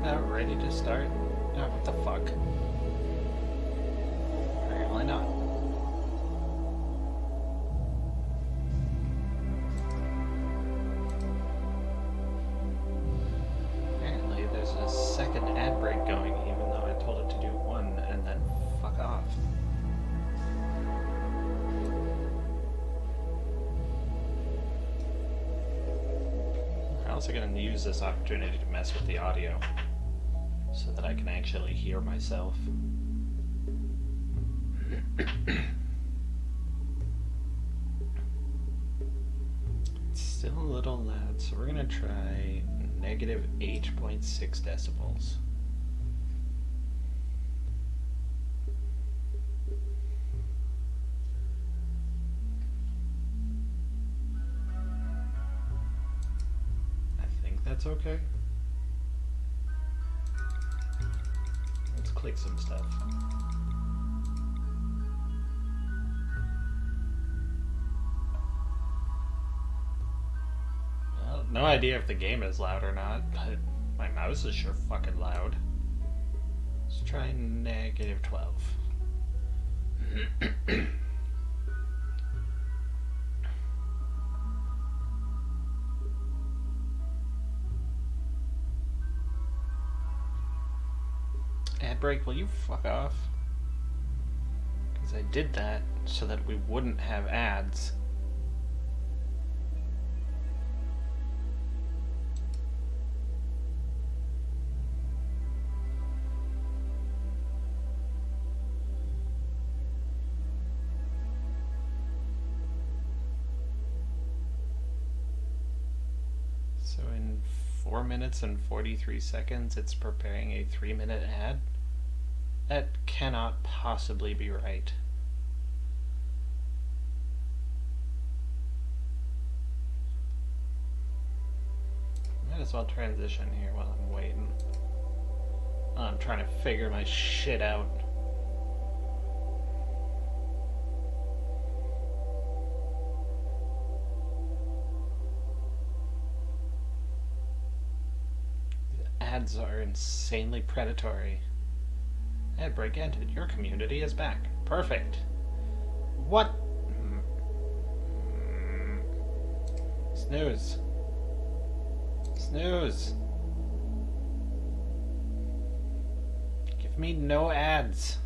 About ready to start? Oh, what the fuck? Apparently not. Apparently there's a second ad break going, even though I told it to do one and then fuck off. I'm also going to use this opportunity to mess with the audio so that I can actually hear myself. It's still a little loud, so we're going to try negative 8.6 decibels. I think that's okay. Let's click some stuff. Well, no idea if the game is loud or not, but my mouse is sure fucking loud. Let's try negative 12. Ad break, will you fuck off? Because I did that so that we wouldn't have ads. So in 4 minutes and 43 seconds, it's preparing a 3-minute ad? That cannot possibly be right. Might as well transition here while I'm waiting. I'm trying to figure my shit out. The ads are insanely predatory. Ad break ended. Your community is back. Perfect. What? Snooze. Snooze. Give me no ads.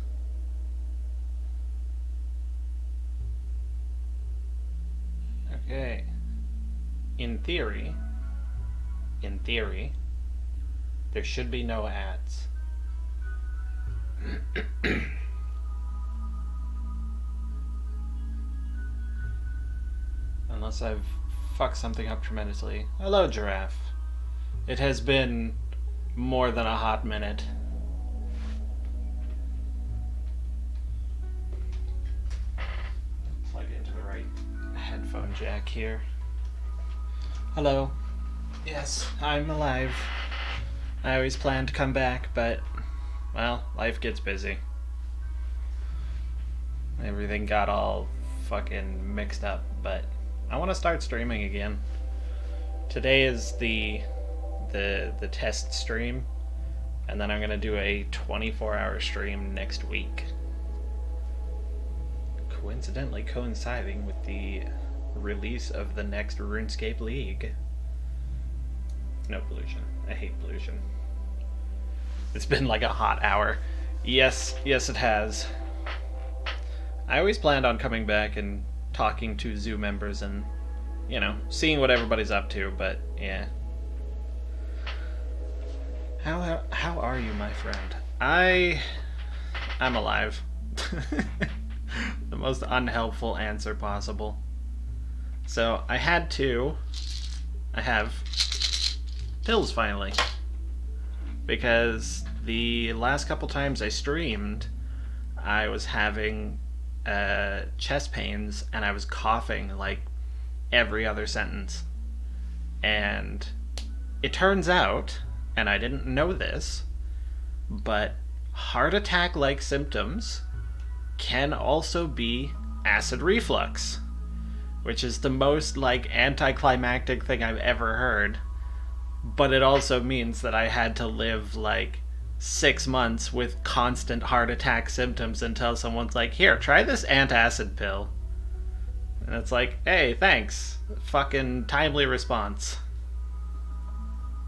Okay. In theory, there should be no ads. Unless I've fucked something up tremendously. Hello, Giraffe. It has been more than a hot minute. Plug into the right headphone jack here. Hello. Yes, I'm alive. I always planned to come back, but well, life gets busy. Everything got all fucking mixed up, but I want to start streaming again. Today is the test stream, and then I'm going to do a 24-hour stream next week. Coincidentally coinciding with the release of the next RuneScape League. No pollution. I hate pollution. It's been like a hot hour. Yes, it has. I always planned on coming back and talking to zoo members and, you know, seeing what everybody's up to, but yeah. How are you, my friend? I'm alive. The most unhelpful answer possible. So I have pills finally. Because the last couple times I streamed, I was having chest pains and I was coughing like every other sentence. And it turns out, and I didn't know this, but heart attack-like symptoms can also be acid reflux, which is the most like anticlimactic thing I've ever heard. but it also means that I had to live like 6 months with constant heart attack symptoms until someone's like, here, try this antacid pill. And it's like, hey, thanks. Fucking timely response.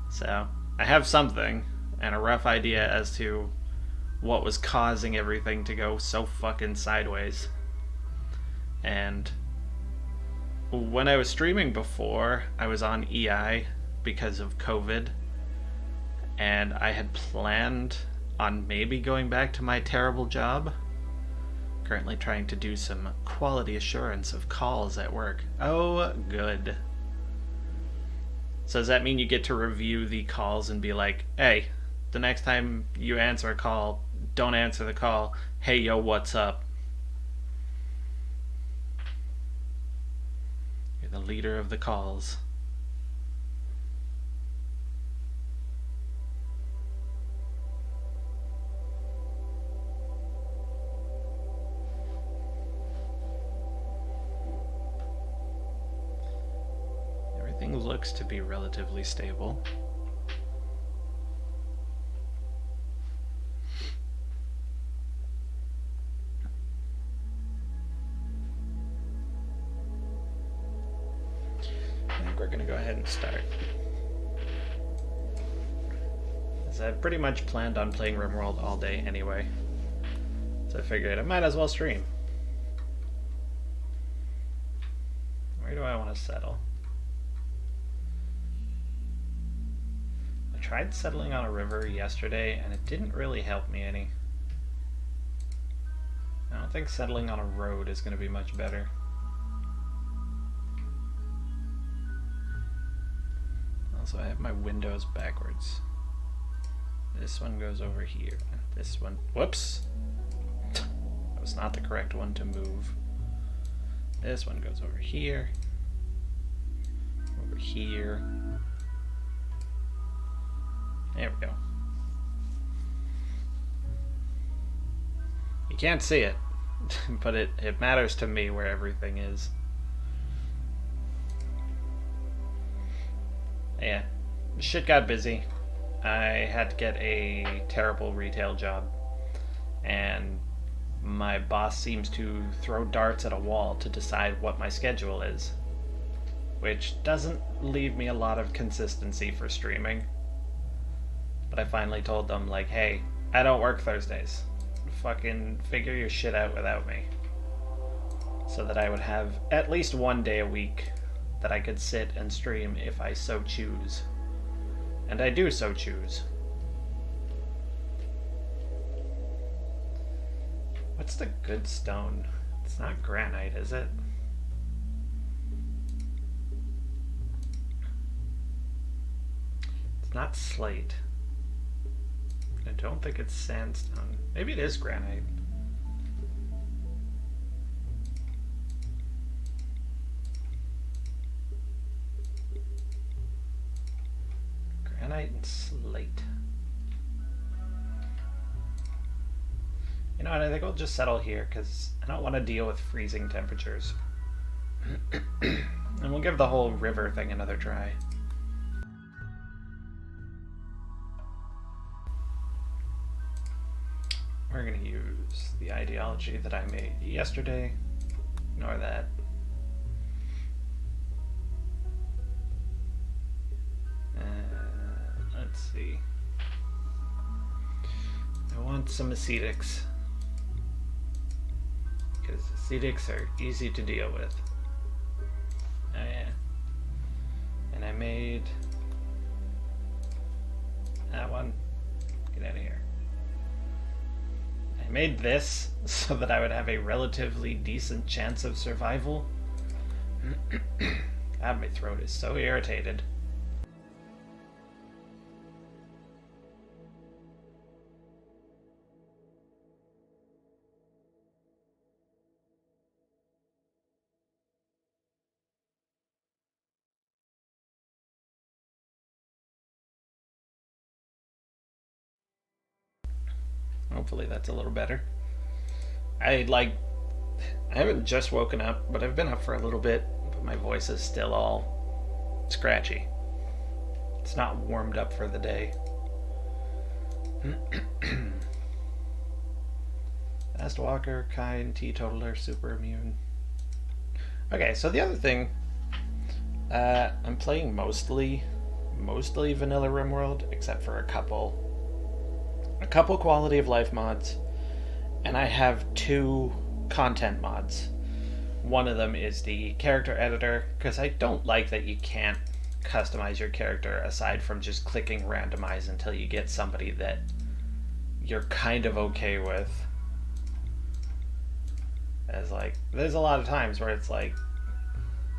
So, I have something and a rough idea as to what was causing everything to go so fucking sideways. And when I was streaming before, I was on EI because of COVID, and I had planned on maybe going back to my terrible job. Currently trying to do some quality assurance of calls at work. Oh, good. So does that mean you get to review the calls and be like, hey, the next time you answer a call, don't answer the call. Hey, yo, what's up? You're the leader of the calls. Everything looks to be relatively stable. I think we're going to go ahead and start. As I pretty much planned on playing Rimworld all day anyway. So I figured I might as well stream. Where do I want to settle? I tried settling on a river yesterday and it didn't really help me any. I don't think settling on a road is going to be much better. Also, I have my windows backwards. This one goes over here. This one, whoops! That was not the correct one to move. This one goes over here. Over here. There we go. You can't see it, but it matters to me where everything is. Yeah, shit got busy. I had to get a terrible retail job, and my boss seems to throw darts at a wall to decide what my schedule is, which doesn't leave me a lot of consistency for streaming. But I finally told them, like, hey, I don't work Thursdays. Fucking figure your shit out without me. So that I would have at least one day a week that I could sit and stream if I so choose. And I do so choose. What's the good stone? It's not granite, is it? It's not slate. I don't think it's sandstone. Maybe it is granite. Granite and slate. You know what, I think I'll just settle here because I don't want to deal with freezing temperatures. And we'll give the whole river thing another try. We're going to use the ideology that I made yesterday. Ignore that. Let's see. I want some ascetics. Because ascetics are easy to deal with. Oh yeah. And I made that one. Get out of here. I made this so that I would have a relatively decent chance of survival. God, my throat is so irritated. Hopefully that's a little better. I haven't just woken up, but I've been up for a little bit, but my voice is still all scratchy. It's not warmed up for the day. Fast walker, kind, teetotaler, super immune. Okay, so the other thing, I'm playing mostly vanilla Rimworld, except for a couple quality of life mods, and I have 2 content mods. One of them is the character editor, because I don't like that you can't customize your character aside from just clicking randomize until you get somebody that you're kind of okay with. As like, there's a lot of times where it's like,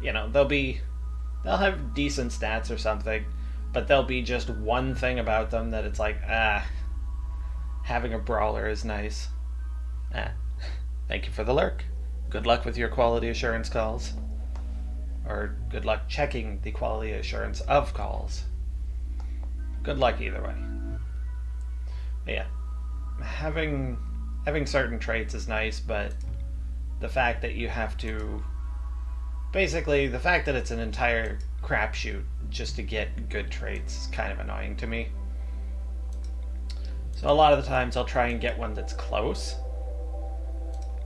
you know, they'll have decent stats or something, but there'll be just one thing about them that it's like, having a brawler is nice. Thank you for the lurk. Good luck with your quality assurance calls. Or good luck checking the quality assurance of calls. Good luck either way. But yeah. Having certain traits is nice, but the fact that you have to... Basically, the fact that it's an entire crapshoot just to get good traits is kind of annoying to me. So a lot of the times I'll try and get one that's close,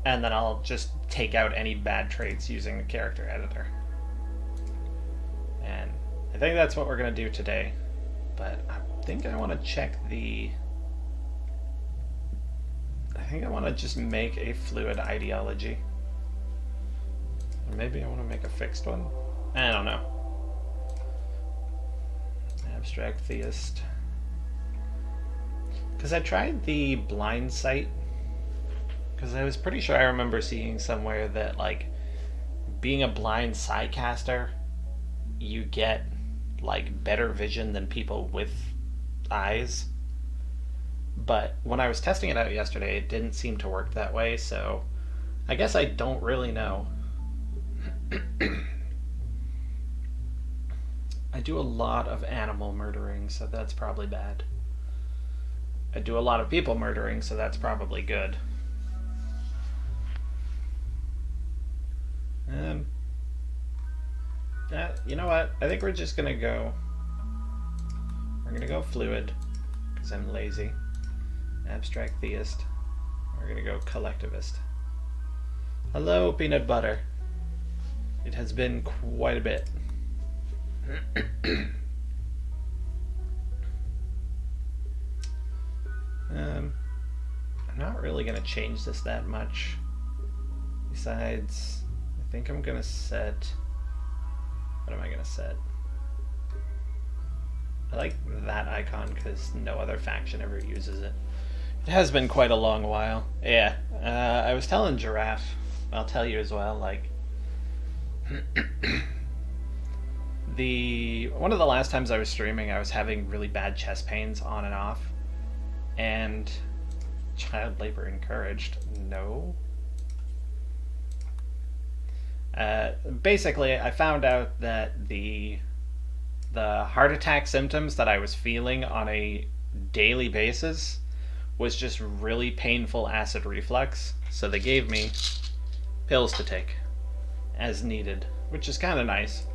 and then I'll just take out any bad traits using the character editor. And I think that's what we're going to do today. But I think I want to check the... I think I want to just make a fluid ideology. Or maybe I want to make a fixed one? I don't know. Abstract theist. Because I tried the blind sight. Because I was pretty sure I remember seeing somewhere that, like, being a blind sidecaster, you get, like, better vision than people with eyes. But when I was testing it out yesterday, it didn't seem to work that way, so I guess I don't really know. I do a lot of animal murdering, so that's probably bad. I do a lot of people murdering, so that's probably good. You know what? I think we're just gonna go... We're gonna go fluid, because I'm lazy. Abstract theist. We're gonna go collectivist. Hello, peanut butter. It has been quite a bit. I'm not really gonna change this that much. Besides, I think I'm gonna set... What am I gonna set? I like that icon because no other faction ever uses it. It has been quite a long while. Yeah, I was telling Giraffe, I'll tell you as well, like... One of the last times I was streaming, I was having really bad chest pains on and off. And... Child labor encouraged. No. Basically, I found out that the heart attack symptoms that I was feeling on a daily basis was just really painful acid reflux. So they gave me pills to take as needed, which is kind of nice.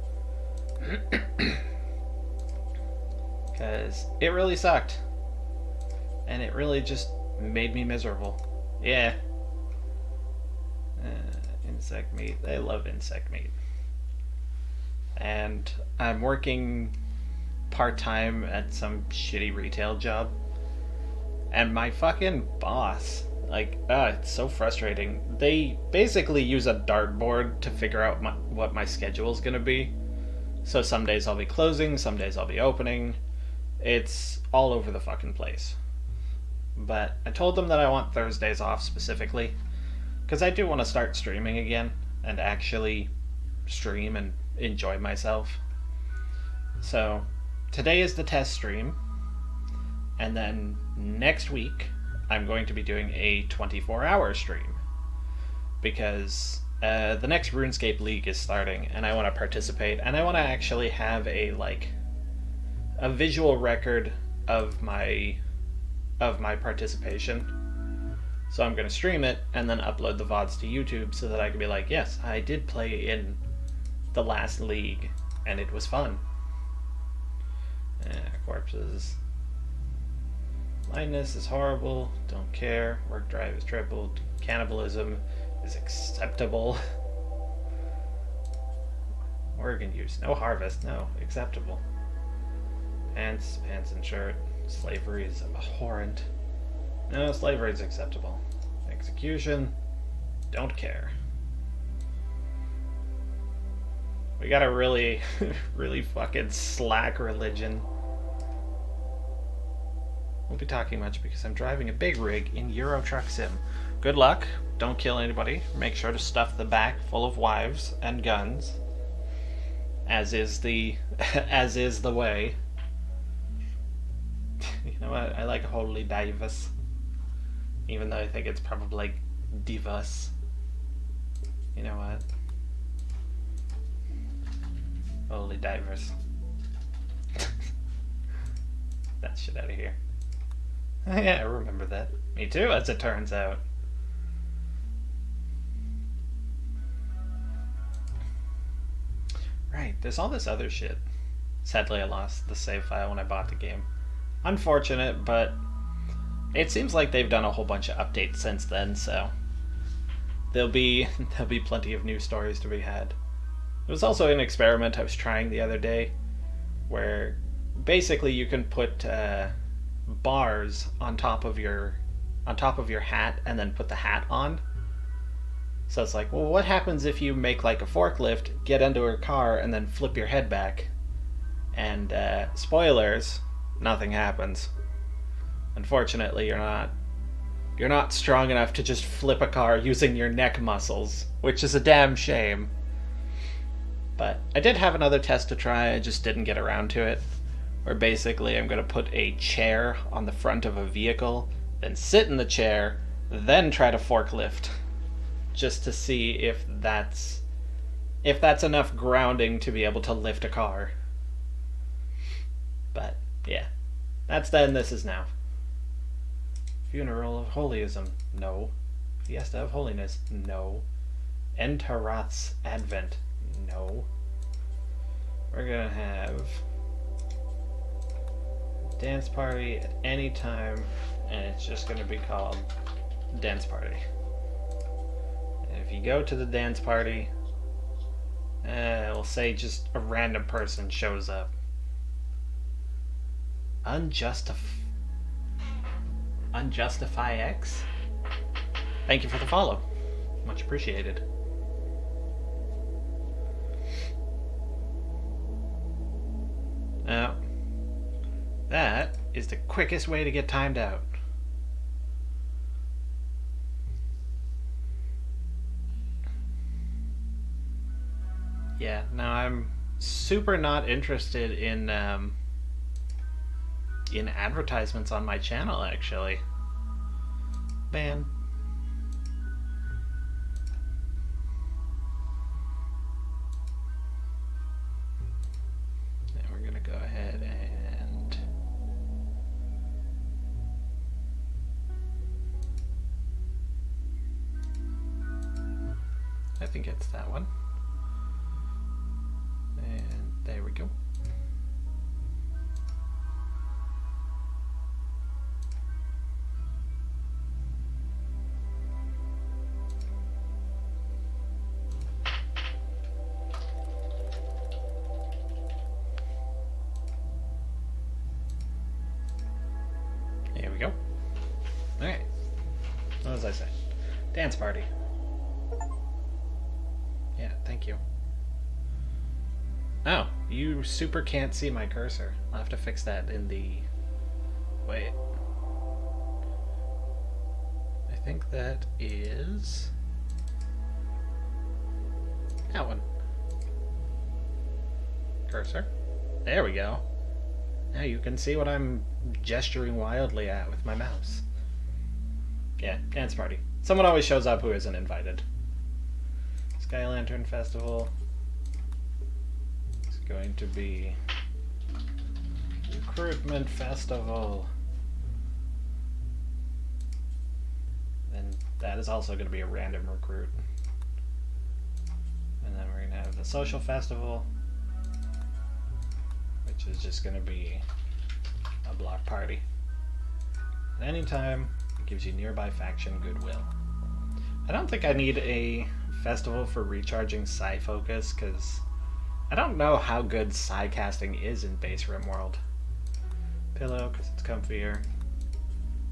Because it really sucked. And it really just made me miserable. Yeah. Insect meat. I love insect meat. And I'm working part-time at some shitty retail job. And my fucking boss, like, it's so frustrating. They basically use a dartboard to figure out what my schedule's gonna be. So some days I'll be closing, some days I'll be opening. It's all over the fucking place. But I told them that I want Thursdays off specifically, because I do want to start streaming again and actually stream and enjoy myself. So today is the test stream, and then next week I'm going to be doing a 24-hour stream, because the next RuneScape League is starting and I want to participate, and I want to actually have a visual record of my participation. So I'm going to stream it and then upload the VODs to YouTube so that I can be like, yes, I did play in the last league and it was fun. Corpses. Blindness is horrible. Don't care. Work drive is tripled. Cannibalism is acceptable. Organ use. No harvest. No. Acceptable. Pants and shirt. Slavery is abhorrent. No, slavery is acceptable. Execution. Don't care. We got a really, really fucking slack religion. Won't be talking much because I'm driving a big rig in Euro Truck Sim. Good luck. Don't kill anybody. Make sure to stuff the back full of wives and guns. As is the way. You know what? I like Holy Divas. Even though I think it's probably like Divas. You know what? Holy Divers. That shit out of here. Yeah, I remember that. Me too, as it turns out. Right, there's all this other shit. Sadly, I lost the save file when I bought the game. Unfortunate, but it seems like they've done a whole bunch of updates since then, so there'll be plenty of new stories to be had. It was also an experiment I was trying the other day, where basically you can put bars on top of your hat and then put the hat on. So it's like, well, what happens if you make like a forklift, get into a car, and then flip your head back? And spoilers, nothing happens. Unfortunately, you're not strong enough to just flip a car using your neck muscles, which is a damn shame. But I did have another test to try, I just didn't get around to it. Where basically I'm going to put a chair on the front of a vehicle, then sit in the chair, then try to forklift. Just to see if that's enough grounding to be able to lift a car. But, yeah. That's then, this is now. Funeral of Holyism. No. Fiesta of Holiness. No. Entarath's Advent. No. We're gonna have dance party at any time, and it's just gonna be called dance party. And if you go to the dance party, we'll say just a random person shows up. Unjustify X? Thank you for the follow. Much appreciated. Now, that is the quickest way to get timed out. Yeah, now I'm super not interested in advertisements on my channel, actually. Ban. And we're gonna go ahead and I think it's that one. And there we go. There we go. Alright. What was I saying? Dance party. Yeah, thank you. Oh, you super can't see my cursor. I'll have to fix that in the... Wait. I think that is... that one. Cursor. There we go. Now you can see what I'm gesturing wildly at with my mouse. Yeah, dance party. Someone always shows up who isn't invited. Sky Lantern Festival. It's going to be Recruitment Festival. Then that is also going to be a random recruit. And then we're going to have the Social Festival, which is just going to be a block party. At any time, it gives you nearby faction goodwill. I don't think I need a festival for recharging psi focus, because I don't know how good psi casting is in base Rimworld. Pillow, because it's comfier.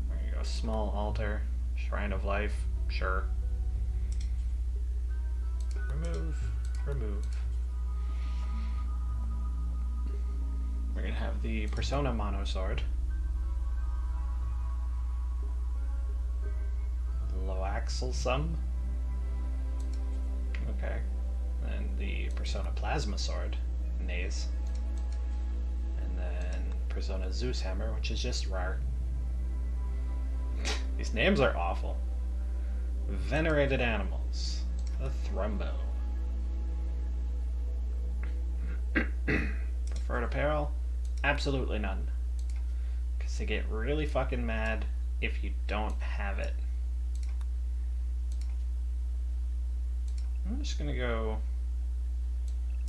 There you go, small altar. Shrine of life, sure. Remove. We're gonna have the Persona Mono Sword. Low axle sum. Okay. And the Persona Plasma Sword, Naze. And then Persona Zeus Hammer, which is just rar. These names are awful. Venerated Animals. The Thrumbo. Preferred apparel? Absolutely none. Because they get really fucking mad if you don't have it. I'm just gonna go...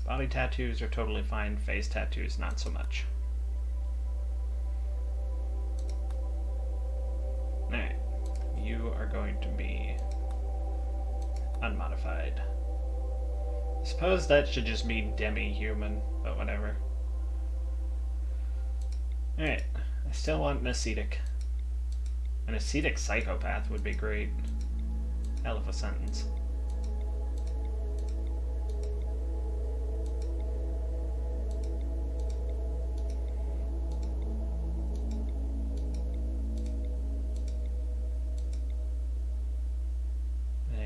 Body tattoos are totally fine. Face tattoos, not so much. Alright. You are going to be unmodified. I suppose that should just be demi-human, but whatever. Alright. I still want an ascetic. An ascetic psychopath would be great. Hell of a sentence.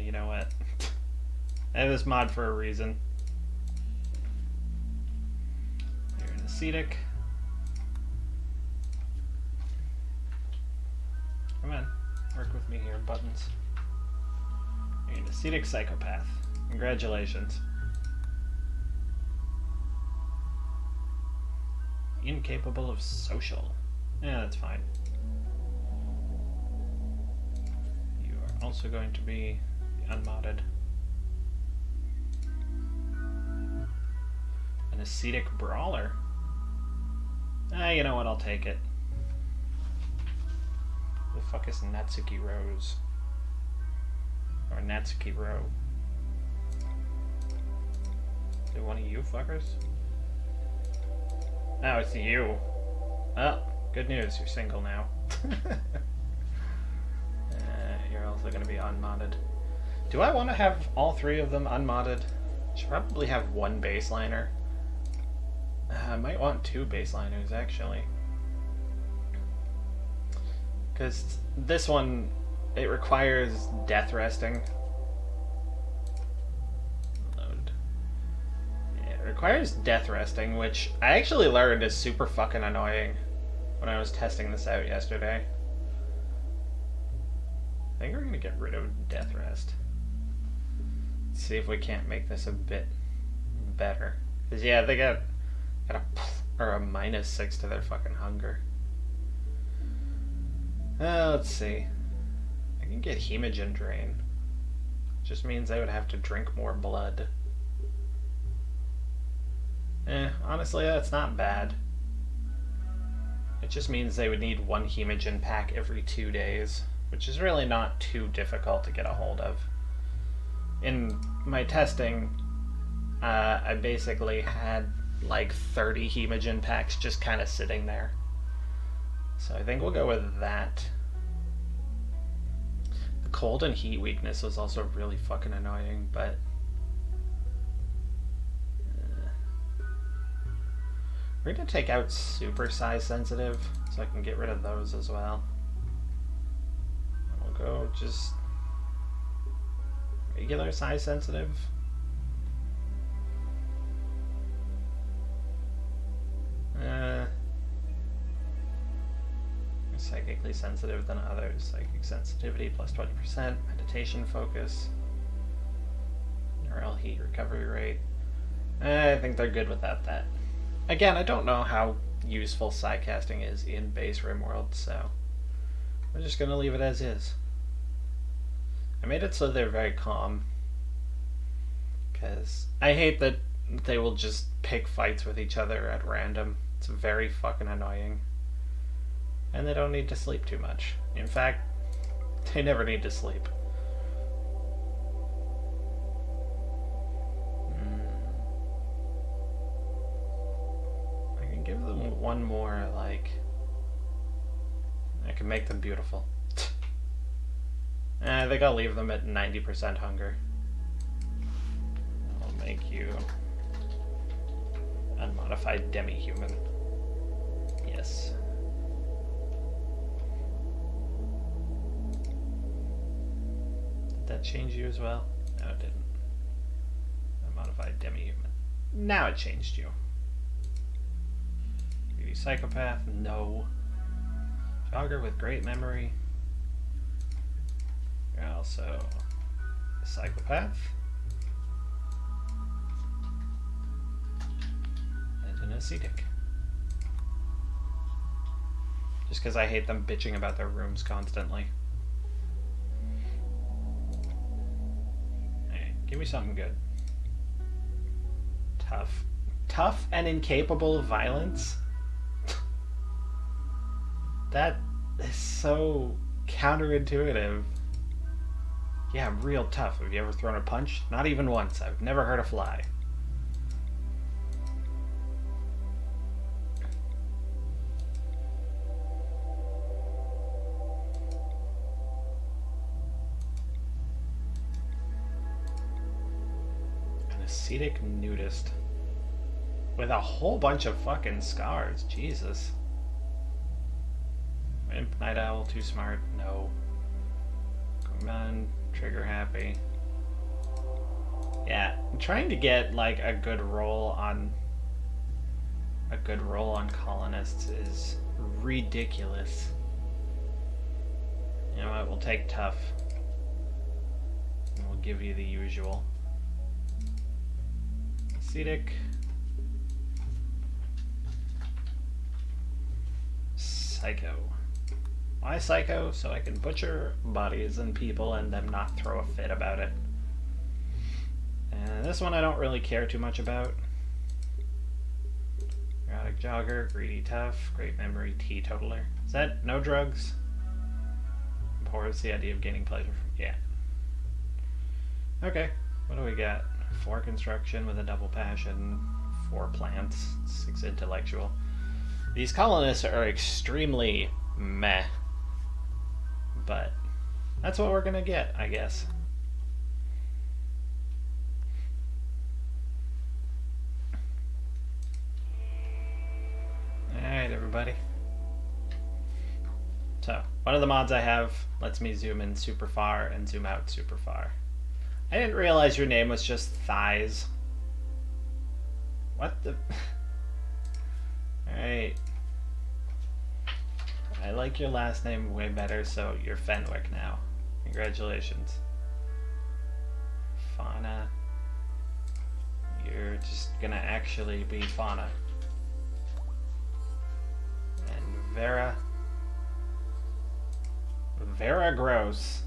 You know what? I have this mod for a reason. You're an ascetic. Come on, work with me here, buttons. You're an ascetic psychopath. Congratulations. Incapable of social. Yeah, that's fine. You are also going to be unmodded. An ascetic brawler. You know what? I'll take it. Who the fuck is Natsuki Rose? Or Natsuki Row? Is it one of you fuckers? Oh, it's you. Oh, good news. You're single now. You're also going to be unmodded. Do I want to have all three of them unmodded? Should probably have one baseliner. I might want two baseliners, actually. Because this one, it requires death resting. Load. Yeah, it requires death resting, which I actually learned is super fucking annoying when I was testing this out yesterday. I think we're going to get rid of death rest. See if we can't make this a bit better. Because, yeah, they got a -6 to their fucking hunger. Let's see. I can get hemogen drain. Just means I would have to drink more blood. Honestly, that's not bad. It just means they would need one hemogen pack every 2 days, which is really not too difficult to get a hold of. In my testing, I basically had like 30 hemogen packs just kind of sitting there. So I think we'll go with that. The cold and heat weakness was also really fucking annoying, but... we're going to take out super size sensitive, so I can get rid of those as well. And we'll go just... regular size sensitive. Psychically sensitive than others. Psychic sensitivity plus 20%. Meditation focus. Neural heat recovery rate. I think they're good without that. Again, I don't know how useful psi-casting is in base Rimworld, so we're just going to leave it as is. I made it so they're very calm, because I hate that they will just pick fights with each other at random. It's very fucking annoying. And they don't need to sleep too much. In fact, they never need to sleep. I can give them one more, like... I can make them beautiful. I think I'll leave them at 90% hunger. I'll make you unmodified demi-human. Yes. Did that change you as well? No, it didn't. Unmodified demi-human. Now it changed you. Greedy psychopath? No. Jogger with great memory. You're also a psychopath. And an ascetic. Just because I hate them bitching about their rooms constantly. Hey, give me something good. Tough. Tough and incapable of violence? That is so counterintuitive. Yeah, I'm real tough. Have you ever thrown a punch? Not even once. I've never hurt a fly. An ascetic nudist. With a whole bunch of fucking scars. Jesus. Imp, Night Owl, too smart. No. Come on, trigger happy. Yeah, I'm trying to get like a good roll on colonists is ridiculous. You know what? We'll take tough. And we'll give you the usual. Ascetic. Psycho. Why psycho? So I can butcher bodies and people and them not throw a fit about it. And this one I don't really care too much about. Erotic jogger, greedy tough, great memory, teetotaler. Is that no drugs? Abhors the idea of gaining pleasure from... Yeah. Okay, what do we got? 4 construction with a double passion, 4 plants, 6 intellectual. These colonists are extremely meh. But that's what we're gonna get, I guess. Alright, everybody. So, one of the mods I have lets me zoom in super far and zoom out super far. I didn't realize your name was just Thighs. What the... Alright. I like your last name way better, so you're Fenwick now. Congratulations. Fauna. You're just gonna actually be Fauna. And Vera. Vera Gross.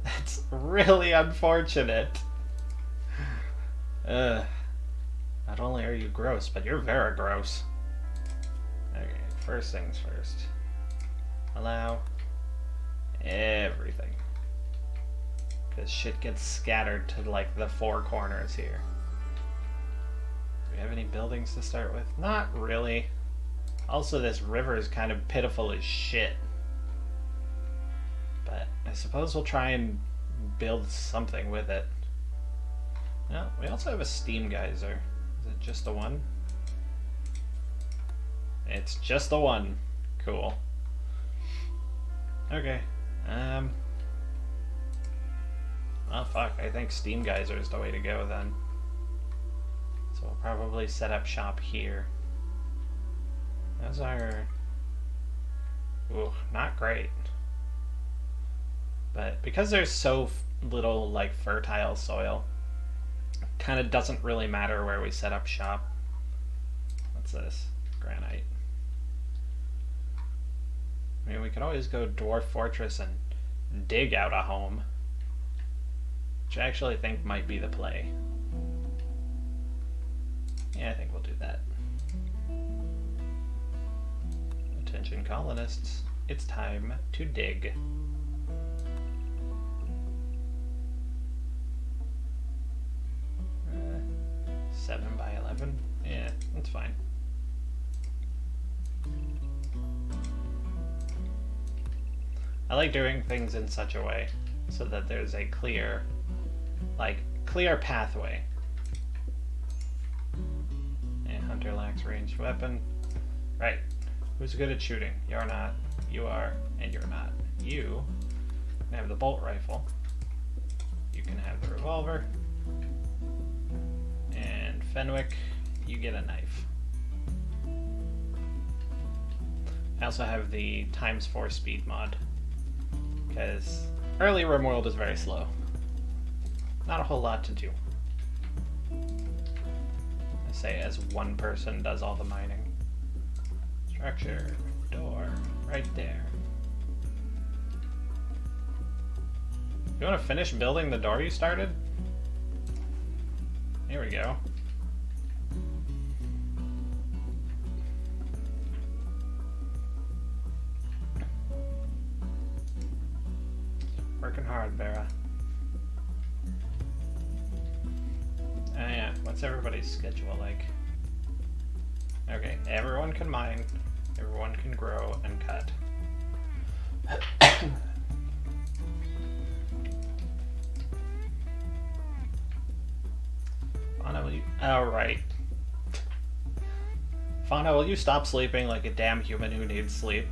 That's really unfortunate. Not only are you gross, but you're Vera Gross. Okay, first things first. Allow everything. Because shit gets scattered to like the 4 corners here. Do we have any buildings to start with? Not really. Also, this river is kind of pitiful as shit. But I suppose we'll try and build something with it. No, we also have a steam geyser. Is it just the one? It's just the one. Cool. Okay. Oh fuck, I think steam geyser is the way to go then. So we'll probably set up shop here. Those are... Ooh, not great. But because there's so little like fertile soil, it kind of doesn't really matter where we set up shop. What's this? Granite. I mean, we could always go Dwarf Fortress and dig out a home. Which I actually think might be the play. Yeah, I think we'll do that. Attention colonists. it's time to dig. Uh, 7 by 11? Yeah, that's fine. I like doing things in such a way so that there's a clear pathway. And Hunter lacks ranged weapon. Right. Who's good at shooting? You're not. You are. And you're not. You can have the bolt rifle. You can have the revolver. And Fenwick, you get a knife. I also have the ×4 speed mod, because early Rimworld is very slow. Not a whole lot to do. I say as one person does all the mining. Structure, door, right there. You want to finish building the door you started? Here we go. Working hard, Vera. Yeah, what's everybody's schedule like? Okay, everyone can mine, everyone can grow and cut. Fauna, will you... Oh, right. Fauna, will you stop sleeping like a damn human who needs sleep?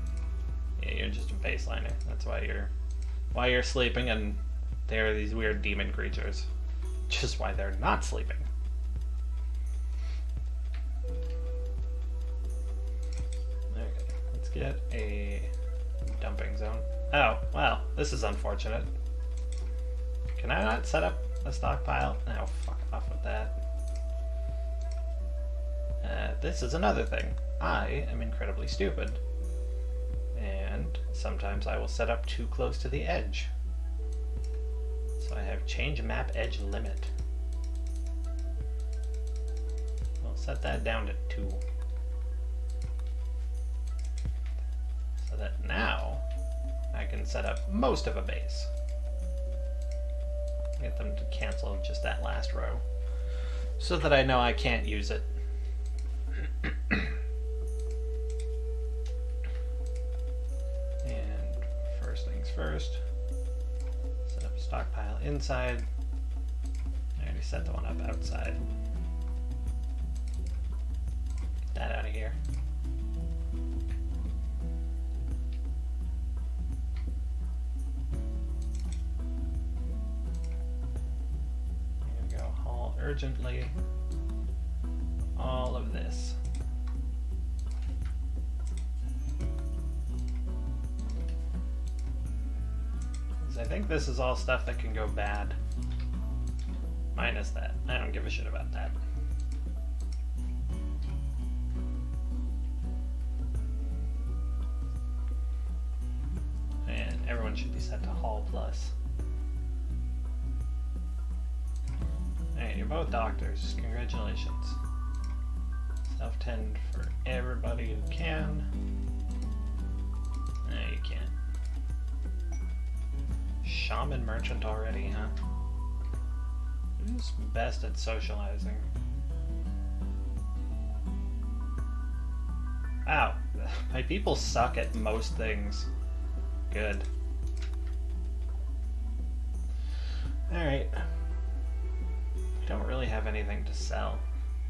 Yeah, you're just a baseliner. That's why you're sleeping, and there are these weird demon creatures. Just why they're not sleeping. Okay, let's get a dumping zone. Oh, well, this is unfortunate. Can I not set up a stockpile? Oh, fuck off with that. This is another thing. I am incredibly stupid. And sometimes I will set up too close to the edge. So I have change map edge limit. We'll set that down to 2. So that now I can set up most of a base. Get them to cancel just that last row, so that I know I can't use it. And first things first, set up a stockpile inside. I already set the one up outside. Get that out of here. Urgently all of this. I think this is all stuff that can go bad. Minus that. I don't give a shit about that. And everyone should be set to Hall Plus. Hey, you're both doctors. Congratulations. Self-tend for everybody who can. No, you can't. Shaman merchant already, huh? Who's best at socializing? Wow, my people suck at most things. Good. Alright. Don't really have anything to sell.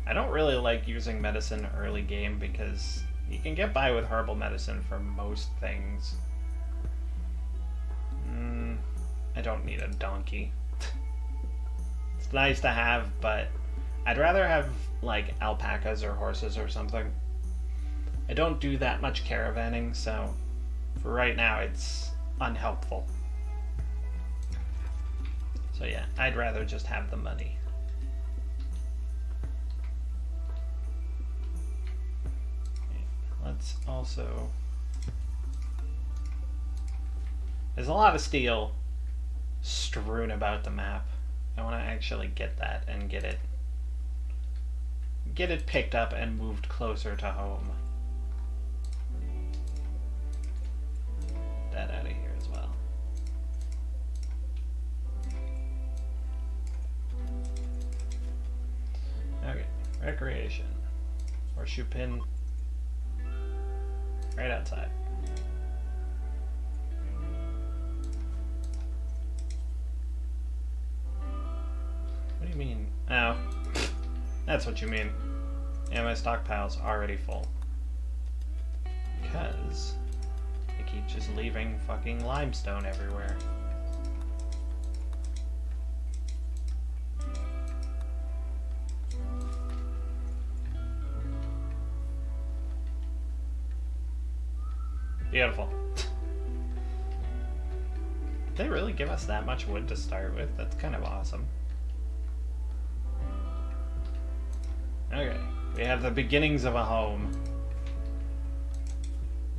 I don't really like using medicine early game because you can get by with herbal medicine for most things. I don't need a donkey. It's nice to have, but I'd rather have like alpacas or horses or something. I don't do that much caravanning, so for right now it's unhelpful. So yeah, I'd rather just have the money. Let's also... There's a lot of steel strewn about the map. I want to actually get that and get it picked up and moved closer to home. Recreation. Horseshoe pin. Right outside. What do you mean? Oh. That's what you mean. Yeah, my stockpile's already full. Because I keep just leaving fucking limestone everywhere. Beautiful. Did they really give us that much wood to start with? That's kind of awesome. Okay, we have the beginnings of a home.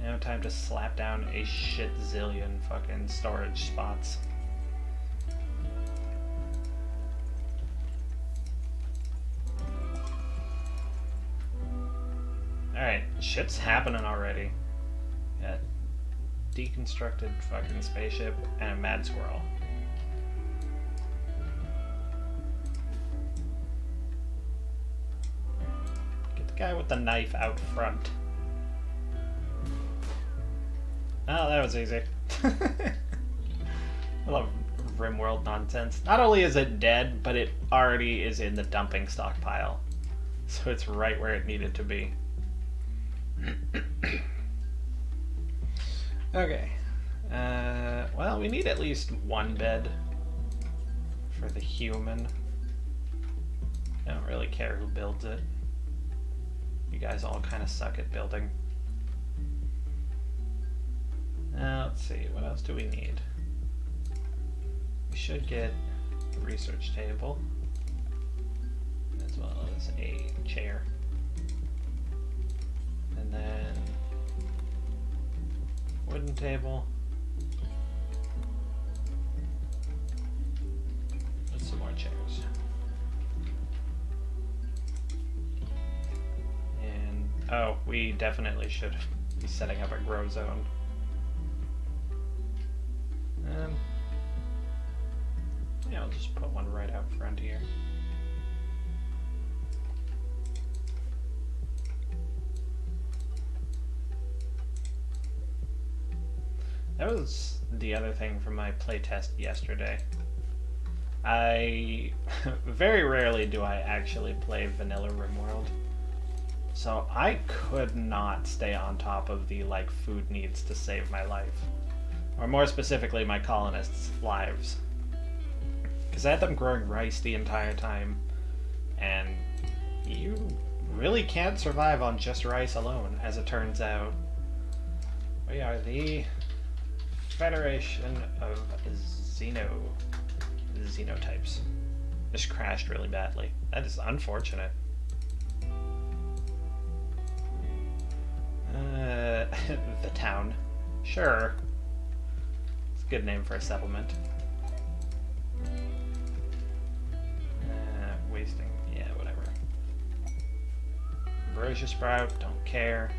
Now time to slap down a shit zillion fucking storage spots. Alright, shit's happening already. Got deconstructed fucking spaceship and a mad squirrel. Get the guy with the knife out front. Oh, that was easy. I love Rimworld nonsense. Not only is it dead, but it already is in the dumping stockpile. So it's right where it needed to be. Okay. Well, we need at least one bed for the human. I don't really care who builds it. You guys all kind of suck at building. Let's see, what else do we need? We should get a research table, as well as a chair. And then wooden table. With some more chairs. And, oh, we definitely should be setting up a grow zone. Yeah, I'll just put one right out front here. That was the other thing from my playtest yesterday. Very rarely do I actually play vanilla Rimworld. So I could not stay on top of the food needs to save my life. Or more specifically, my colonists' lives. Because I had them growing rice the entire time. And you really can't survive on just rice alone, as it turns out. We are the Federation of Xenotypes. This crashed really badly. That is unfortunate. The town. Sure. It's a good name for a settlement. Wasting. Yeah, whatever. Ambrosia Sprout. Don't care.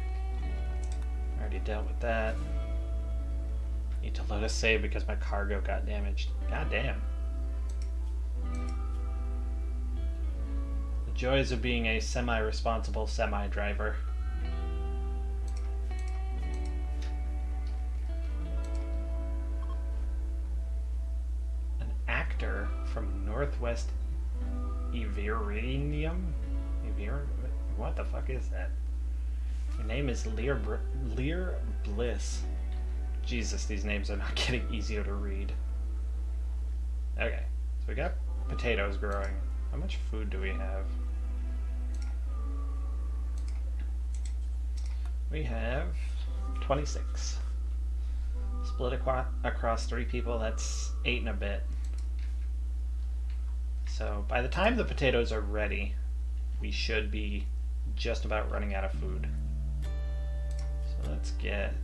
Already dealt with that. Need to load a save because my cargo got damaged. God damn. The joys of being a semi-responsible semi-driver. An actor from Northwest Everinium? What the fuck is that? Your name is Lear Bliss. Jesus, these names are not getting easier to read. Okay, so we got potatoes growing. How much food do we have? We have 26. Split across 3 people, that's 8 and a bit. So by the time the potatoes are ready, we should be just about running out of food. So let's get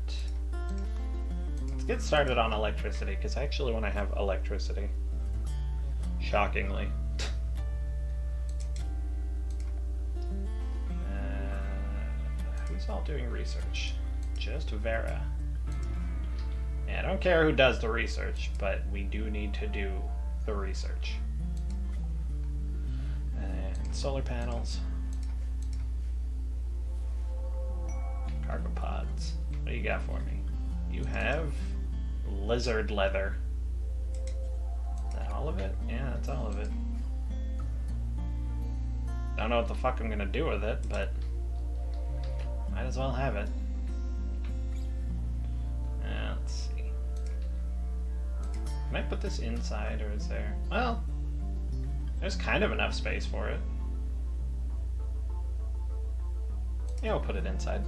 started on electricity, because I actually want to have electricity. Shockingly. Who's all doing research? Just Vera. Yeah, I don't care who does the research, but we do need to do the research. And solar panels. Cargo pods. What do you got for me? You have lizard leather. Is that all of it? Yeah, that's all of it. Don't know what the fuck I'm gonna do with it, but might as well have it. Let's see. Can I put this inside, or is there... Well, there's kind of enough space for it. Yeah, we'll put it inside.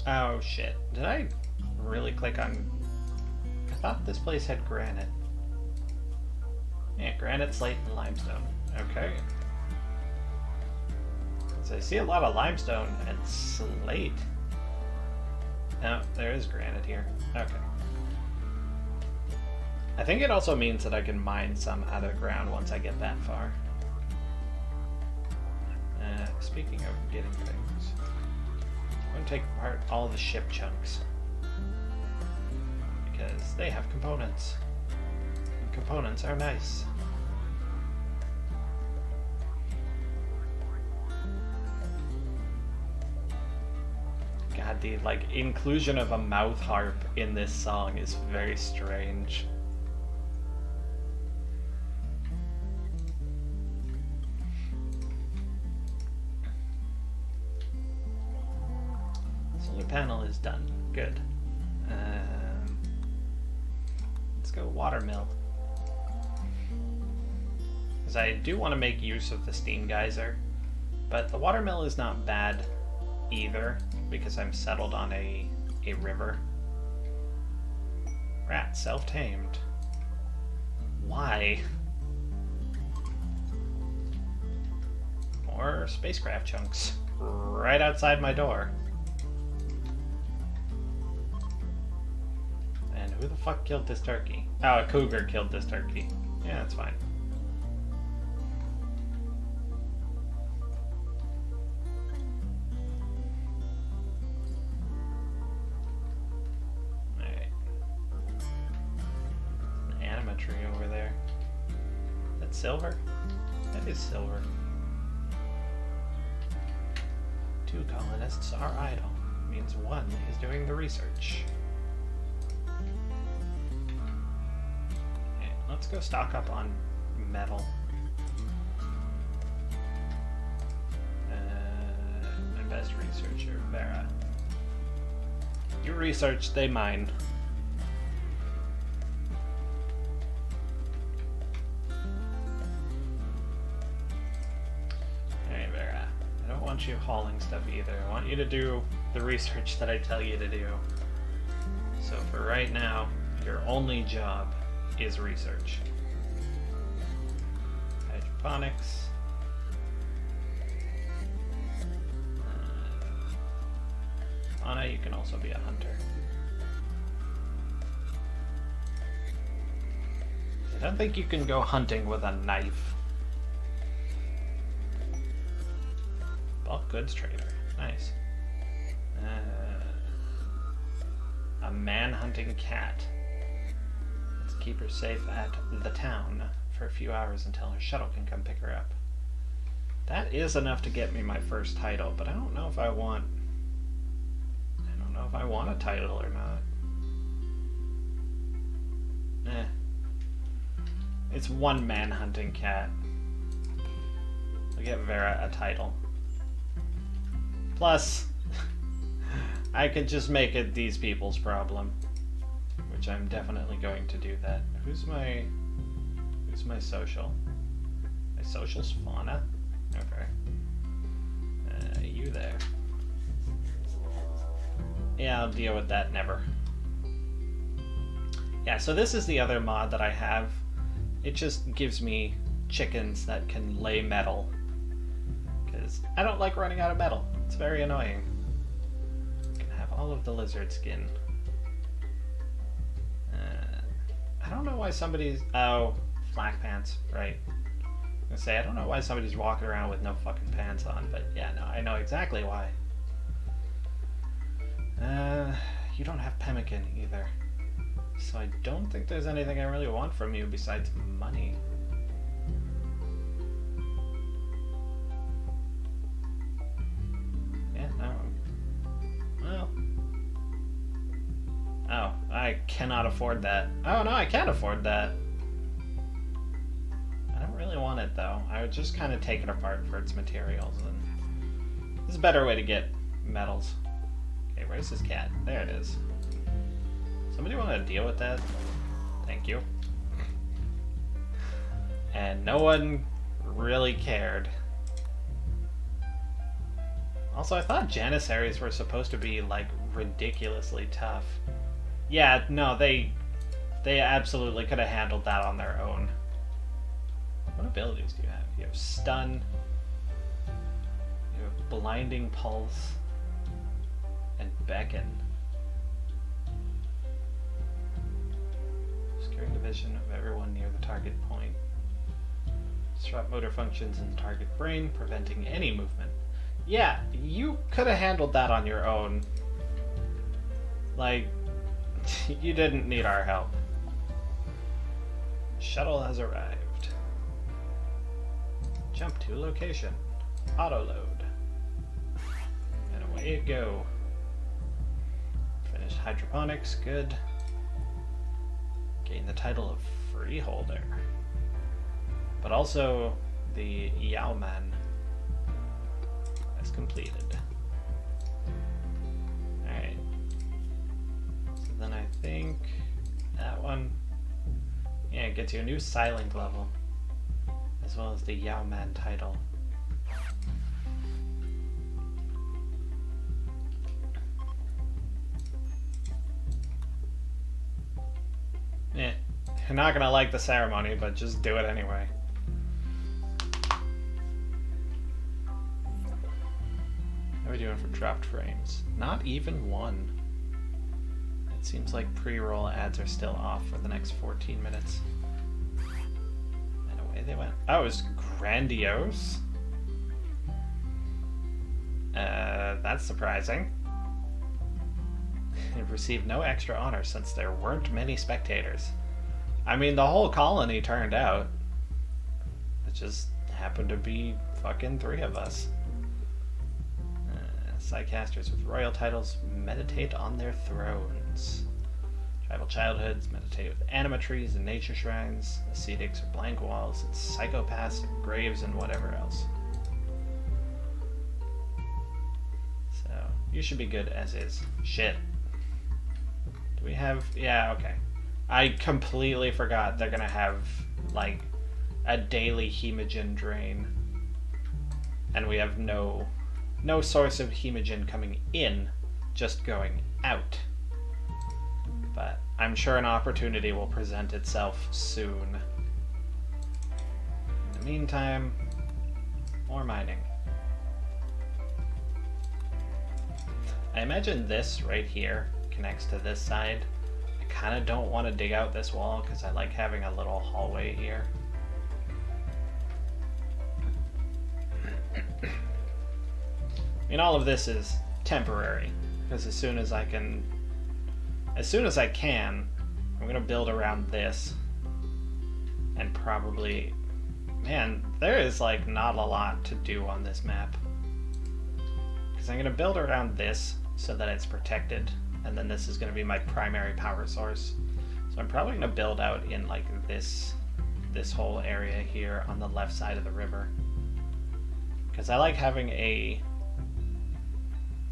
Oh shit. Did I really click on... I thought this place had granite. Yeah, granite, slate, and limestone. Okay. So I see a lot of limestone and slate. No, there is granite here. Okay. I think it also means that I can mine some out of the ground once I get that far. Speaking of getting things, I'm going to take apart all the ship chunks. Because they have components. And components are nice. God, the inclusion of a mouth harp in this song is very strange. Solar panel is done. Good. Let's go watermill. Because I do want to make use of the steam geyser, but the watermill is not bad either, because I'm settled on a river. Rat, self-tamed. Why? More spacecraft chunks right outside my door. And who the fuck killed this turkey? Oh, a cougar killed this turkey. Yeah, that's fine. Over there. That's silver? That is silver. 2 colonists are idle. Means 1 is doing the research. Okay, let's go stock up on metal. My best researcher, Vera. You research, they mine. You hauling stuff either. I want you to do the research that I tell you to do. So for right now, your only job is research. Hydroponics. Anna, you can also be a hunter. I don't think you can go hunting with a knife. Bulk goods trader. Nice. A man-hunting cat. Let's keep her safe at the town for a few hours until her shuttle can come pick her up. That is enough to get me my first title, but I don't know if I want... a title or not. It's one man-hunting cat. I'll get Vera a title. Plus, I could just make it these people's problem, which I'm definitely going to do that. Who's my social? My social's Fauna? Okay. You there. Yeah, I'll deal with that never. Yeah, so this is the other mod that I have. It just gives me chickens that can lay metal. Because I don't like running out of metal. It's very annoying. You can have all of the lizard skin. I don't know why somebody's... Oh, flak pants, right. I was gonna say, I don't know why somebody's walking around with no fucking pants on, but yeah, no, I know exactly why. You don't have pemmican either. So I don't think there's anything I really want from you besides money. Yeah, no. Well. Oh, I cannot afford that. Oh, no, I can afford that. I don't really want it, though. I would just kind of take it apart for its materials. And there's a better way to get metals. Okay, where's this cat? There it is. Somebody want to deal with that? Thank you. And no one really cared. Also, I thought Janissaries were supposed to be, like, ridiculously tough. Yeah, no, they absolutely could have handled that on their own. What abilities do you have? You have Stun, you have Blinding Pulse, and Beckon. Obscuring the vision of everyone near the target point. Disrupt motor functions in the target brain, preventing any movement. Yeah, you could have handled that on your own. Like, you didn't need our help. Shuttle has arrived. Jump to location. Auto load. And away it go. Finished hydroponics, good. Gain the title of freeholder. But also the Yaoman is completed. Alright. So then I think that one, yeah, it gets you a new Silent level, as well as the Yaoman title. Yeah, you're not gonna like the ceremony, but just do it anyway. How are we doing for dropped frames? Not even one. It seems like pre-roll ads are still off for the next 14 minutes. And away they went. Oh, it was grandiose. That's surprising. It received no extra honor since there weren't many spectators. I mean, the whole colony turned out. It just happened to be fucking 3 of us. Psycasters with royal titles meditate on their thrones. Tribal childhoods meditate with animatries and nature shrines. Ascetics or blank walls. And psychopaths, graves, and whatever else. So, you should be good as is. Shit. Do we have... Yeah, okay. I completely forgot they're gonna have, like, a daily hemogen drain. And we have no source of hemogen coming in, just going out. But I'm sure an opportunity will present itself soon. In the meantime, more mining. I imagine this right here connects to this side. I kind of don't want to dig out this wall because I like having a little hallway here. I mean, all of this is temporary, because as soon as I can, I'm gonna build around this, and probably, man, there is like not a lot to do on this map, because I'm gonna build around this so that it's protected, and then this is gonna be my primary power source. So I'm probably gonna build out in like this whole area here on the left side of the river, because I like having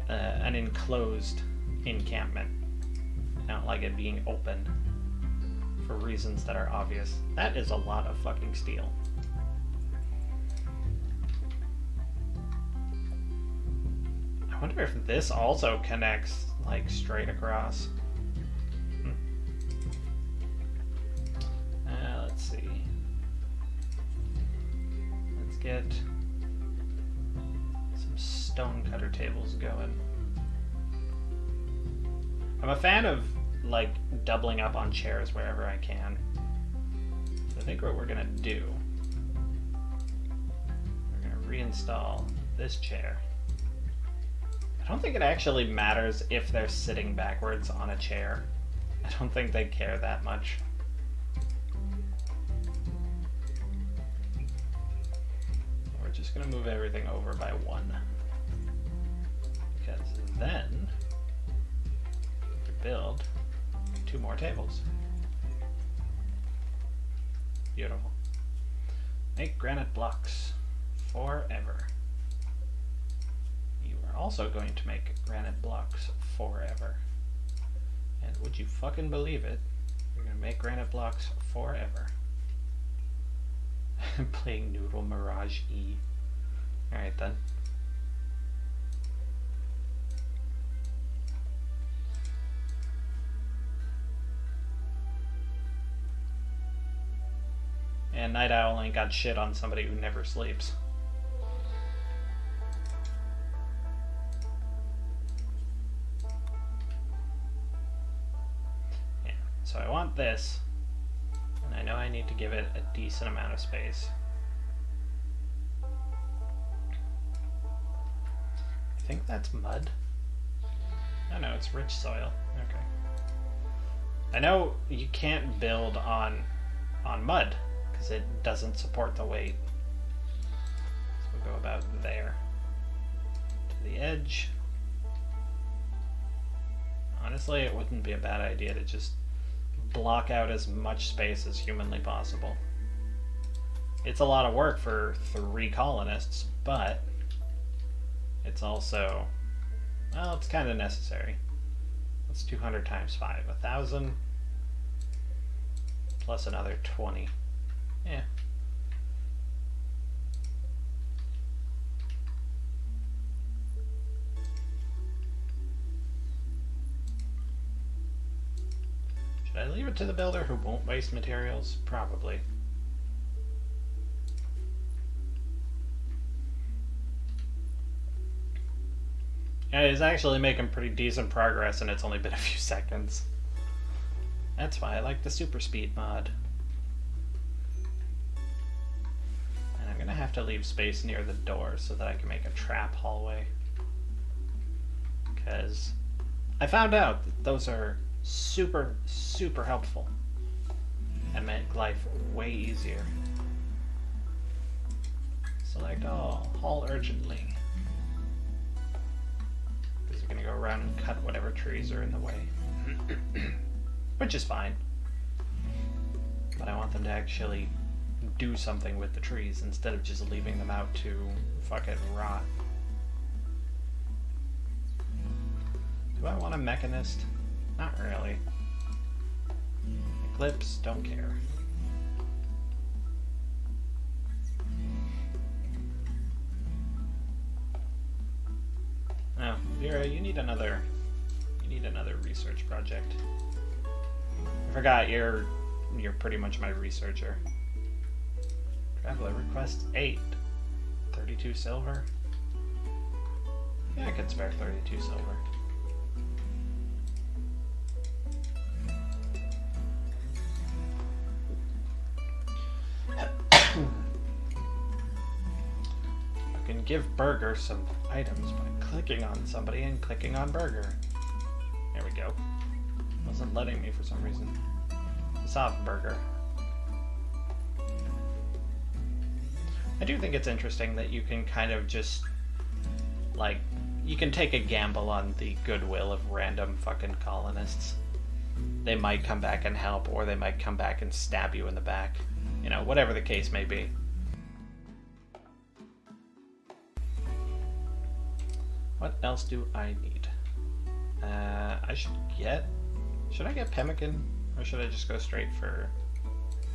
an enclosed encampment. I don't like it being open for reasons that are obvious. That is a lot of fucking steel. I wonder if this also connects like straight across. Let's see. Let's get stone cutter tables going. I'm a fan of like doubling up on chairs wherever I can. So I think what we're gonna do, we're gonna reinstall this chair. I don't think it actually matters if they're sitting backwards on a chair. I don't think they care that much. We're just gonna move everything over by 1. Because then we can build 2 more tables. Beautiful. Make granite blocks forever. You are also going to make granite blocks forever. And would you fucking believe it? You're gonna make granite blocks forever. I'm playing Noodle Mirage E. Alright then. And Night Owl ain't got shit on somebody who never sleeps. Yeah, so I want this, and I know I need to give it a decent amount of space. I think that's mud. Oh no, it's rich soil. Okay. I know you can't build on mud, because it doesn't support the weight. So we'll go about there. To the edge. Honestly, it wouldn't be a bad idea to just block out as much space as humanly possible. It's a lot of work for 3 colonists, but it's also, well, it's kind of necessary. That's 200 times 5. 1,000 plus another 20. Yeah. Should I leave it to the builder who won't waste materials? Probably. Yeah, he's actually making pretty decent progress and it's only been a few seconds. That's why I like the super speed mod. And I'm gonna have to leave space near the door so that I can make a trap hallway. Because I found out that those are super, super helpful and make life way easier. Select all, haul urgently. Because you're gonna go around and cut whatever trees are in the way. Which is fine. But I want them to actually do something with the trees instead of just leaving them out to fucking rot. Do I want a mechanist? Not really. Eclipse, don't care. Oh, Vera, you need another research project. I forgot you're pretty much my researcher. Traveler requests 8. 32 silver? Yeah, I could spare 32 silver. I can give Burger some items by clicking on somebody and clicking on Burger. There we go. Wasn't letting me for some reason. Soft Burger. I do think it's interesting that you can kind of just, like, you can take a gamble on the goodwill of random fucking colonists. They might come back and help, or they might come back and stab you in the back. You know, whatever the case may be. What else do I need? Should I get pemmican? Or should I just go straight for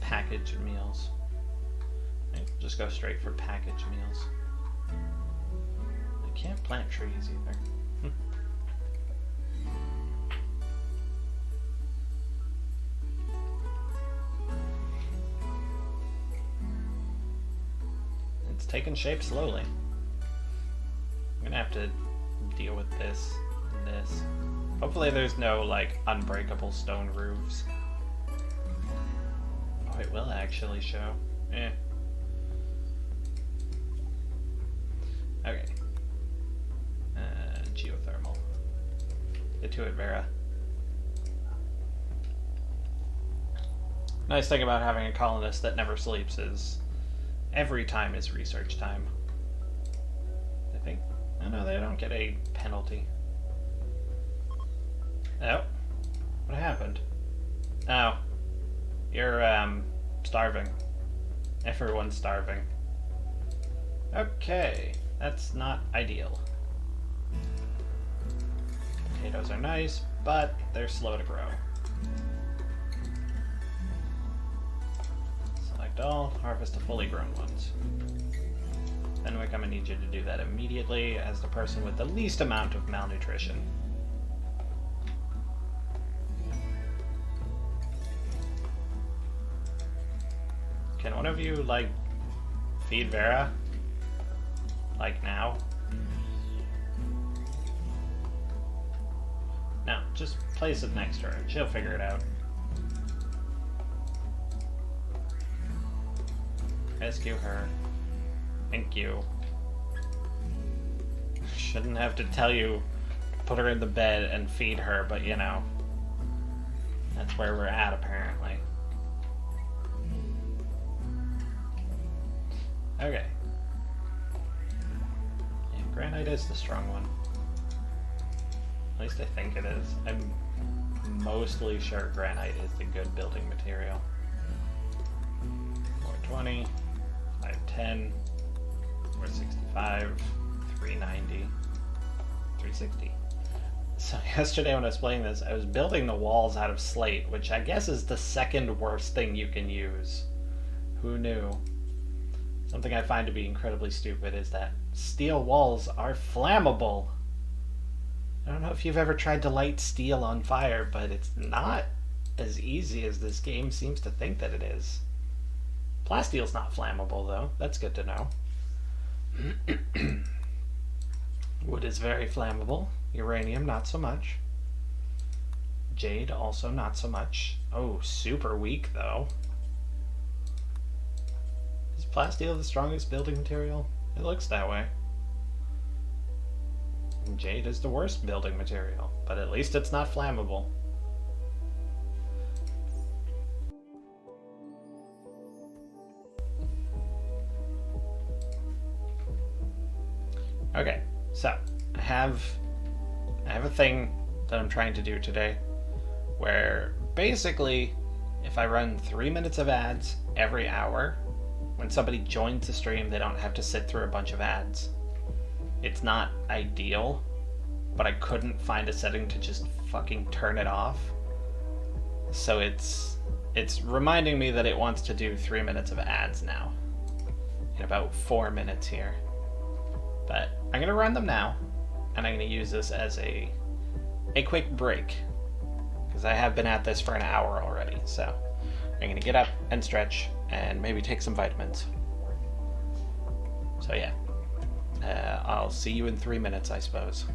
packaged meals? Maybe just go straight for packaged meals. I can't plant trees either. It's taking shape slowly. I'm gonna have to deal with this and this. Hopefully there's no, like, unbreakable stone roofs. Oh, it will actually show. Eh. Okay. Geothermal. Get to it, Vera. Nice thing about having a colonist that never sleeps is every time is research time. I think. Oh no, they don't get a penalty. Oh. What happened? Oh. You're, starving. Everyone's starving. Okay. That's not ideal. Potatoes are nice, but they're slow to grow. Select all, harvest the fully grown ones. Fenwick, I'm gonna need you to do that immediately as the person with the least amount of malnutrition. Can one of you, like, feed Vera? Like now? No, just place it next to her. She'll figure it out. Rescue her. Thank you. Shouldn't have to tell you put her in the bed and feed her, but you know. That's where we're at, apparently. Okay. Yeah, granite is the strong one. At least I think it is. I'm mostly sure granite is the good building material. 420, 510, 465, 390, 360. So yesterday when I was playing this, I was building the walls out of slate, which I guess is the second worst thing you can use. Who knew? Something I find to be incredibly stupid is that steel walls are flammable. I don't know if you've ever tried to light steel on fire, but it's not as easy as this game seems to think that it is. Plasteel's not flammable, though. That's good to know. Wood is very flammable. Uranium, not so much. Jade, also not so much. Oh, super weak, though. Is plasteel the strongest building material? It looks that way. And jade is the worst building material, but at least it's not flammable. Okay, so I have a thing that I'm trying to do today where basically if I run 3 minutes of ads every hour, when somebody joins the stream, they don't have to sit through a bunch of ads. It's not ideal, but I couldn't find a setting to just fucking turn it off. So it's reminding me that it wants to do 3 minutes of ads now. In about 4 minutes here. But I'm going to run them now, and I'm going to use this as a quick break, because I have been at this for an hour already, so I'm going to get up and stretch, and maybe take some vitamins. So yeah, I'll see you in 3 minutes, I suppose.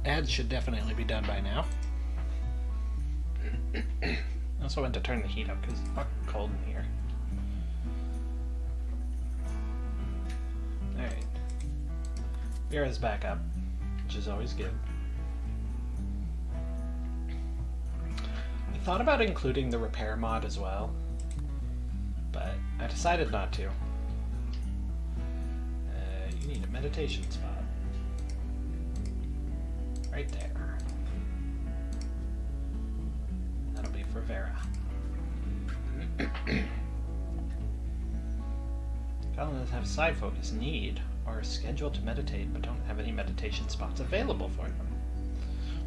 Ads should definitely be done by now. I also went to turn the heat up because it's fucking cold in here. Alright. Vera's back up, which is always good. I thought about including the repair mod as well, but I decided not to. You need a meditation spot. Right there. That'll be for Vera. Colonists have side focus need or are scheduled to meditate but don't have any meditation spots available for them.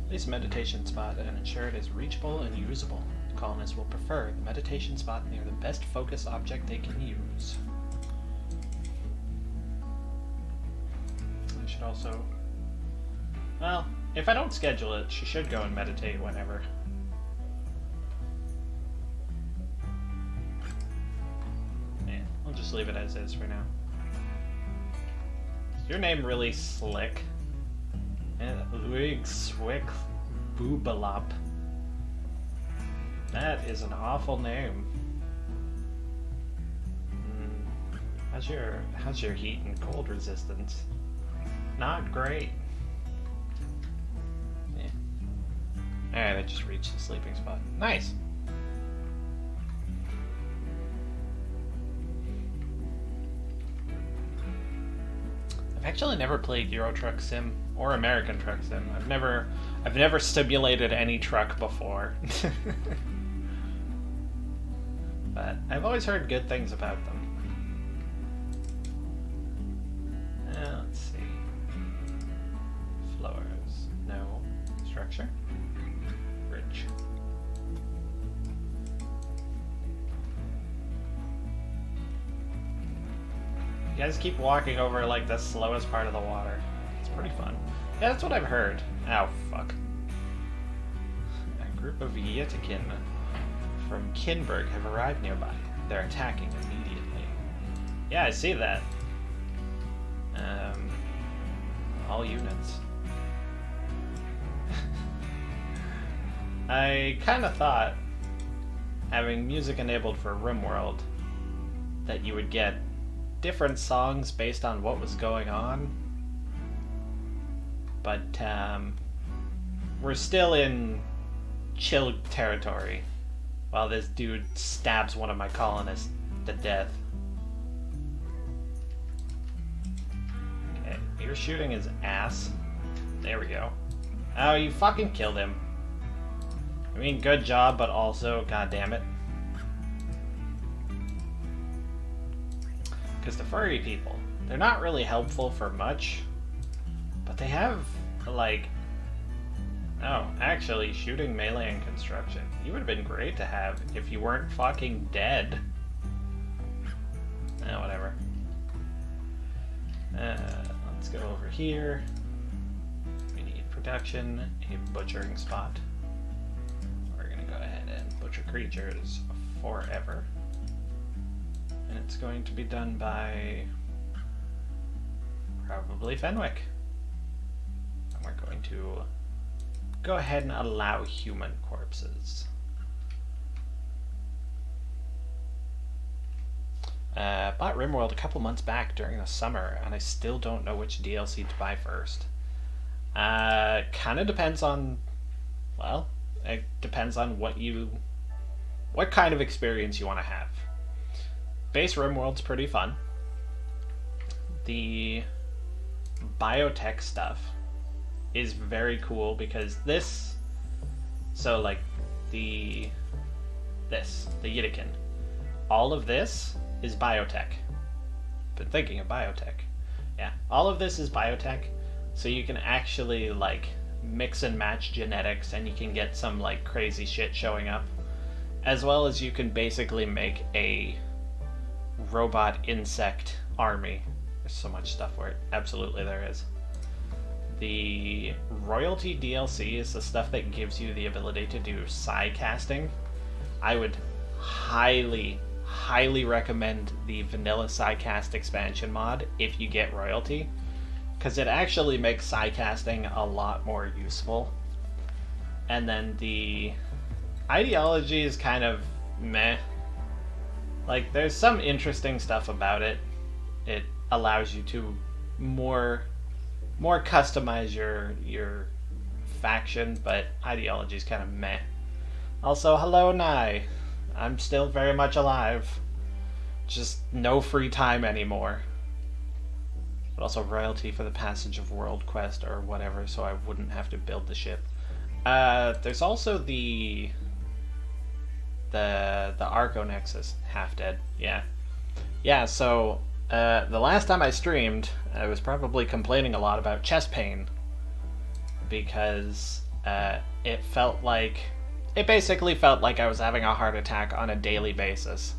Place a meditation spot and ensure it is reachable and usable. Colonists will prefer the meditation spot near the best focus object they can use. I should also... Well, if I don't schedule it, she should go and meditate whenever. Yeah, I'll just leave it as is for now. Is your name really Slick? Luig Swick Boobalop. That is an awful name. How's your heat and cold resistance? Not great. Yeah. Alright, I just reached the sleeping spot. Nice. I've actually never played Euro Truck Sim or American Truck Sim. I've never simulated any truck before. But I've always heard good things about them. Let's see. Floors. No. Structure. Bridge. You guys keep walking over like the slowest part of the water. It's pretty fun. Yeah, that's what I've heard. Oh, fuck. A group of Yetikin from Kinberg have arrived nearby. They're attacking immediately. Yeah, I see that. All units. I kind of thought, having music enabled for Rimworld, that you would get different songs based on what was going on. But we're still in chill territory while this dude stabs one of my colonists to death. Okay, you're shooting his ass. There we go. Oh, you fucking killed him. I mean, good job, but also, goddammit. Because the furry people, they're not really helpful for much, but they have, like... Oh, actually, shooting melee and construction. You would have been great to have if you weren't fucking dead. Whatever. Let's go over here. We need production, a butchering spot. We're gonna go ahead and butcher creatures forever. And it's going to be done by probably Fenwick. And we're going to go ahead and allow human corpses. Bought Rimworld a couple months back during the summer, and I still don't know which DLC to buy first. Kind of depends on, well, it depends on what kind of experience you want to have. Base Rimworld's pretty fun. The biotech stuff is very cool because this, so like the Yitikin, all of this is biotech. Been thinking of biotech. Yeah, all of this is biotech, so you can actually like mix and match genetics and you can get some like crazy shit showing up, as well as you can basically make a robot insect army. There's so much stuff for it. Absolutely there is. The royalty DLC is the stuff that gives you the ability to do psi casting. I would highly recommend the vanilla psi cast expansion mod if you get royalty. because it actually makes casting a lot more useful. And then the ideology is kind of meh. Like, there's some interesting stuff about it. It allows you to more customize your faction, but ideology is kind of meh. Also, hello, Nye. I'm still very much alive. Just no free time anymore. But also royalty for the passage of world quest or whatever, so I wouldn't have to build the ship. There's also the Arco Nexus, half dead. Yeah. So the last time I streamed, I was probably complaining a lot about chest pain because it basically felt like I was having a heart attack on a daily basis.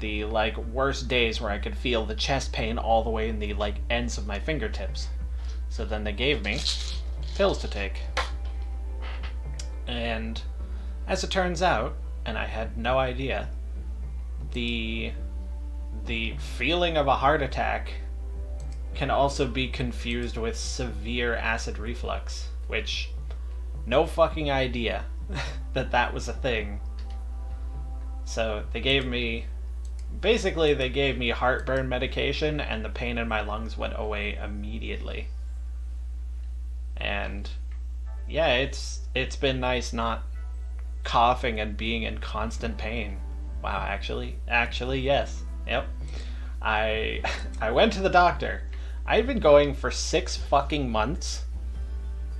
The worst days where I could feel the chest pain all the way in the ends of my fingertips. So then they gave me pills to take. And as it turns out, and I had no idea, the feeling of a heart attack can also be confused with severe acid reflux, which no fucking idea that was a thing. So they gave me heartburn medication, and the pain in my lungs went away immediately. And yeah, it's been nice not coughing and being in constant pain. Wow, actually yes. Yep. I went to the doctor. I'd been going for 6 fucking months,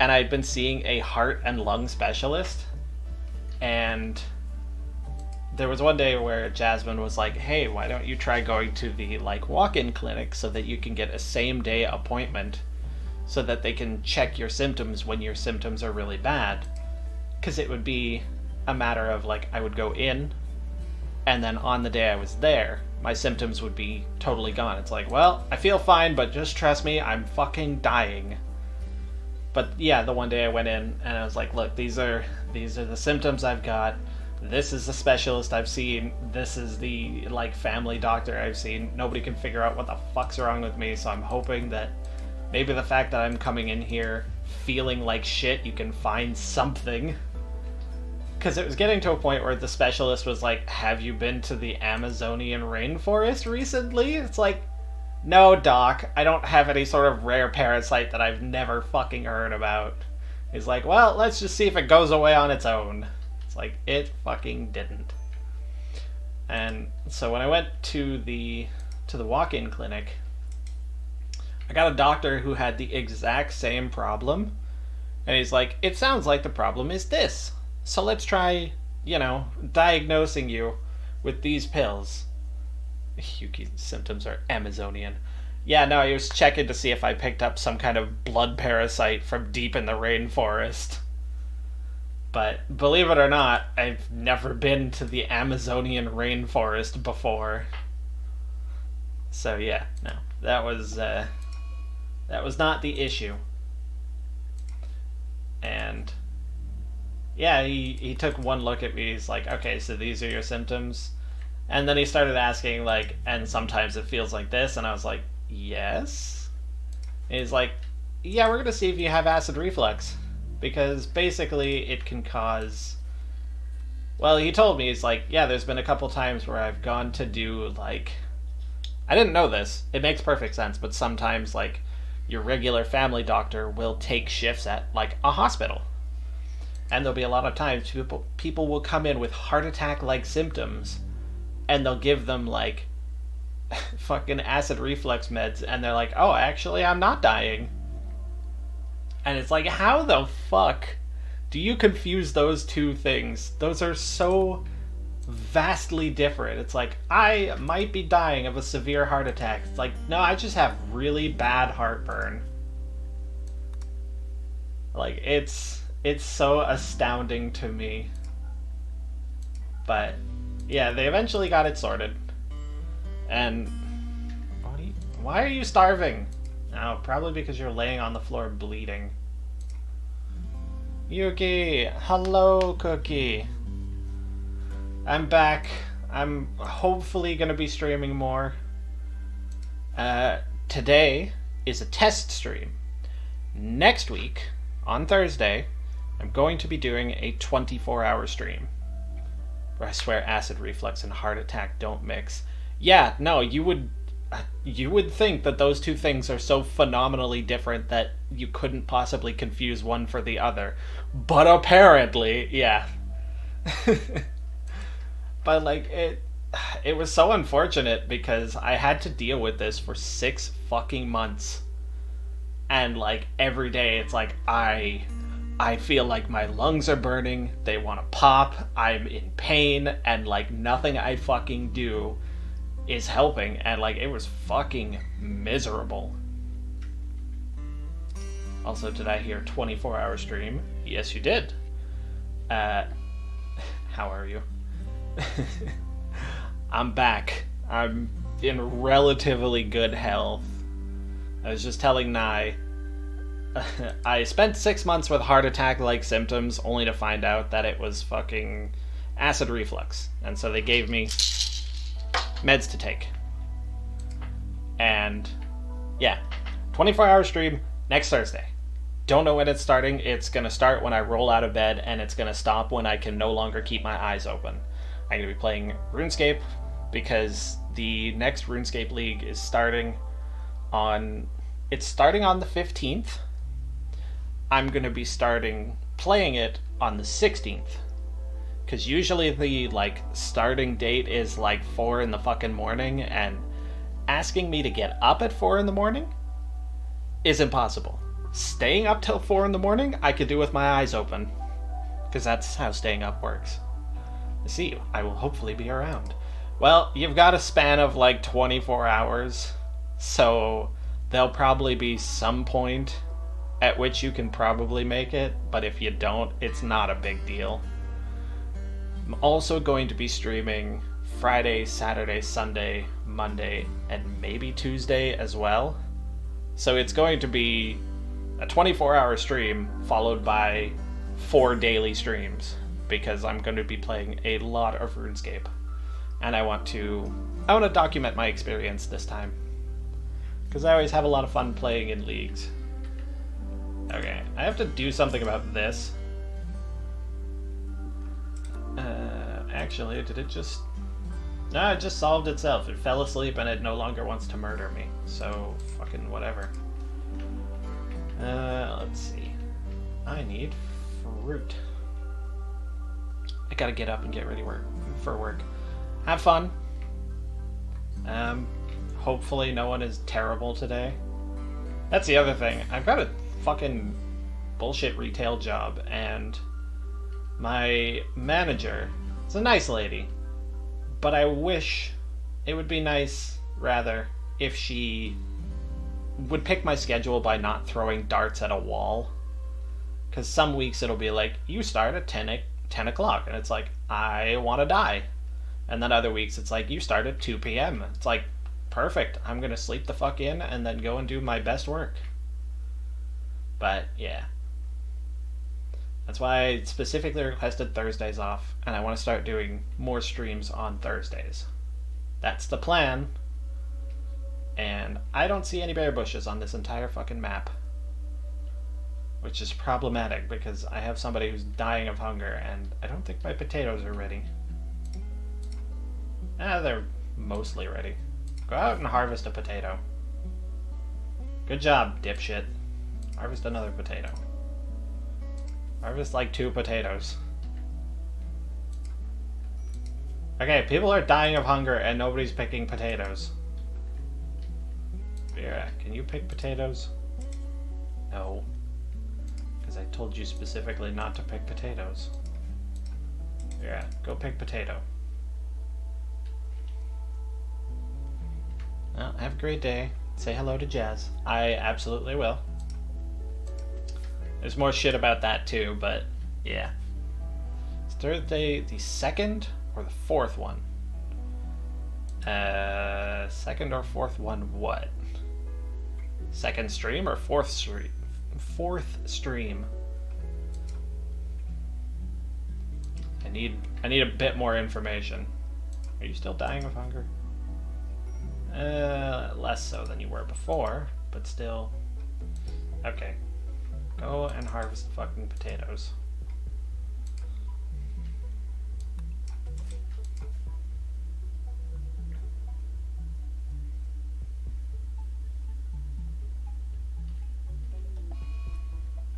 and I'd been seeing a heart and lung specialist, and there was one day where Jasmine was like, hey, why don't you try going to the walk-in clinic so that you can get a same-day appointment so that they can check your symptoms when your symptoms are really bad. Because it would be a matter of I would go in, and then on the day I was there, my symptoms would be totally gone. It's well, I feel fine, but just trust me, I'm fucking dying. But yeah, the one day I went in and I was like, look, these are the symptoms I've got. This is the specialist I've seen. This is the family doctor I've seen. Nobody can figure out what the fuck's wrong with me, so I'm hoping that maybe the fact that I'm coming in here feeling like shit, you can find something. Because it was getting to a point where the specialist was like, have you been to the Amazonian rainforest recently? It's no, doc, I don't have any sort of rare parasite that I've never fucking heard about. He's well, let's just see if it goes away on its own. It's it fucking didn't. And so when I went to the walk-in clinic, I got a doctor who had the exact same problem. And he's it sounds like the problem is this. So let's try, diagnosing you with these pills. Yuki's symptoms are Amazonian. Yeah, no, he was checking to see if I picked up some kind of blood parasite from deep in the rainforest. But believe it or not, I've never been to the Amazonian rainforest before. So yeah, no, that was not the issue. And yeah, he took one look at me. He's okay, so these are your symptoms. And then he started asking, and sometimes it feels like this. And I was like, yes. And he's yeah, we're going to see if you have acid reflux. Because basically it can cause... Well, he told me, he's yeah, there's been a couple times where I've gone to do, I didn't know this. It makes perfect sense. But sometimes, your regular family doctor will take shifts at, a hospital. And there'll be a lot of times people will come in with heart attack-like symptoms, and they'll give them, fucking acid reflux meds, and they're oh, actually, I'm not dying. And it's how the fuck do you confuse those two things? Those are so vastly different. It's I might be dying of a severe heart attack. It's no, I just have really bad heartburn. It's so astounding to me. But yeah, they eventually got it sorted. And why are you starving? Oh, probably because you're laying on the floor bleeding. Yuki, hello, Cookie. I'm back. I'm hopefully gonna be streaming more. Today is a test stream. Next week, on Thursday, I'm going to be doing a 24-hour stream. Where I swear acid reflux and heart attack don't mix. Yeah, no, you would think that those two things are so phenomenally different that you couldn't possibly confuse one for the other. But apparently, yeah. But like it was so unfortunate because I had to deal with this for 6 fucking months. And like every day it's like I feel like my lungs are burning, they want to pop, I'm in pain, and like nothing I fucking do is helping, and like it was fucking miserable. Also, did I hear 24-hour stream? Yes, you did. How are you? I'm back. I'm in relatively good health. I was just telling Nye, I spent 6 months with heart attack-like symptoms only to find out that it was fucking acid reflux. And so they gave me meds to take. And yeah, 24-hour stream next Thursday. Don't know when it's starting. It's going to start when I roll out of bed, and it's going to stop when I can no longer keep my eyes open. I'm going to be playing RuneScape because the next RuneScape League is starting on... It's starting on the 15th. I'm going to be playing it on the 16th. Because usually the, like, starting date is, like, 4 in the fucking morning, and asking me to get up at 4 in the morning is impossible. Staying up till 4 in the morning, I could do with my eyes open. Because that's how staying up works. I see you. I will hopefully be around. Well, you've got a span of, like, 24 hours, so there'll probably be some point at which you can probably make it, but if you don't, it's not a big deal. I'm also going to be streaming Friday, Saturday, Sunday, Monday, and maybe Tuesday as well. So it's going to be a 24-hour stream followed by 4 daily streams, because I'm going to be playing a lot of RuneScape. And I want to document my experience this time, because I always have a lot of fun playing in leagues. Okay, I have to do something about this. Actually, did it just... No, it just solved itself. It fell asleep and it no longer wants to murder me. So, fucking whatever. Let's see. I need fruit. I gotta get up and get ready for work. Have fun. Hopefully no one is terrible today. That's the other thing. I've got a fucking bullshit retail job, and my manager is a nice lady, but I wish it would be nice, rather, if she would pick my schedule by not throwing darts at a wall. Because some weeks it'll be like, you start at 10 o'clock, and it's like, I want to die. And then other weeks it's like, you start at 2 p.m. It's like, perfect, I'm going to sleep the fuck in and then go and do my best work. But, yeah. That's why I specifically requested Thursdays off, and I want to start doing more streams on Thursdays. That's the plan. And I don't see any berry bushes on this entire fucking map. Which is problematic, because I have somebody who's dying of hunger, and I don't think my potatoes are ready. They're mostly ready. Go out and harvest a potato. Good job, dipshit. Harvest another potato. Harvest like 2 potatoes. Okay, people are dying of hunger and nobody's picking potatoes. Vera, can you pick potatoes? No. Because I told you specifically not to pick potatoes. Vera, go pick potato. Well, have a great day. Say hello to Jazz. I absolutely will. There's more shit about that too, but yeah. Is Thursday the 2nd or the 4th one? 2nd or 4th one what? 2nd stream or 4th stream? 4th stream. I need a bit more information. Are you still dying of hunger? Less so than you were before, but but still. Okay. Go and harvest the fucking potatoes.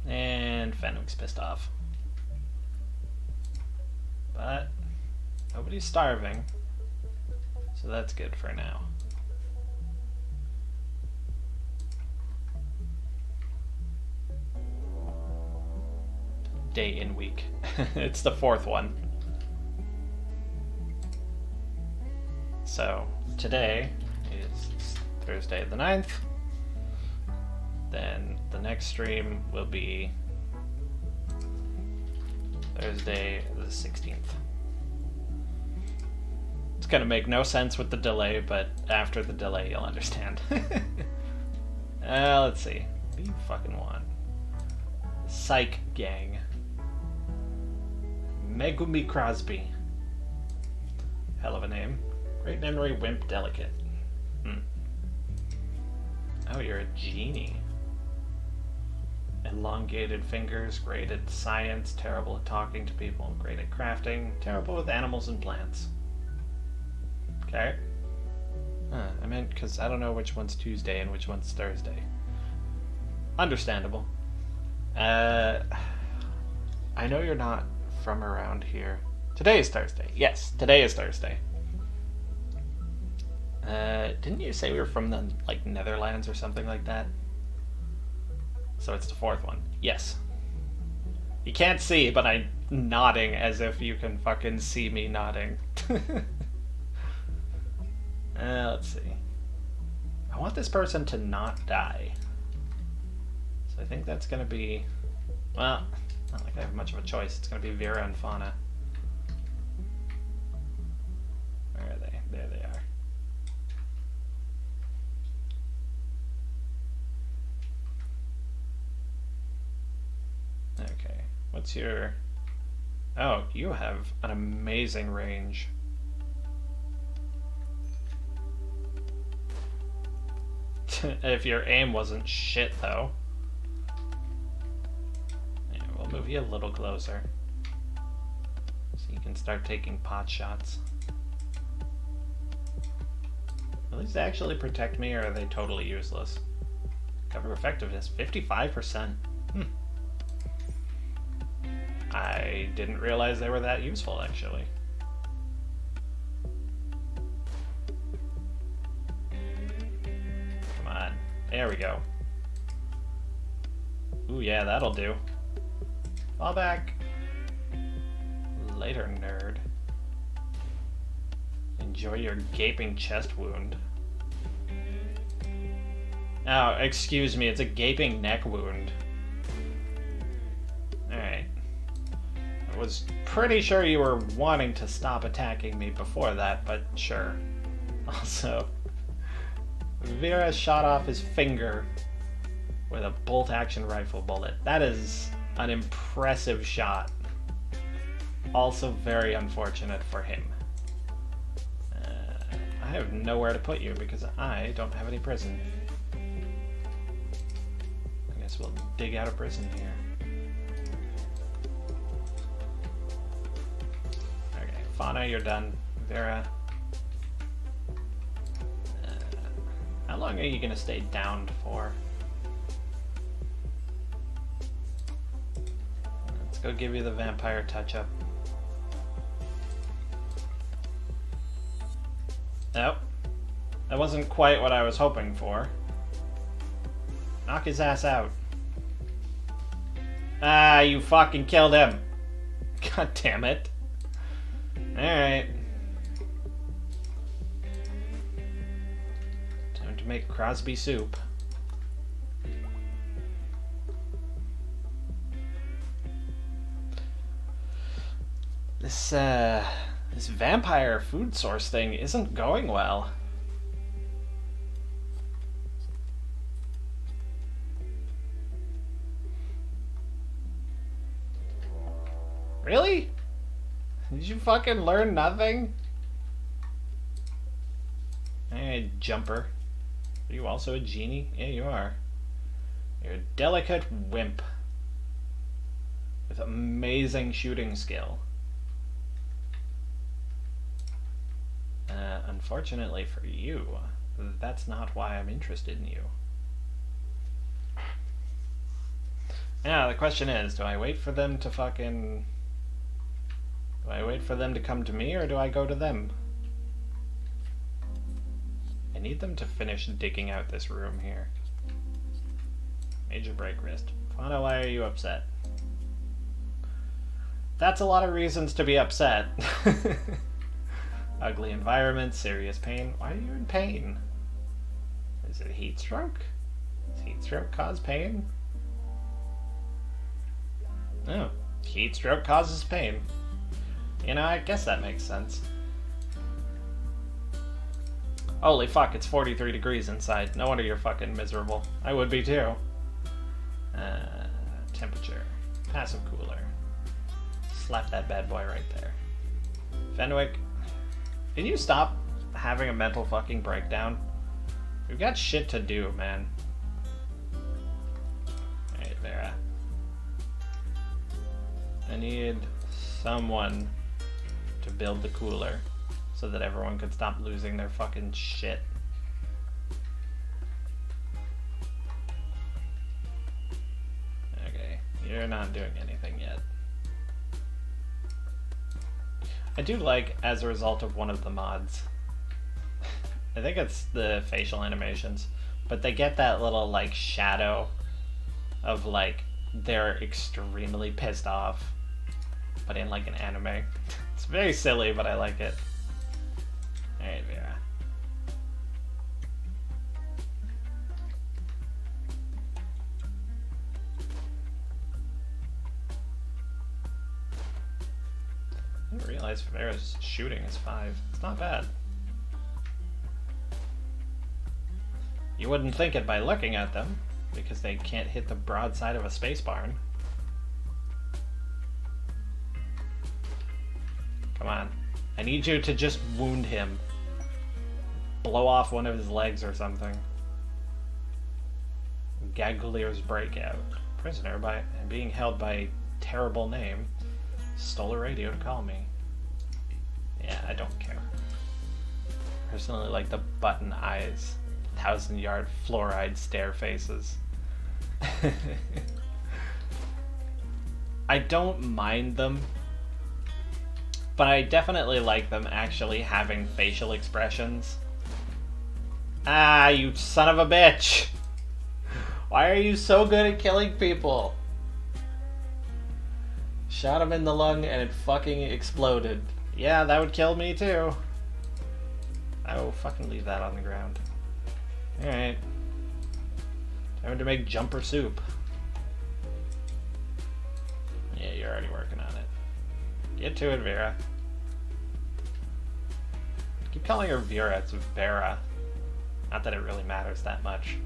And Fenwick's pissed off. But nobody's starving, so that's good for now. Day in week. It's the 4th one. So today is Thursday the 9th. Then the next stream will be Thursday the 16th. It's gonna make no sense with the delay, but after the delay you'll understand. Let's see. What do you fucking want? Psych Gang. Megumi Crosby. Hell of a name. Great memory, wimp, delicate. Oh, you're a genie. Elongated fingers, great at science, terrible at talking to people, great at crafting, terrible with animals and plants. Okay. I meant because I don't know which one's Tuesday and which one's Thursday. Understandable. I know you're not from around here. Today is Thursday. Yes, today is Thursday. Didn't you say we were from the, like, Netherlands or something like that? So it's the 4th one. Yes. You can't see, but I'm nodding as if you can fucking see me nodding. Let's see. I want this person to not die. So I think that's gonna be... Well, not like I have much of a choice. It's gonna be Vera and Fauna. Where are they? There they are. Okay. What's your... Oh, you have an amazing range. If your aim wasn't shit, though. Yeah, we'll move you a little closer. So you can start taking pot shots. Will these actually protect me, or are they totally useless? Cover effectiveness, 55%. I didn't realize they were that useful, actually. Come on. There we go. Ooh, yeah, that'll do. Fall back. Later, nerd. Enjoy your gaping chest wound. Oh, excuse me, it's a gaping neck wound. Alright. I was pretty sure you were wanting to stop attacking me before that, but sure. Also, Vera shot off his finger with a bolt-action rifle bullet. That is an impressive shot. Also very unfortunate for him. I have nowhere to put you because I don't have any prison. I guess we'll dig out a prison here. Okay, Fauna, you're done. Vera. How long are you gonna stay downed for? Let's go give you the vampire touch-up. Nope. That wasn't quite what I was hoping for. Knock his ass out. Ah, you fucking killed him. God damn it. Alright. Time to make Crosby soup. This vampire food source thing isn't going well. Really? Did you fucking learn nothing? Hey, jumper. What do you also a genie? Yeah, you are. You're a delicate wimp with amazing shooting skill. Unfortunately for you, that's not why I'm interested in you. Yeah, the question is, do I wait for them to fucking... Do I wait for them to come to me, or do I go to them? I need them to finish digging out this room here. Major break wrist. Fauna, why are you upset? That's a lot of reasons to be upset. Ugly environment, serious pain. Why are you in pain? Is it heat stroke? Does heat stroke cause pain? Oh, heat stroke causes pain. You know, I guess that makes sense. Holy fuck, it's 43 degrees inside. No wonder you're fucking miserable. I would be too. Temperature. Passive cooler. Slap that bad boy right there. Fenwick, can you stop having a mental fucking breakdown? We've got shit to do, man. Alright, Vera. I need someone to build the cooler so that everyone could stop losing their fucking shit. Okay, you're not doing anything yet. I do like, as a result of one of the mods, I think it's the facial animations, but they get that little, like, shadow of, like, they're extremely pissed off, but in, like, an anime. It's very silly, but I like it. Alright, Vera. I didn't realize Vera's shooting is 5. It's not bad. You wouldn't think it by looking at them, because they can't hit the broadside of a space barn. Come on. I need you to just wound him. Blow off one of his legs or something. Gaglier's breakout. Prisoner by being held by a terrible name. Stole a radio to call me. Yeah, I don't care. Personally like the button eyes. 1,000-yard fluoride stare faces. I don't mind them, but I definitely like them actually having facial expressions. Ah, you son of a bitch! Why are you so good at killing people? Shot him in the lung and it fucking exploded. Yeah, that would kill me too. I will fucking leave that on the ground. Alright. Time to make jumper soup. Yeah, you're already working on it. Get to it, Vera. I keep calling her Vera, it's Vera. Not that it really matters that much.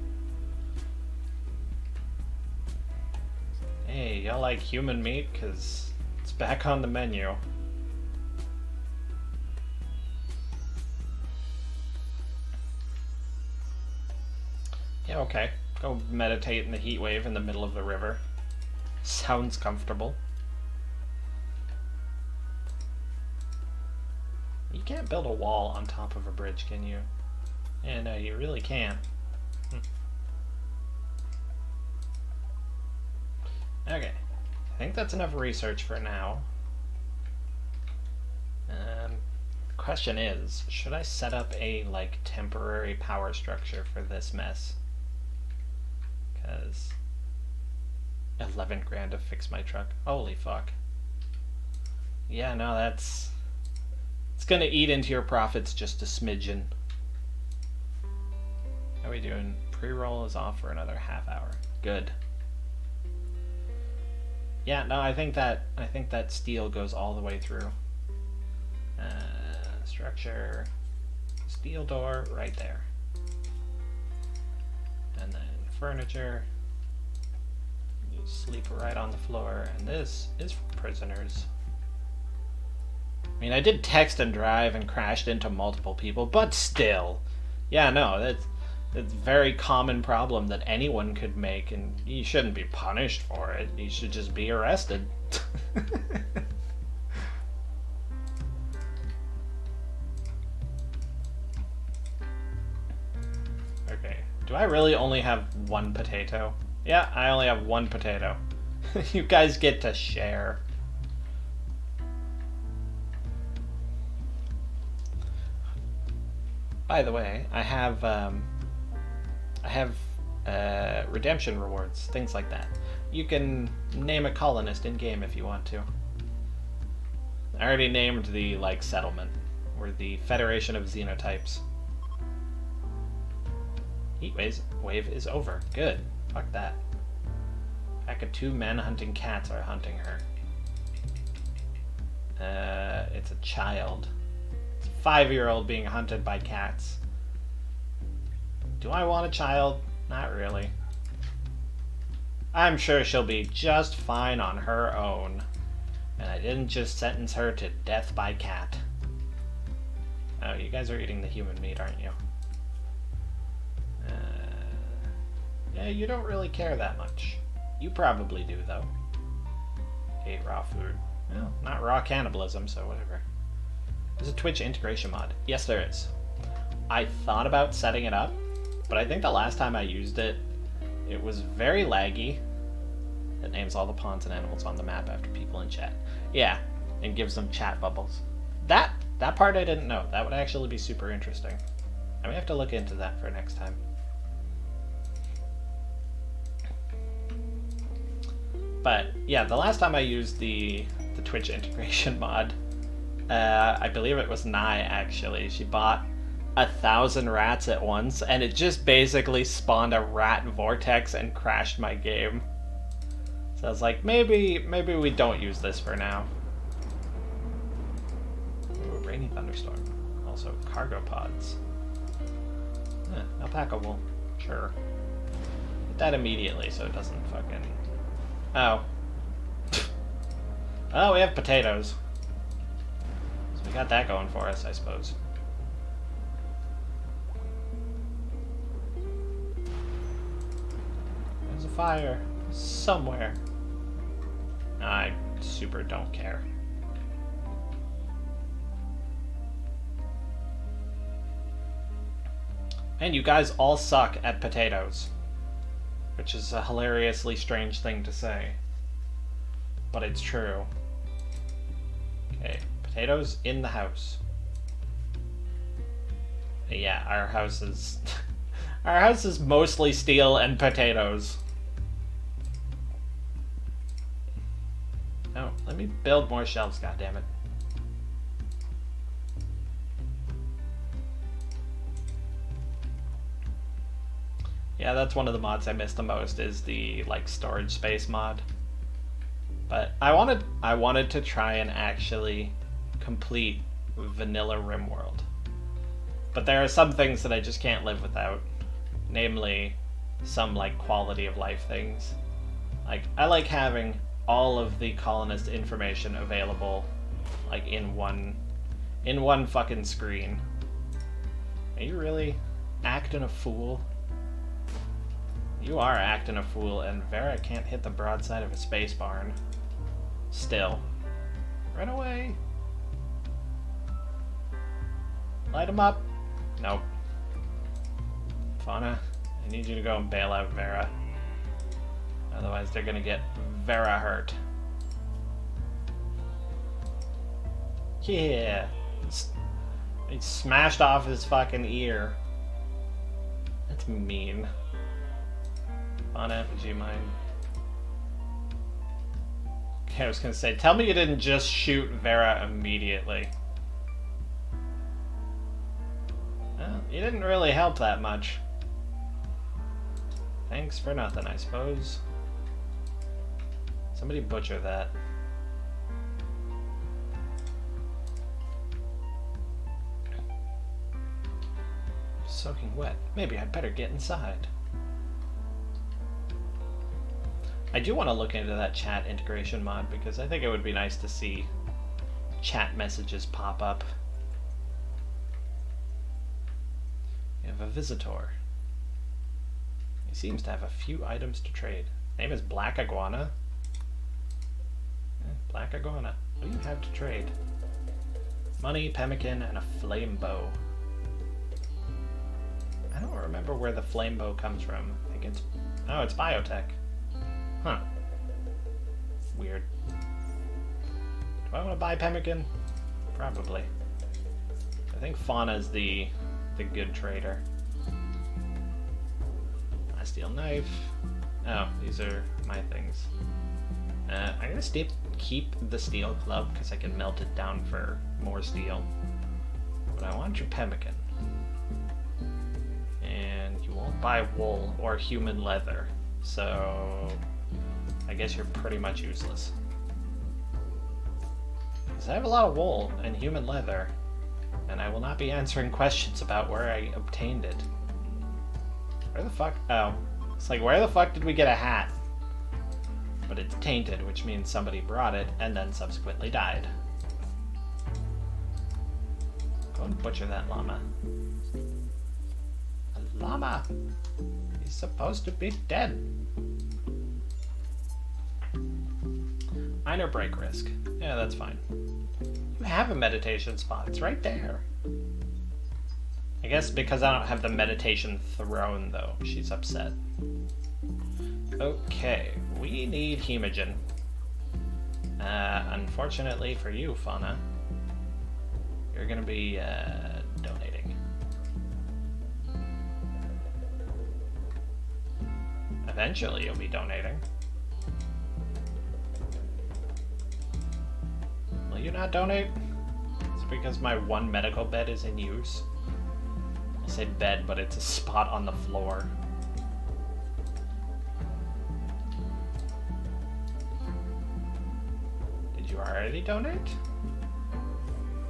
Hey, y'all like human meat? Cause it's back on the menu. Yeah, okay. Go meditate in the heat wave in the middle of the river. Sounds comfortable. You can't build a wall on top of a bridge, can you? Yeah, no, you really can't. Okay. I think that's enough research for now. The question is, should I set up a, like, temporary power structure for this mess? Because 11 grand to fix my truck. Holy fuck. Yeah, no, that's... It's gonna eat into your profits just a smidgen. How are we doing? Pre-roll is off for another half hour. Good. Yeah, no, I think that steel goes all the way through. Structure, steel door right there. And then furniture. You sleep right on the floor, and this is for prisoners. I mean, I did text and drive and crashed into multiple people, but still. Yeah, no, It's a very common problem that anyone could make, and you shouldn't be punished for it. You should just be arrested. Okay, do I really only have one potato? Yeah, I only have one potato. You guys get to share. By the way, I have redemption rewards, things like that. You can name a colonist in game if you want to. I already named the settlement, or the Federation of Xenotypes. Heat wave is over. Good. Fuck that. Pack of 2 men hunting cats are hunting her. It's a child. It's a 5-year-old being hunted by cats. Do I want a child? Not really. I'm sure she'll be just fine on her own. And I didn't just sentence her to death by cat. Oh, you guys are eating the human meat, aren't you? Yeah, you don't really care that much. You probably do, though. Ate raw food. Well, not raw cannibalism, so whatever. There's a Twitch integration mod. Yes, there is. I thought about setting it up, but I think the last time I used it, it was very laggy. It names all the pawns and animals on the map after people in chat. Yeah, and gives them chat bubbles. That part I didn't know. That would actually be super interesting. I may have to look into that for next time. But yeah, the last time I used the Twitch integration mod, I believe it was Nye actually. She bought 1,000 rats at once, and it just basically spawned a rat vortex and crashed my game. So I was like, maybe we don't use this for now. Ooh, rainy thunderstorm. Also cargo pods. Alpaca wool. Sure. Get that immediately so it doesn't fucking... Oh. Oh, we have potatoes. So we got that going for us, I suppose. There's a fire somewhere. I super don't care. And you guys all suck at potatoes. Which is a hilariously strange thing to say. But it's true. Okay, potatoes in the house. Yeah, our house is... our house is mostly steel and potatoes. Oh, let me build more shelves, goddammit. Yeah, that's one of the mods I miss the most, is the storage space mod. But I wanted to try and actually complete vanilla Rimworld. But there are some things that I just can't live without. Namely, some quality of life things. I like having all of the colonist information available in one fucking screen. Are you really acting a fool? You are acting a fool, and Vera can't hit the broadside of a space barn. Still. Run away! Light him up! Nope. Fauna, I need you to go and bail out Vera. Otherwise they're gonna get Vera hurt. Yeah! He smashed off his fucking ear. That's mean. Fauna, would you mind? Okay, I was gonna say, tell me you didn't just shoot Vera immediately. Well, you didn't really help that much. Thanks for nothing, I suppose. Somebody butcher that. Soaking wet. Maybe I'd better get inside. I do want to look into that chat integration mod because I think it would be nice to see chat messages pop up. We have a visitor. He seems to have a few items to trade. Name is Black Iguana. Black Iguana. What do you have to trade? Money, pemmican, and a flame bow. I don't remember where the flame bow comes from. I think it's... Oh, it's biotech. Huh. Weird. Do I want to buy pemmican? Probably. I think Fauna's the good trader. A steel knife. Oh, these are my things. I'm gonna keep the steel club because I can melt it down for more steel. But I want your pemmican. And you won't buy wool or human leather, so I guess you're pretty much useless. Because I have a lot of wool and human leather, and I will not be answering questions about where I obtained it. Where the fuck? Oh. It's like, where the fuck did we get a hat? But it's tainted, which means somebody brought it and then subsequently died. Go and butcher that llama. A llama! He's supposed to be dead. Minor break risk. Yeah, that's fine. You have a meditation spot. It's right there. I guess because I don't have the meditation throne, though, she's upset. Okay, we need hemogen. Unfortunately for you, Fauna, you're gonna be donating. Eventually you'll be donating. Will you not donate? Is it because my one medical bed is in use? I say bed, but it's a spot on the floor. Did you already donate?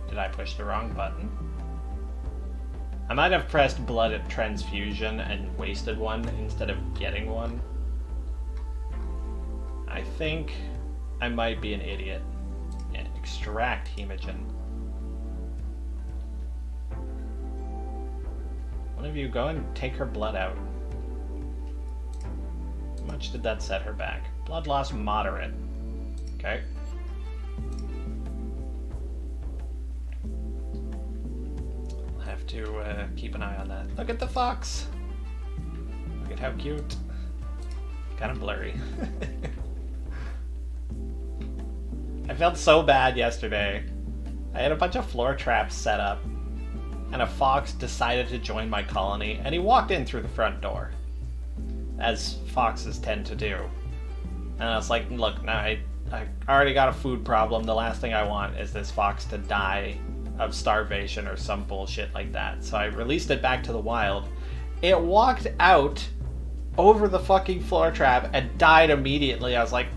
Did I push the wrong button? I might have pressed blood transfusion and wasted one instead of getting one. I think I might be an idiot. Yeah, extract hemogen. One of you go and take her blood out. How much did that set her back? Blood loss moderate. Okay. I'll have to keep an eye on that. Look at the fox! Look at how cute. Kind of blurry. I felt so bad yesterday. I had a bunch of floor traps set up, and a fox decided to join my colony, and he walked in through the front door, as foxes tend to do. And I was like, look, now I already got a food problem. The last thing I want is this fox to die of starvation or some bullshit like that. So I released it back to the wild. It walked out over the fucking floor trap and died immediately. I was like,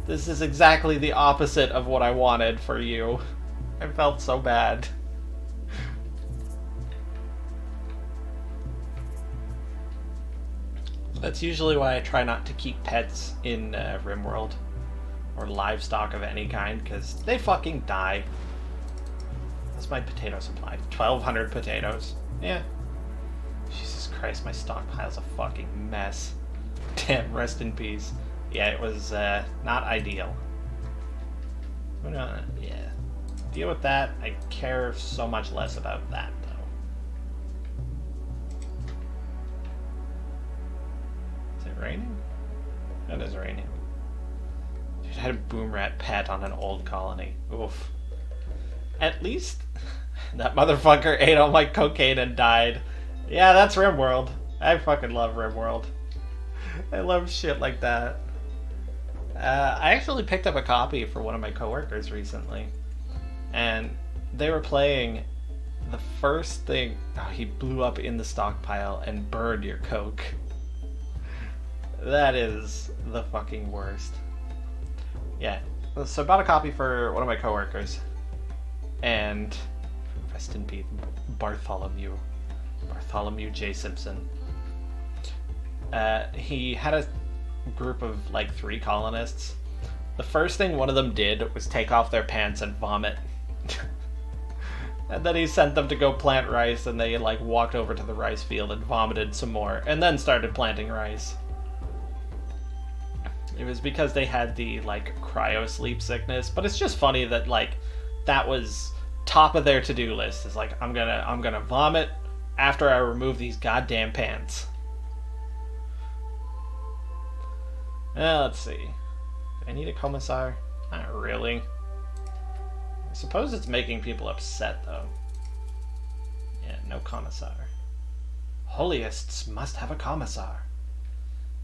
this is exactly the opposite of what I wanted for you. I felt so bad. That's usually why I try not to keep pets in Rimworld, or livestock of any kind, because they fucking die. That's my potato supply. 1,200 potatoes. Yeah. Jesus Christ, my stockpile's a fucking mess. Damn, rest in peace. Yeah, it was not ideal. Yeah. Deal with that. I care so much less about that, though. Is it raining? It is raining. Dude, I had a boom rat pet on an old colony. Oof. At least that motherfucker ate all my cocaine and died. Yeah, that's Rimworld. I fucking love Rimworld. I love shit like that. I actually picked up a copy for one of my coworkers recently, and they were playing the first thing. Oh, he blew up in the stockpile and burned your coke. That is the fucking worst. Yeah, so I bought a copy for one of my coworkers, and rest in peace, Bartholomew J. Simpson. He had a group of like 3 colonists. The first thing one of them did was take off their pants and vomit. And then he sent them to go plant rice, and they like walked over to the rice field and vomited some more, and then started planting rice. It was because they had the like cryo sleep sickness, but it's just funny that like that was top of their to-do list. It's like I'm gonna vomit after I remove these goddamn pants. Let's see. Do I need a commissar? Not really. I suppose it's making people upset though. Yeah, no commissar. Holyists must have a commissar.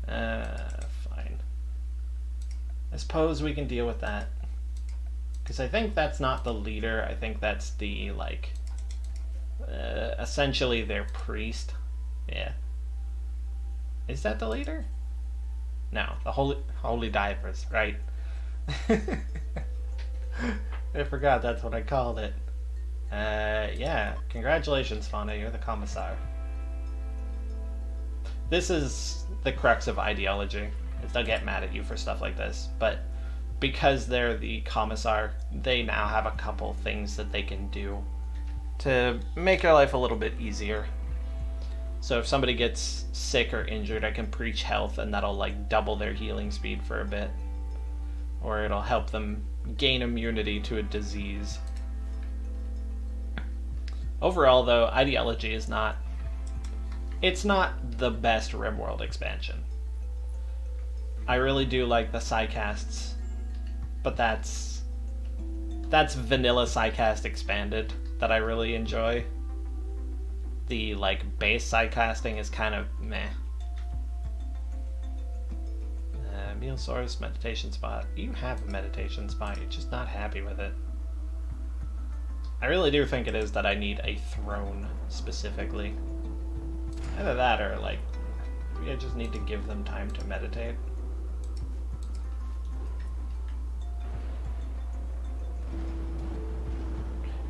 Fine. I suppose we can deal with that. Because I think that's not the leader. I think that's the, like, essentially their priest. Yeah. Is that the leader? No, the holy divers, right? I forgot that's what I called it. Yeah. Congratulations, Fauna. You're the commissar. This is the crux of ideology. Is they'll get mad at you for stuff like this, but because they're the commissar, they now have a couple things that they can do to make your life a little bit easier. So if somebody gets sick or injured, I can preach health, and that'll like double their healing speed for a bit. Or it'll help them gain immunity to a disease. Overall, though, ideology is not... It's not the best Rimworld expansion. I really do like the Psycasts, but that's vanilla Psycast expanded that I really enjoy. The like base Psycasting is kind of meh. Meal source, meditation spot. You have a meditation spot, you're just not happy with it. I really do think it is that I need a throne specifically. Either that or like maybe I just need to give them time to meditate.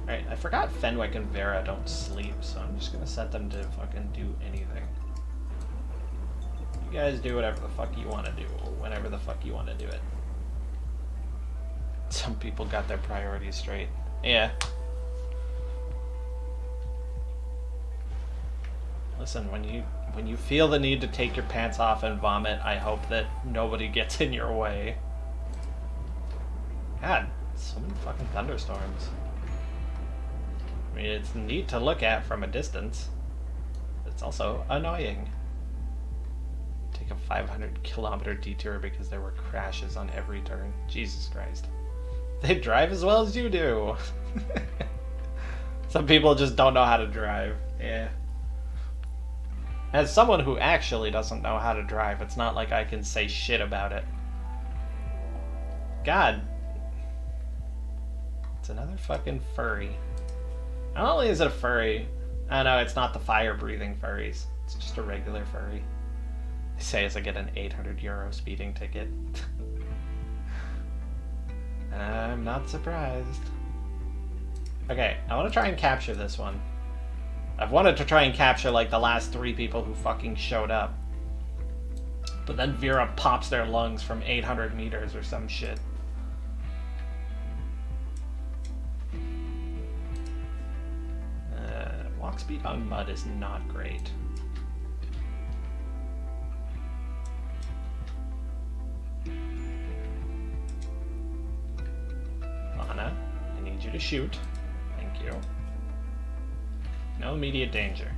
Alright, I forgot Fenwick and Vera don't sleep, so I'm just gonna set them to fucking do anything. You guys do whatever the fuck you want to do, whenever the fuck you want to do it. Some people got their priorities straight. Yeah. Listen, when you feel the need to take your pants off and vomit, I hope that nobody gets in your way. God, so many fucking thunderstorms. I mean, it's neat to look at from a distance. It's also annoying. Take a 500-kilometer detour because there were crashes on every turn. Jesus Christ. They drive as well as you do. Some people just don't know how to drive. Yeah. As someone who actually doesn't know how to drive, it's not like I can say shit about it. God. It's another fucking furry. Not only is it a furry, I know it's not the fire-breathing furries. It's just a regular furry. They say as I get an 800 euro speeding ticket. I'm not surprised. Okay, I want to try and capture this one. I've wanted to try and capture like the last 3 people who fucking showed up. But then Vera pops their lungs from 800 meters or some shit. Walk speed on mud is not great. Lana, I need you to shoot. Thank you. No immediate danger.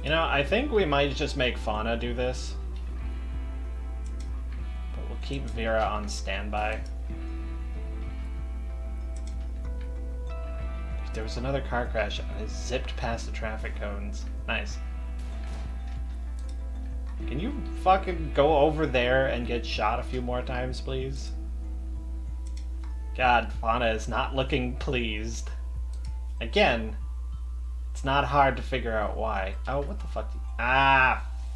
You know, I think we might just make Fauna do this. But we'll keep Vera on standby. There was another car crash. I zipped past the traffic cones. Nice. Can you fucking go over there and get shot a few more times, please? God, Fauna is not looking pleased. Again, it's not hard to figure out why. Oh, what the fuck?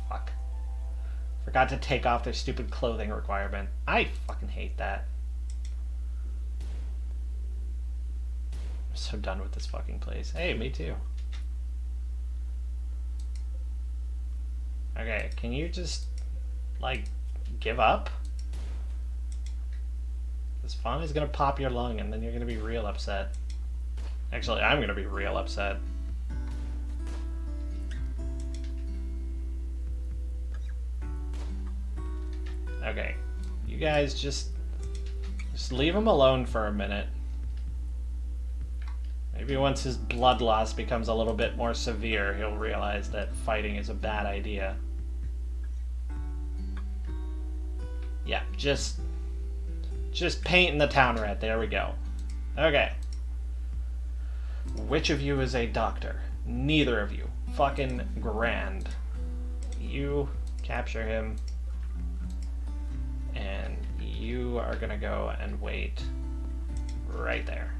Fuck. Forgot to take off their stupid clothing requirement. I fucking hate that. I'm so done with this fucking place. Hey, me too. Okay, can you just, like, give up? This Fauna's gonna pop your lung and then you're gonna be real upset. Actually, I'm gonna be real upset. Okay, you guys just leave him alone for a minute. Maybe once his blood loss becomes a little bit more severe, he'll realize that fighting is a bad idea. Yeah, just painting the town red. There we go. Okay. Which of you is a doctor? Neither of you. Fucking grand. You capture him. And you are gonna go and wait right there.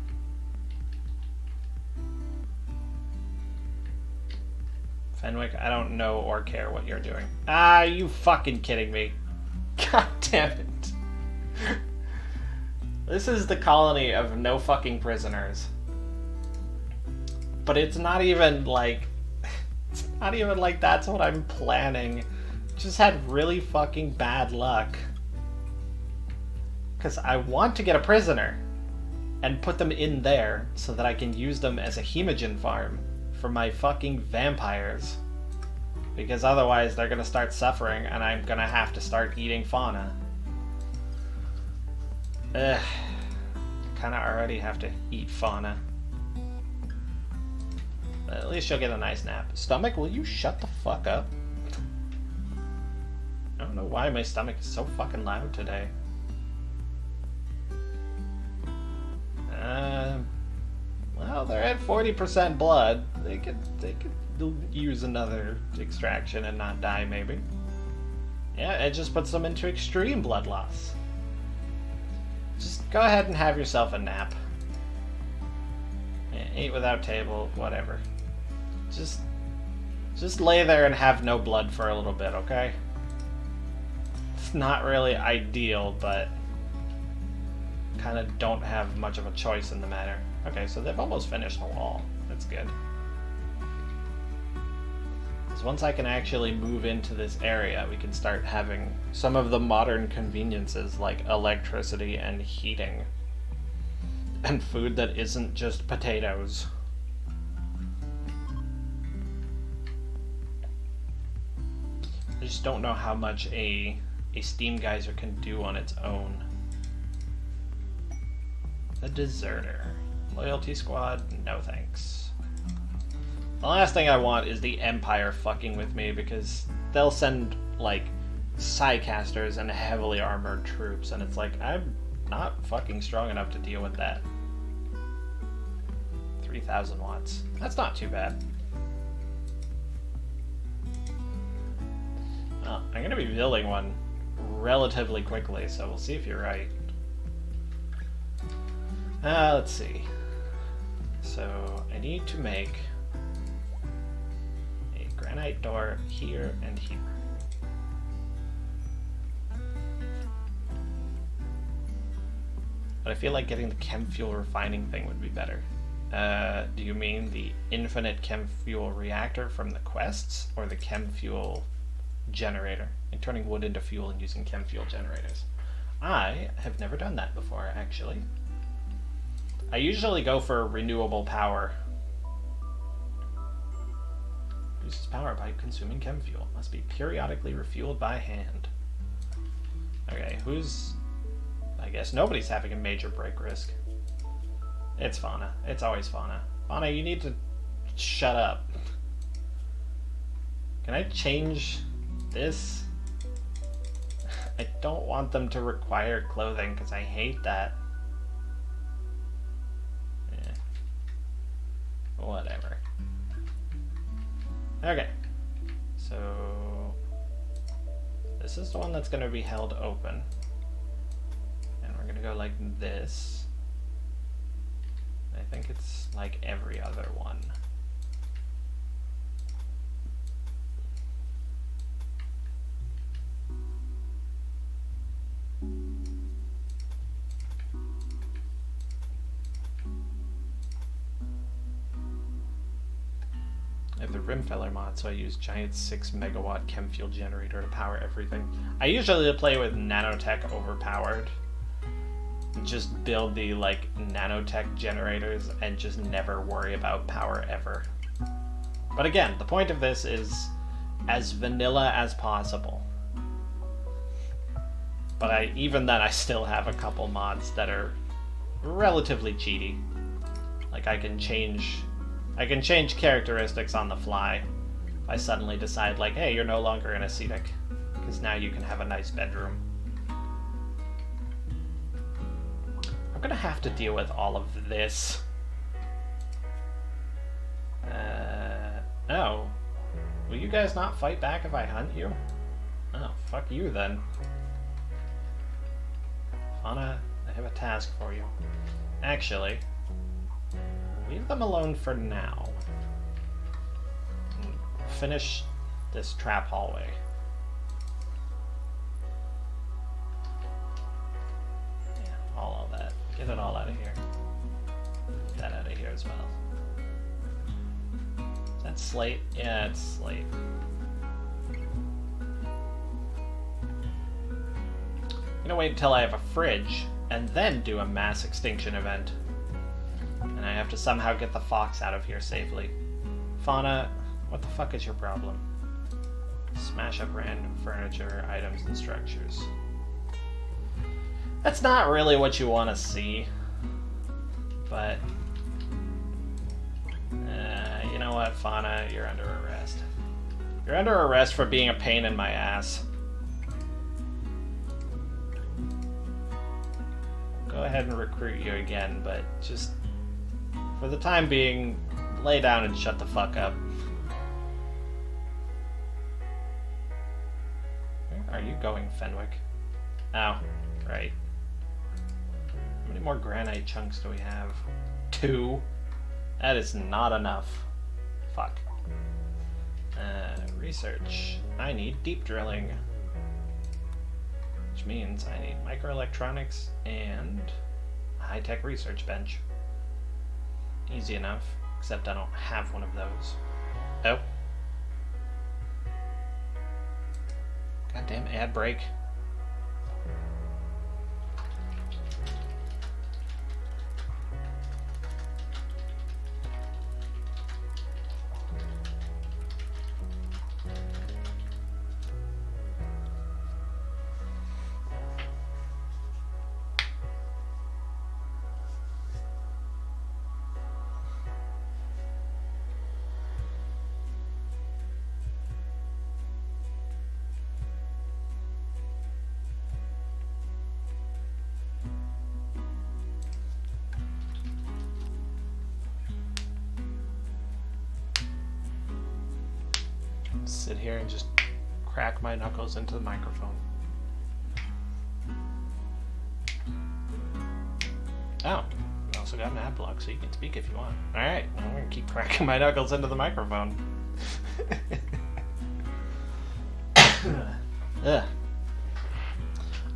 Fenwick, I don't know or care what you're doing. Ah, you fucking kidding me. God damn it. This is the colony of no fucking prisoners. But it's not even like... It's not even like that's what I'm planning. Just had really fucking bad luck. Because I want to get a prisoner and put them in there so that I can use them as a hemogen farm for my fucking vampires. Because otherwise they're gonna start suffering and I'm gonna have to start eating fauna. Ugh. Kinda already have to eat fauna. But at least you'll get a nice nap. Stomach, will you shut the fuck up? I don't know why my stomach is so fucking loud today. Well, they're at 40% blood. They could use another extraction and not die, maybe. Yeah, it just puts them into extreme blood loss. Just go ahead and have yourself a nap. Yeah, eat without table, whatever. Just lay there and have no blood for a little bit, okay? It's not really ideal, but kind of don't have much of a choice in the matter. Okay, so they've almost finished the wall. That's good. Because once I can actually move into this area, we can start having some of the modern conveniences like electricity and heating. And food that isn't just potatoes. I just don't know how much a steam geyser can do on its own. The deserter. Loyalty squad, no thanks. The last thing I want is the Empire fucking with me because they'll send, like, Psycasters and heavily armored troops, and it's like, I'm not fucking strong enough to deal with that. 3,000 watts. That's not too bad. Well, I'm gonna be building one relatively quickly, so we'll see if you're right. Let's see. So, I need to make a granite door here and here. But I feel like getting the chem fuel refining thing would be better. Do you mean the infinite chem fuel reactor from the quests, or the chem fuel generator? And turning wood into fuel and using chem fuel generators. I have never done that before, actually. I usually go for renewable power. Produces power by consuming chem fuel. Must be periodically refueled by hand. Okay, who's... I guess nobody's having a major break risk. It's Fauna. It's always Fauna. Fauna, you need to shut up. Can I change this? I don't want them to require clothing because I hate that. Whatever. Okay. So this is the one that's going to be held open. And we're going to go like this. I think it's like every other one. I have the Rimfeller mod, so I use giant 6 megawatt chem fuel generator to power everything. I usually play with nanotech overpowered just build the like nanotech generators and just never worry about power ever. But again, the point of this is as vanilla as possible. But even then, I still have a couple mods that are relatively cheaty. Like I can change characteristics on the fly. If I suddenly decide like, hey, you're no longer an ascetic, because now you can have a nice bedroom. I'm gonna have to deal with all of this. No. Will you guys not fight back if I hunt you? Oh, fuck you then. Fauna, I have a task for you. Actually, leave them alone for now. Finish this trap hallway. Yeah, all of that. Get it all out of here. Get that out of here as well. Is that slate? Yeah, it's slate. I'm gonna wait until I have a fridge and then do a mass extinction event. And I have to somehow get the fox out of here safely. Fauna, what the fuck is your problem? Smash up random furniture, items, and structures. That's not really what you want to see. But... you know what, Fauna? You're under arrest. You're under arrest for being a pain in my ass. Go ahead and recruit you again, but just... for the time being, lay down and shut the fuck up. Where are you going, Fenwick? Oh, right. How many more granite chunks do we have? 2? That is not enough. Fuck. Research. I need deep drilling. Which means I need microelectronics and a high-tech research bench. Easy enough, except I don't have one of those. Oh. Goddamn ad break. Sit here and just crack my knuckles into the microphone. Oh, we also got an ad block, so you can speak if you want. Alright, well, I'm gonna keep cracking my knuckles into the microphone. Ugh.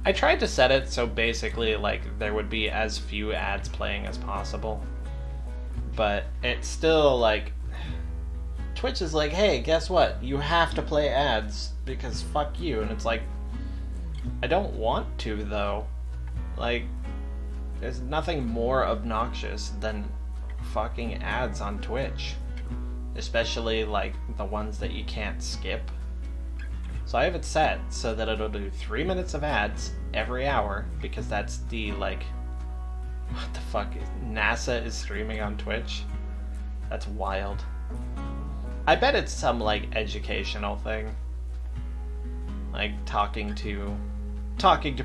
I tried to set it so basically like there would be as few ads playing as possible, but it's still like Twitch is like, hey, guess what? You have to play ads because fuck you. And it's like, I don't want to though. Like, there's nothing more obnoxious than fucking ads on Twitch, especially like the ones that you can't skip. So I have it set so that it'll do 3 minutes of ads every hour because that's the like, what the fuck? NASA is streaming on Twitch? That's wild. I bet it's some like educational thing, like talking to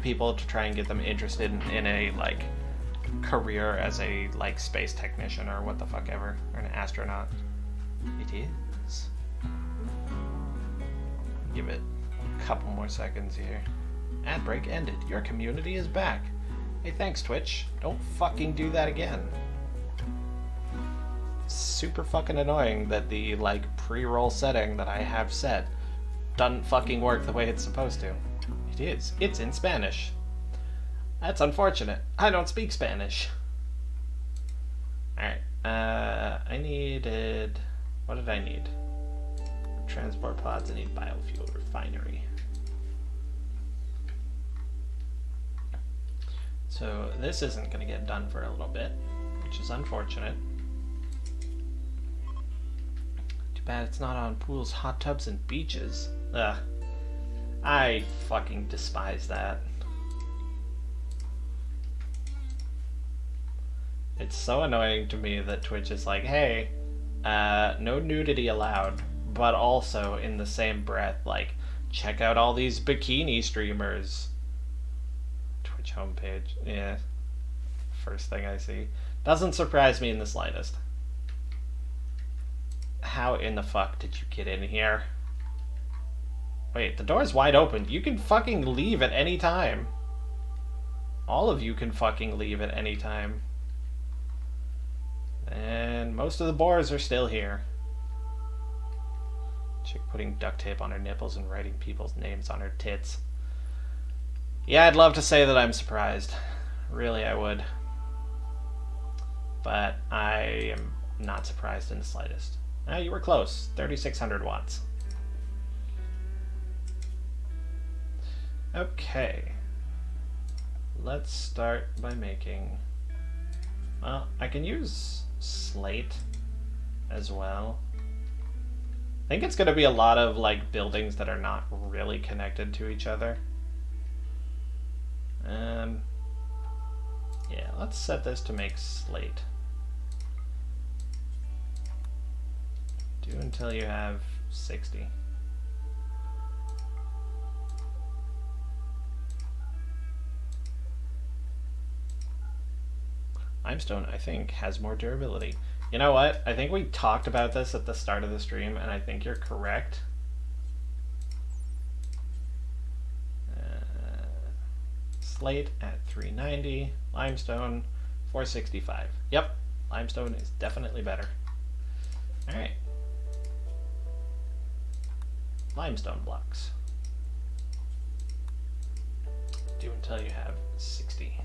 people to try and get them interested in a like career as a like space technician or what the fuck ever, or an astronaut. It is. Give it a couple more seconds here. Ad break ended. Your community is back. Hey, thanks Twitch. Don't fucking do that again. Super fucking annoying that the like pre-roll setting that I have set doesn't fucking work the way it's supposed to. It is. It's in Spanish. That's unfortunate. I don't speak Spanish. Alright. I needed... what did I need? Transport pods. I need biofuel refinery. It's So this isn't going to get done for a little bit, which is unfortunate. Too bad it's not on pools, hot tubs, and beaches. Ugh. I fucking despise that. It's so annoying to me that Twitch is like, hey, no nudity allowed, but also in the same breath, like, check out all these bikini streamers. Twitch homepage, yeah. First thing I see. Doesn't surprise me in the slightest. How in the fuck did you get in here? Wait, the door's wide open. You can fucking leave at any time. All of you can fucking leave at any time. And most of the boars are still here. Chick putting duct tape on her nipples and writing people's names on her tits. Yeah, I'd love to say that I'm surprised. Really, I would. But I am not surprised in the slightest. You were close. 3,600 watts. Okay. Let's start by making... Well, I can use slate as well. I think it's going to be a lot of like buildings that are not really connected to each other. Yeah, let's set this to make slate. Do until you have 60. Limestone, I think, has more durability. You know what? I think we talked about this at the start of the stream, and I think you're correct. Slate at 390, limestone 465. Yep, limestone is definitely better. Alright. Limestone blocks. Do until you have 60.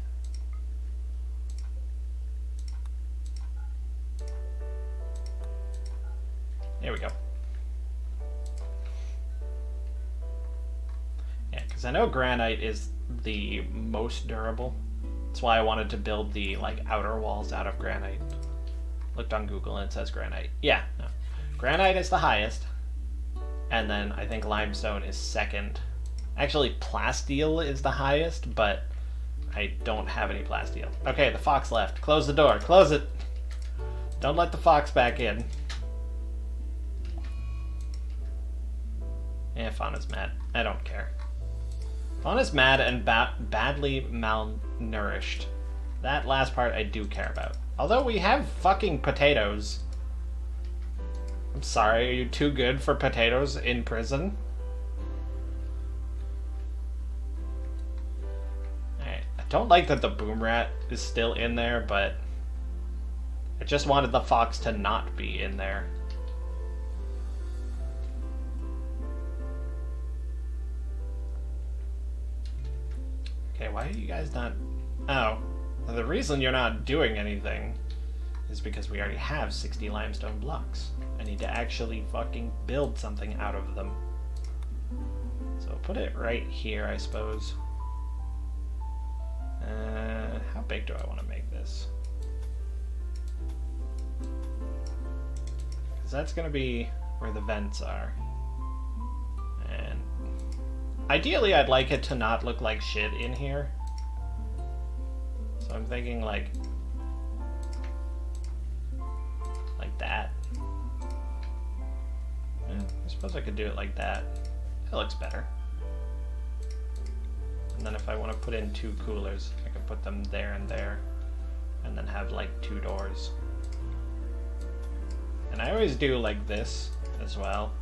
There we go. Yeah, because I know granite is the most durable. That's why I wanted to build the like outer walls out of granite. Looked on Google and it says granite. Yeah, no. Granite is the highest. And then I think limestone is second. Actually, plasteel is the highest, but I don't have any plasteel. Okay, the fox left. Close the door. Close it. Don't let the fox back in. Yeah, Fauna's mad. I don't care. Fauna's mad and badly malnourished. That last part I do care about. Although we have fucking potatoes. I'm sorry, are you too good for potatoes in prison? Alright, I don't like that the boom rat is still in there, but I just wanted the fox to not be in there. Okay, why are you guys not... Oh, well, the reason you're not doing anything is because we already have 60 limestone blocks. I need to actually fucking build something out of them. So put it right here, I suppose. How big do I want to make this? Because that's going to be where the vents are. And ideally, I'd like it to not look like shit in here. So I'm thinking like that. Yeah, I suppose I could do it like that. That looks better. And then if I want to put in 2 coolers, I can put them there and there. And then have like 2 doors. And I always do like this as well.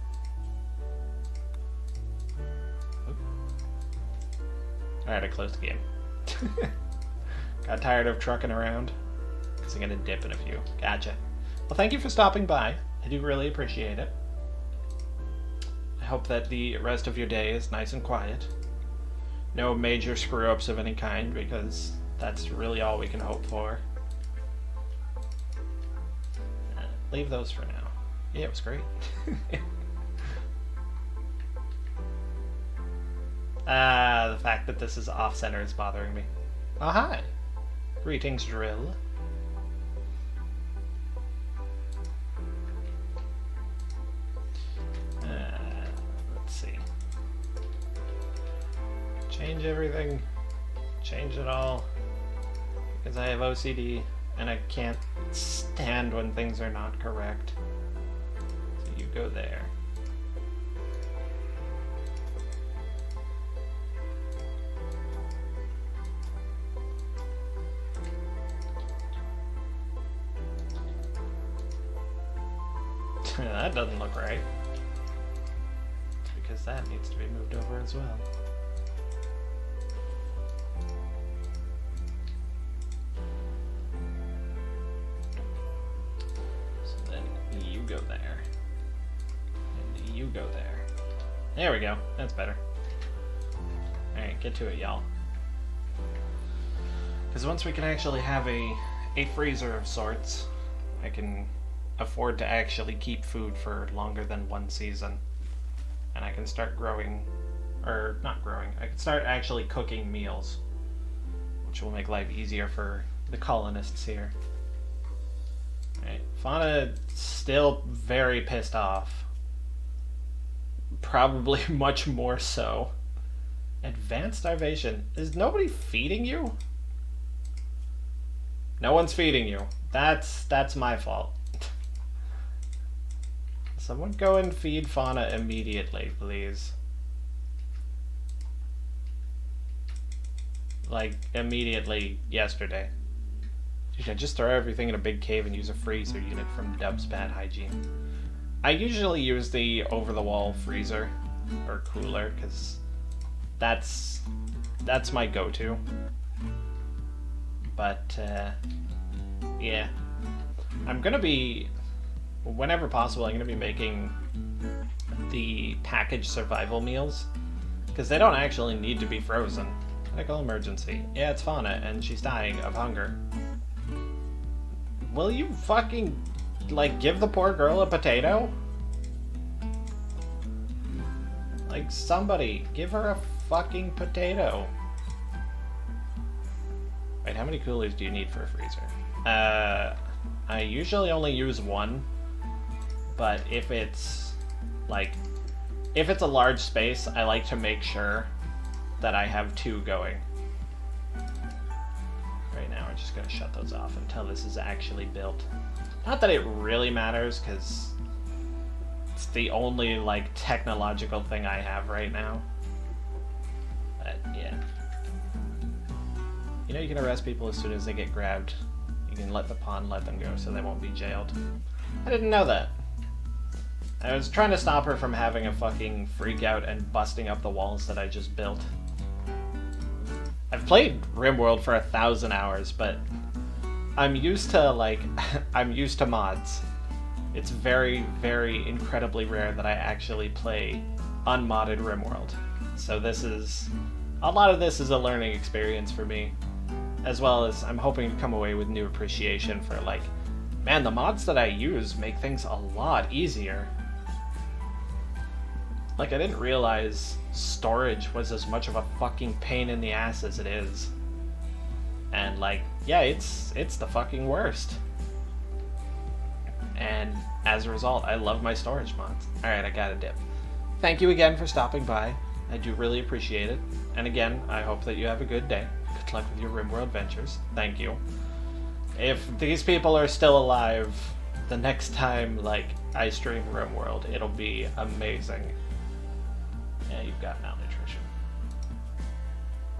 Alright, I closed the game. Got tired of trucking around. Guess I'm gonna dip in a few. Gotcha. Well, thank you for stopping by. I do really appreciate it. I hope that the rest of your day is nice and quiet. No major screw-ups of any kind, because that's really all we can hope for. Leave those for now. Yeah, it was great. The fact that this is off-center is bothering me. Oh, hi. Greetings, Drill. Let's see. Change everything. Change it all. Because I have OCD and I can't stand when things are not correct. So you go there. That doesn't look right. Because that needs to be moved over as well. So then you go there. And you go there. There we go. That's better. Alright, get to it, y'all. Because once we can actually have a freezer of sorts, I can afford to actually keep food for longer than one season. And I can start growing, or not growing, I can start actually cooking meals, which will make life easier for the colonists here. Alright, Fauna still very pissed off. Probably much more so. Advanced starvation. Is nobody feeding you? No one's feeding you. That's my fault. Someone go and feed Fauna immediately, please. Like, immediately yesterday. You should just throw everything in a big cave and use a freezer unit from Dub's Bad Hygiene. I usually use the over-the-wall freezer, or cooler, because that's my go-to. But, yeah. I'm gonna be... Whenever possible, I'm going to be making the packaged survival meals, because they don't actually need to be frozen. Medical emergency. Yeah, it's Fauna, and she's dying of hunger. Will you fucking, like, give the poor girl a potato? Like, somebody, give her a fucking potato. Wait, how many coolers do you need for a freezer? I usually only use one. But if it's a large space, I like to make sure that I have two going. Right now, we're just going to shut those off until this is actually built. Not that it really matters, because it's the only, like, technological thing I have right now. But, yeah. You know, you can arrest people as soon as they get grabbed. You can let them go so they won't be jailed. I didn't know that. I was trying to stop her from having a fucking freak out and busting up the walls that I just built. I've played Rimworld for 1,000 hours, but I'm used to, like, I'm used to mods. It's very, very incredibly rare that I actually play unmodded Rimworld. So a lot of this is a learning experience for me, as well as I'm hoping to come away with new appreciation for, like, man, the mods that I use make things a lot easier. Like, I didn't realize storage was as much of a fucking pain in the ass as it is. And, like, yeah, it's the fucking worst. And as a result, I love my storage mods. Alright, I gotta dip. Thank you again for stopping by. I do really appreciate it. And again, I hope that you have a good day. Good luck with your Rimworld ventures. Thank you. If these people are still alive, the next time, like, I stream Rimworld, it'll be amazing. Yeah, you've got malnutrition.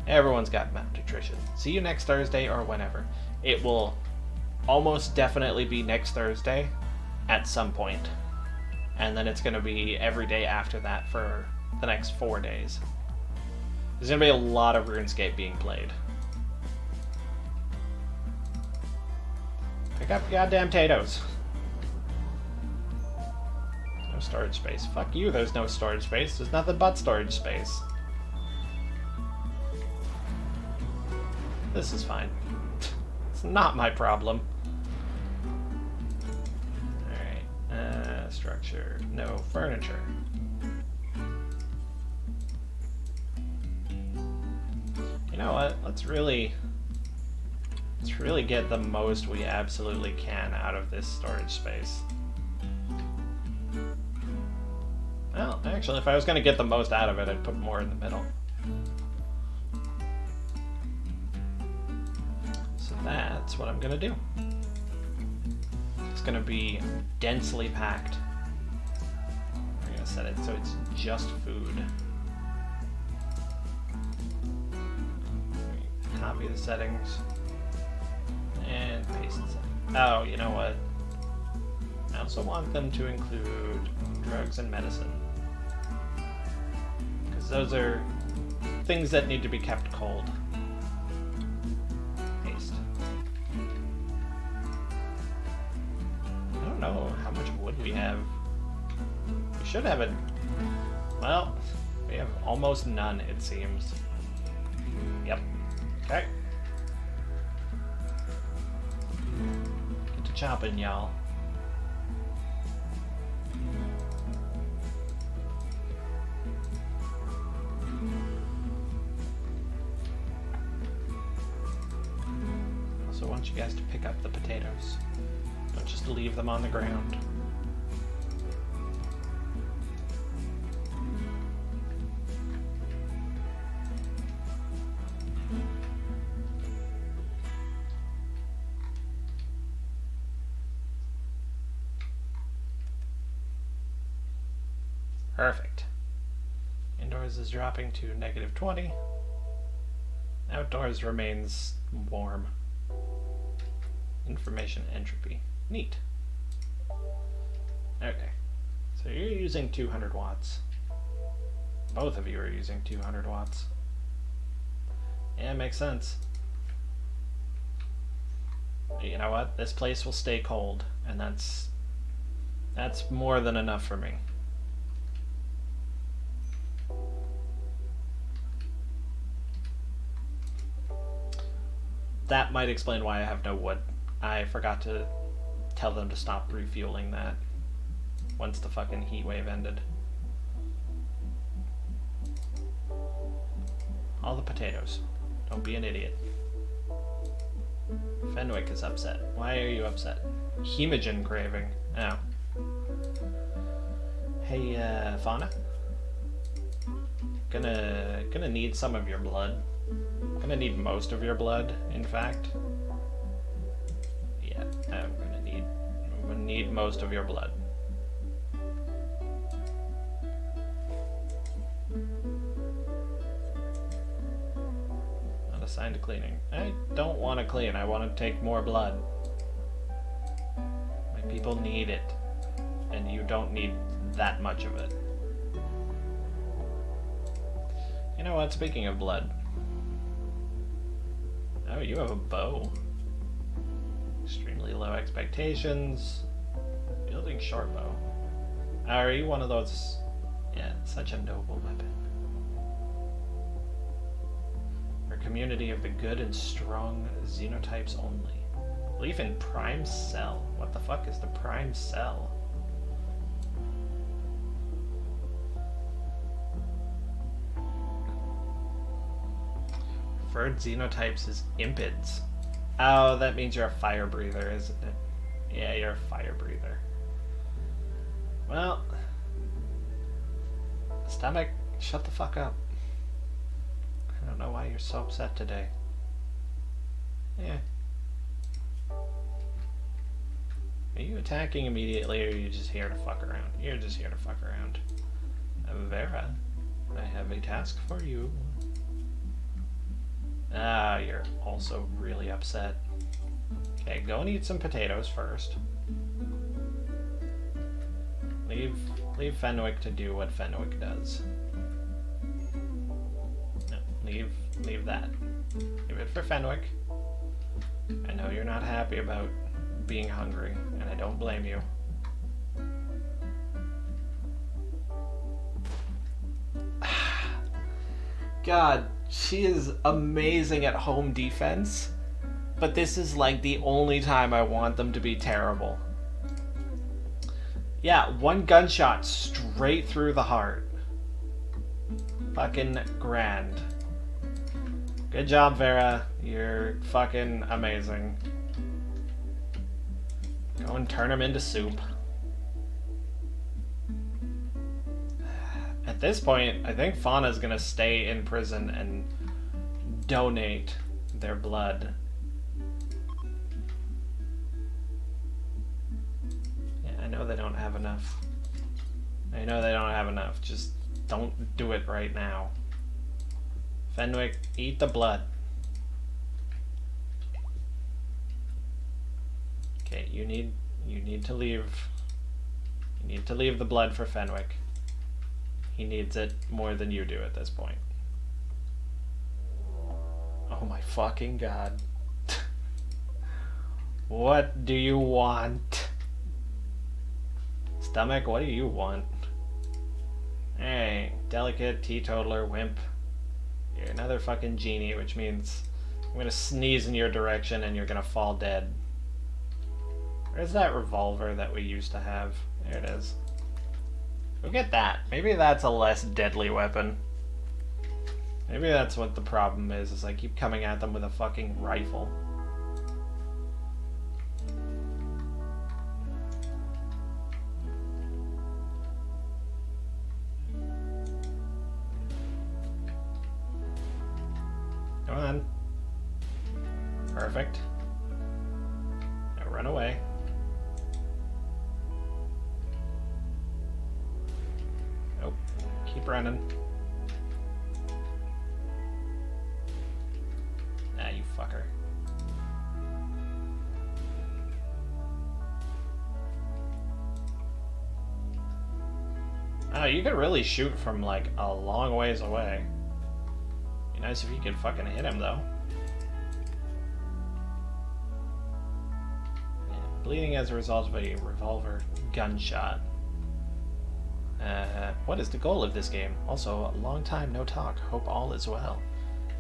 Everyone's got malnutrition. See you next Thursday or whenever. It will almost definitely be next Thursday at some point. And then it's going to be every day after that for the next 4 days. There's going to be a lot of RuneScape being played. Pick up goddamn potatoes. No storage space. Fuck you, there's no storage space. There's nothing but storage space. This is fine. It's not my problem. Alright. Structure. No furniture. You know what? Let's really Let's really get the most we absolutely can out of this storage space. Well, actually, if I was going to get the most out of it, I'd put more in the middle. So that's what I'm going to do. It's going to be densely packed. We're going to set it so it's just food. Copy the settings. And paste it. Oh, you know what? I also want them to include drugs and medicine. Because those are things that need to be kept cold. Paste. I don't know how much wood we have. We should have it. Well, we have almost none, it seems. Yep. Okay. Get to chopping, y'all. Also want you guys to pick up the potatoes. Don't just leave them on the ground. Perfect. Indoors is dropping to -20. Outdoors remains warm. Information entropy. Neat. Okay. So you're using 200 watts. Both of you are using 200 watts. Yeah, makes sense. You know what? This place will stay cold, and that's more than enough for me. That might explain why I have no wood. I forgot to tell them to stop refueling that once the fucking heat wave ended. All the potatoes. Don't be an idiot. Fenwick is upset. Why are you upset? Hemogen craving. Oh. Hey, Fauna. Gonna need some of your blood. Gonna need most of your blood, in fact. Yeah, I'm gonna need most of your blood. Not assigned to cleaning. I don't want to clean, I want to take more blood. My people need it, and you don't need that much of it. You know what, speaking of blood. Oh, you have a bow. Extremely low expectations. Building short bow. Are you one of those? Yeah, such a noble weapon. Our community of the good and strong xenotypes only. Belief in prime cell. What the fuck is the prime cell? Preferred xenotypes is impids. Oh, that means you're a fire breather, isn't it? Yeah, you're a fire breather. Well, stomach, shut the fuck up. I don't know why you're so upset today. Yeah. Are you attacking immediately, or are you just here to fuck around? You're just here to fuck around. Vera, I have a task for you. Ah, you're also really upset. Okay, go and eat some potatoes first. Leave Fenwick to do what Fenwick does. No, leave that. Leave it for Fenwick. I know you're not happy about being hungry, and I don't blame you. God, she is amazing at home defense, but this is like the only time I want them to be terrible. Yeah, one gunshot straight through the heart. Fucking grand. Good job, Vera. You're fucking amazing. Go and turn him into soup. At this point, I think Fauna's gonna stay in prison and donate their blood. Yeah, I know they don't have enough. I know they don't have enough. Just don't do it right now. Fenwick, eat the blood. Okay, you need to leave. You need to leave the blood for Fenwick. He needs it more than you do at this point. Oh my fucking god. What do you want? Stomach, what do you want? Hey, delicate, teetotaler, wimp. You're another fucking genie, which means I'm gonna sneeze in your direction and you're gonna fall dead. Where's that revolver that we used to have? There it is. Look at that. Maybe that's a less deadly weapon. Maybe that's what the problem is I keep coming at them with a fucking rifle. Come on. Perfect. Now run away. Nope. Keep running. Ah, you fucker. Oh, you could really shoot from like a long ways away. Be nice if you could fucking hit him though. Yeah, bleeding as a result of a revolver gunshot. What is the goal of this game? Also, a long time no talk. Hope all is well.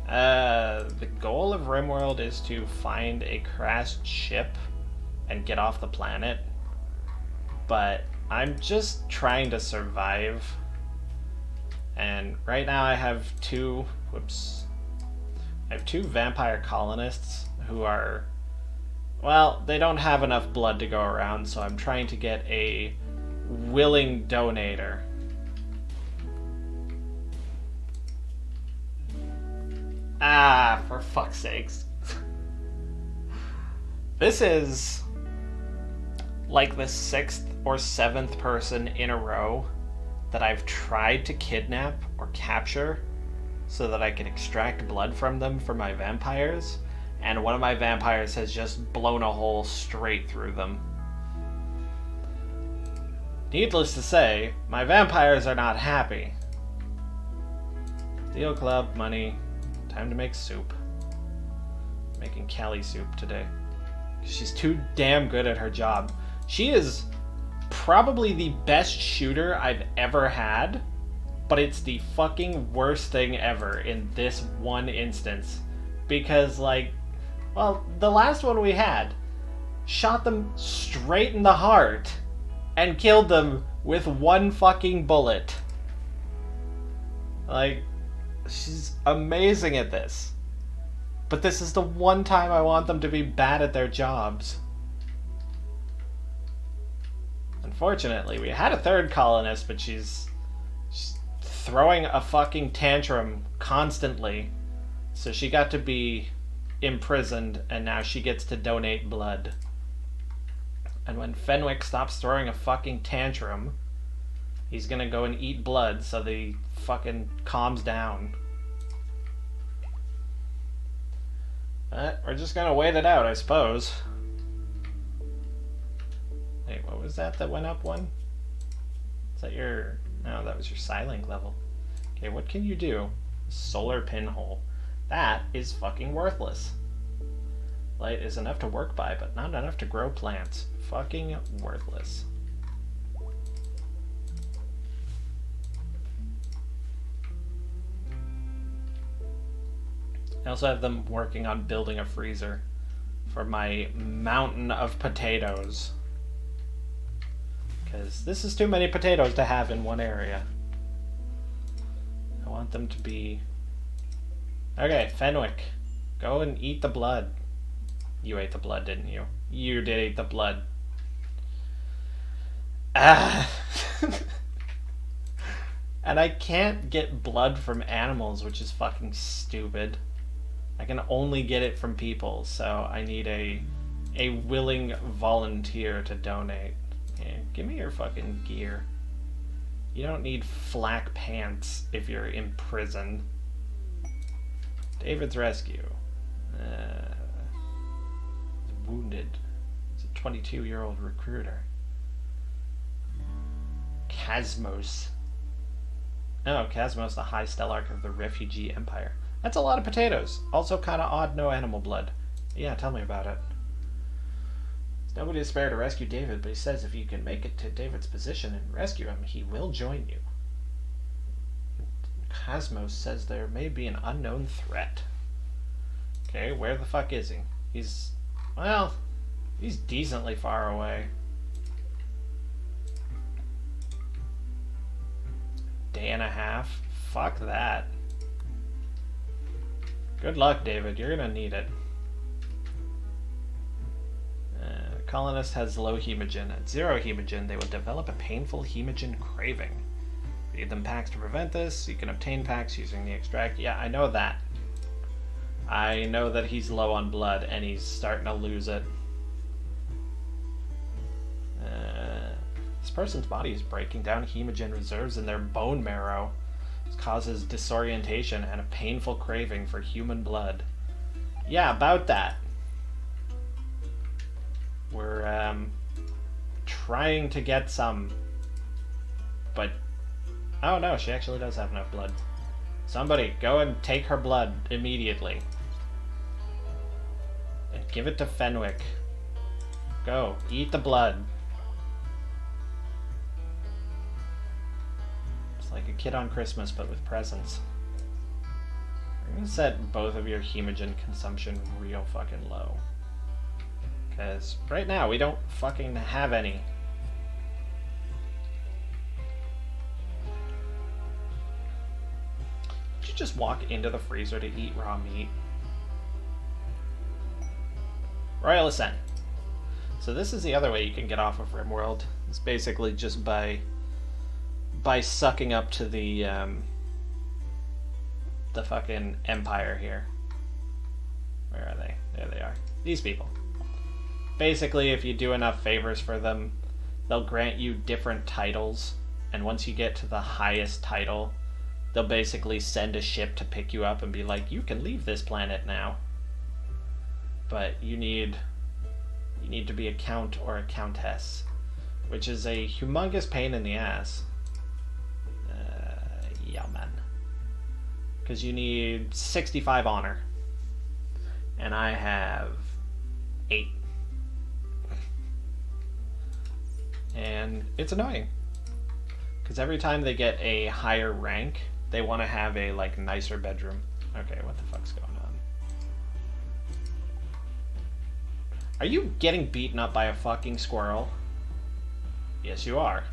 The goal of Rimworld is to find a crashed ship and get off the planet. But I'm just trying to survive. And right now I have two vampire colonists who are, well, they don't have enough blood to go around, so I'm trying to get a willing donator. Ah, for fuck's sakes. This is like the 6th or 7th person in a row that I've tried to kidnap or capture so that I can extract blood from them for my vampires, and one of my vampires has just blown a hole straight through them. Needless to say, my vampires are not happy. Steel Club, money, time to make soup. Making Callie soup today. She's too damn good at her job. She is probably the best shooter I've ever had, but it's the fucking worst thing ever in this one instance. Because, like, well, the last one we had shot them straight in the heart and killed them with one fucking bullet. Like, she's amazing at this. But this is the one time I want them to be bad at their jobs. Unfortunately, we had a third colonist, but she's throwing a fucking tantrum constantly. So she got to be imprisoned, and now she gets to donate blood. And when Fenwick stops throwing a fucking tantrum, he's gonna go and eat blood so that he fucking calms down. But we're just gonna wait it out, I suppose. Wait, what was that went up one? Is that your... No, that was your Psylink level. Okay, what can you do? Solar pinhole. That is fucking worthless. Light is enough to work by, but not enough to grow plants. Fucking worthless. I also have them working on building a freezer for my mountain of potatoes. Because this is too many potatoes to have in one area. I want them to be Okay, Fenwick. Go and eat the blood. You ate the blood, didn't you? You did eat the blood. Ah! And I can't get blood from animals, which is fucking stupid. I can only get it from people, so I need a willing volunteer to donate. Yeah, give me your fucking gear. You don't need flak pants if you're in prison. David's rescue. He's wounded. He's a 22-year-old recruiter. Casmos. Oh, Casmos, the High Stellarch of the Refugee Empire. That's a lot of potatoes. Also kind of odd, no animal blood. Yeah, tell me about it. There's nobody to spare to rescue David, but he says if you can make it to David's position and rescue him, he will join you. Casmos says there may be an unknown threat. Okay, where the fuck is he? He's decently far away. Day and a half? Fuck that. Good luck, David. You're gonna need it. Colonist has low hemogen. At 0 hemogen, they will develop a painful hemogen craving. Feed them packs to prevent this. You can obtain packs using the extract. Yeah, I know that. I know that he's low on blood and he's starting to lose it. This person's body is breaking down hemogen reserves in their bone marrow. This causes disorientation and a painful craving for human blood. Yeah, about that. We're trying to get some, but oh no, she actually does have enough blood. Somebody go and take her blood immediately and give it to Fenwick. Go, eat the blood. It's like a kid on Christmas, but with presents. I'm gonna set both of your hemogen consumption real fucking low. Because right now we don't fucking have any. Did you just walk into the freezer to eat raw meat? Royal Ascent. So this is the other way you can get off of Rimworld. It's basically just by sucking up to the fucking Empire here. Where are they? There they are. These people. Basically, if you do enough favors for them, they'll grant you different titles, and once you get to the highest title, they'll basically send a ship to pick you up and be like, you can leave this planet now. But you need to be a count or a countess, which is a humongous pain in the ass. Yeah, man. Because you need 65 honor. And I have 8. And it's annoying. Because every time they get a higher rank, they want to have a, like, nicer bedroom. Okay, what the fuck's going on? Are you getting beaten up by a fucking squirrel? Yes, you are.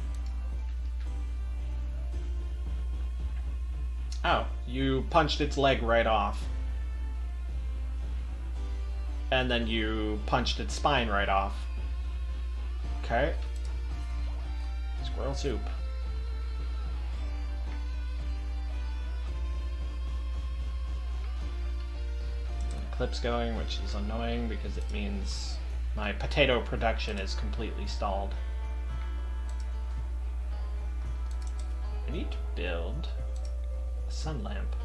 Oh, you punched its leg right off. And then you punched its spine right off. Okay. Squirrel soup. The clip's going, which is annoying because it means my potato production is completely stalled. I need to build a sun lamp.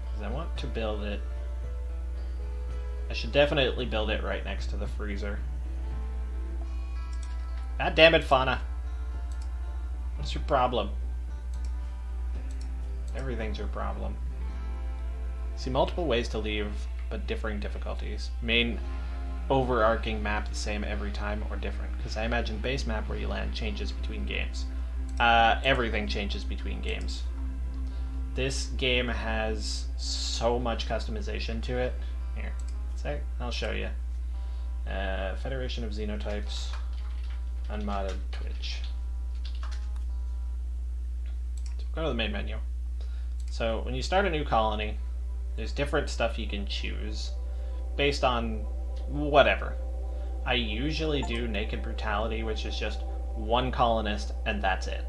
Because I want to build it. I should definitely build it right next to the freezer. God damn it, Fauna. What's your problem? Everything's your problem. See multiple ways to leave, but differing difficulties. Main overarching map the same every time or different? Because I imagine base map where you land changes between games. Everything changes between games. This game has so much customization to it. Here, I'll show you. Federation of Xenotypes. Unmodded Twitch. So go to the main menu. So when you start a new colony, there's different stuff you can choose based on whatever. I usually do naked brutality, which is just one colonist and that's it.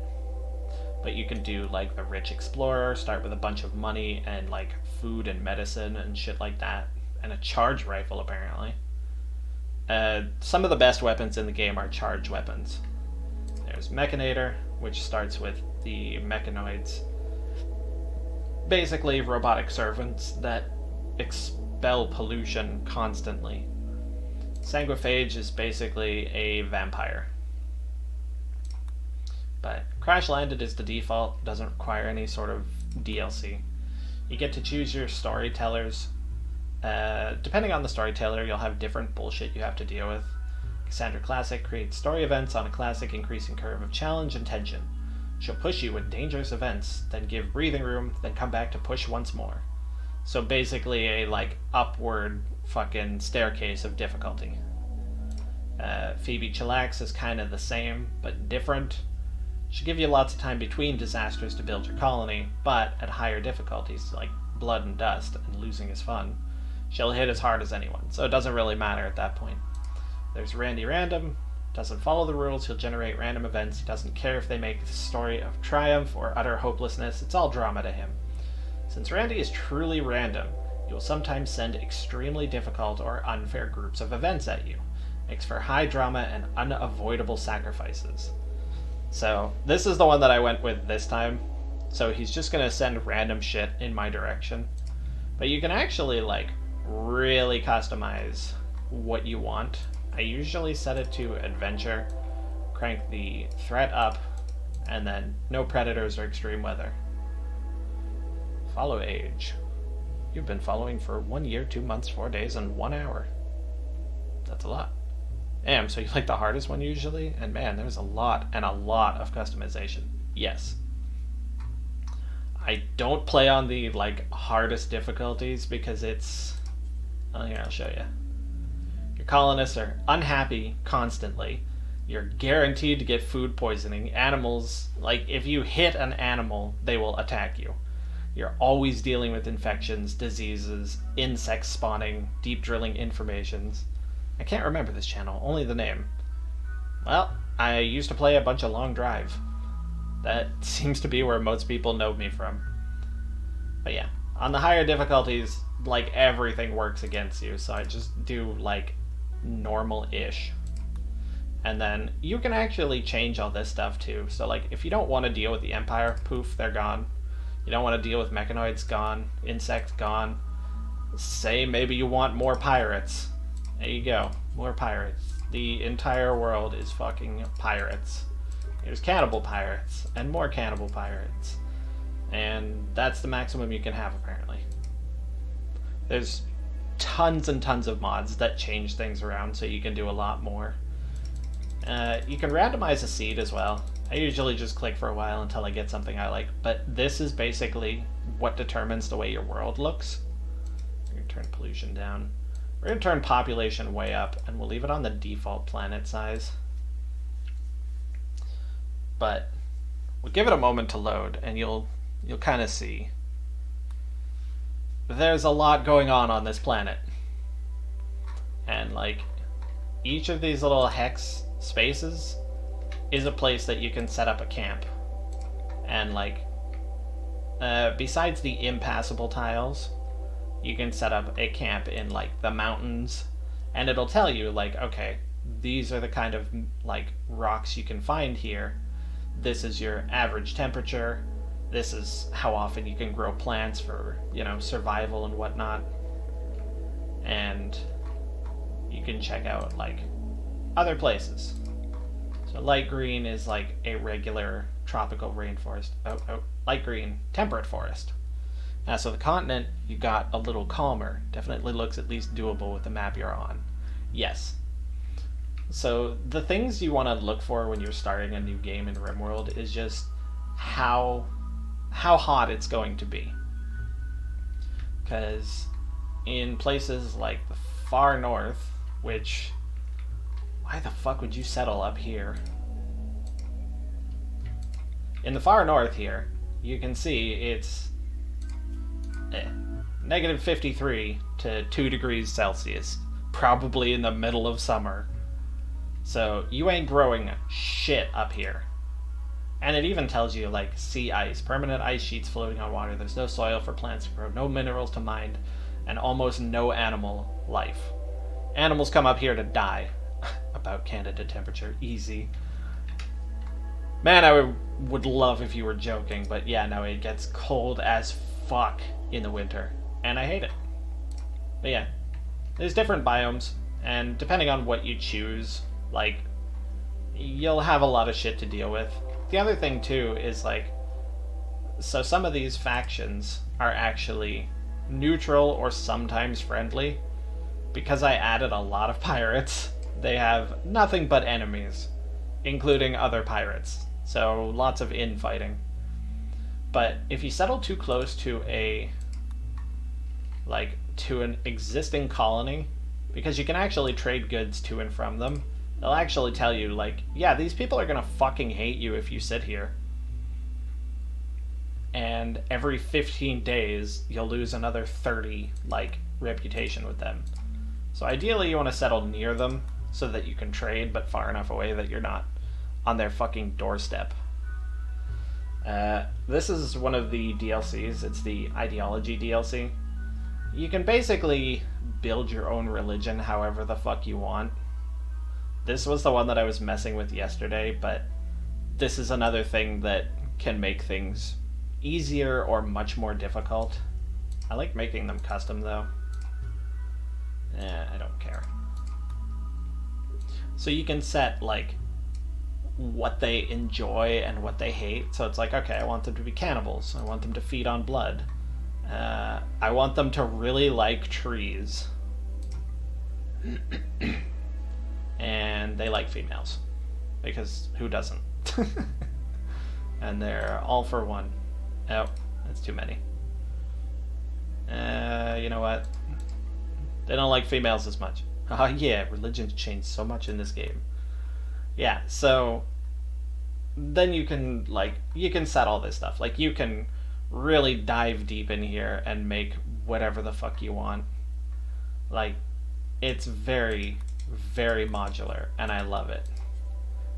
But you can do like the rich explorer, start with a bunch of money and like food and medicine and shit like that, and a charge rifle apparently. Some of the best weapons in the game are charge weapons. There's Mechanator, which starts with the mechanoids. Basically robotic servants that expel pollution constantly. Sanguiphage is basically a vampire. But Crash Landed is the default, doesn't require any sort of DLC. You get to choose your storytellers. Depending on the storyteller, you'll have different bullshit you have to deal with. Cassandra Classic creates story events on a classic increasing curve of challenge and tension. She'll push you with dangerous events, then give breathing room, then come back to push once more. So basically a like upward fucking staircase of difficulty. Phoebe Chillax is kind of the same, but different. She'll give you lots of time between disasters to build your colony, but at higher difficulties, like blood and dust, and losing is fun. She'll hit as hard as anyone, so it doesn't really matter at that point. There's Randy Random. Doesn't follow the rules, he'll generate random events. He doesn't care if they make the story of triumph or utter hopelessness, it's all drama to him. Since Randy is truly random, he will sometimes send extremely difficult or unfair groups of events at you. Makes for high drama and unavoidable sacrifices. So, this is the one that I went with this time. So he's just gonna send random shit in my direction. But you can actually, like, really customize what you want. I usually set it to adventure, crank the threat up, and then no predators or extreme weather. Follow age. You've been following for 1 year, 2 months, 4 days, and 1 hour. That's a lot. Damn, so you like the hardest one usually? And man, there's a lot of customization. Yes. I don't play on the, like, hardest difficulties because it's... Oh, here, I'll show you. Your colonists are unhappy constantly. You're guaranteed to get food poisoning. Animals, like, if you hit an animal, they will attack you. You're always dealing with infections, diseases, insects spawning, deep drilling informations. I can't remember this channel, only the name. Well, I used to play a bunch of Long Drive. That seems to be where most people know me from. But yeah, on the higher difficulties, like, everything works against you, so I just do, like, normal-ish. And then you can actually change all this stuff too. So, like, if you don't want to deal with the Empire, poof, they're gone. You don't want to deal with mechanoids, gone. Insects, gone. Say maybe you want more pirates. There you go, more pirates. The entire world is fucking pirates. There's cannibal pirates, and more cannibal pirates. And that's the maximum you can have, apparently. There's tons and tons of mods that change things around, so you can do a lot more. You can randomize a seed as well. I usually just click for a while until I get something I like, but this is basically what determines the way your world looks. I'm going to turn pollution down. We're going to turn population way up, and we'll leave it on the default planet size. But we'll give it a moment to load, and you'll kind of see. There's a lot going on this planet. And, like, each of these little hex spaces is a place that you can set up a camp. And, like, besides the impassable tiles, you can set up a camp in, like, the mountains, and it'll tell you, like, okay, these are the kind of, like, rocks you can find here. This is your average temperature. This is how often you can grow plants for, you know, survival and whatnot. And you can check out, like, other places. So light green is, like, a regular tropical rainforest. Light green, temperate forest. So the continent, you got a little calmer. Definitely looks at least doable with the map you're on. Yes. So the things you want to look for when you're starting a new game in Rimworld is just how hot it's going to be. Because in places like the far north, which... Why the fuck would you settle up here? In the far north here, you can see it's Negative 53 to 2 degrees Celsius, probably in the middle of summer. So you ain't growing shit up here. And it even tells you, like, sea ice, permanent ice sheets floating on water, there's no soil for plants to grow, no minerals to mine, and almost no animal life. Animals come up here to die. About Canada temperature, easy. Man, I would love if you were joking, but yeah, no, it gets cold as fuck in the winter, and I hate it. But yeah, there's different biomes, and depending on what you choose, like, you'll have a lot of shit to deal with. The other thing, too, is, like, so some of these factions are actually neutral or sometimes friendly. Because I added a lot of pirates, they have nothing but enemies, including other pirates. So lots of infighting. But if you settle too close to to an existing colony, because you can actually trade goods to and from them, they'll actually tell you, like, yeah, these people are gonna fucking hate you if you sit here. And every 15 days, you'll lose another 30, like, reputation with them. So ideally you want to settle near them so that you can trade, but far enough away that you're not on their fucking doorstep. This is one of the DLCs. It's the Ideology DLC. You can basically build your own religion however the fuck you want. This was the one that I was messing with yesterday, but this is another thing that can make things easier or much more difficult. I like making them custom, though. I don't care. So you can set, like, what they enjoy and what they hate. So it's like, okay, I want them to be cannibals. I want them to feed on blood. I want them to really like trees. And they like females. Because who doesn't? And they're all for one. Oh, that's too many. You know what? They don't like females as much. Oh yeah, religion's changed so much in this game. Yeah, so then you can, like, you can set all this stuff. Like, you can really dive deep in here and make whatever the fuck you want. Like, it's very, very modular, and I love it.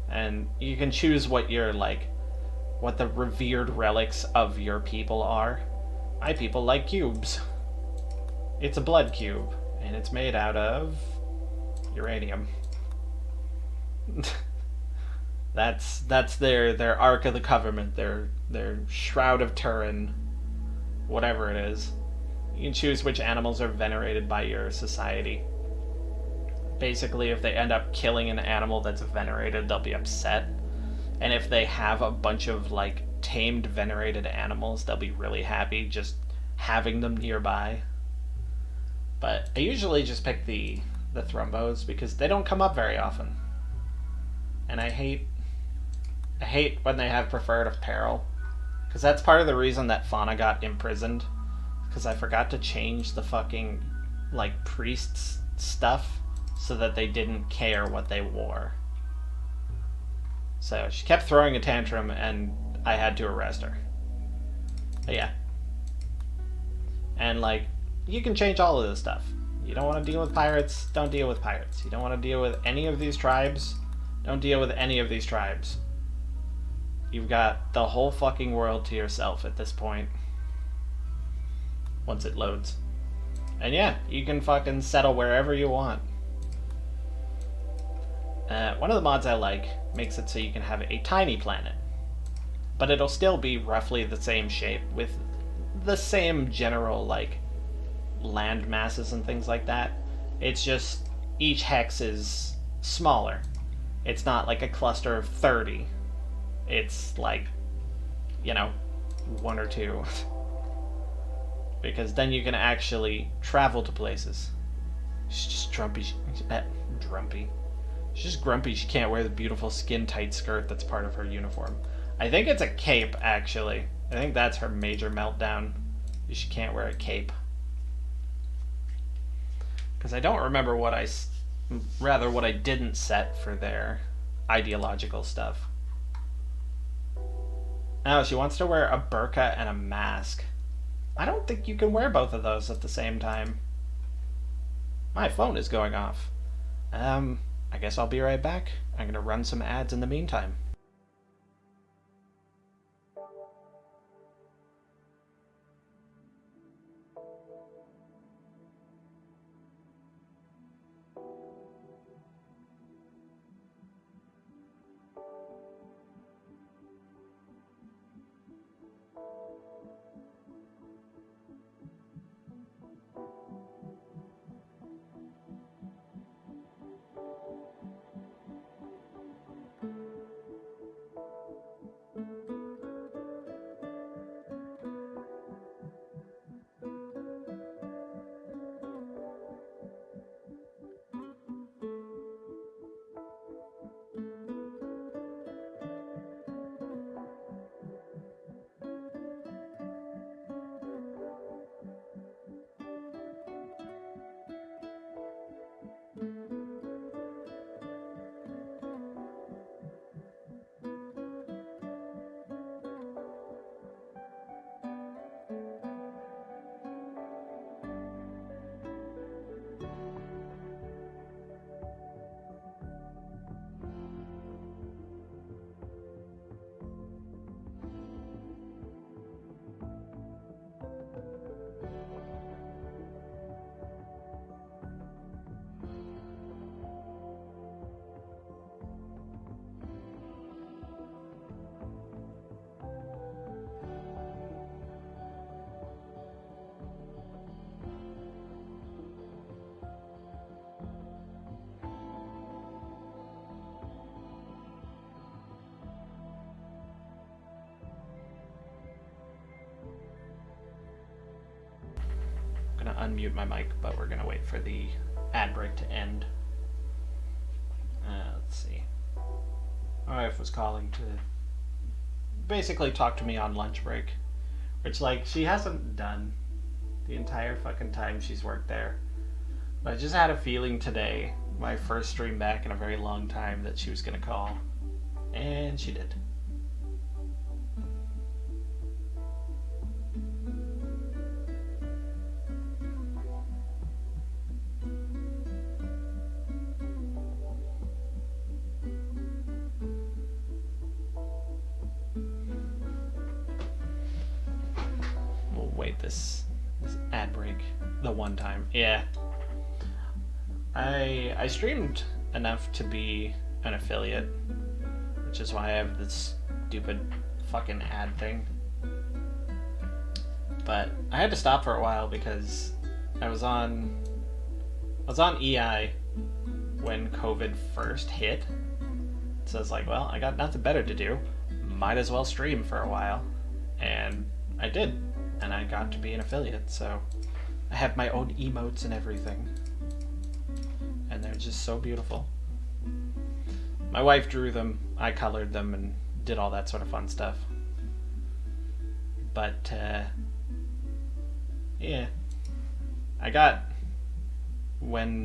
And you can choose what your, like, what the revered relics of your people are. My people like cubes. It's a blood cube, and it's made out of uranium. That's their Ark of the Covenant, their Shroud of Turin, whatever it is. You can choose which animals are venerated by your society. Basically, if they end up killing an animal that's venerated, they'll be upset. And if they have a bunch of, like, tamed venerated animals, they'll be really happy just having them nearby. But I usually just pick the thrumbos because they don't come up very often. And I hate when they have Preferred of Peril, because that's part of the reason that Fauna got imprisoned, because I forgot to change the fucking, like, priests stuff so that they didn't care what they wore. So she kept throwing a tantrum and I had to arrest her. But yeah. And, like, you can change all of this stuff. You don't want to deal with pirates, don't deal with pirates. You don't want to deal with any of these tribes, don't deal with any of these tribes. You've got the whole fucking world to yourself at this point. Once it loads. And yeah, you can fucking settle wherever you want. One of the mods I like makes it so you can have a tiny planet. But it'll still be roughly the same shape with the same general, like, land masses and things like that. It's just each hex is smaller. It's not like a cluster of 30. It's like, you know, 1 or 2. Because then you can actually travel to places. She's just drumpy. She's just grumpy she can't wear the beautiful skin-tight skirt that's part of her uniform. I think it's a cape, actually. I think that's her major meltdown. She can't wear a cape. Because I don't remember what I didn't set for their ideological stuff. Oh, she wants to wear a burqa and a mask. I don't think you can wear both of those at the same time. My phone is going off. I guess I'll be right back. I'm gonna run some ads in the meantime. I'm gonna unmute my mic, but we're gonna wait for the ad break to end. Let's see. My wife was calling to basically talk to me on lunch break, which, like, she hasn't done the entire fucking time she's worked there. But I just had a feeling today, my first stream back in a very long time, that she was gonna call. And she did. This ad break the one time. Yeah. I streamed enough to be an affiliate, which is why I have this stupid fucking ad thing. But I had to stop for a while because I was on EI when COVID first hit. So I was like, well, I got nothing better to do. Might as well stream for a while. And I did. And I got to be an affiliate, so I have my own emotes and everything. And they're just so beautiful. My wife drew them, I colored them, and did all that sort of fun stuff. But, yeah. I got, when,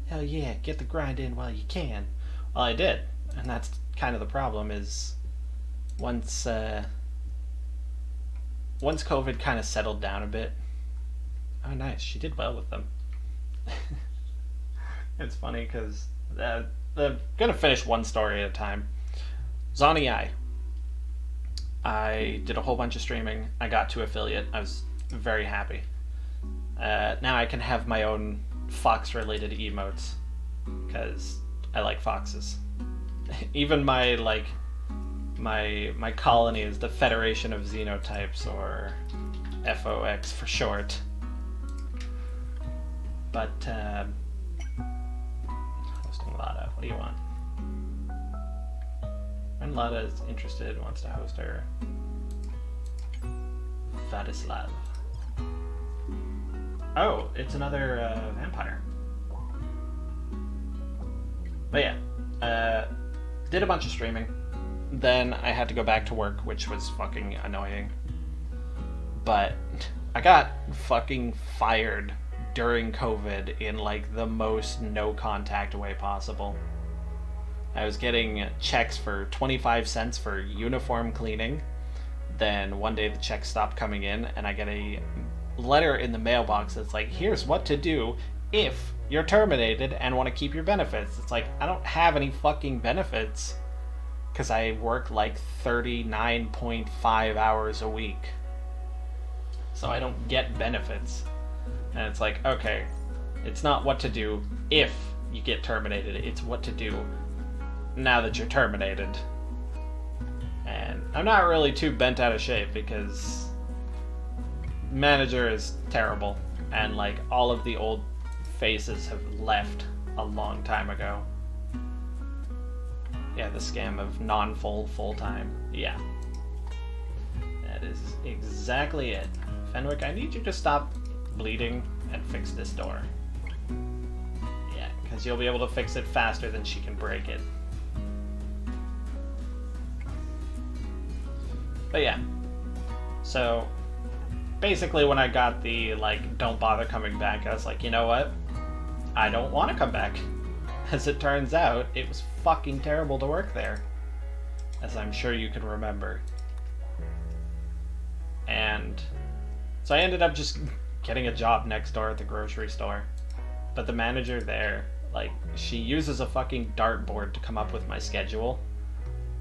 hell yeah, get the grind in while you can. Well, I did. And that's kind of the problem is once COVID kind of settled down a bit. Oh, nice. She did well with them. It's funny because I'm going to finish one story at a time. Zonny I did a whole bunch of streaming. I got to affiliate. I was very happy. Now I can have my own fox-related emotes because I like foxes. Even my, like, my colony is the Federation of Xenotypes, or FOX for short. But, hosting Lada, what do you want? When Lada is interested, wants to host her. Vladislav. Oh, it's another vampire. But yeah, did a bunch of streaming. Then I had to go back to work, which was fucking annoying. But I got fucking fired during COVID in like the most no contact way possible. I was getting checks for 25 cents for uniform cleaning, Then one day the checks stopped coming in, and I get a letter in the mailbox that's like, here's what to do if you're terminated and want to keep your benefits. It's like, I don't have any fucking benefits because I work like 39.5 hours a week. So I don't get benefits. And it's like, okay, it's not what to do if you get terminated, it's what to do now that you're terminated. And I'm not really too bent out of shape because manager is terrible, and like all of the old faces have left a long time ago. Yeah, the scam of full-time. Yeah. That is exactly it. Fenwick, I need you to stop bleeding and fix this door. Yeah, because you'll be able to fix it faster than she can break it. But yeah. So, basically when I got the, like, don't bother coming back, I was like, you know what? I don't want to come back. As it turns out, it was fucking terrible to work there. As I'm sure you can remember. And so I ended up just getting a job next door at the grocery store. But the manager there, like, she uses a fucking dartboard to come up with my schedule.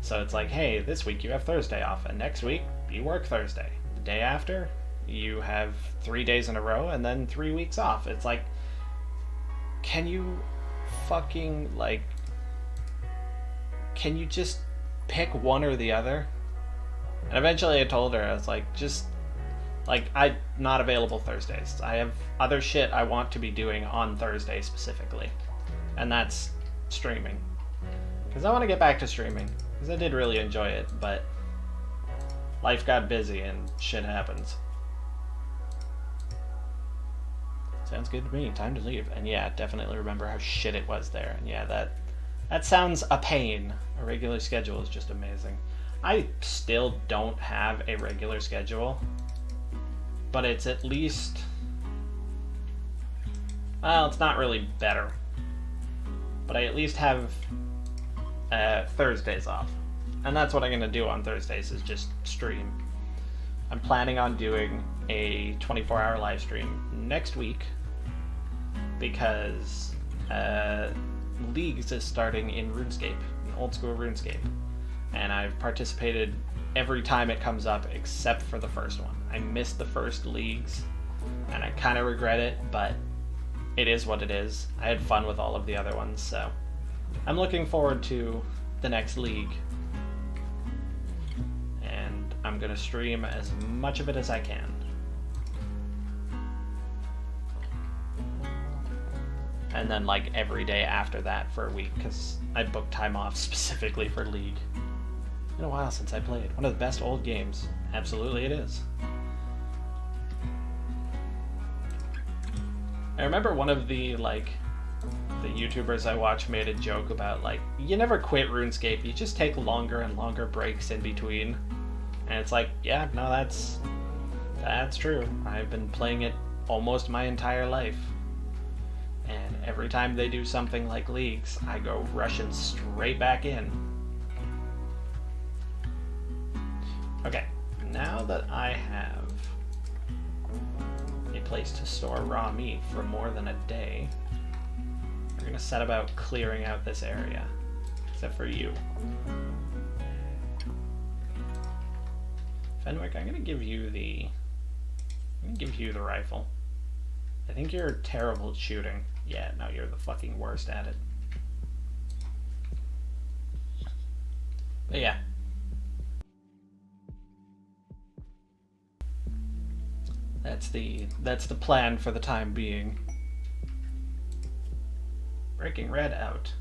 So it's like, hey, this week you have Thursday off, and next week you work Thursday. The day after, you have 3 days in a row, and then 3 weeks off. It's like, can you fucking, like, can you just pick one or the other? And eventually I told her, I was like, just, like, I'm not available Thursdays. I have other shit I want to be doing on Thursday specifically. And that's streaming. Because I want to get back to streaming. Because I did really enjoy it, but life got busy and shit happens. Sounds good to me. Time to leave. And yeah, definitely remember how shit it was there. And yeah, that sounds a pain. A regular schedule is just amazing. I still don't have a regular schedule, but it's at least, well, it's not really better, but I at least have Thursdays off. And that's what I'm going to do on Thursdays, is just stream. I'm planning on doing a 24-hour live stream next week because Leagues is starting in RuneScape, in old school RuneScape. And I've participated every time it comes up except for the first one. I missed the first Leagues, and I kind of regret it, but it is what it is. I had fun with all of the other ones, so I'm looking forward to the next League. And I'm going to stream as much of it as I can. And then, like, every day after that for a week, because I booked time off specifically for League. It's been a while since I played. One of the best old games. Absolutely it is. I remember one of the, like, the YouTubers I watch made a joke about, like, you never quit RuneScape, you just take longer and longer breaks in between. And it's like, yeah, no, that's true. I've been playing it almost my entire life. And every time they do something like Leagues, I go rushing straight back in. Okay, now that I have a place to store raw meat for more than a day, we're going to set about clearing out this area. Except for you. Fenwick, I'm going to give you the rifle. I think you're terrible at shooting. Yeah, no, you're the fucking worst at it. But yeah. That's the plan for the time being. Breaking Red out.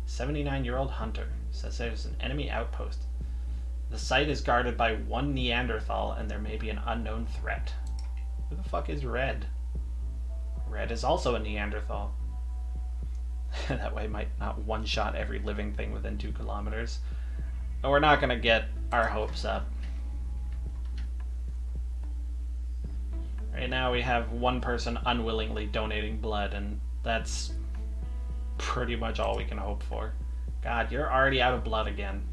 79-year-old hunter says there's an enemy outpost. The site is guarded by one Neanderthal and there may be an unknown threat. Who the fuck is Red? Red is also a Neanderthal. That way might not one-shot every living thing within 2 kilometers. But we're not gonna get our hopes up. Right now we have one person unwillingly donating blood, and that's pretty much all we can hope for. God, you're already out of blood again.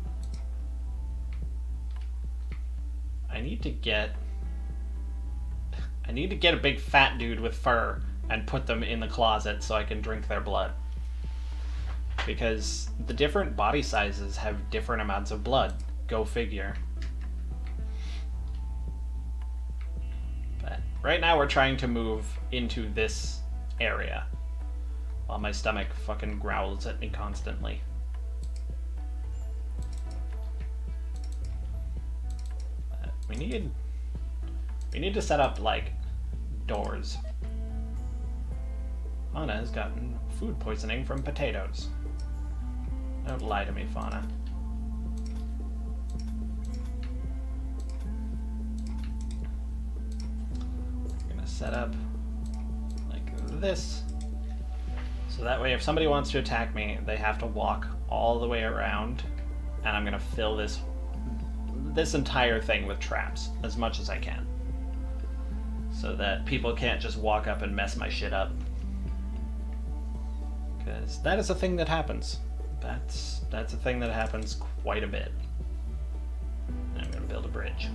I need to get a big fat dude with fur and put them in the closet so I can drink their blood. Because the different body sizes have different amounts of blood. Go figure. But right now we're trying to move into this area while my stomach fucking growls at me constantly. We need to set up, like, doors. Fauna has gotten food poisoning from potatoes. Don't lie to me, Fauna. I'm gonna set up like this. So that way if somebody wants to attack me, they have to walk all the way around, and I'm gonna fill this entire thing with traps as much as I can, so that people can't just walk up and mess my shit up. Because that is a thing that happens. That's a thing that happens quite a bit. And I'm gonna build a bridge.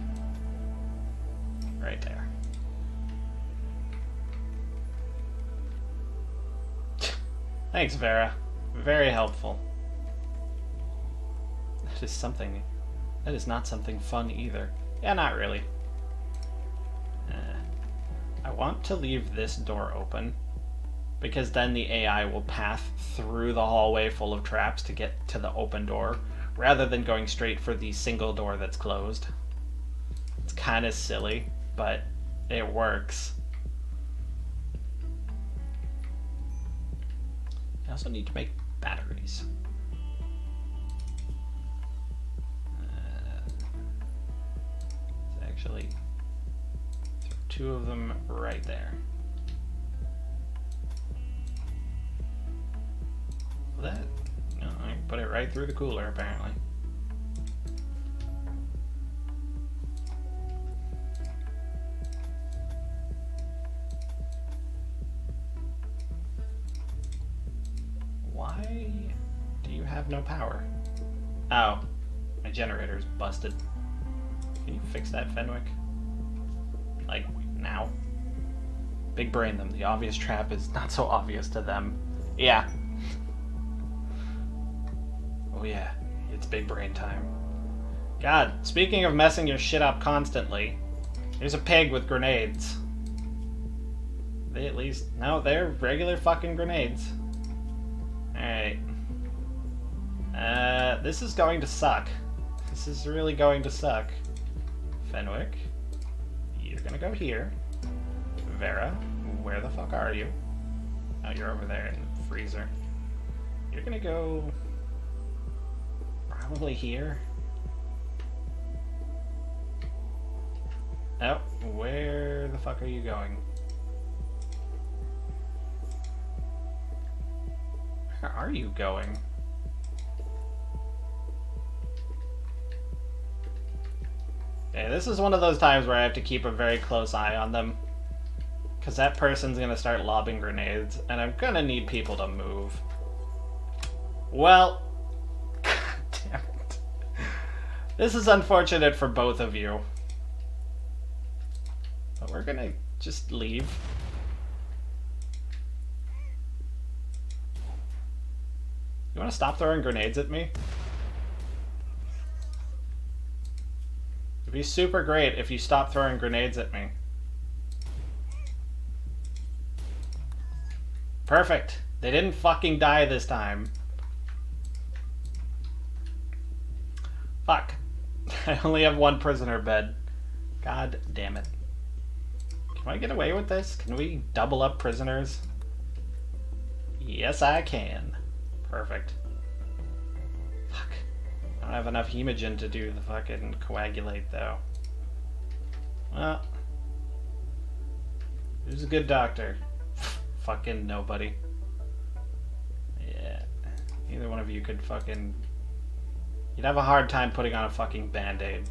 Right there. Thanks, Vera. Very helpful. That is not something fun either. Yeah, not really. I want to leave this door open, because then the AI will pass through the hallway full of traps to get to the open door, rather than going straight for the single door that's closed. It's kind of silly, but it works. I also need to make batteries. Actually, throw 2 of them right there. That, no, I can put it right through the cooler, apparently. Why do you have no power? Oh, my generator's busted. Can you fix that, Fenwick? Like, now? Big brain them. The obvious trap is not so obvious to them. Yeah. Oh yeah, it's big brain time. God, speaking of messing your shit up constantly, there's a pig with grenades. They at least... No, they're regular fucking grenades. Alright. This is going to suck. This is really going to suck. Fenwick, you're gonna go here. Vera, where the fuck are you? Oh, you're over there in the freezer. You're gonna go... probably here. Oh, where the fuck are you going? Where are you going? Okay, this is one of those times where I have to keep a very close eye on them, because that person's gonna start lobbing grenades, and I'm gonna need people to move. Well, God damn it. This is unfortunate for both of you. But we're gonna just leave. You wanna stop throwing grenades at me? It'd be super great if you stopped throwing grenades at me. Perfect. They didn't fucking die this time. Fuck. I only have 1 prisoner bed. God damn it. Can I get away with this? Can we double up prisoners? Yes, I can. Perfect. Fuck. I don't have enough hemogen to do the fucking coagulate, though. Well. Who's a good doctor? Fucking nobody. Yeah. Neither one of you could fucking... You'd have a hard time putting on a fucking band-aid.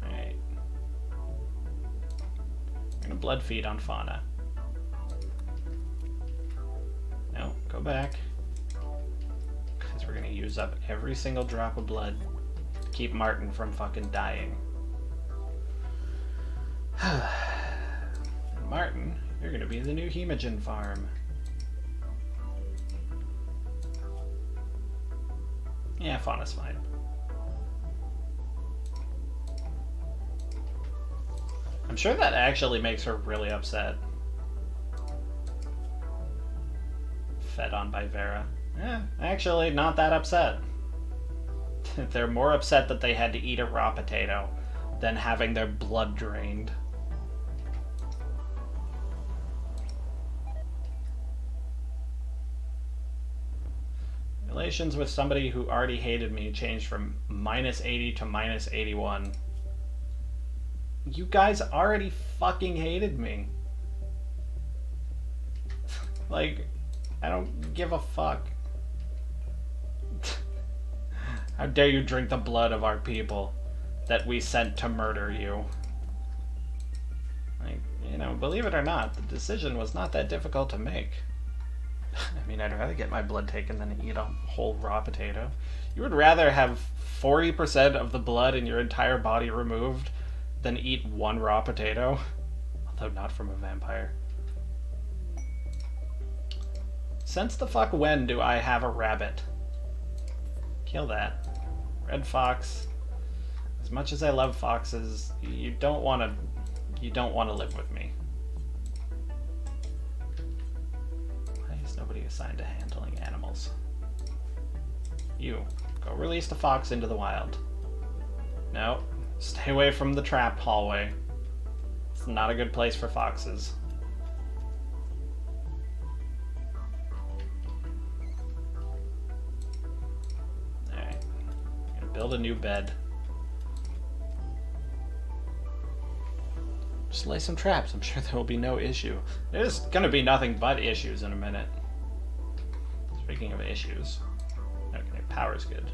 Alright. I'm gonna blood feed on Fauna. No, go back. Because we're gonna use up every single drop of blood. keep Martin from fucking dying. And Martin, you're gonna be the new Hemogen farm. Yeah, Fauna's fine. I'm sure that actually makes her really upset. Fed on by Vera. Actually, not that upset. They're more upset that they had to eat a raw potato than having their blood drained. Relations with somebody who already hated me changed from -80 to -81. You guys already fucking hated me. Like, I don't give a fuck. How dare you drink the blood of our people that we sent to murder you? Like, you know, believe it or not, the decision was not that difficult to make. I mean, I'd rather get my blood taken than eat a whole raw potato. You would rather have 40% of the blood in your entire body removed than eat one raw potato? Although not from a vampire. Since the fuck when do I have a rabbit? Kill that. Red fox. As much as I love foxes, you don't want to live with me. Why is nobody assigned to handling animals? You, go release the fox into the wild. No, stay away from the trap hallway. It's not a good place for foxes. Alright. Gonna build a new bed. Just lay some traps. I'm sure there will be no issue. There's gonna be nothing but issues in a minute. Speaking of issues. Okay, power's good.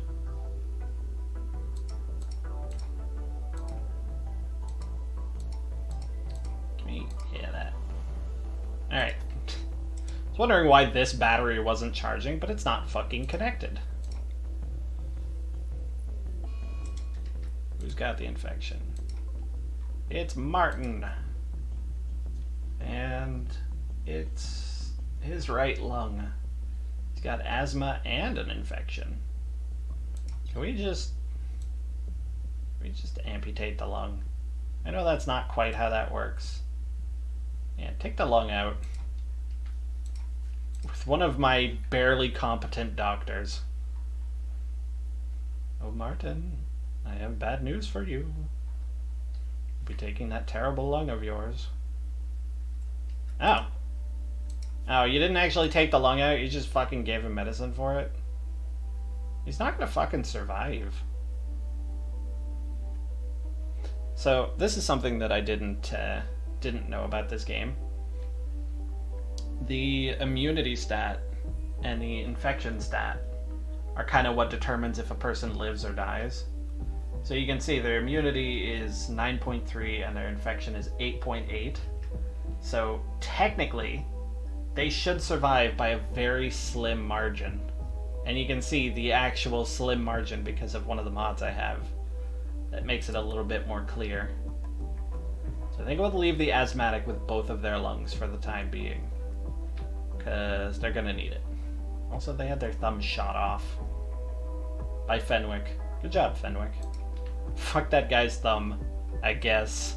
Yeah, that. Alright. I was wondering why this battery wasn't charging, but it's not fucking connected. Who's got the infection? It's Martin. And it's his right lung. He's got asthma and an infection. Can we just amputate the lung? I know that's not quite how that works. Yeah, take the lung out. With one of my barely competent doctors. Oh, Martin, I have bad news for you. You'll be taking that terrible lung of yours. Oh. Oh, you didn't actually take the lung out, you just fucking gave him medicine for it? He's not gonna fucking survive. So, this is something that I didn't know about this game. The immunity stat and the infection stat are kind of what determines if a person lives or dies. So you can see their immunity is 9.3 and their infection is 8.8. So technically, they should survive by a very slim margin. And you can see the actual slim margin because of one of the mods I have. That makes it a little bit more clear. So I think we'll leave the asthmatic with both of their lungs for the time being. Because they're gonna need it. Also, they had their thumbs shot off. By Fenwick. Good job, Fenwick. Fuck that guy's thumb, I guess.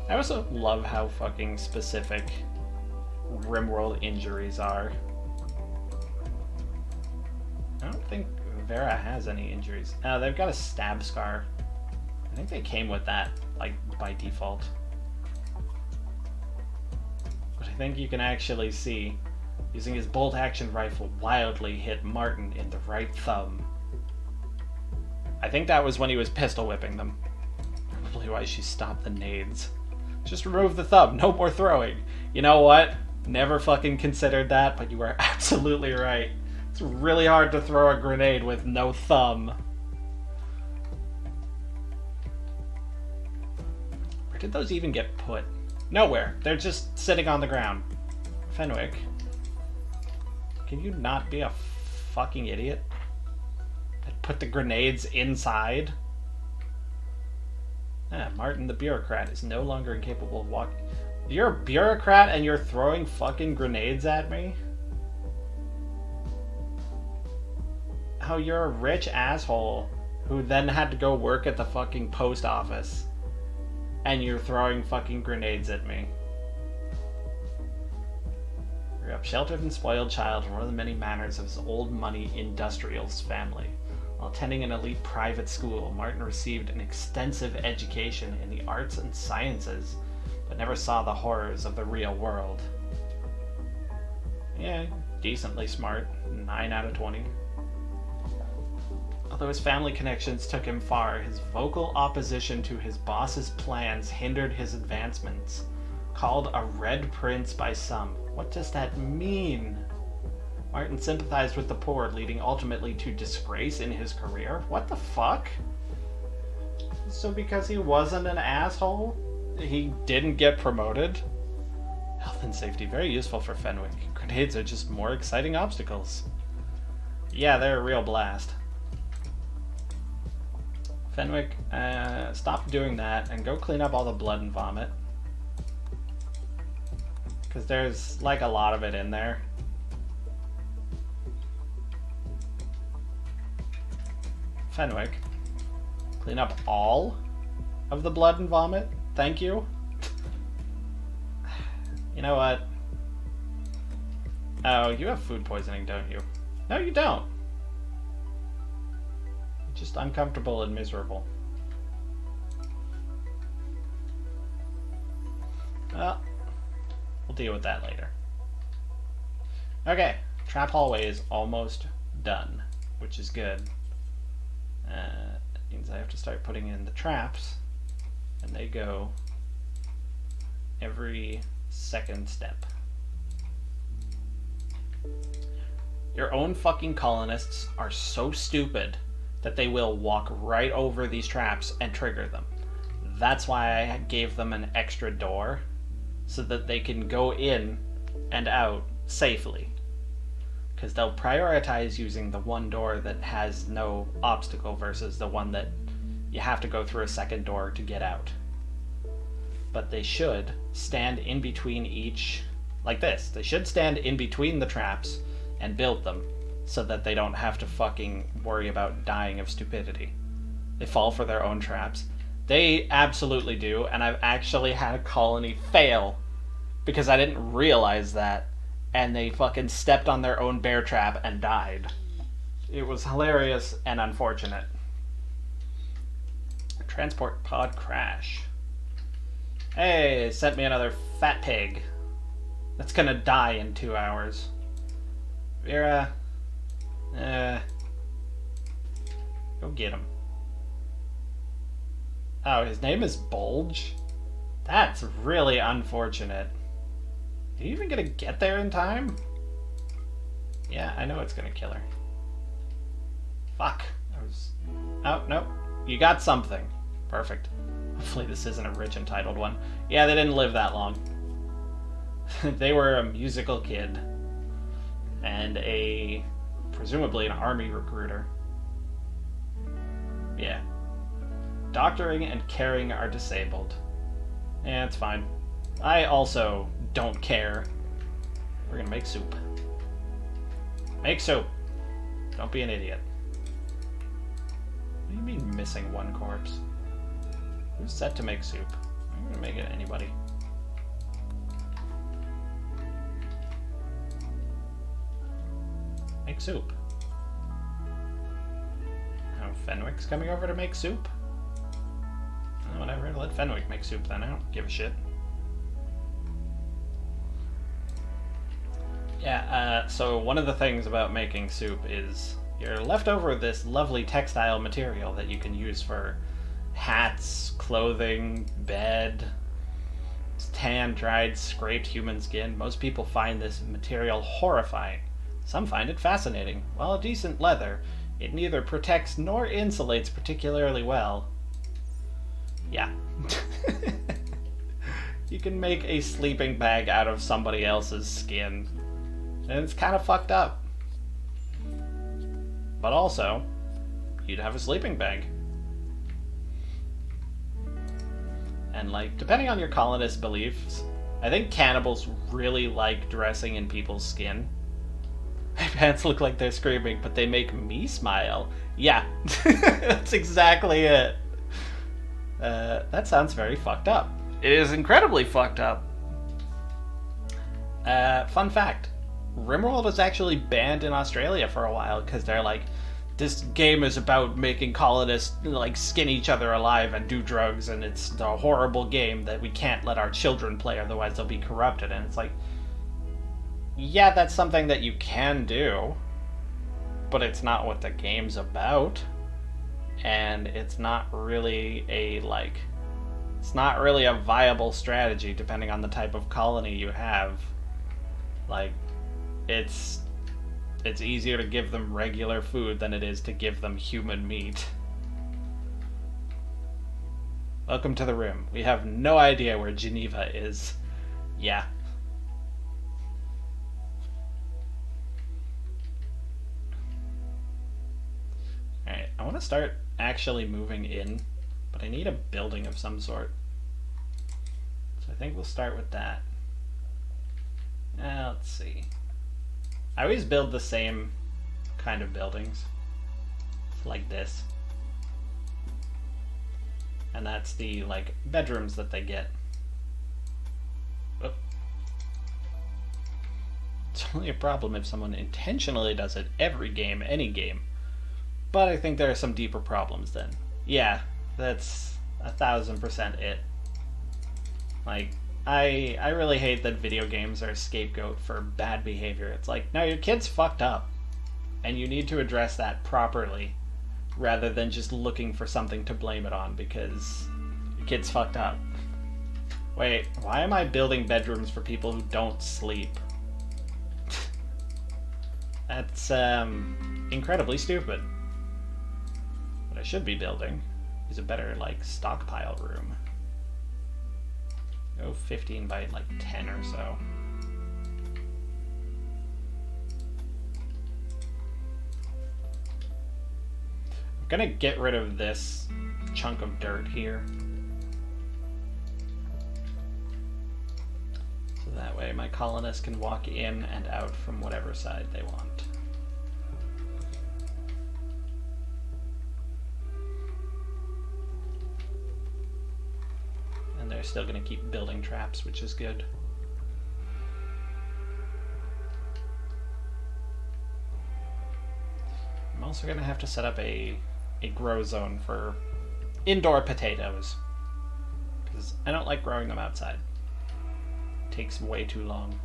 I also love how fucking specific Rimworld injuries are. I don't think Vera has any injuries. They've got a stab scar. I think they came with that, like, by default. But I think you can actually see, using his bolt-action rifle, wildly hit Martin in the right thumb. I think that was when he was pistol whipping them. Probably why she stopped the nades. Just remove the thumb, no more throwing. You know what? Never fucking considered that, but you are absolutely right. It's really hard to throw a grenade with no thumb. Where did those even get put? Nowhere. They're just sitting on the ground. Fenwick, can you not be a fucking idiot? put the grenades inside. Martin the bureaucrat is no longer incapable of walking. You're a bureaucrat and you're throwing fucking grenades at me? Oh, you're a rich asshole who then had to go work at the fucking post office. And you're throwing fucking grenades at me. Grew up sheltered and spoiled child in one of the many manners of his old money industrials family. While attending an elite private school, Martin received an extensive education in the arts and sciences, but never saw the horrors of the real world. Yeah, decently smart. 9 out of 20. Although his family connections took him far, his vocal opposition to his boss's plans hindered his advancements. Called a Red Prince by some. What does that mean? Martin sympathized with the poor, leading ultimately to disgrace in his career? What the fuck? So because he wasn't an asshole, he didn't get promoted? Health and safety, very useful for Fenwick. Grenades are just more exciting obstacles. Yeah, they're a real blast. Fenwick, stop doing that and go clean up all the blood and vomit. Because there's like a lot of it in there. Fenwick, clean up all of the blood and vomit? Thank you. You know what? Oh, you have food poisoning, don't you? No, you don't. You're just uncomfortable and miserable. Well, we'll deal with that later. Okay, trap hallway is almost done, which is good. That means I have to start putting in the traps, and they go every second step. Your own fucking colonists are so stupid that they will walk right over these traps and trigger them. That's why I gave them an extra door, so that they can go in and out safely. Because they'll prioritize using the one door that has no obstacle versus the one that you have to go through a second door to get out. But they should stand in between each, like this. They should stand in between the traps and build them so that they don't have to fucking worry about dying of stupidity. They fall for their own traps. They absolutely do, and I've actually had a colony fail because I didn't realize that. And they fucking stepped on their own bear trap and died. It was hilarious and unfortunate. Transport pod crash. Hey, it sent me another fat pig. That's gonna die in 2 hours. Vera, go get him. Oh, his name is Bulge? That's really unfortunate. Are you even gonna get there in time? Yeah, I know it's gonna kill her. Fuck. Oh, nope. You got something. Perfect. Hopefully this isn't a rich entitled one. Yeah, they didn't live that long. They were a musical kid. And presumably an army recruiter. Yeah. Doctoring and caring are disabled. Yeah, it's fine. I also don't care. We're gonna make soup. Make soup. Don't be an idiot. What do you mean missing one corpse? Who's set to make soup? I'm gonna make it anybody. Make soup. Oh, Fenwick's coming over to make soup? Oh, whatever, let Fenwick make soup then. I don't give a shit. Yeah, so one of the things about making soup is you're left over this lovely textile material that you can use for hats, clothing, bed. It's tan, dried, scraped human skin. Most people find this material horrifying. Some find it fascinating. While a decent leather, it neither protects nor insulates particularly well. Yeah. You can make a sleeping bag out of somebody else's skin. And it's kind of fucked up. But also, you'd have a sleeping bag. And, like, depending on your colonist beliefs, I think cannibals really like dressing in people's skin. My pants look like they're screaming, but they make me smile. Yeah, that's exactly it. That sounds very fucked up. It is incredibly fucked up. Fun fact. Rimworld was actually banned in Australia for a while because they're like, this game is about making colonists like skin each other alive and do drugs, and it's a horrible game that we can't let our children play, otherwise they'll be corrupted. And it's like, yeah, that's something that you can do, but it's not what the game's about. And it's not really a viable strategy depending on the type of colony you have. Like, it's easier to give them regular food than it is to give them human meat. Welcome to the room. We have no idea where Geneva is. Yeah. Alright, I want to start actually moving in, but I need a building of some sort. So I think we'll start with that. Now, let's see. I always build the same kind of buildings. Like this. And that's the, like, bedrooms that they get. Oh. It's only a problem if someone intentionally does it every game, any game. But I think there are some deeper problems then. Yeah, that's 1000% it. Like, I really hate that video games are a scapegoat for bad behavior. It's like, no, your kid's fucked up. And you need to address that properly, rather than just looking for something to blame it on because your kid's fucked up. Wait, why am I building bedrooms for people who don't sleep? That's, incredibly stupid. What I should be building is a better, like, stockpile room. Go 15 by, like, 10 or so. I'm gonna get rid of this chunk of dirt here. So that way my colonists can walk in and out from whatever side they want. And they're still going to keep building traps, which is good. I'm also going to have to set up a grow zone for indoor potatoes, because I don't like growing them outside. It takes way too long.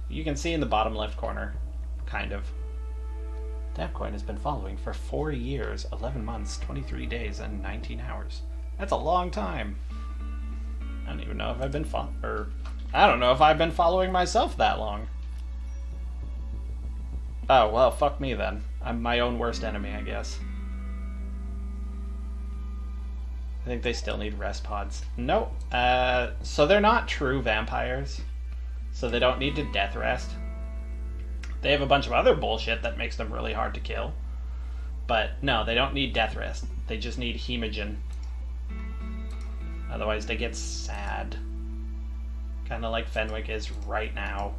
You can see in the bottom left corner, kind of. Dapcoin has been following for 4 years, 11 months, 23 days, and 19 hours. That's a long time. I don't even know if I've been I don't know if I've been following myself that long. Oh, well, fuck me then. I'm my own worst enemy, I guess. I think they still need rest pods. No. So they're not true vampires. So they don't need to death rest. They have a bunch of other bullshit that makes them really hard to kill. But no, they don't need death rest. They just need hemogen. Otherwise they get sad. Kind of like Fenwick is right now.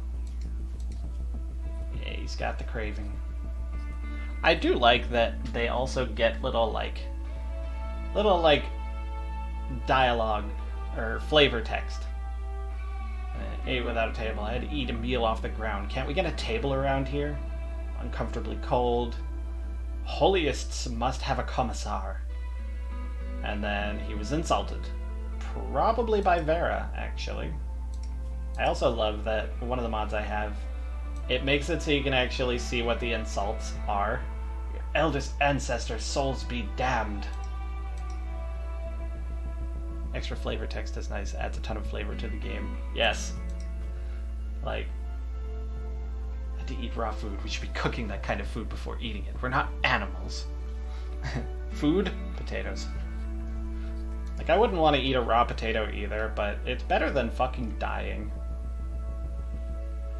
Yeah, he's got the craving. I do like that they also get little dialogue or flavor text. I ate without a table. I had to eat a meal off the ground. Can't we get a table around here? Uncomfortably cold. Holyists must have a commissar. And then he was insulted. Probably by Vera, actually. I also love that one of the mods I have, it makes it so you can actually see what the insults are. Your eldest ancestors' souls be damned. Extra flavor text is nice. Adds a ton of flavor to the game. Yes. Like, I had to eat raw food. We should be cooking that kind of food before eating it. We're not animals. Food? Potatoes. Like, I wouldn't want to eat a raw potato either, but it's better than fucking dying.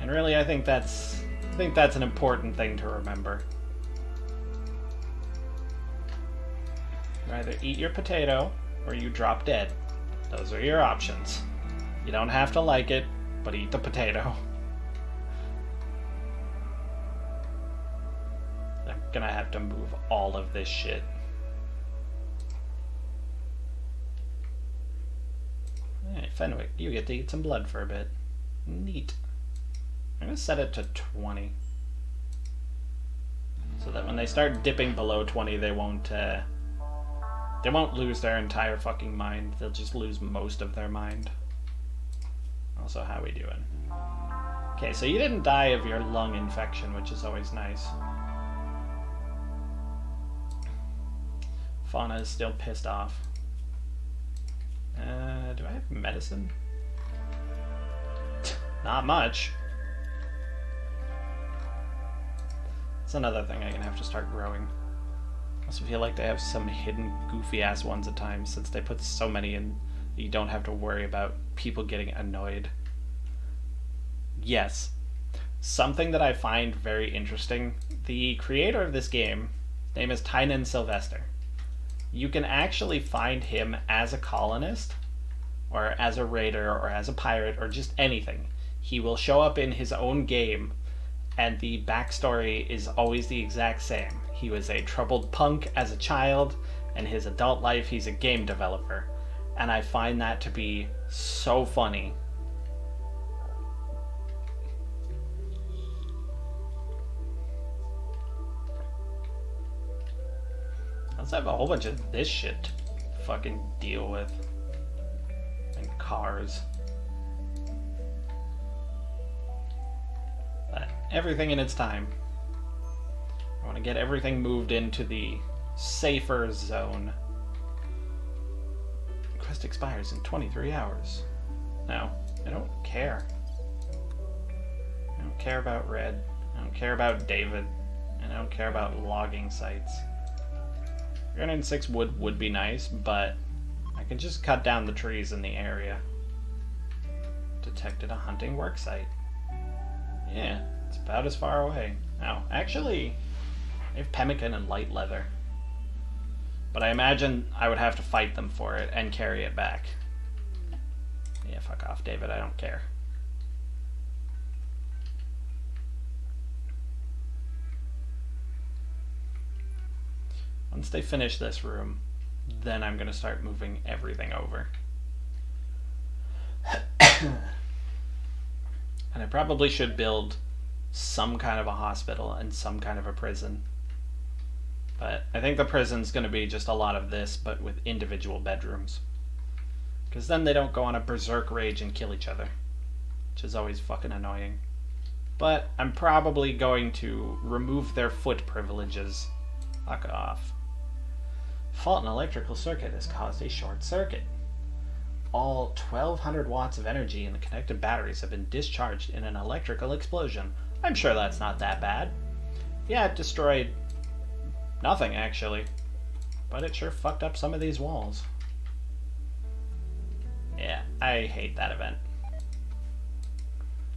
And really, I think that's an important thing to remember. You either eat your potato or you drop dead. Those are your options. You don't have to like it, but eat the potato. I'm gonna have to move all of this shit. Hey, Fenwick, you get to eat some blood for a bit. Neat. I'm gonna set it to 20. So that when they start dipping below 20, they won't lose their entire fucking mind. They'll just lose most of their mind. Also, how we doing? Okay, so you didn't die of your lung infection, which is always nice. Fauna is still pissed off. Do I have medicine? Not much. That's another thing I'm gonna have to start growing. I also feel like they have some hidden goofy ass ones at times, since they put so many in that you don't have to worry about people getting annoyed. Yes. Something that I find very interesting, the creator of this game, his name is Tynan Sylvester. You can actually find him as a colonist, or as a raider, or as a pirate, or just anything. He will show up in his own game, and the backstory is always the exact same. He was a troubled punk as a child, and his adult life he's a game developer. And I find that to be so funny. Let's have a whole bunch of this shit to fucking deal with. And cars. But everything in its time. I want to get everything moved into the safer zone. Quest expires in 23 hours. No, I don't care. I don't care about Red. I don't care about David. And I don't care about logging sites. 306 would be nice, but I can just cut down the trees in the area. Detected a hunting worksite. Yeah, it's about as far away. Now, actually, they have pemmican and light leather. But I imagine I would have to fight them for it and carry it back. Yeah, fuck off, David, I don't care. Once they finish this room, then I'm going to start moving everything over. And I probably should build some kind of a hospital and some kind of a prison. But I think the prison's going to be just a lot of this, but with individual bedrooms. Because then they don't go on a berserk rage and kill each other. Which is always fucking annoying. But I'm probably going to remove their foot privileges. Fuck off. Fault in electrical circuit has caused a short circuit. All 1,200 watts of energy in the connected batteries have been discharged in an electrical explosion. I'm sure that's not that bad. Yeah, it destroyed nothing, actually. But it sure fucked up some of these walls. Yeah, I hate that event.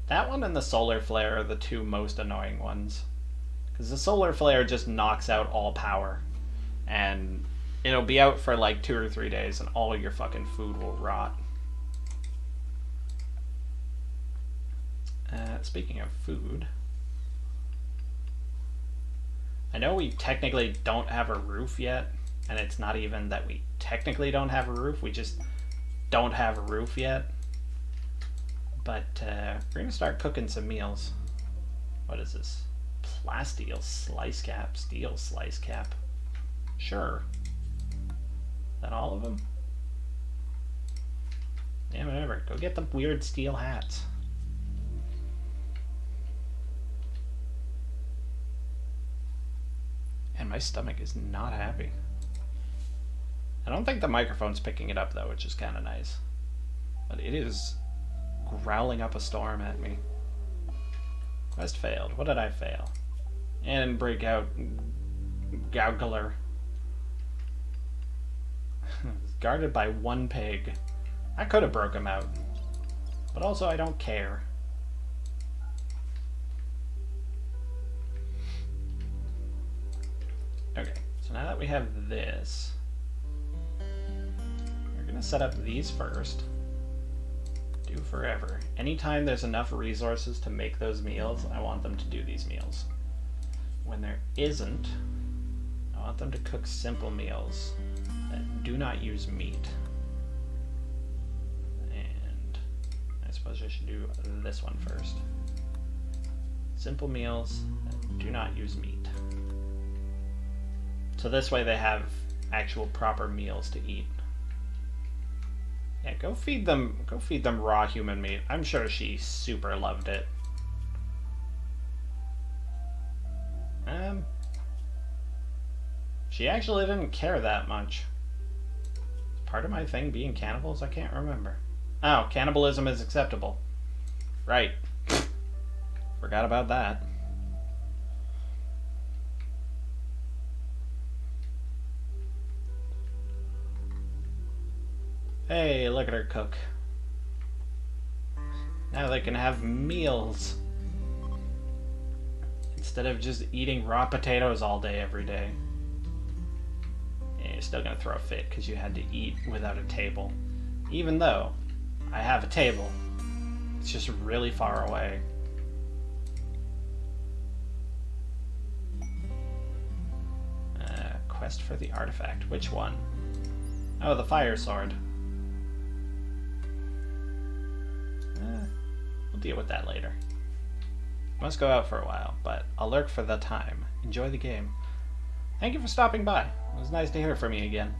That one and the solar flare are the two most annoying ones. Because the solar flare just knocks out all power. And it'll be out for like 2 or 3 days and all your fucking food will rot. Speaking of food, I know we technically don't have a roof yet, and it's not even that we technically don't have a roof, we just don't have a roof yet. But we're gonna start cooking some meals. What is this? Plasteel slice cap, steel slice cap. Sure. Is that all of them? Yeah, whatever. Go get the weird steel hats. And my stomach is not happy. I don't think the microphone's picking it up though, which is kind of nice. But it is growling up a storm at me. Quest failed. What did I fail? And break out Gougler. Guarded by one pig. I could have broke him out. But also I don't care. Okay, so now that we have this, set up these first. Do forever. Anytime there's enough resources to make those meals, I want them to do these meals. When there isn't, I want them to cook simple meals that do not use meat. And I suppose I should do this one first. Simple meals that do not use meat. So this way they have actual proper meals to eat. Yeah, go feed them raw human meat. I'm sure she super loved it. She actually didn't care that much. Part of my thing being cannibals? I can't remember. Oh, cannibalism is acceptable. Right. Forgot about that. Hey, look at her cook. Now they can have meals. Instead of just eating raw potatoes all day, every day. Yeah, you're still gonna throw a fit because you had to eat without a table. Even though I have a table. It's just really far away. Quest for the artifact. Which one? Oh, the fire sword. We'll deal with that later. Must go out for a while, but I'll lurk for the time. Enjoy the game. Thank you for stopping by. It was nice to hear from you again.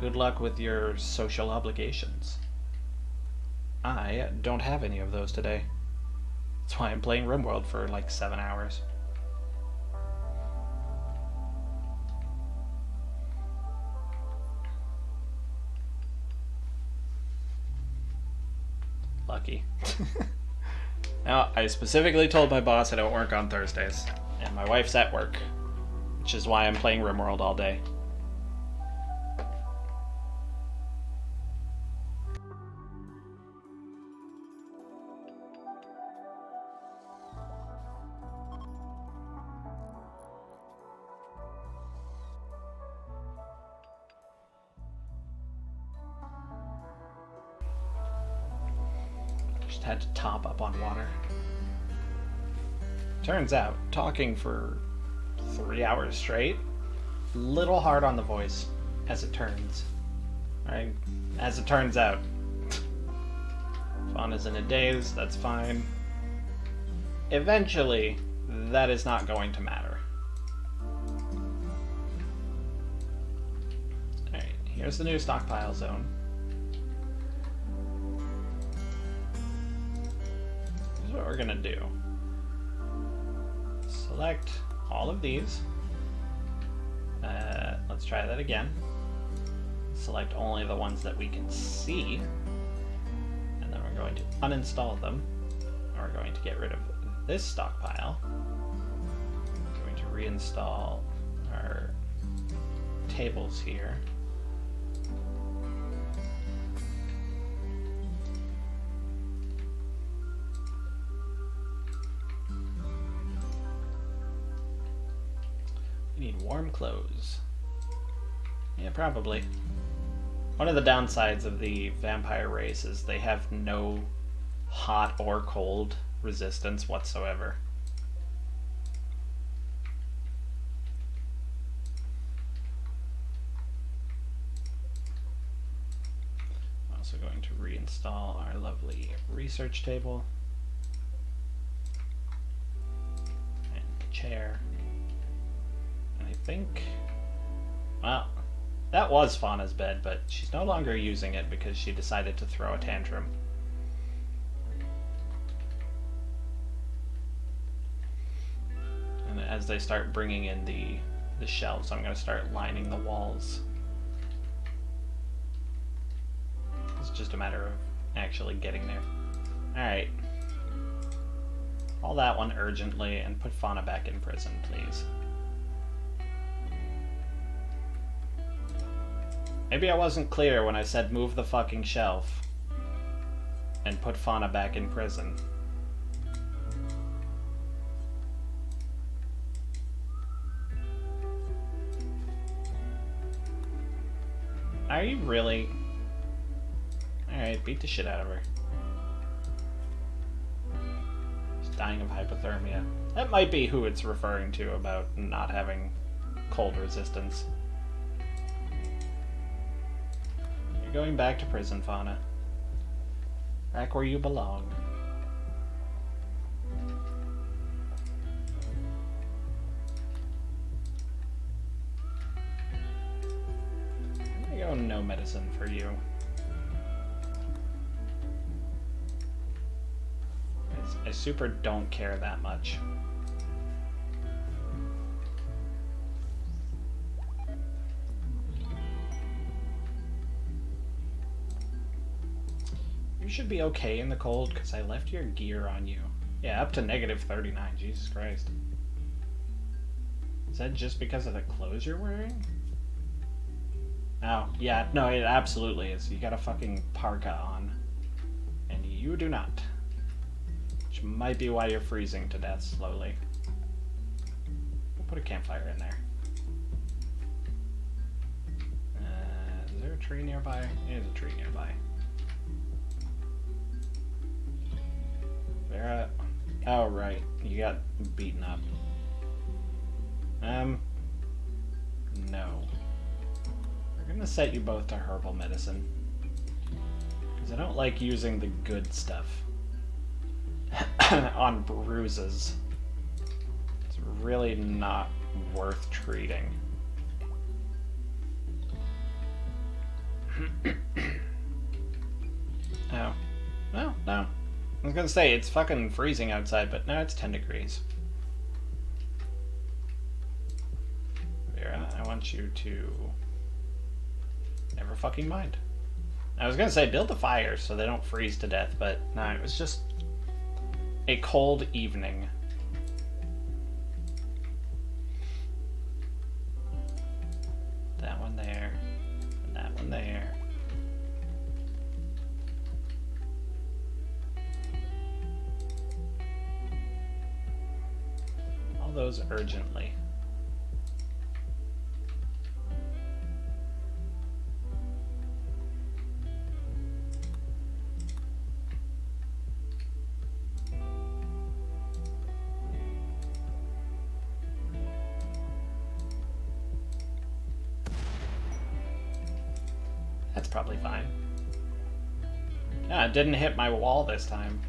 Good luck with your social obligations. I don't have any of those today. That's why I'm playing Rimworld for like 7 hours. Lucky. Now, I specifically told my boss I don't work on Thursdays, and my wife's at work, which is why I'm playing Rimworld all day. Had to top up on water. Turns out, talking for 3 hours straight, little hard on the voice, as it turns. Right? As it turns out. Fun is in a daze, that's fine. Eventually, that is not going to matter. Alright, here's the new stockpile zone. What we're gonna do. Select all of these. Let's try that again. Select only the ones that we can see. And then we're going to uninstall them. And we're going to get rid of this stockpile. We're going to reinstall our tables here. We need warm clothes. Yeah, probably. One of the downsides of the vampire race is they have no hot or cold resistance whatsoever. I'm also going to reinstall our lovely research table. And the chair. I think, well, that was Fauna's bed, but she's no longer using it because she decided to throw a tantrum. And as they start bringing in the shelves, I'm going to start lining the walls. It's just a matter of actually getting there. Alright. All that one urgently, and put Fauna back in prison, please. Maybe I wasn't clear when I said move the fucking shelf and put Fauna back in prison. Are you really? Alright, beat the shit out of her. She's dying of hypothermia. That might be who it's referring to about not having cold resistance. You're going back to prison, Fauna. Back where you belong. I'm gonna go no medicine for you. I super don't care that much. You should be okay in the cold because I left your gear on you. Yeah, up to -39. Jesus Christ. Is that just because of the clothes you're wearing? Oh, yeah, no, it absolutely is. You got a fucking parka on. And you do not. Which might be why you're freezing to death slowly. We'll put a campfire in there. Is there a tree nearby? There's a tree nearby. Vera. Oh, right. You got beaten up. No. We're gonna set you both to herbal medicine. Because I don't like using the good stuff on bruises. It's really not worth treating. Oh. Well, no. I was gonna say, it's fucking freezing outside, but no, it's 10 degrees. Vera, I want you to never fucking mind. I was gonna say, build a fire so they don't freeze to death, but no, it was just a cold evening. That one there, and that one there. All those urgently. That's probably fine. Yeah, it didn't hit my wall this time.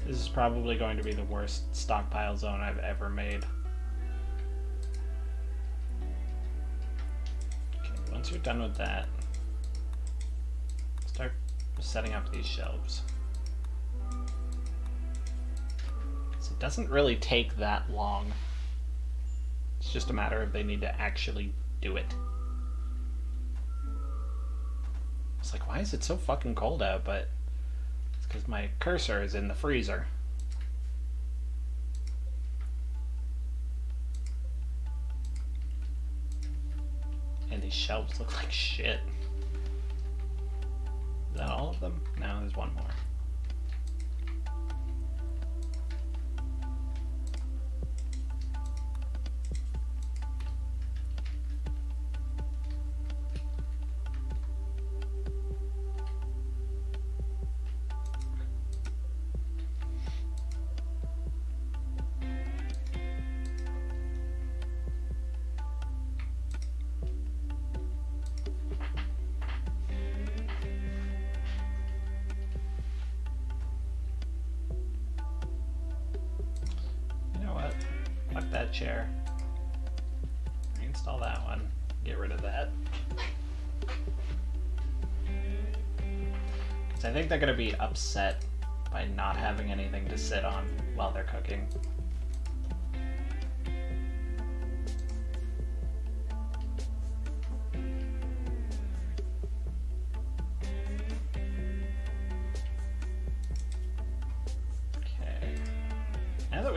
This is probably going to be the worst stockpile zone I've ever made. Okay, once you're done with that, start setting up these shelves. So it doesn't really take that long. It's just a matter of they need to actually do it. It's like, why is it so fucking cold out? But because my cursor is in the freezer. And these shelves look like shit. Is that all of them? No, there's one more. Fuck that chair. Reinstall that one. Get rid of that. Because I think they're going to be upset by not having anything to sit on while they're cooking.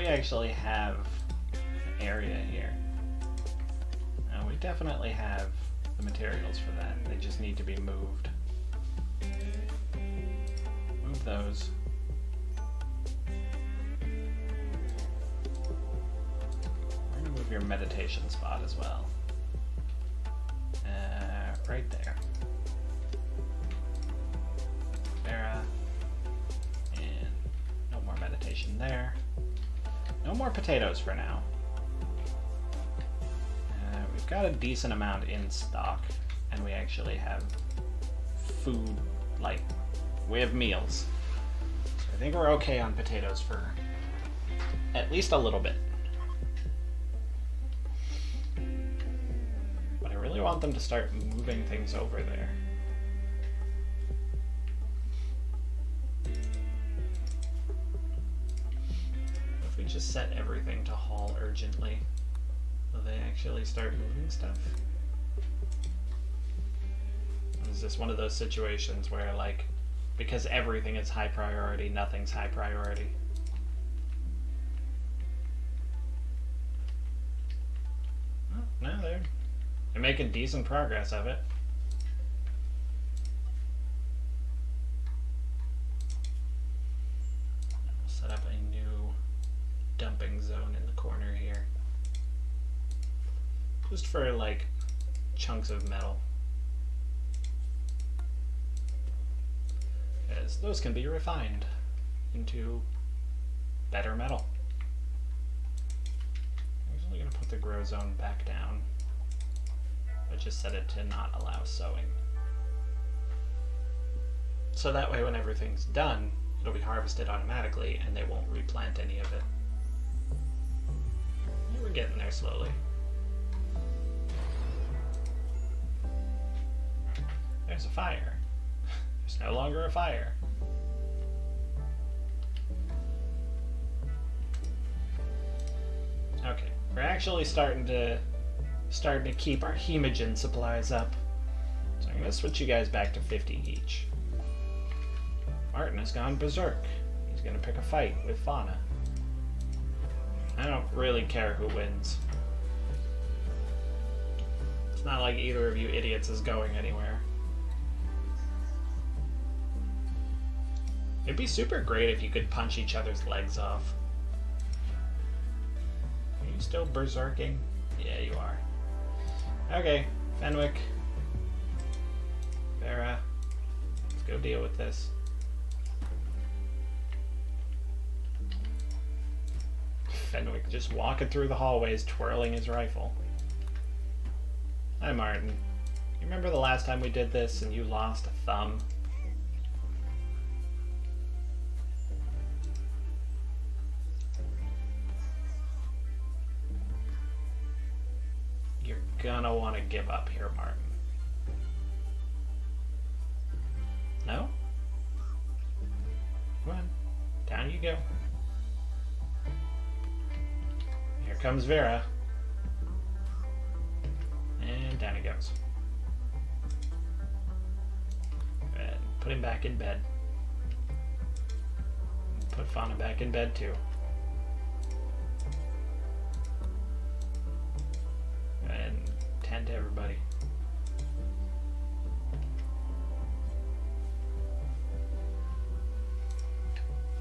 we actually have an area here. Now, we definitely have the materials for that. They just need to be moved. Move those. We're gonna move your meditation spot as well. Right there. Vera. And no more meditation there. No more potatoes for now. We've got a decent amount in stock, and we actually have food, like, we have meals. So I think we're okay on potatoes for at least a little bit. But I really want them to start moving things over there. If we just set everything to haul urgently, will they actually start moving stuff? Is this one of those situations where, like, because everything is high priority, nothing's high priority? Oh, no, they're making decent progress of it. We'll set up a new dumping zone in the corner here. Just for, like, chunks of metal. As those can be refined into better metal. I'm usually going to put the grow zone back down. I just set it to not allow sowing. So that way when everything's done, it'll be harvested automatically and they won't replant any of it. We're getting there slowly. There's a fire. There's no longer a fire. Okay, we're actually starting to keep our hemogen supplies up. So I'm gonna switch you guys back to 50 each. Martin has gone berserk. He's gonna pick a fight with Fauna. I don't really care who wins. It's not like either of you idiots is going anywhere. It'd be super great if you could punch each other's legs off. Are you still berserking? Yeah, you are. Okay, Fenwick. Vera. Let's go deal with this. Fenwick just walking through the hallways, twirling his rifle. Hi, Martin. You remember the last time we did this and you lost a thumb? You're gonna want to give up here, Martin. No? Come on. Down you go. Here comes Vera. And down he goes. And put him back in bed. Put Fauna back in bed too. And tend to everybody.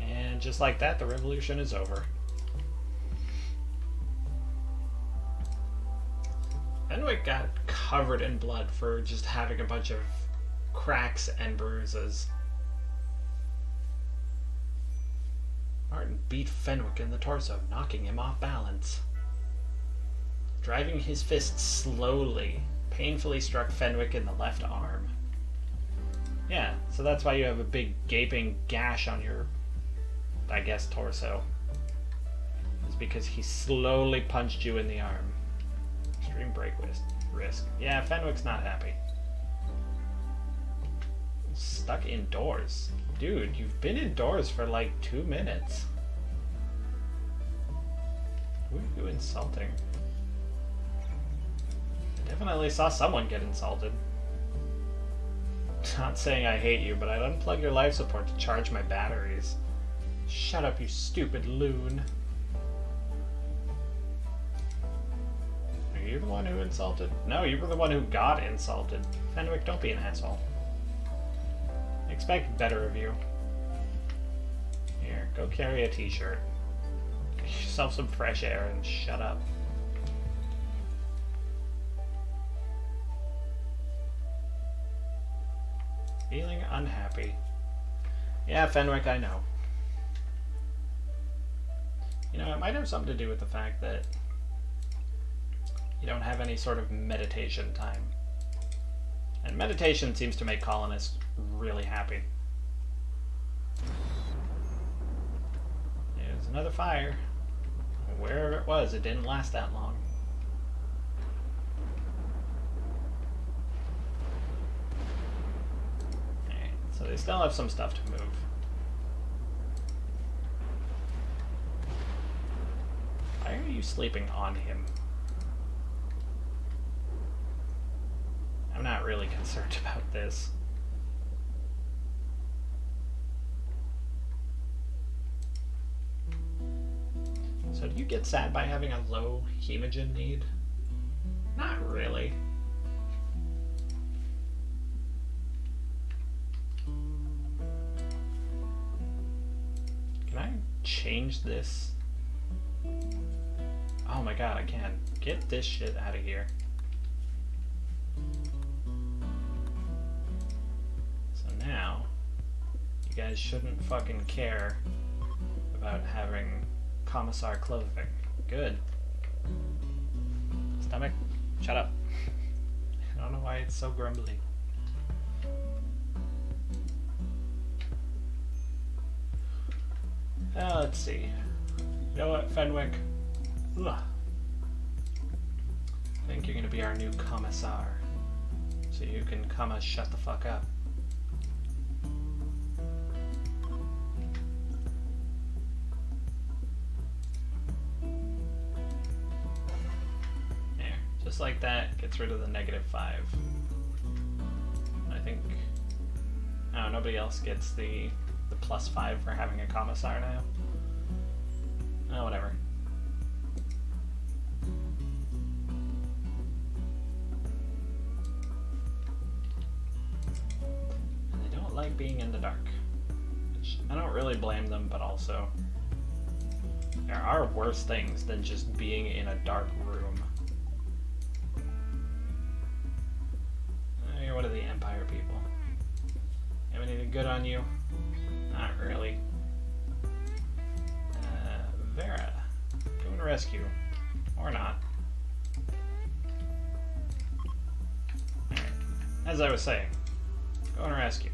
And just like that, the revolution is over. Fenwick got covered in blood for just having a bunch of cracks and bruises. Martin beat Fenwick in the torso, knocking him off balance. Driving his fist slowly, painfully struck Fenwick in the left arm. Yeah, so that's why you have a big gaping gash on your, I guess, torso. It's because he slowly punched you in the arm. Extreme break risk. Yeah, Fenwick's not happy. Stuck indoors. Dude, you've been indoors for like 2 minutes. Who are you insulting? I definitely saw someone get insulted. Not saying I hate you, but I'd unplug your life support to charge my batteries. Shut up, you stupid loon. you the one who insulted? No, you were the one who got insulted. Fenwick, don't be an asshole. I expect better of you. Here, go carry a t-shirt. Get yourself some fresh air and shut up. Feeling unhappy. Yeah, Fenwick, I know. You know, it might have something to do with the fact that you don't have any sort of meditation time. And meditation seems to make colonists really happy. There's another fire. Wherever it was, it didn't last that long. Alright, so they still have some stuff to move. Why are you sleeping on him? I'm not really concerned about this. So do you get sad by having a low hemogen need? Not really. Can I change this? Oh my god, I can. Get this shit out of here. So now, you guys shouldn't fucking care about having commissar clothing. Good. Stomach, shut up. I don't know why it's so grumbly. Let's see. You know what, Fenwick? Ugh. I think you're gonna be our new commissar. So you can come and shut the fuck up. There. Just like that, gets rid of the -5. I think... Oh, nobody else gets the +5 for having a commissar now. Oh, whatever. And they don't like being in the dark. Which I don't really blame them, but also there are worse things than just being in a dark room. You're one of the Empire people. Have anything good on you? Not really. Vera, go and rescue. Or not. Alright. As I was saying, go and rescue.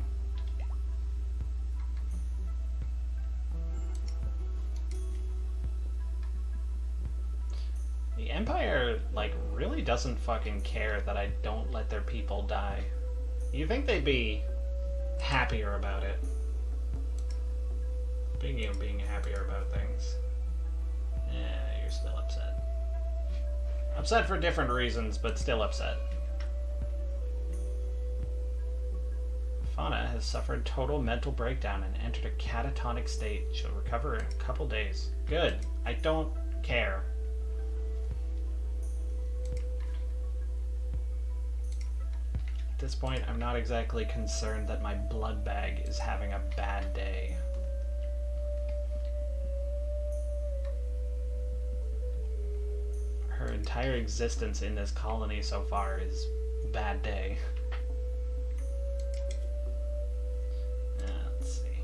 The Empire, like, really doesn't fucking care that I don't let their people die. You think they'd be happier about it? Being happier about things. Yeah, you're still upset. Upset for different reasons, but still upset. Fauna has suffered total mental breakdown and entered a catatonic state. She'll recover in a couple days. Good. I don't care. At this point, I'm not exactly concerned that my blood bag is having a bad day. Her entire existence in this colony so far is bad day. Let's see.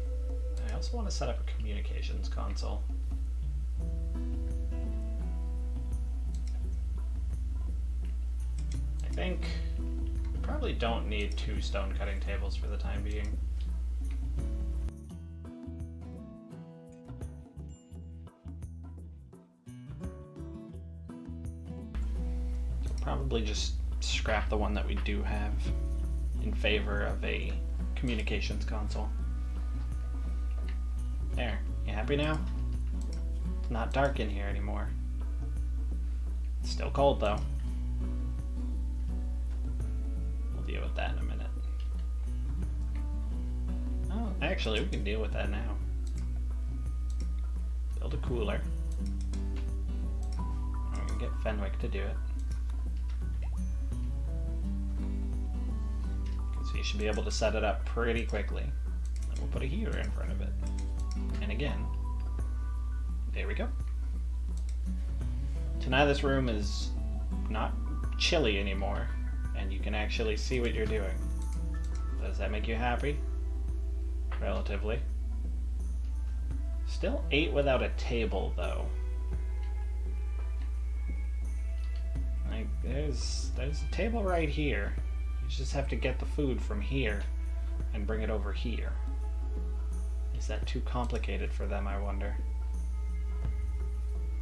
I also want to set up a communications console. I think we probably don't need 2 stone cutting tables for the time being. Probably just scrap the one that we do have in favor of a communications console. There. You happy now? It's not dark in here anymore. It's still cold though. We'll deal with that in a minute. Oh, actually we can deal with that now. Build a cooler. I'm gonna get Fenwick to do it. You should be able to set it up pretty quickly. And we'll put a heater in front of it. And again, there we go. So now this room is not chilly anymore, and you can actually see what you're doing. Does that make you happy? Relatively. Still 8 without a table, though. Like, there's a table right here. You just have to get the food from here and bring it over here. Is that too complicated for them, I wonder?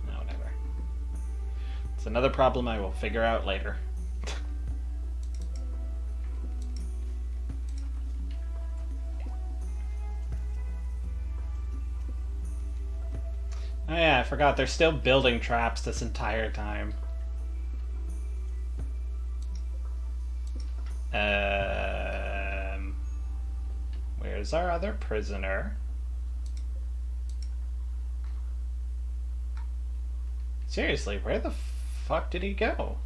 No, whatever. It's another problem I will figure out later. Oh yeah, I forgot. They're still building traps this entire time. Where's our other prisoner? Seriously, where the fuck did he go?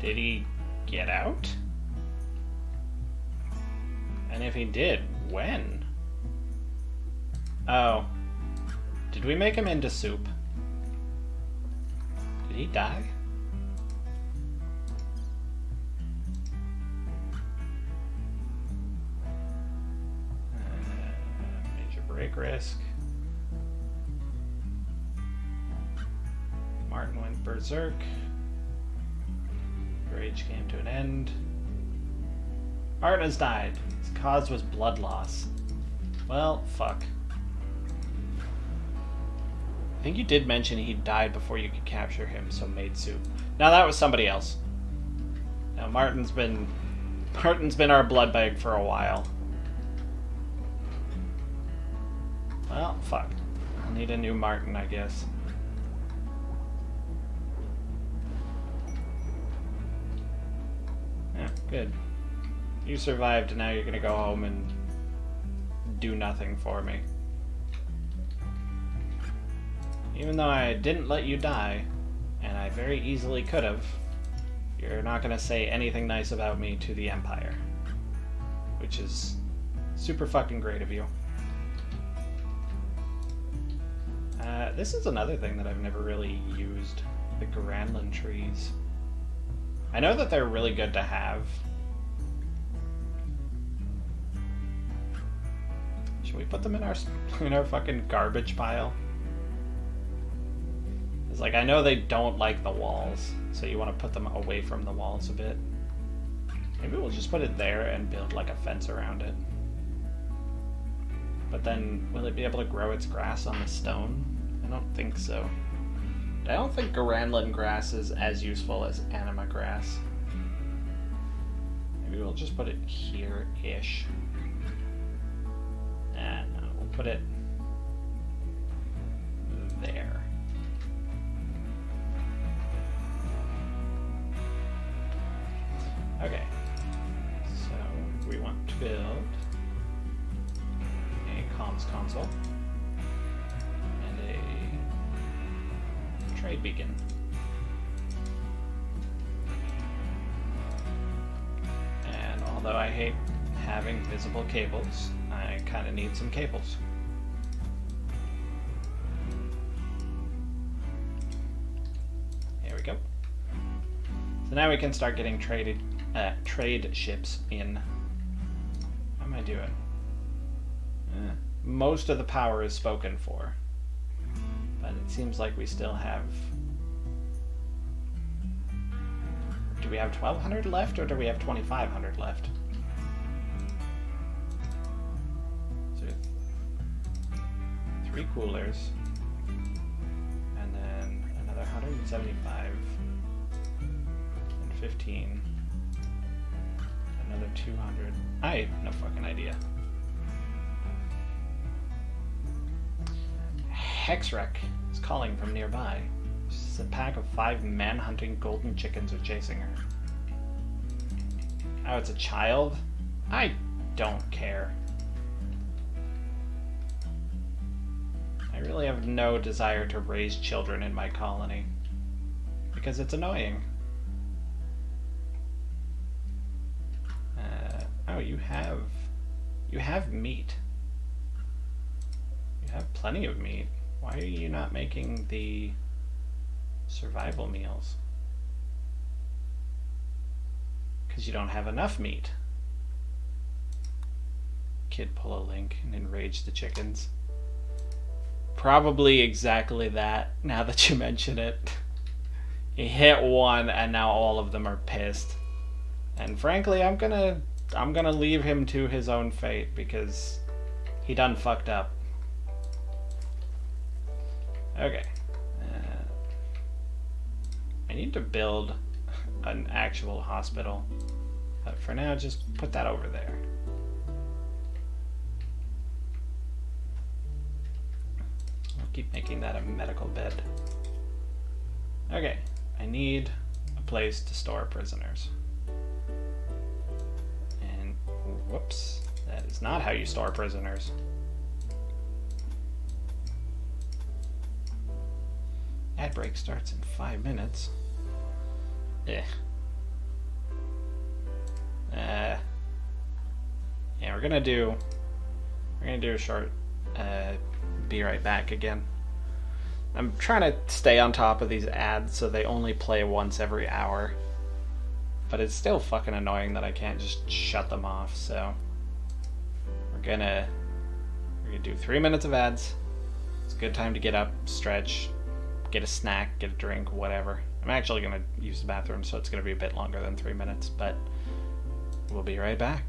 Did he get out? And if he did, when? Oh. Did we make him into soup? Did he die? Major break risk. Martin went berserk. Rage came to an end. Martin has died. His cause was blood loss. Well, fuck. I think you did mention he died before you could capture him, so made soup. Now that was somebody else. Now Martin's been our blood bag for a while. Well, fuck. I'll need a new Martin, I guess. Yeah, good. You survived, and now you're gonna go home and do nothing for me. Even though I didn't let you die, and I very easily could have, you're not gonna say anything nice about me to the Empire. Which is super fucking great of you. This is another thing that I've never really used. The Granlin trees. I know that they're really good to have. Should we put them in our fucking garbage pile? It's like, I know they don't like the walls, so you want to put them away from the walls a bit. Maybe we'll just put it there and build like a fence around it. But then, will it be able to grow its grass on the stone? I don't think so. I don't think Granlin grass is as useful as anima grass. Maybe we'll just put it here-ish. No, we'll put it there. Okay, so we want to build a comms console and a trade beacon. And although I hate having visible cables, I kind of need some cables. Here we go. So now we can start getting trade ships in. How am I doing? Most of the power is spoken for, but it seems like we still have... Do we have 1,200 left, or do we have 2,500 left? So 3 coolers, and then another 175, and 15, another 200. I have no fucking idea. Hexwreck is calling from nearby. Just a pack of 5 man-hunting golden chickens are chasing her. Oh, it's a child? I don't care. I really have no desire to raise children in my colony. because it's annoying. Oh, you have meat. You have plenty of meat. Why are you not making the survival meals? Because you don't have enough meat. Kid pull a link and enrage the chickens. Probably exactly that, now that you mention it. He hit one and now all of them are pissed. And frankly, I'm gonna leave him to his own fate because he done fucked up. Okay. I need to build an actual hospital. But for now, just put that over there. I'll keep making that a medical bed. Okay. I need a place to store prisoners. And whoops, that is not how you store prisoners. Ad break starts in 5 minutes. Yeah, we're gonna do a short be right back again. I'm trying to stay on top of these ads so they only play once every hour. But it's still fucking annoying that I can't just shut them off, so we're gonna do 3 minutes of ads. It's a good time to get up, stretch, get a snack, get a drink, whatever. I'm actually gonna use the bathroom, so it's gonna be a bit longer than 3 minutes, but we'll be right back.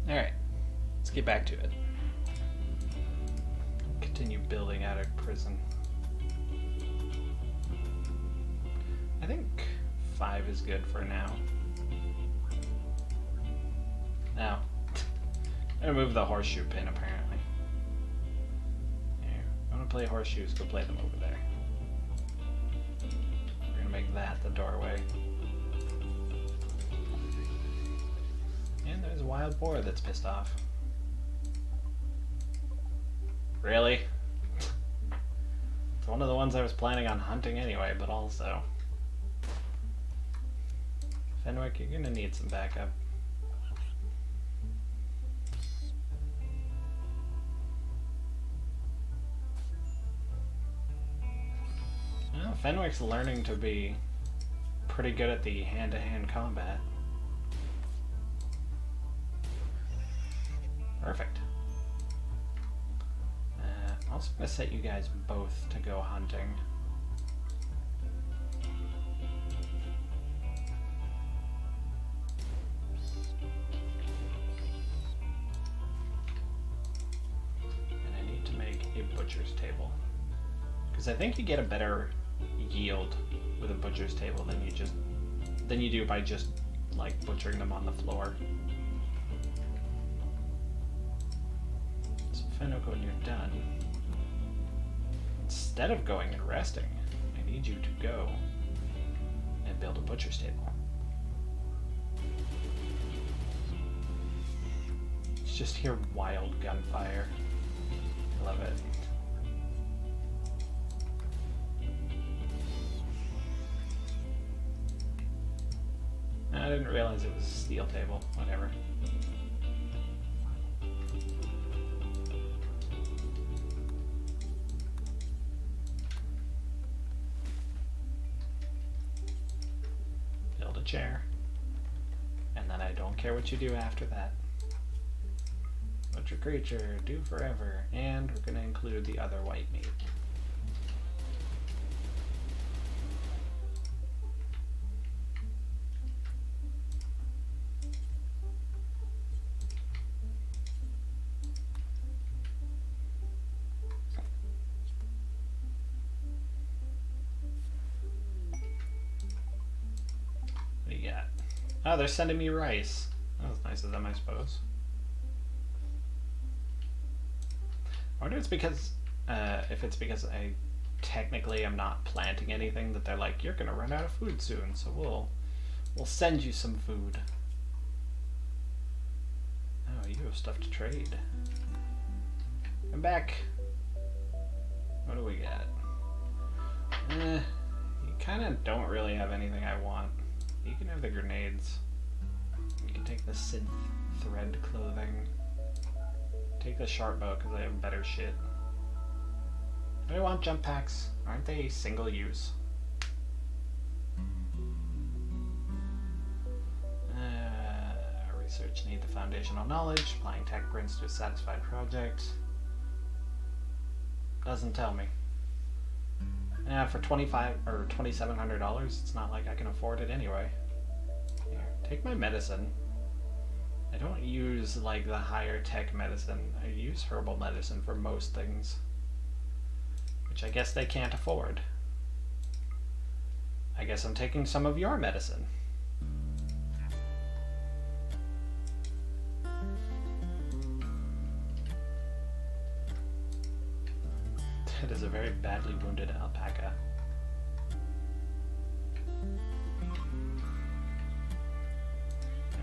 Alright, let's get back to it. Continue building out a prison. I think 5 is good for now. Now, I'm gonna move the horseshoe pin apparently. Here, I wanna play horseshoes, go play them over there. We're gonna make that the doorway. And there's a wild boar that's pissed off. Really? It's one of the ones I was planning on hunting anyway, but also... Fenwick, you're gonna need some backup. Well, Fenwick's learning to be pretty good at the hand-to-hand combat. Perfect. I'm also going to set you guys both to go hunting. And I need to make a butcher's table. Because I think you get a better yield with a butcher's table than you do by just like butchering them on the floor. So Fenwick, when you're done, instead of going and resting, I need you to go and build a butcher's table. It's just hear wild gunfire. I love it. I didn't realize it was a steel table. Whatever. Build a chair. And then I don't care what you do after that. Butcher creature, do forever. And we're going to include the other white meat. Oh, they're sending me rice. That was nice of them, I suppose. I wonder if it's because I technically am not planting anything that they're like, you're gonna run out of food soon, so we'll send you some food. Oh, you have stuff to trade. Come back. What do we got? You kind of don't really have anything I want. You can have the grenades. You can take the synth thread clothing. Take the sharp bow because I have better shit. Do I want jump packs? Aren't they single use? Research need the foundational knowledge. Applying tech prints to a satisfied project. Doesn't tell me. Yeah, for $25 or $2,700, it's not like I can afford it anyway. Here, take my medicine. I don't use like the higher tech medicine. I use herbal medicine for most things, which I guess they can't afford. I guess I'm taking some of your medicine. That is a very badly wounded alpaca.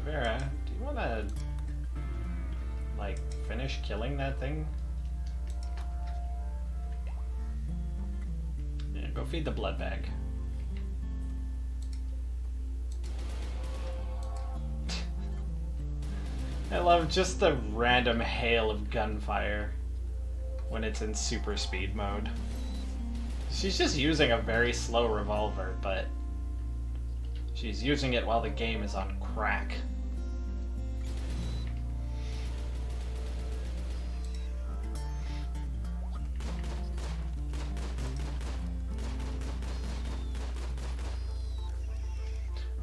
Vera, do you want to, like, finish killing that thing? Yeah, go feed the blood bag. I love just the random hail of gunfire when it's in super speed mode. She's just using a very slow revolver, but she's using it while the game is on crack.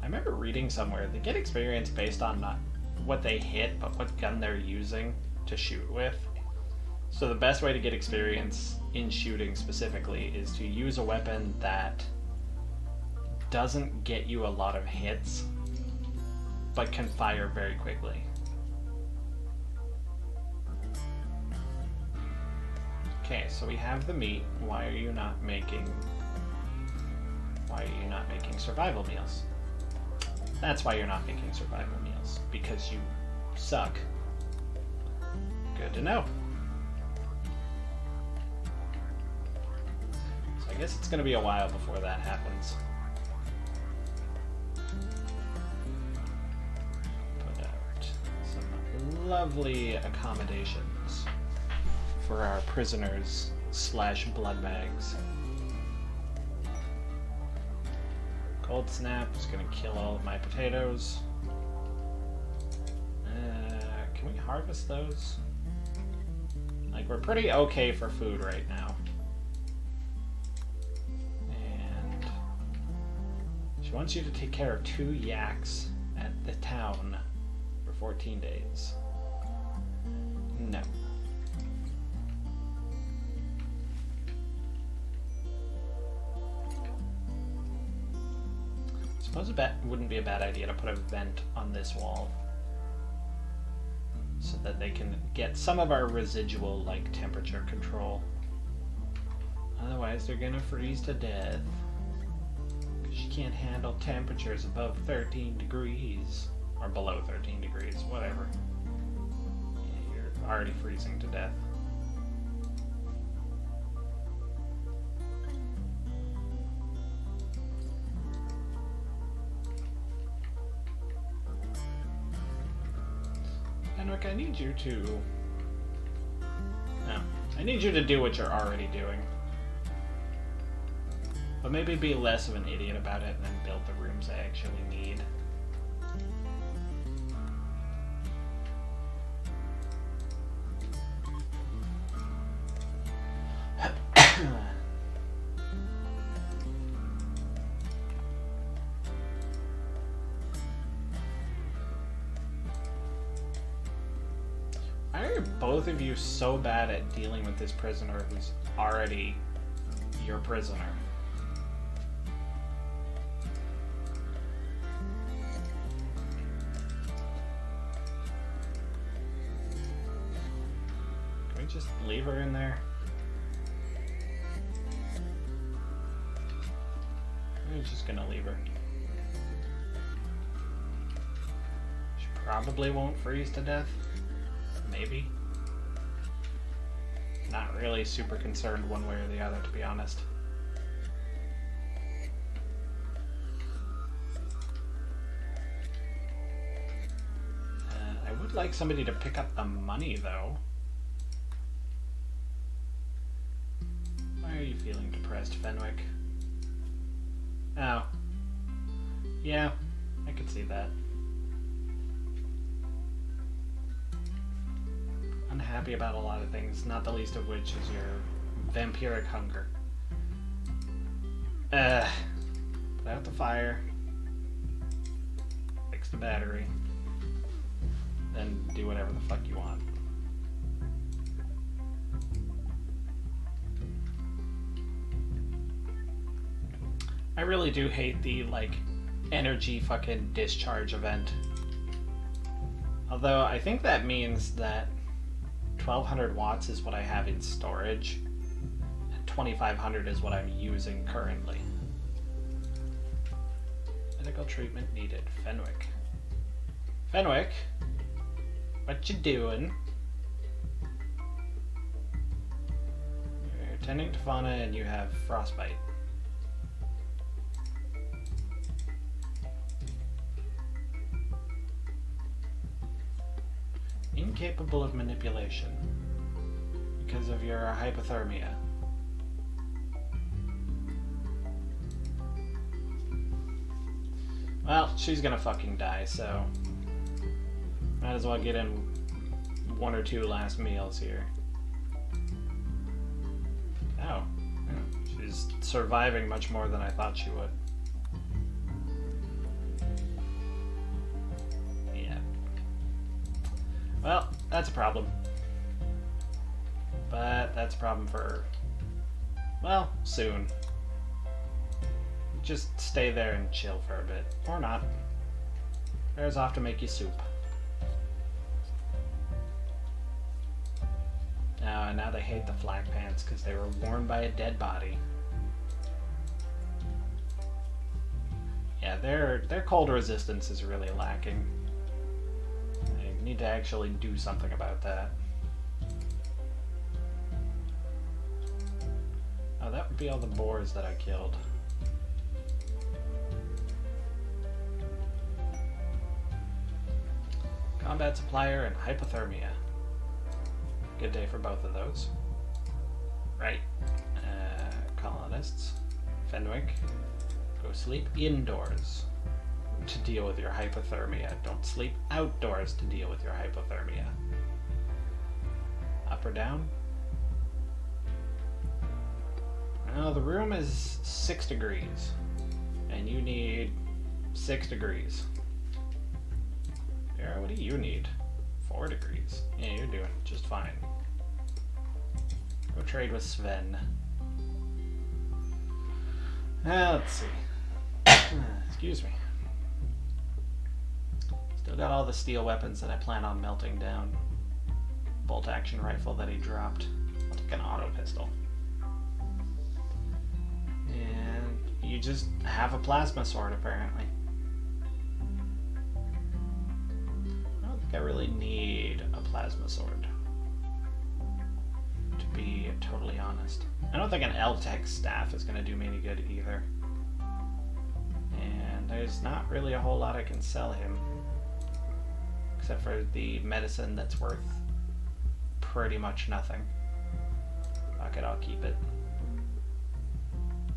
I remember reading somewhere they get experience based on not what they hit, but what gun they're using to shoot with. So the best way to get experience in shooting specifically is to use a weapon that doesn't get you a lot of hits, but can fire very quickly. Okay, so we have the meat. Why are you not making survival meals? That's why you're not making survival meals, because you suck. Good to know. So I guess it's going to be a while before that happens. Put out some lovely accommodations for our prisoners / blood bags. Cold snap is going to kill all of my potatoes. Can we harvest those? Like, we're pretty okay for food right now. And she wants you to take care of 2 yaks at the town for 14 days. No. Suppose it wouldn't be a bad idea to put a vent on this wall so that they can get some of our residual, like, temperature control. Otherwise, they're gonna freeze to death. 'Cause you can't handle temperatures above 13 degrees. Or below 13 degrees, whatever. Yeah, you're already freezing to death. Fenwick, I need you to... No. I need you to do what you're already doing. But maybe be less of an idiot about it and then build the rooms I actually need. Why are both of you so bad at dealing with this prisoner who's already your prisoner? Can we just leave her in there? I'm just gonna leave her. She probably won't freeze to death. Maybe. Not really super concerned one way or the other, to be honest. I would like somebody to pick up the money, though. Why are you feeling depressed, Fenwick? Oh. Yeah, I could see that. Unhappy about a lot of things, not the least of which is your vampiric hunger. Put out the fire. Fix the battery. Then do whatever the fuck you want. I really do hate the, like, energy fucking discharge event. Although I think that means that 1200 watts is what I have in storage, and 2500 is what I'm using currently. Medical treatment needed. Fenwick. Fenwick? What you doing? You're tending to fauna and you have frostbite. Incapable of manipulation because of your hypothermia. Well, she's gonna fucking die, so might as well get in one or two last meals here. Oh, yeah. She's surviving much more than I thought she would. Well, that's a problem. But that's a problem for, well, soon. Just stay there and chill for a bit. Or not. Bears off to make you soup. And now they hate the flak pants because they were worn by a dead body. Yeah, their cold resistance is really lacking. Need to actually do something about that. Oh, that would be all the boars that I killed. Combat supplier and hypothermia. Good day for both of those. Right. Colonists. Fenwick. Go sleep indoors to deal with your hypothermia. Don't sleep outdoors to deal with your hypothermia. Up or down? Well, the room is 6 degrees, and you need 6 degrees. Vera, what do you need? 4 degrees. Yeah, you're doing just fine. Go trade with Sven. Let's see. Excuse me. Still got all the steel weapons that I plan on melting down. Bolt action rifle that he dropped. I'll take an auto pistol. And you just have a plasma sword apparently. I don't think I really need a plasma sword, to be totally honest. I don't think an L-Tech staff is going to do me any good either. And there's not really a whole lot I can sell him. Except for the medicine that's worth pretty much nothing. Fuck it, I'll keep it.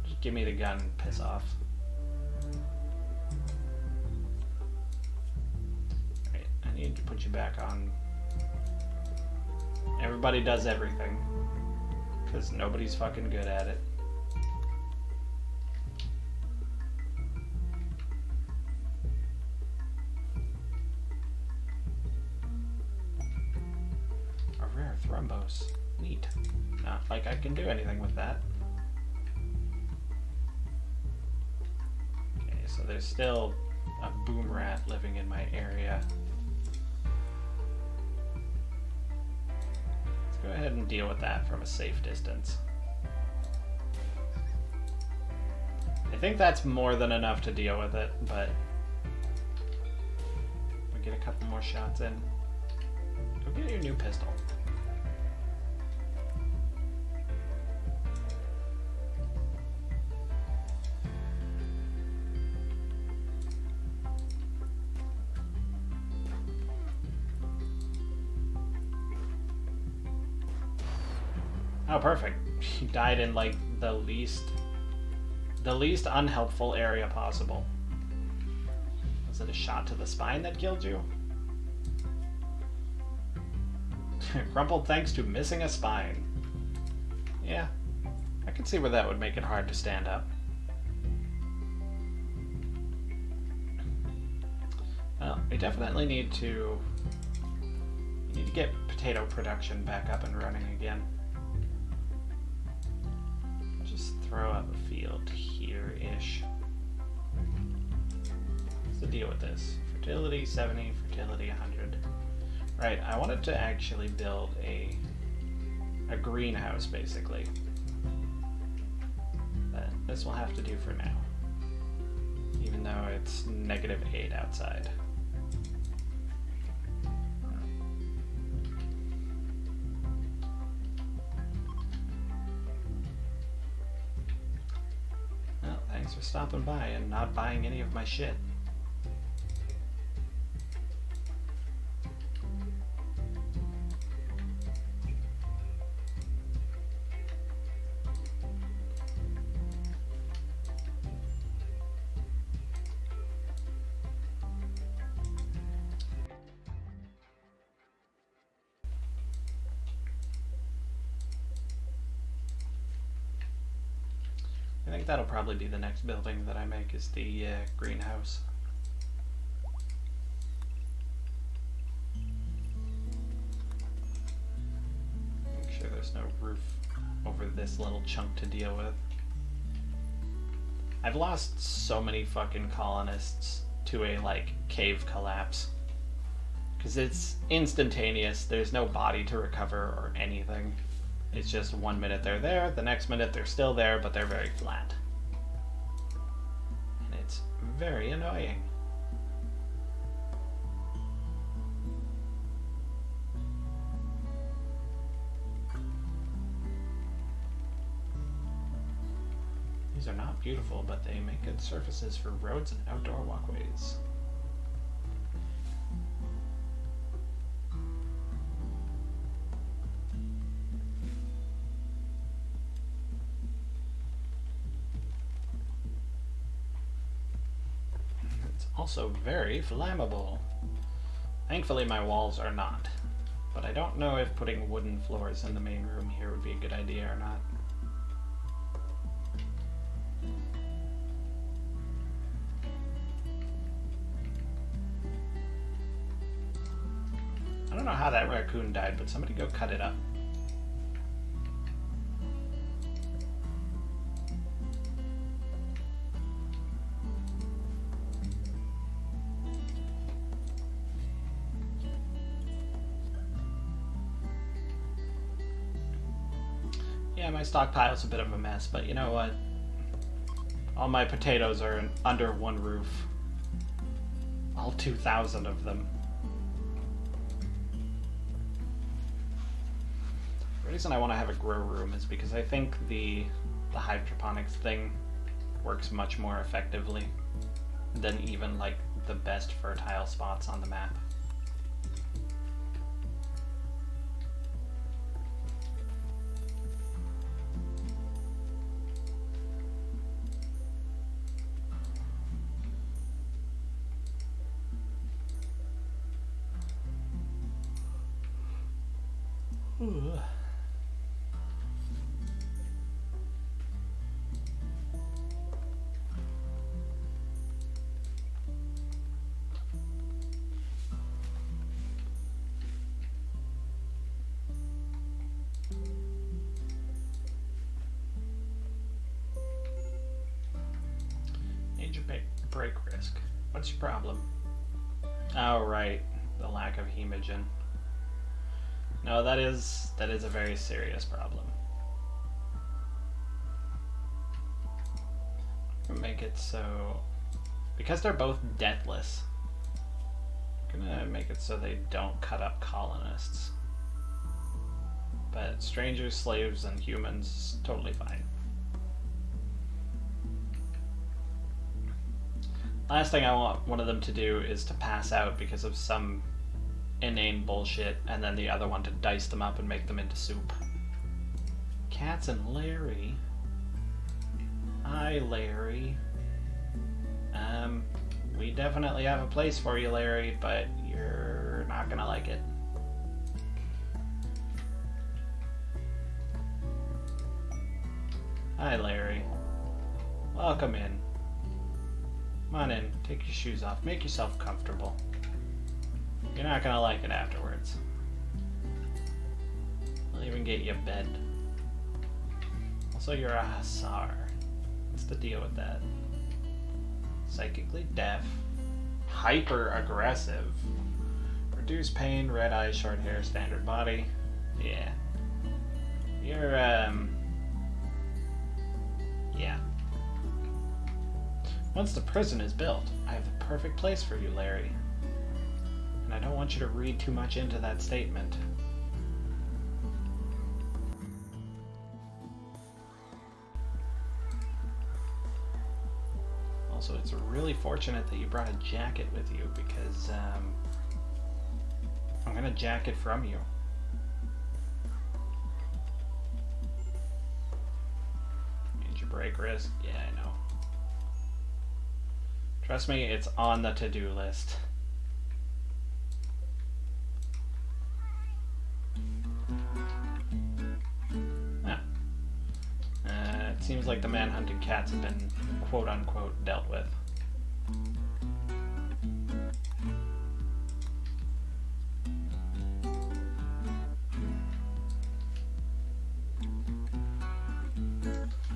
Just give me the gun and piss off. Alright, I need to put you back on. Everybody does everything. Because nobody's fucking good at it. Thrombos. Neat. Not like I can do anything with that. Okay, so there's still a boom rat living in my area. Let's go ahead and deal with that from a safe distance. I think that's more than enough to deal with it, but we'll get a couple more shots in. Go get your new pistol. Oh, perfect. He died in, like, the least unhelpful area possible. Was it a shot to the spine that killed you? Crumpled thanks to missing a spine. Yeah, I can see where that would make it hard to stand up. Well, we definitely need to get potato production back up and running again. Just throw up a field here-ish. What's the deal with this? Fertility 70, fertility 100. Right, I wanted to actually build a greenhouse, basically. But this will have to do for now. Even though it's -8 outside. Well, thanks for stopping by and not buying any of my shit. I think that'll probably be the next building that I make, is the greenhouse. Make sure there's no roof over this little chunk to deal with. I've lost so many fucking colonists to a, like, cave collapse. Because it's instantaneous, there's no body to recover or anything. It's just 1 minute they're there, the next minute they're still there, but they're very flat. And it's very annoying. These are not beautiful, but they make good surfaces for roads and outdoor walkways. Also very flammable. Thankfully my walls are not, but I don't know if putting wooden floors in the main room here would be a good idea or not. I don't know how that raccoon died, but somebody go cut it up. Yeah, my stockpile's a bit of a mess, but you know what? All my potatoes are under one roof. All 2,000 of them. The reason I want to have a grow room is because I think the hydroponics thing works much more effectively than even, like, the best fertile spots on the map. Ooh. Major break risk. What's your problem? Oh, right. The lack of hemogen. No, that is a very serious problem. Make it so, because they're both deathless, I'm gonna make it so they don't cut up colonists. But strangers, slaves, and humans, totally fine. Last thing I want one of them to do is to pass out because of some inane bullshit, and then the other one to dice them up and make them into soup. Cats and Larry. Hi, Larry. We definitely have a place for you, Larry, but you're not gonna like it. Hi, Larry. Welcome in. Come on in. Take your shoes off. Make yourself comfortable. You're not gonna like it afterwards. I'll even get you a bed. Also, you're a hussar. What's the deal with that? Psychically deaf. Hyper-aggressive. Reduced pain, red eyes, short hair, standard body. Yeah. You're, yeah. Once the prison is built, I have the perfect place for you, Larry. And I don't want you to read too much into that statement. Also, it's really fortunate that you brought a jacket with you because, I'm gonna jack it from you. Major break risk? Yeah, I know. Trust me, it's on the to-do list. Ah. It seems like the man-hunting cats have been quote-unquote dealt with.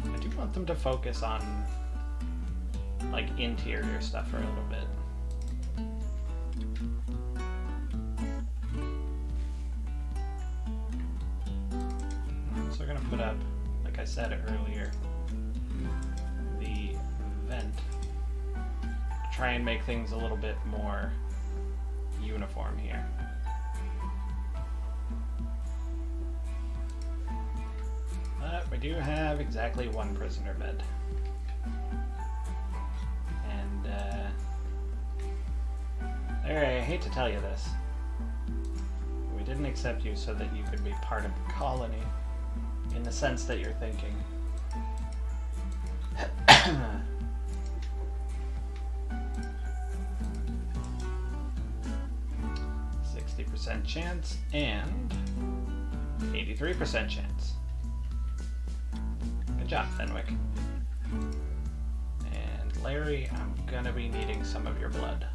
I do want them to focus on like interior stuff for a little bit. So we're gonna put up, like I said earlier, the vent to try and make things a little bit more uniform here. But we do have exactly one prisoner bed. Larry, I hate to tell you this. We didn't accept you so that you could be part of the colony, in the sense that you're thinking. 60% chance and 83% chance. Good job, Fenwick. And Larry, I'm gonna be needing some of your blood.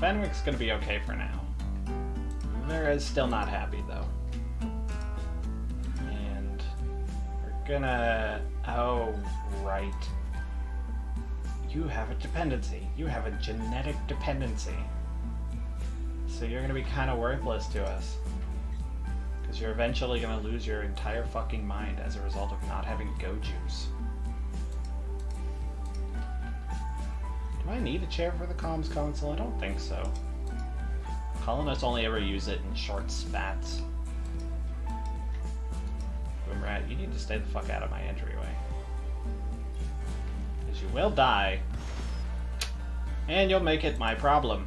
Fenwick's gonna be okay for now. Vera's still not happy though. And we're gonna... Oh, right. You have a dependency. You have a genetic dependency. So you're gonna be kind of worthless to us. Because you're eventually gonna lose your entire fucking mind as a result of not having go juice. Do I need a chair for the comms console? I don't think so. Colonists only ever use it in short spats. Boomrat, you need to stay the fuck out of my entryway. Because you will die. And you'll make it my problem.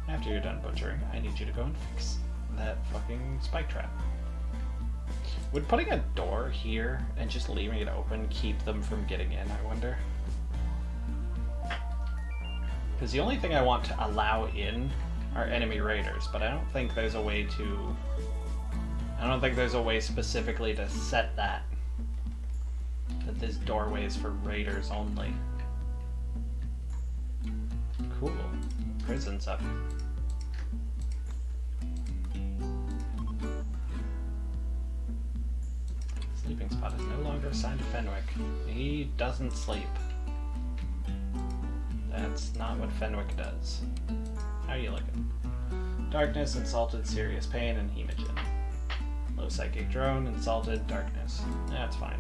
After you're done butchering, I need you to go and fix that fucking spike trap. Would putting a door here and just leaving it open keep them from getting in, I wonder? Because the only thing I want to allow in are enemy raiders, but I don't think there's a way to... I don't think there's a way specifically to set that. That this doorway is for raiders only. Cool. Prison's up. Sleeping spot is no longer assigned to Fenwick. He doesn't sleep. That's not what Fenwick does. How are you looking? Darkness, insulted, serious pain, and hemogen. Low psychic drone, insulted, darkness. That's fine.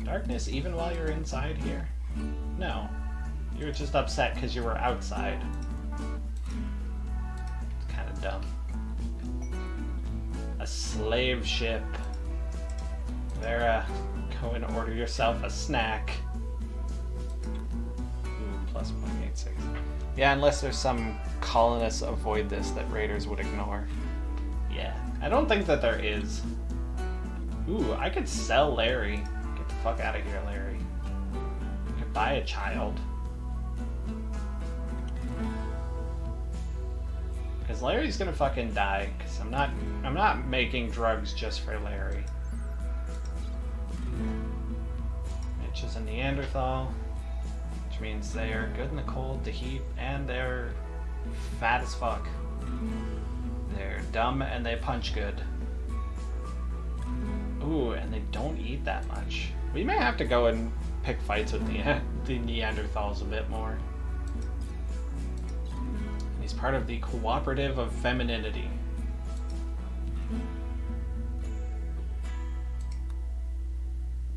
Darkness even while you're inside here? No. You were just upset because you were outside. It's kind of dumb. A slave ship. Vera, go and order yourself a snack. Ooh, plus 0.86. Yeah, unless there's some colonists avoid this that raiders would ignore. Yeah, I don't think that there is. Ooh, I could sell Larry. Get the fuck out of here, Larry. I could buy a child. Because Larry's gonna fucking die. Because I'm not making drugs just for Larry. Mitch is a Neanderthal, which means they are good in the cold, the heat, and they're fat as fuck. They're dumb and they punch good. Ooh, and they don't eat that much. We may have to go and pick fights with the Neanderthals a bit more. He's part of the Cooperative of Femininity.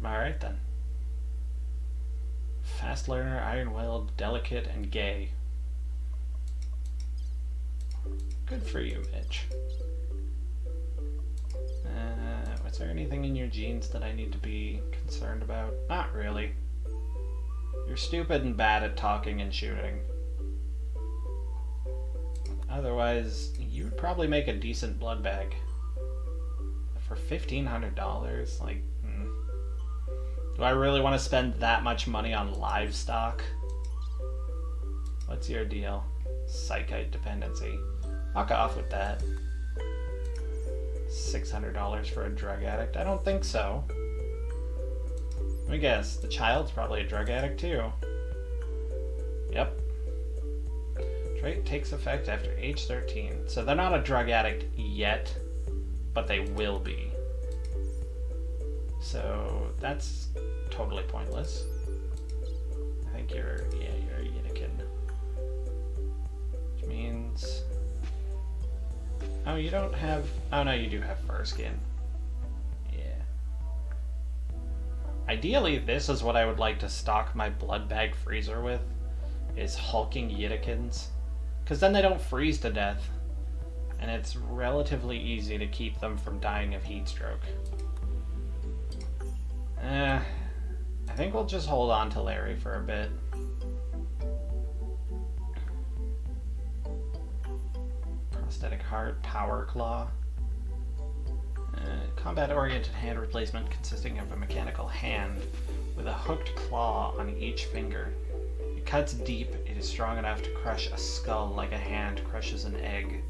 Alright then. Fast learner, iron-willed, delicate, and gay. Good for you, Mitch. Was there anything in your genes that I need to be concerned about? Not really. You're stupid and bad at talking and shooting. Otherwise, you would probably make a decent blood bag. For $1,500? Like, do I really want to spend that much money on livestock? What's your deal? Psychite dependency. Fuck off with that. $600 for a drug addict? I don't think so. Let me guess, the child's probably a drug addict too. Yep. Trait takes effect after age 13. So they're not a drug addict yet, but they will be. So that's totally pointless. I think you're a Yiddikin. Which means... Oh, you don't have... Oh, no, you do have fur skin. Yeah. Ideally, this is what I would like to stock my blood bag freezer with, is hulking Yiddikins. Because then they don't freeze to death, and it's relatively easy to keep them from dying of heat stroke. I think we'll just hold on to Larry for a bit. Prosthetic heart, power claw. Combat-oriented hand replacement consisting of a mechanical hand with a hooked claw on each finger. It cuts deep. It is strong enough to crush a skull like a hand crushes an egg.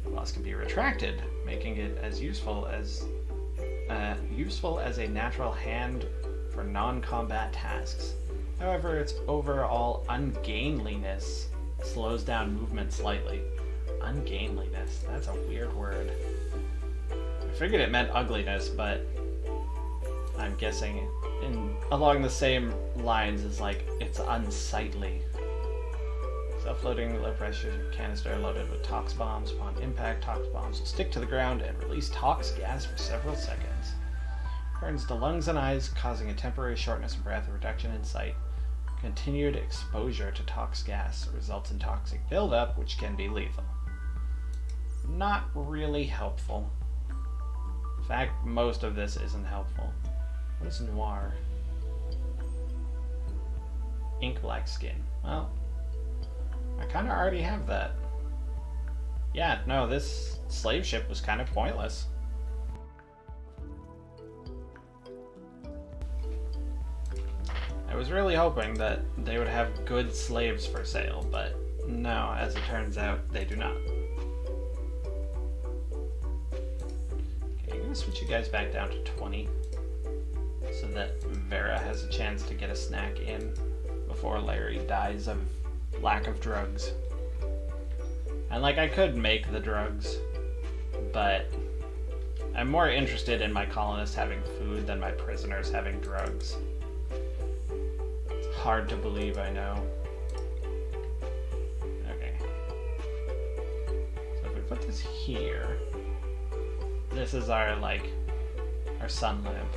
Claws can be retracted, making it as useful as a natural hand for non-combat tasks. However, its overall ungainliness slows down movement slightly. Ungainliness, that's a weird word. I figured it meant ugliness, but I'm guessing along the same lines as like it's unsightly. Self-loading low-pressure canister loaded with tox bombs. Upon impact, tox bombs will stick to the ground and release tox gas for several seconds. Burns the lungs and eyes, causing a temporary shortness of breath, a reduction in sight. Continued exposure to tox gas results in toxic buildup, which can be lethal. Not really helpful. In fact, most of this isn't helpful. What is noir? Ink black skin. Well, I kind of already have that. Yeah, no, this slave ship was kind of pointless. I was really hoping that they would have good slaves for sale, but no, as it turns out, they do not. Okay, I'm gonna switch you guys back down to 20 so that Vera has a chance to get a snack in before Larry dies of lack of drugs. And like, I could make the drugs, but I'm more interested in my colonists having food than my prisoners having drugs. It's hard to believe, I know. Okay. So if we put this here, this is our, like, our sun lamp.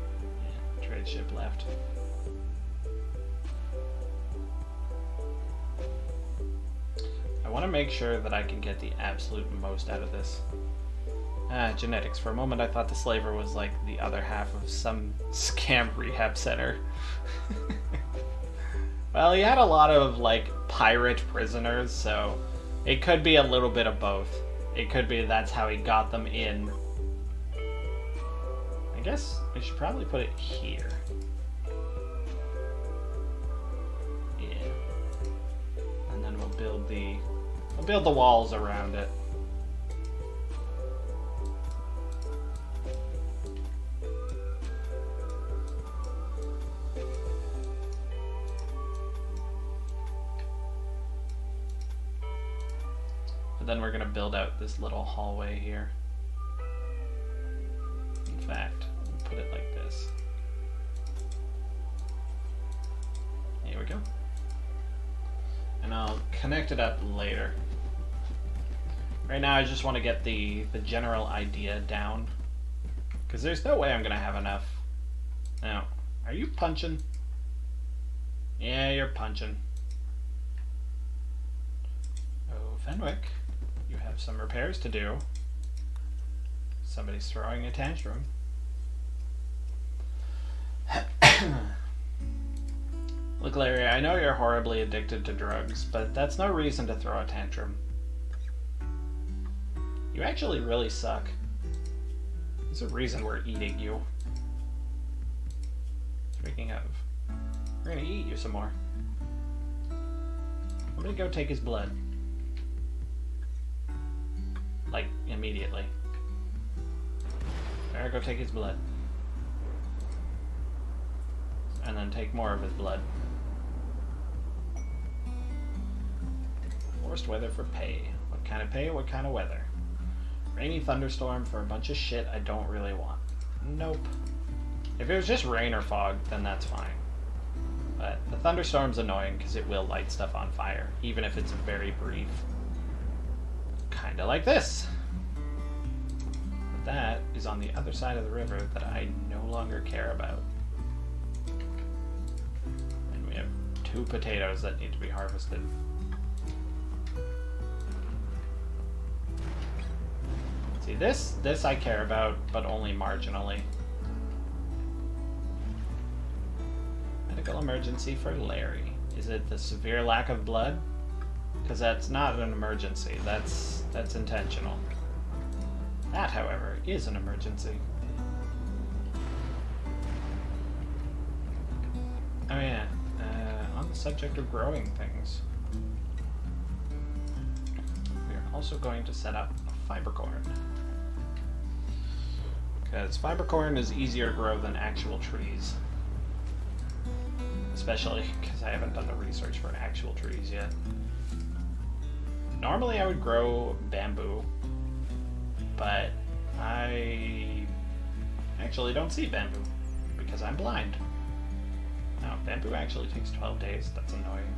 Yeah, trade ship left. I want to make sure that I can get the absolute most out of this. Genetics. For a moment I thought the slaver was like the other half of some scam rehab center. Well, he had a lot of, like, pirate prisoners, so it could be a little bit of both. It could be that's how he got them in. I guess we should probably put it here. Yeah. And then we'll build the walls around it. But then we're going to build out this little hallway here. In fact, we'll put it like this. Here we go. And I'll connect it up later. Right now I just want to get the general idea down. Because there's no way I'm going to have enough. Now, are you punching? Yeah, you're punching. Oh, Fenwick. You have some repairs to do. Somebody's throwing a tantrum. Look, Larry, I know you're horribly addicted to drugs, but that's no reason to throw a tantrum. You actually really suck. There's a reason we're eating you. Speaking of, we're gonna eat you some more. I'm gonna go take his blood. Like, immediately. Better go take his blood. And then take more of his blood. Forced weather for pay. What kind of pay? What kind of weather? Rainy thunderstorm for a bunch of shit I don't really want. Nope. If it was just rain or fog, then that's fine. But the thunderstorm's annoying because it will light stuff on fire, even if it's very brief. Kinda like this. But that is on the other side of the river that I no longer care about. And we have 2 potatoes that need to be harvested. See, this I care about, but only marginally. Medical emergency for Larry. Is it the severe lack of blood? Because that's not an emergency. That's intentional. That, however, is an emergency. Oh yeah, on the subject of growing things, we are also going to set up a fiber corn. Because fiber corn is easier to grow than actual trees. Especially because I haven't done the research for actual trees yet. Normally I would grow bamboo, but I actually don't see bamboo because I'm blind. Now, bamboo actually takes 12 days. That's annoying.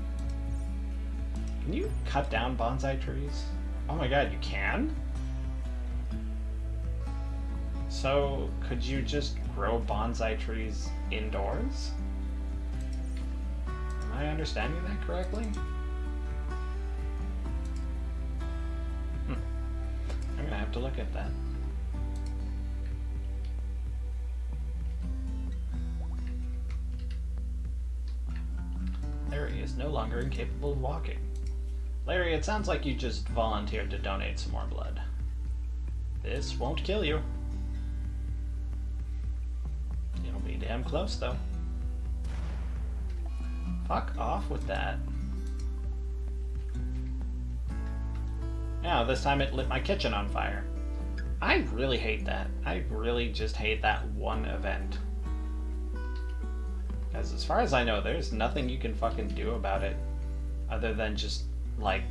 Can you cut down bonsai trees? Oh my god, you can? So, could you just grow bonsai trees indoors? Am I understanding that correctly? I'm gonna have to look at that. Larry is no longer incapable of walking. Larry, it sounds like you just volunteered to donate some more blood. This won't kill you. It'll be damn close, though. Fuck off with that. Now, this time it lit my kitchen on fire. I really hate that. I really just hate that one event. Because as far as I know, there's nothing you can fucking do about it other than just, like,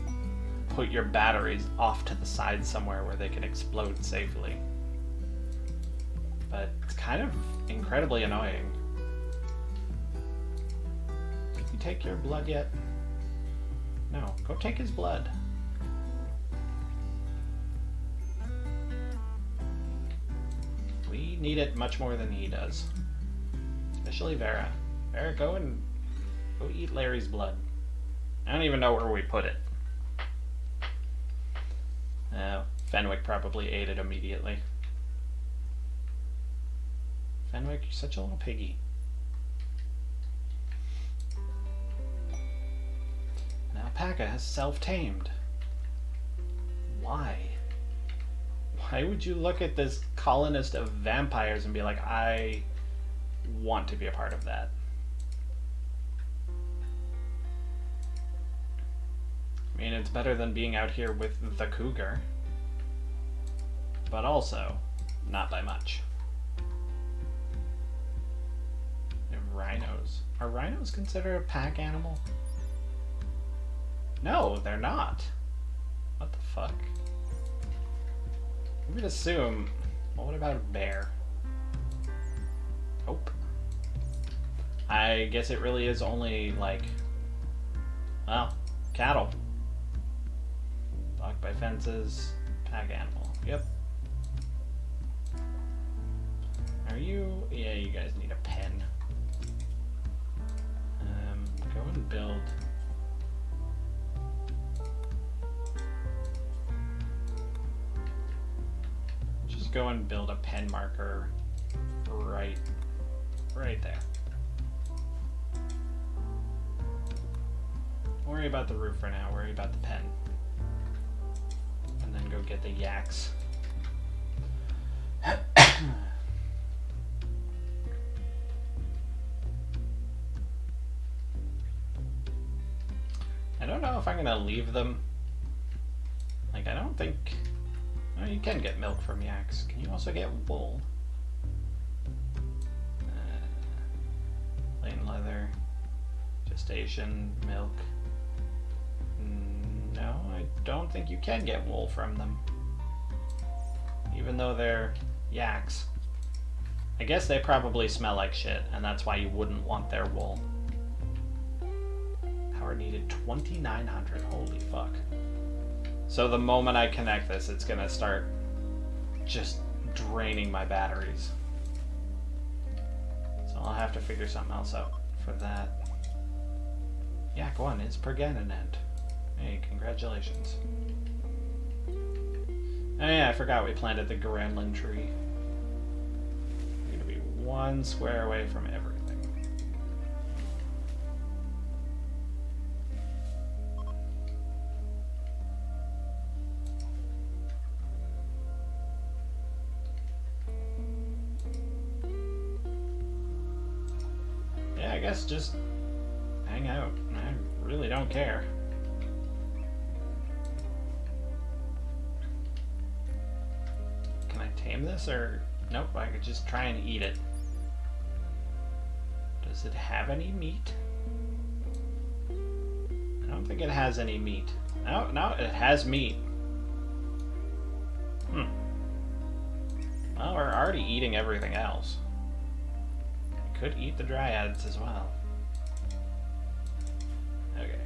put your batteries off to the side somewhere where they can explode safely. But it's kind of incredibly annoying. Did you take your blood yet? No, go take his blood. We need it much more than he does. Especially Vera. Vera, go eat Larry's blood. I don't even know where we put it. Fenwick probably ate it immediately. Fenwick, you're such a little piggy. alpaca has self-tamed. Why? Why would you look at this colonist of vampires and be like, I want to be a part of that? I mean, it's better than being out here with the cougar. But also, not by much. And rhinos. Are rhinos considered a pack animal? No, they're not. What the fuck? We would assume... Well, what about a bear? Nope. I guess it really is only, like... Well, cattle. Blocked by fences. Pack animal. Yep. Are you... Yeah, you guys need a pen. Go and build... Just go and build a pen marker right there. Don't worry about the roof for now, worry about the pen. And then go get the yaks. I don't know if I'm gonna leave them. Like, I don't think... Well, you can get milk from yaks. Can you also get wool? Plain leather. Gestation. Milk. No, I don't think you can get wool from them. Even though they're yaks. I guess they probably smell like shit, and that's why you wouldn't want their wool. Power needed 2,900. Holy fuck. So the moment I connect this, it's gonna start just draining my batteries. So I'll have to figure something else out for that. Yak 1 is pregnant. Hey, congratulations. Oh yeah, I forgot we planted the Granlin tree. We're gonna be 1 square away from everything. I guess just hang out. I really don't care. Can I tame this or... Nope, I could just try and eat it. Does it have any meat? I don't think it has any meat. No, it has meat. Well, we're already eating everything else. Could eat the dryads as well. Okay.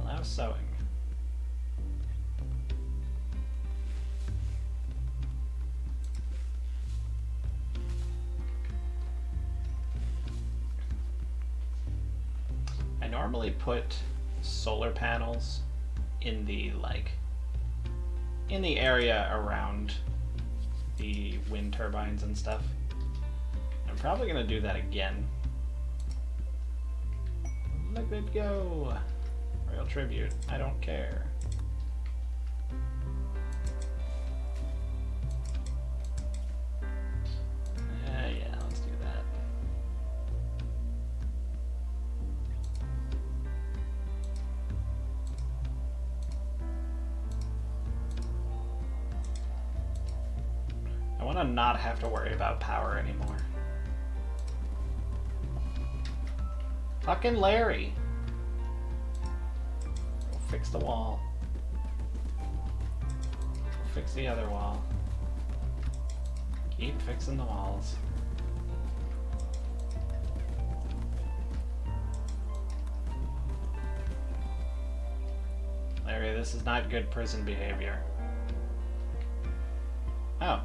Allow sewing. Normally put solar panels in the in the area around the wind turbines and stuff. I'm probably gonna do that again. Let it go. Royal tribute. I don't care. Yeah, let's do that. I want to not have to worry about power anymore. Fucking Larry. Go fix the wall. Go fix the other wall. Keep fixing the walls. Larry, this is not good prison behavior. Oh.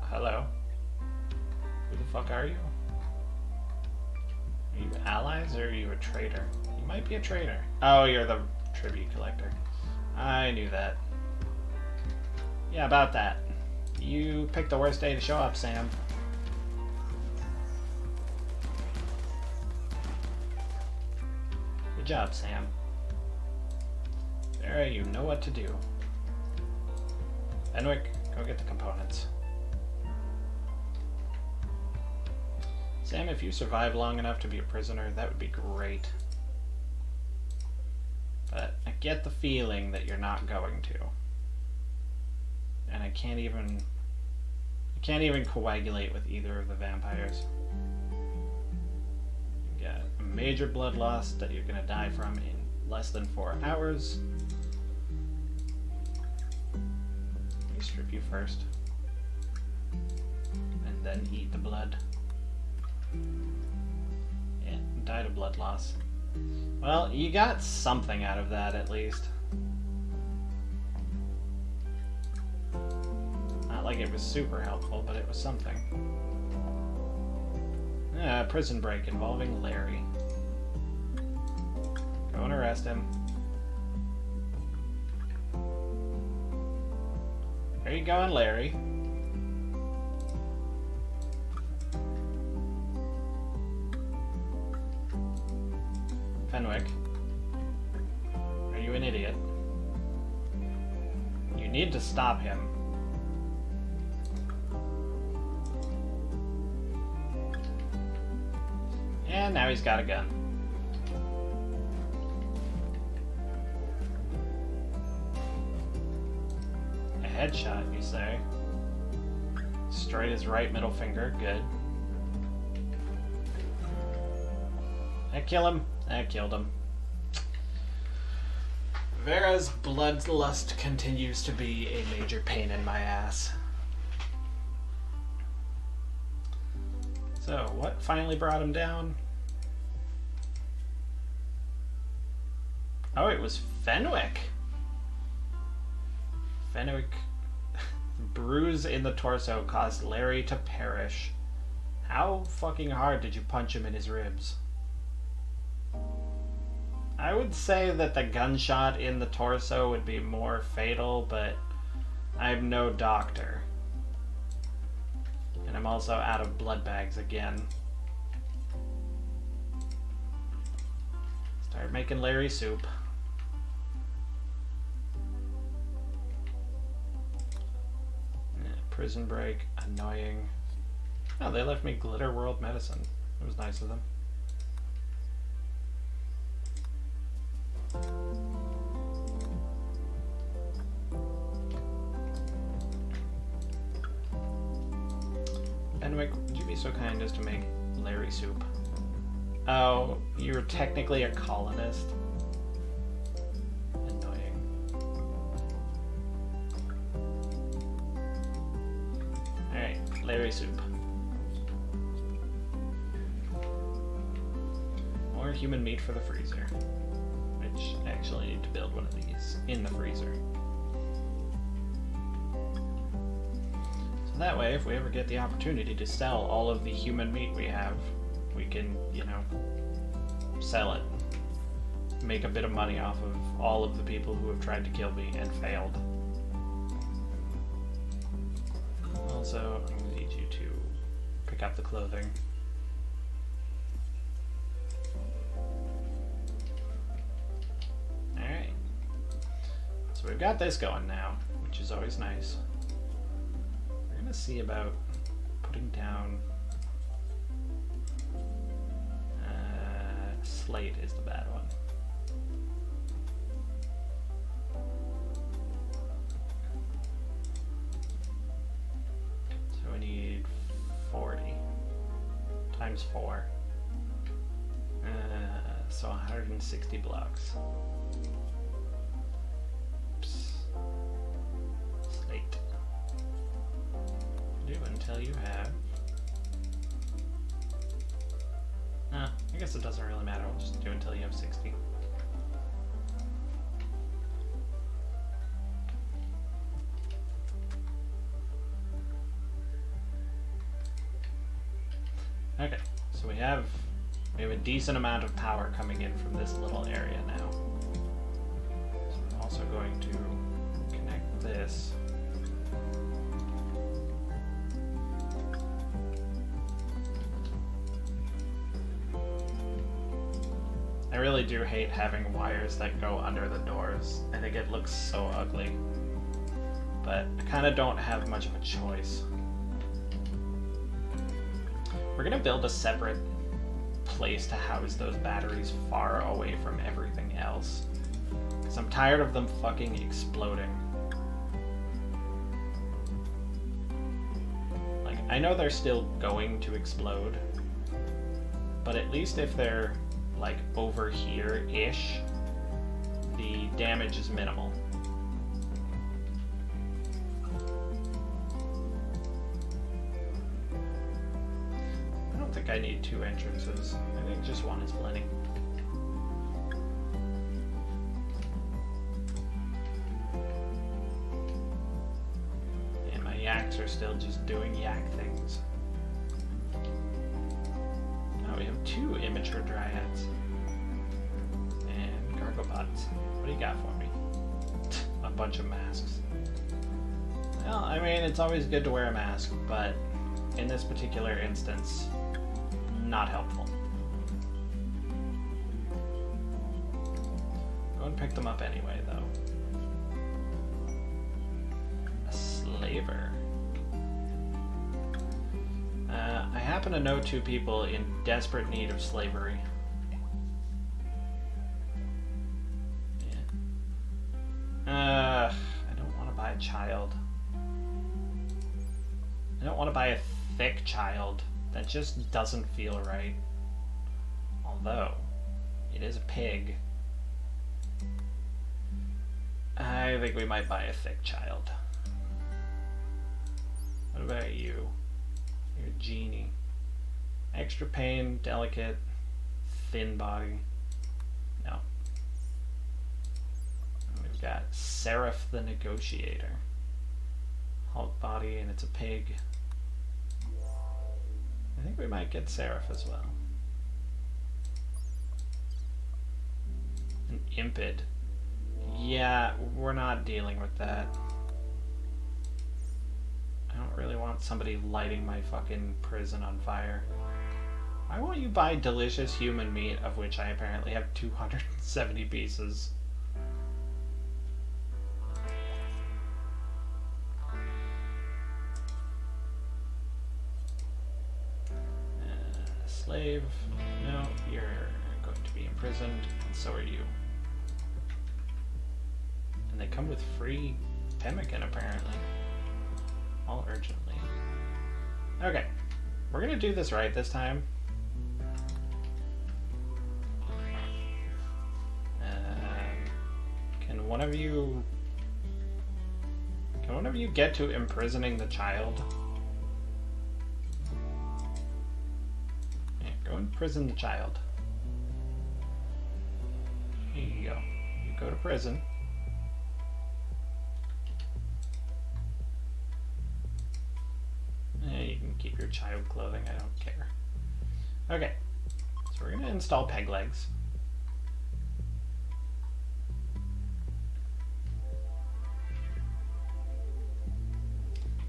Hello. Who the fuck are you? Are you allies or are you a traitor? You might be a traitor. Oh, you're the tribute collector. I knew that. Yeah, about that. You picked the worst day to show up, Sam. Good job, Sam. There, you know what to do. Fenwick, go get the components. Sam, if you survive long enough to be a prisoner, that would be great. But I get the feeling that you're not going to. And I can't even coagulate with either of the vampires. You got a major blood loss that you're gonna die from in less than 4 hours. Let me strip you first. And then eat the blood. Yeah, died of blood loss. Well, you got something out of that at least. Not like it was super helpful, but it was something. Prison break involving Larry. Go and arrest him. Where you going, Larry? Fenwick. Are you an idiot? You need to stop him. And now he's got a gun. A headshot, you say? Straight his right middle finger. Good. That kill him? That killed him. Vera's bloodlust continues to be a major pain in my ass. So, what finally brought him down? Oh, it was Fenwick. Fenwick. Bruise in the torso caused Larry to perish. How fucking hard did you punch him in his ribs? I would say that the gunshot in the torso would be more fatal, but I'm no doctor. And I'm also out of blood bags again. Start making Larry soup. Prison break, annoying. Oh, they left me Glitter World medicine. It was nice of them. Fenwick, would you be so kind as to make Larry soup? Oh, you're technically a colonist. Annoying. Alright, Larry soup. More human meat for the freezer. Which I actually need to build one of these in the freezer. So that way, if we ever get the opportunity to sell all of the human meat we have, we can, you know, sell it. Make a bit of money off of all of the people who have tried to kill me and failed. Also, I'm going to need you to pick up the clothing. Alright. So we've got this going now, which is always nice. We're going to see about putting down... slate is the bad one. So we need 40 times 4. So 160 blocks. Oops. Slate. Do until you have... I guess it doesn't really matter. We'll just do until you have 60. Okay, so we have a decent amount of power coming in from this little area now. So we're also going to connect this. I really do hate having wires that go under the doors. I think it looks so ugly. But I kind of don't have much of a choice. We're gonna build a separate place to house those batteries far away from everything else. Because I'm tired of them fucking exploding. Like, I know they're still going to explode. But at least if they're like over here-ish, the damage is minimal. I don't think I need 2 entrances. I think just 1 is plenty. And my yaks are still just doing yak things. We have 2 immature dryads. And gargopods. What do you got for me? A bunch of masks. Well, I mean, it's always good to wear a mask, but in this particular instance, not helpful. Go and pick them up anyway, though. A slaver. I happen to know 2 people in desperate need of slavery. Yeah. I don't want to buy a child. I don't want to buy a thick child. That just doesn't feel right. Although, it is a pig. I think we might buy a thick child. What about you? You're a genie. Extra pain, delicate, thin body. No. And we've got Seraph the Negotiator. Hulk body, and it's a pig. I think we might get Seraph as well. An Impid. Yeah, we're not dealing with that. I don't really want somebody lighting my fucking prison on fire. Why won't you buy delicious human meat, of which I apparently have 270 pieces? Slave. No, you're going to be imprisoned, and so are you. And they come with free pemmican, apparently. All urgently. Okay. We're gonna do this right this time. Can one of you get to imprisoning the child? Yeah, go imprison the child. Here you go. You go to prison. You can keep your child clothing, I don't care. Okay, so we're going to install peg legs.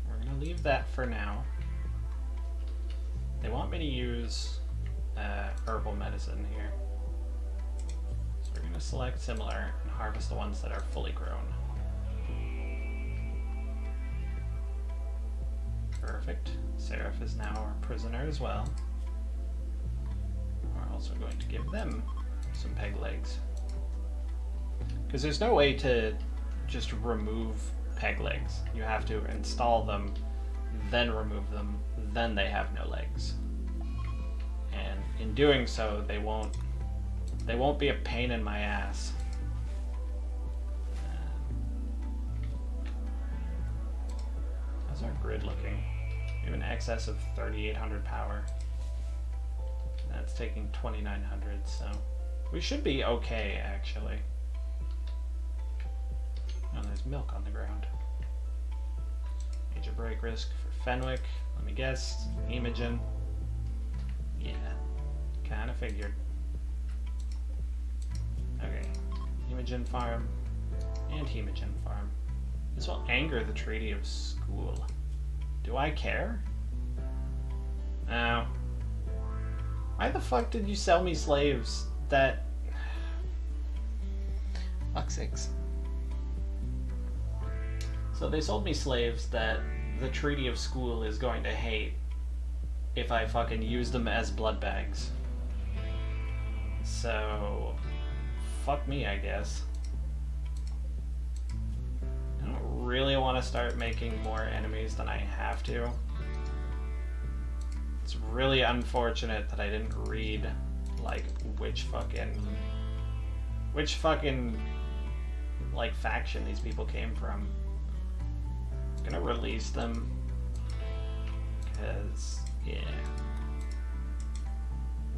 We're going to leave that for now. They want me to use herbal medicine here. So we're going to select similar and harvest the ones that are fully grown. Perfect. Seraph is now our prisoner as well. We're also going to give them some peg legs. Because there's no way to just remove peg legs. You have to install them, then remove them, then they have no legs. And in doing so, they won't be a pain in my ass. How's our grid looking? We have an excess of 3,800 power. That's taking 2,900, so we should be okay, actually. Oh, there's milk on the ground. Major break risk for Fenwick. Let me guess. Imogen. Yeah, kind of figured. Okay, Imogen farm. And Hemogen Farm. This will anger the Treaty of School. Do I care? No. Why the fuck did you sell me slaves that... Fuck's sakes. So they sold me slaves that the Treaty of School is going to hate if I fucking use them as blood bags. So... fuck me, I guess. I don't really want to start making more enemies than I have to. It's really unfortunate that I didn't read, like, which fucking, like, faction these people came from. I'm gonna release them, because, yeah.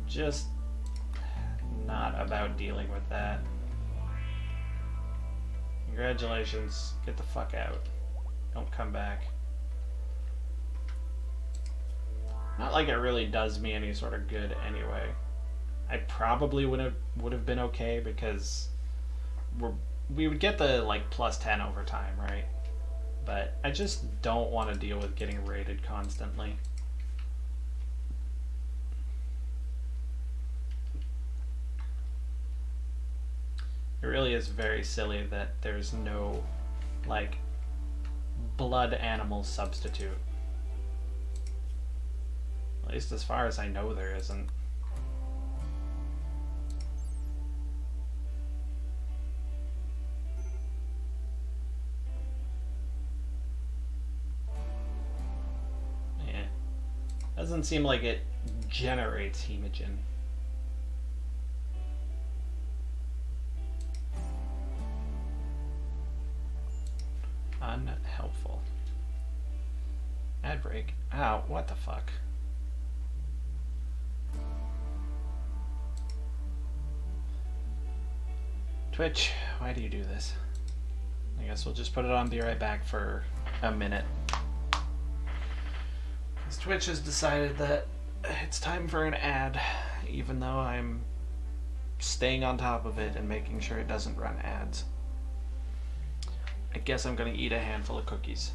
Just not about dealing with that. Congratulations, get the fuck out. Don't come back. Not like it really does me any sort of good anyway. I probably would have been okay because we would get the like +10 over time, right? But I just don't want to deal with getting raided constantly. It really is very silly that there's no like blood animal substitute. At least as far as I know there isn't. Yeah. Doesn't seem like it generates hemogen. Unhelpful. Ad break. Ow, what the fuck? Twitch, why do you do this? I guess we'll just put it on Be Right Back for a minute. Because Twitch has decided that it's time for an ad, even though I'm staying on top of it and making sure it doesn't run ads. I guess I'm gonna eat a handful of cookies.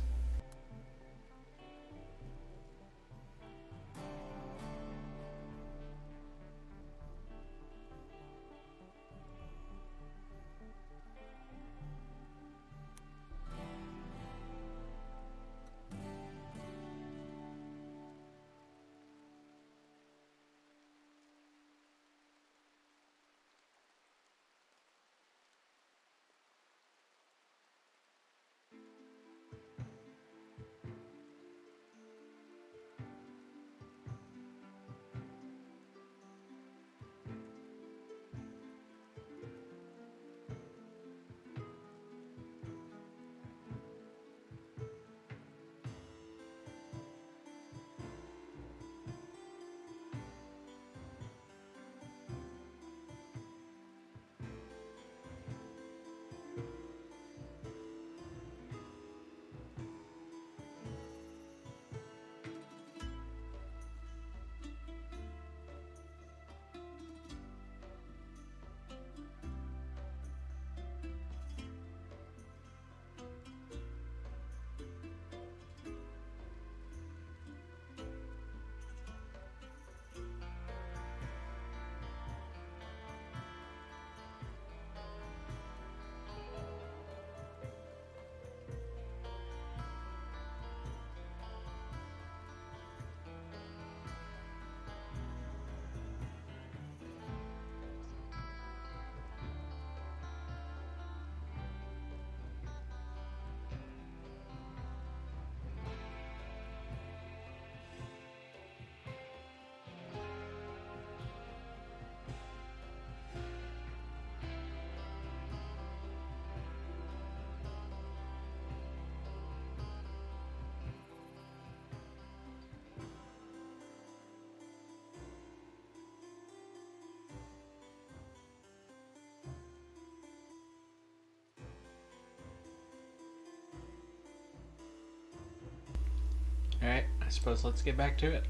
Alright, I suppose let's get back to it.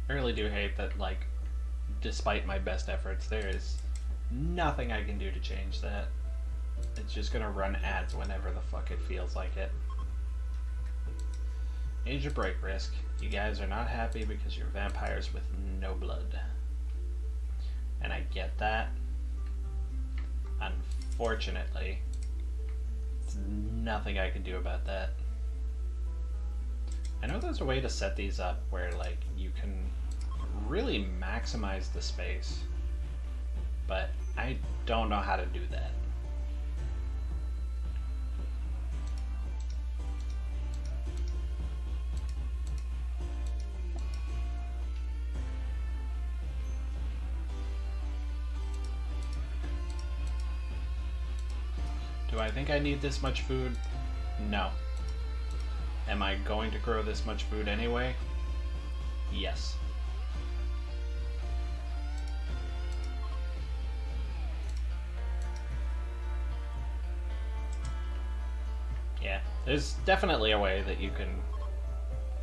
I really do hate that, like, despite my best efforts. There is nothing I can do to change that. It's just gonna run ads whenever the fuck it feels like it. Age of break risk. You guys are not happy because you're vampires with no blood. And I get that. Unfortunately, there's nothing I can do about that. I know there's a way to set these up where, like, you can really maximize the space, but I don't know how to do that. Do I think I need this much food? No. Am I going to grow this much food anyway? Yes. Yeah, there's definitely a way that you can,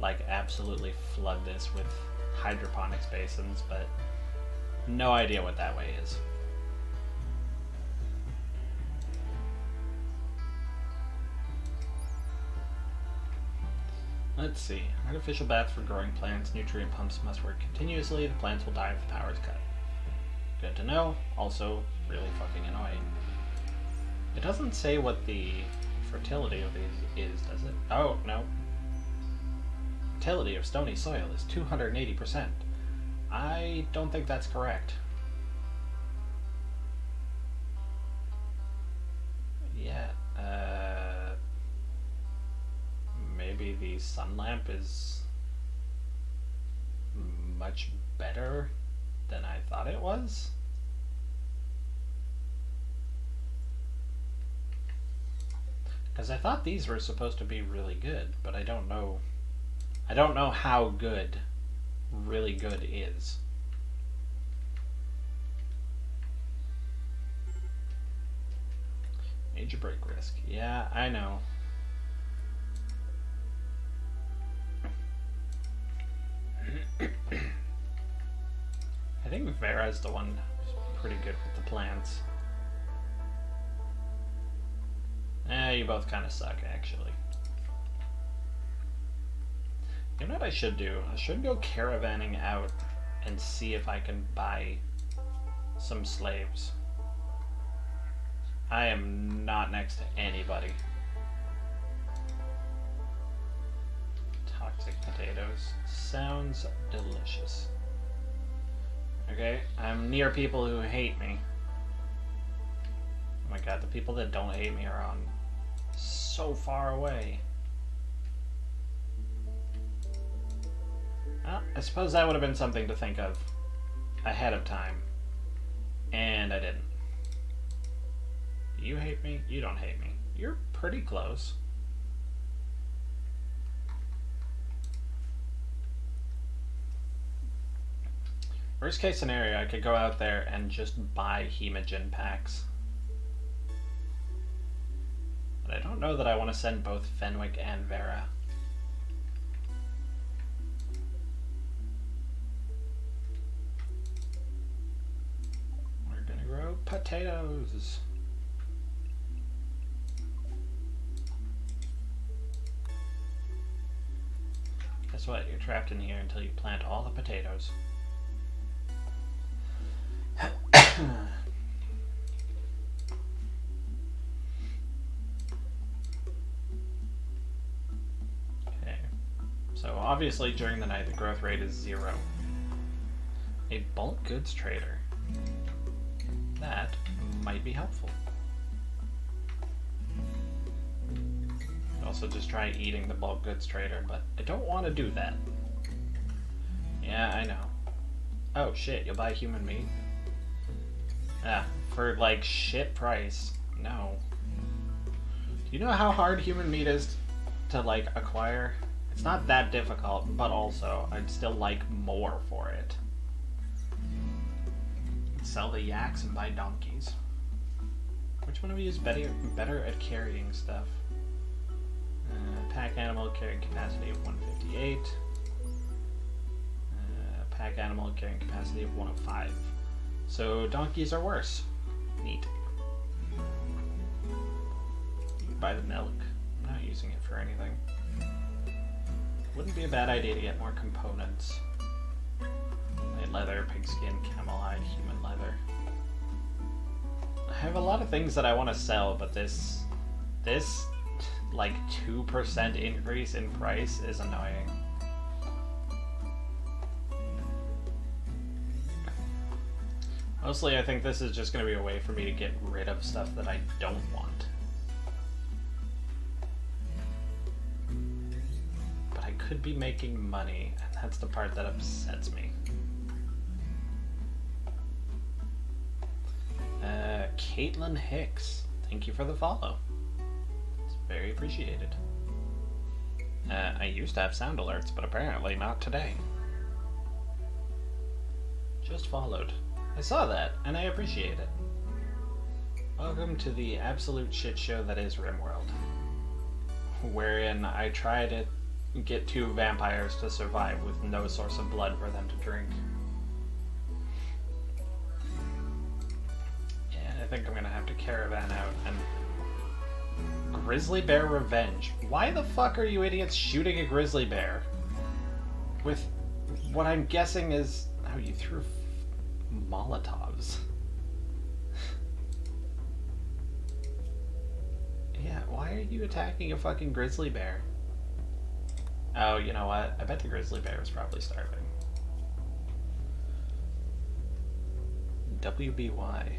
like, absolutely flood this with hydroponics basins, but no idea what that way is. Let's see. Artificial baths for growing plants. Nutrient pumps must work continuously. The plants will die if the power is cut. Good to know. Also, really fucking annoying. It doesn't say what the fertility of these is, does it? Oh, no. Fertility of stony soil is 280%. I don't think that's correct. Yeah, maybe the sun lamp is much better than I thought it was. Because I thought these were supposed to be really good, but I don't know how good really good is. Major break risk. Yeah, I know. I think Vera's the one who's pretty good with the plants. You both kind of suck, actually. You know what I should do? I should go caravanning out and see if I can buy some slaves. I am not next to anybody. Toxic potatoes. Sounds delicious. Okay, I'm near people who hate me. Oh my god, the people that don't hate me are on so far away. Well, I suppose that would have been something to think of ahead of time. And I didn't. You hate me? You don't hate me. You're pretty close. Worst case scenario, I could go out there and just buy Hemogen packs. But I don't know that I want to send both Fenwick and Vera. We're gonna grow potatoes. Guess what? You're trapped in here until you plant all the potatoes. Okay. So obviously during the night the growth rate is 0. A bulk goods trader. That might be helpful. Also just try eating the bulk goods trader, but I don't want to do that. Yeah, I know. Oh shit, you'll buy human meat? Ah, for like shit price. No. Do you know how hard human meat is to like acquire? It's not that difficult, but also I'd still like more for it. Sell the yaks and buy donkeys. Which one of you is better at carrying stuff? Pack animal carrying capacity of 158. pack animal carrying capacity of 1 of 5. So donkeys are worse. Neat. Buy the milk. I'm not using it for anything. Wouldn't be a bad idea to get more components. White leather, pigskin, camel hide, human leather. I have a lot of things that I want to sell, but this like 2% increase in price is annoying. Mostly I think this is just going to be a way for me to get rid of stuff that I don't want. But I could be making money, and that's the part that upsets me. Caitlin Hicks, thank you for the follow. It's very appreciated. I used to have sound alerts, but apparently not today. Just followed. I saw that, and I appreciate it. Welcome to the absolute shit show that is Rimworld, wherein I try to get 2 vampires to survive with no source of blood for them to drink. I think I'm gonna have to caravan out and... Grizzly bear revenge. Why the fuck are you idiots shooting a grizzly bear? With what I'm guessing is... Oh, you threw Molotovs. Yeah, why are you attacking a fucking grizzly bear? Oh, you know what? I bet the grizzly bear is probably starving. WBY.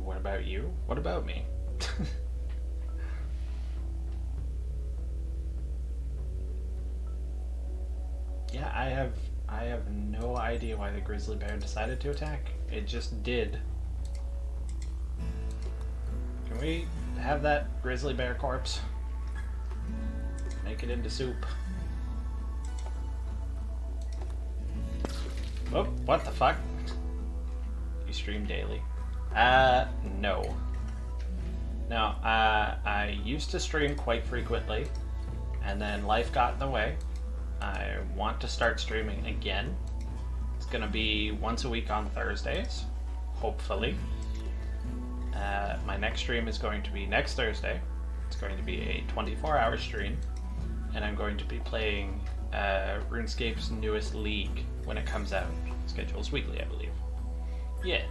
What about you? What about me? Yeah, I have no idea why the grizzly bear decided to attack. It just did. Can we have that grizzly bear corpse? Make it into soup. Oh, what the fuck? You stream daily. No. No, I used to stream quite frequently, and then life got in the way. I want to start streaming again. It's gonna be once a week on Thursdays, hopefully. My next stream is going to be next Thursday. It's going to be a 24-hour stream, and I'm going to be playing RuneScape's newest league when it comes out. Schedule's weekly, I believe. Yeah.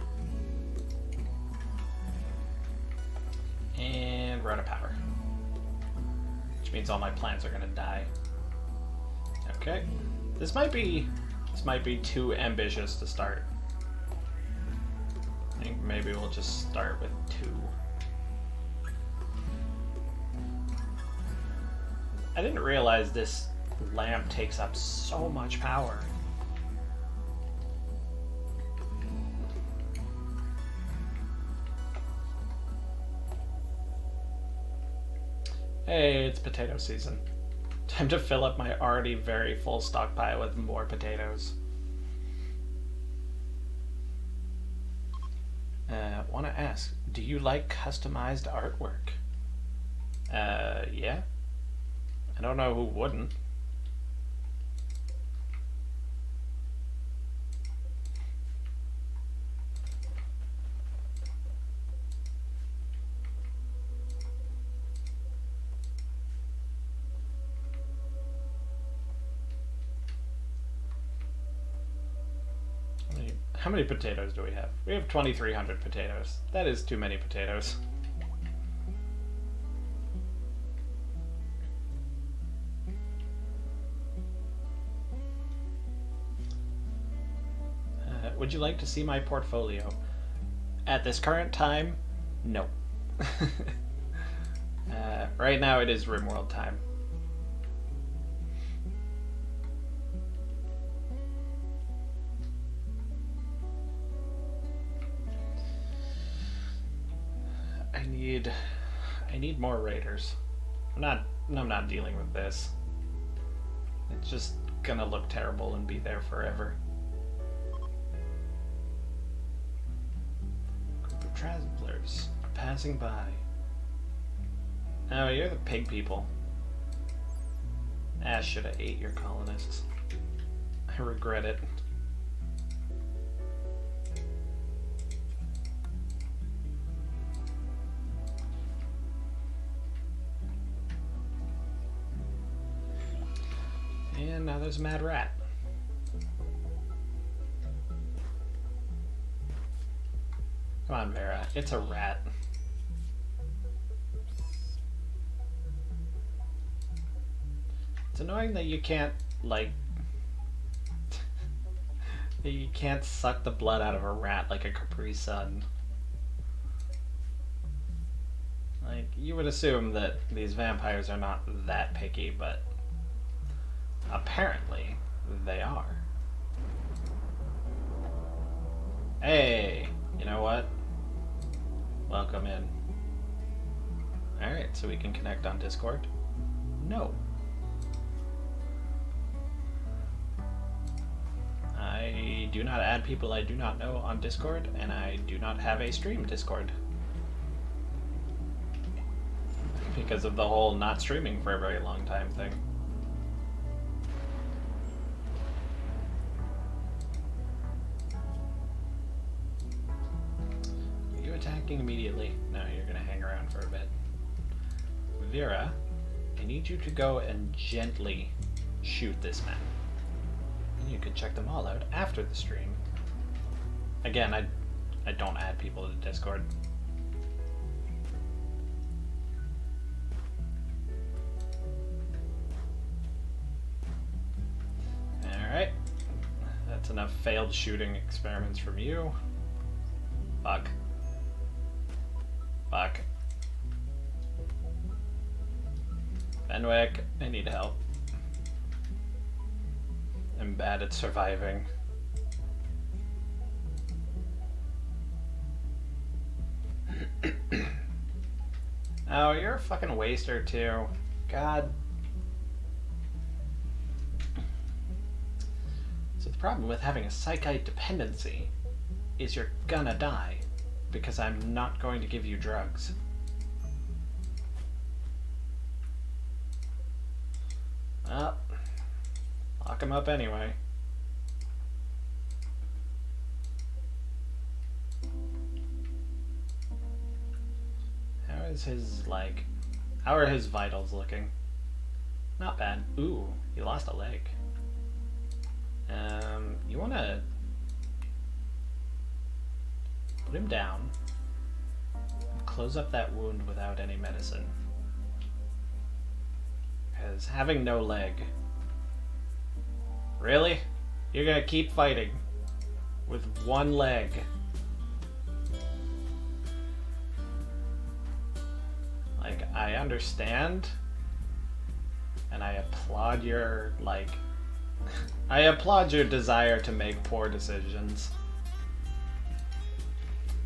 And we're out of power, which means all my plants are gonna die. Okay, this might be too ambitious to start. I think maybe we'll just start with 2. I didn't realize this lamp takes up so much power. Hey, it's potato season. Time to fill up my already very full stockpile with more potatoes. Want to ask, do you like customized artwork? Yeah. I don't know who wouldn't. How many potatoes do we have? We have 2,300 potatoes. That is too many potatoes. Would you like to see my portfolio? At this current time, no. Right now it is Rimworld time. I need more raiders. I'm not dealing with this. It's just gonna look terrible and be there forever. Group of travelers passing by. Oh, you're the pig people. I should have ate your colonists. I regret it. And now there's a mad rat. Come on, Vera. It's a rat. It's annoying that you can't, like... that you can't suck the blood out of a rat like a Capri Sun. Like, you would assume that these vampires are not that picky, but... apparently, they are. Hey! You know what? Welcome in. Alright, so we can connect on Discord? No. I do not add people I do not know on Discord, and I do not have a stream Discord. Because of the whole not streaming for a very long time thing. Are you attacking immediately? No, you're gonna hang around for a bit. Vera, I need you to go and gently shoot this man. And you can check them all out after the stream. Again, I don't add people to Discord. Alright. That's enough failed shooting experiments from you. Fuck. Fuck. Fenwick, I need help. I'm bad at surviving. Oh, you're a fucking waster too. God. So the problem with having a psychite dependency is you're gonna die because I'm not going to give you drugs. Well, lock him up anyway. How is his, like... how are his vitals looking? Not bad. Ooh, he lost a leg. You wanna... put him down. And close up that wound without any medicine. Because having no leg... Really? You're gonna keep fighting with one leg? Like, I understand, and I applaud your, like, I applaud your desire to make poor decisions.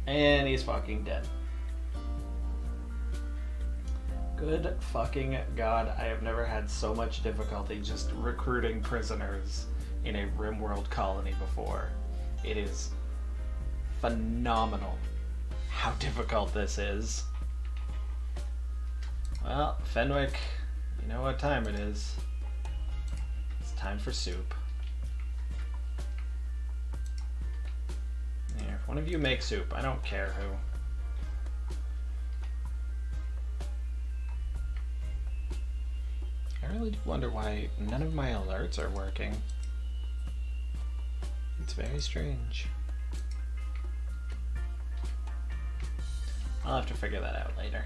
And he's fucking dead. Good fucking God, I have never had so much difficulty just recruiting prisoners in a Rimworld colony before. It is phenomenal how difficult this is. Well, Fenwick, you know what time it is. It's time for soup. Here, if one of you makes soup, I don't care who. I really do wonder why none of my alerts are working. It's very strange. I'll have to figure that out later.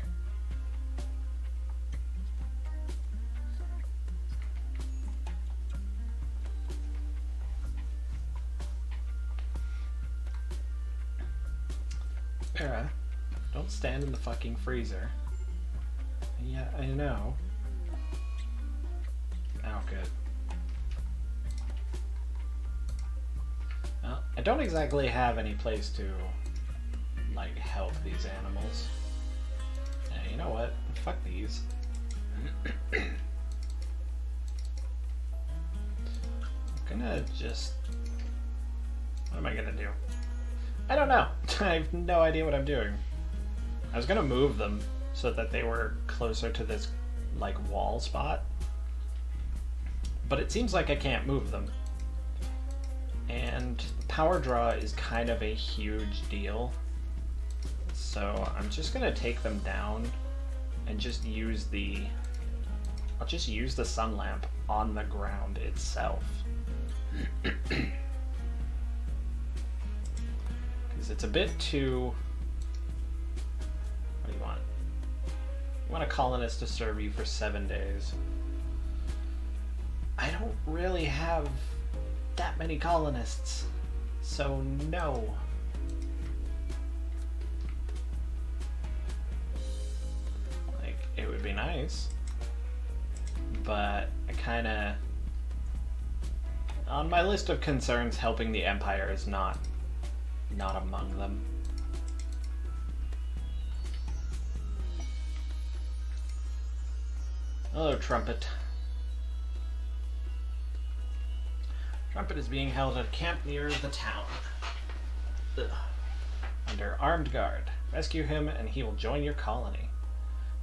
Vera, don't stand in the fucking freezer. Yeah, I know. Oh, good. Well, I don't exactly have any place to, like, help these animals. Yeah, you know what? Fuck these. I'm gonna just... what am I gonna do? I don't know. I have no idea what I'm doing. I was gonna move them so that they were closer to this, like, wall spot. But it seems like I can't move them. And power draw is kind of a huge deal. So I'm just gonna take them down and just use I'll just use the sun lamp on the ground itself. Because it's a bit too... What do you want? You want a colonist to serve you for 7 days. I don't really have that many colonists, so no. Like, it would be nice, but I kinda... On my list of concerns, helping the Empire is not among them. Hello, Trumpet. Trumpet is being held at a camp near the town. Ugh. Under armed guard. Rescue him and he will join your colony.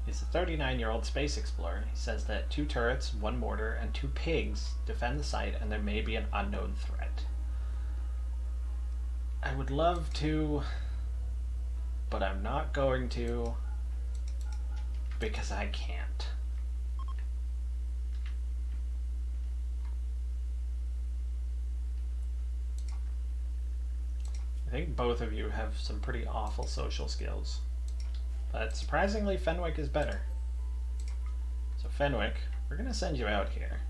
He's a 39-year-old space explorer. He says that 2 turrets, 1 mortar, and 2 pigs defend the site and there may be an unknown threat. I would love to, but I'm not going to because I can't. I think both of you have some pretty awful social skills. But surprisingly, Fenwick is better. So Fenwick, we're going to send you out here.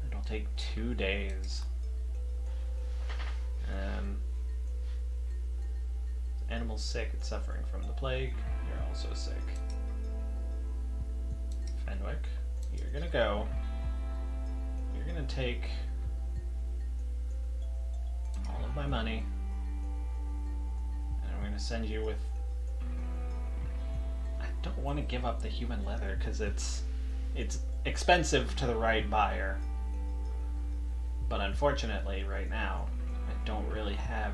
It'll take 2 days. The animal's sick, it's suffering from the plague. You're also sick. Fenwick, you're going to go. You're going to take all of my money, and I'm going to send you with... I don't want to give up the human leather because it's expensive to the right buyer, but unfortunately right now I don't really have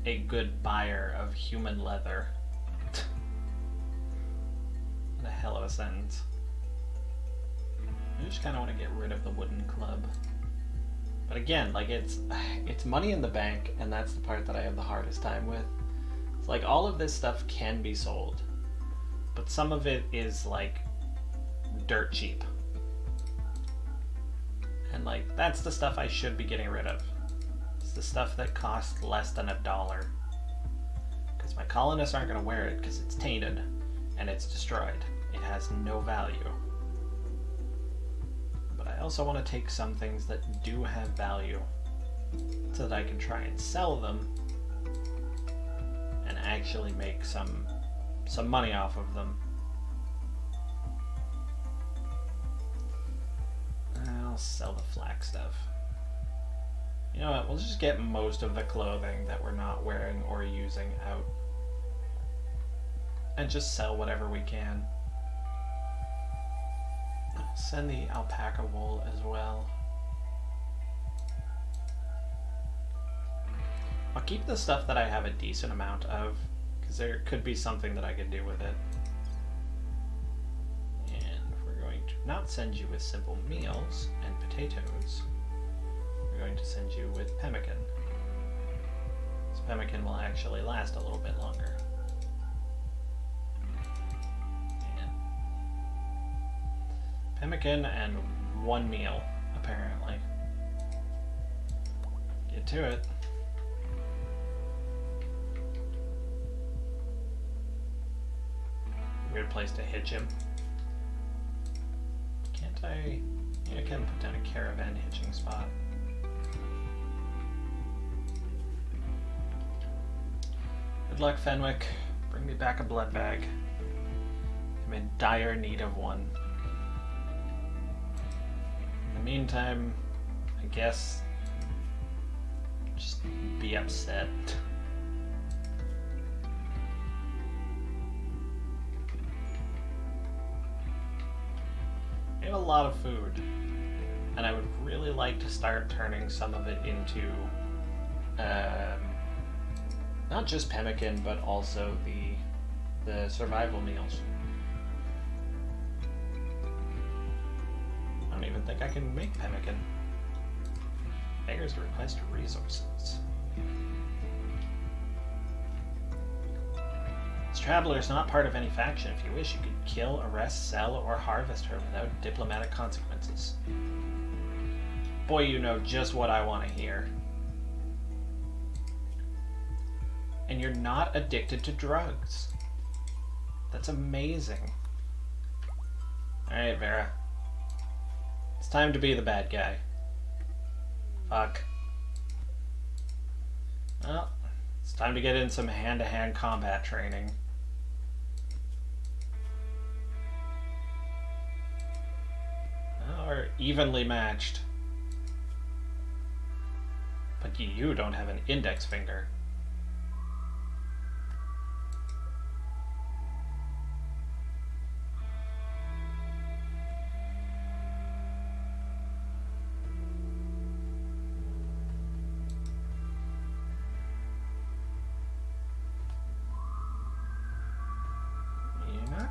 a good buyer of human leather. What a hell of a sentence. I just kind of want to get rid of the wooden club. But again, like, it's money in the bank, and that's the part that I have the hardest time with. It's like, all of this stuff can be sold, but some of it is, like, dirt cheap. And, like, that's the stuff I should be getting rid of. It's the stuff that costs less than $1. Because my colonists aren't going to wear it because it's tainted, and it's destroyed. It has no value. I also want to take some things that do have value so that I can try and sell them and actually make some money off of them. I'll sell the flax stuff. You know what, we'll just get most of the clothing that we're not wearing or using out and just sell whatever we can. Send the alpaca wool as well. I'll keep the stuff that I have a decent amount of, because there could be something that I could do with it. And we're going to not send you with simple meals and potatoes. We're going to send you with pemmican. This pemmican will actually last a little bit longer. Pemmican and 1 meal, apparently. Get to it. Weird place to hitch him. Can't I? Yeah, I can put down a caravan hitching spot. Good luck, Fenwick. Bring me back a blood bag. I'm in dire need of one. In the meantime, I guess just be upset. We have a lot of food, and I would really like to start turning some of it into not just pemmican, but also the survival meals. I don't even even think I can make pemmican. Beggars request resources. This traveler is not part of any faction. If you wish, you could kill, arrest, sell, or harvest her without diplomatic consequences. Boy, you know just what I want to hear. And you're not addicted to drugs. That's amazing. Alright, Vera. It's time to be the bad guy. Fuck. Well, it's time to get in some hand-to-hand combat training. Well, we're evenly matched. But you don't have an index finger.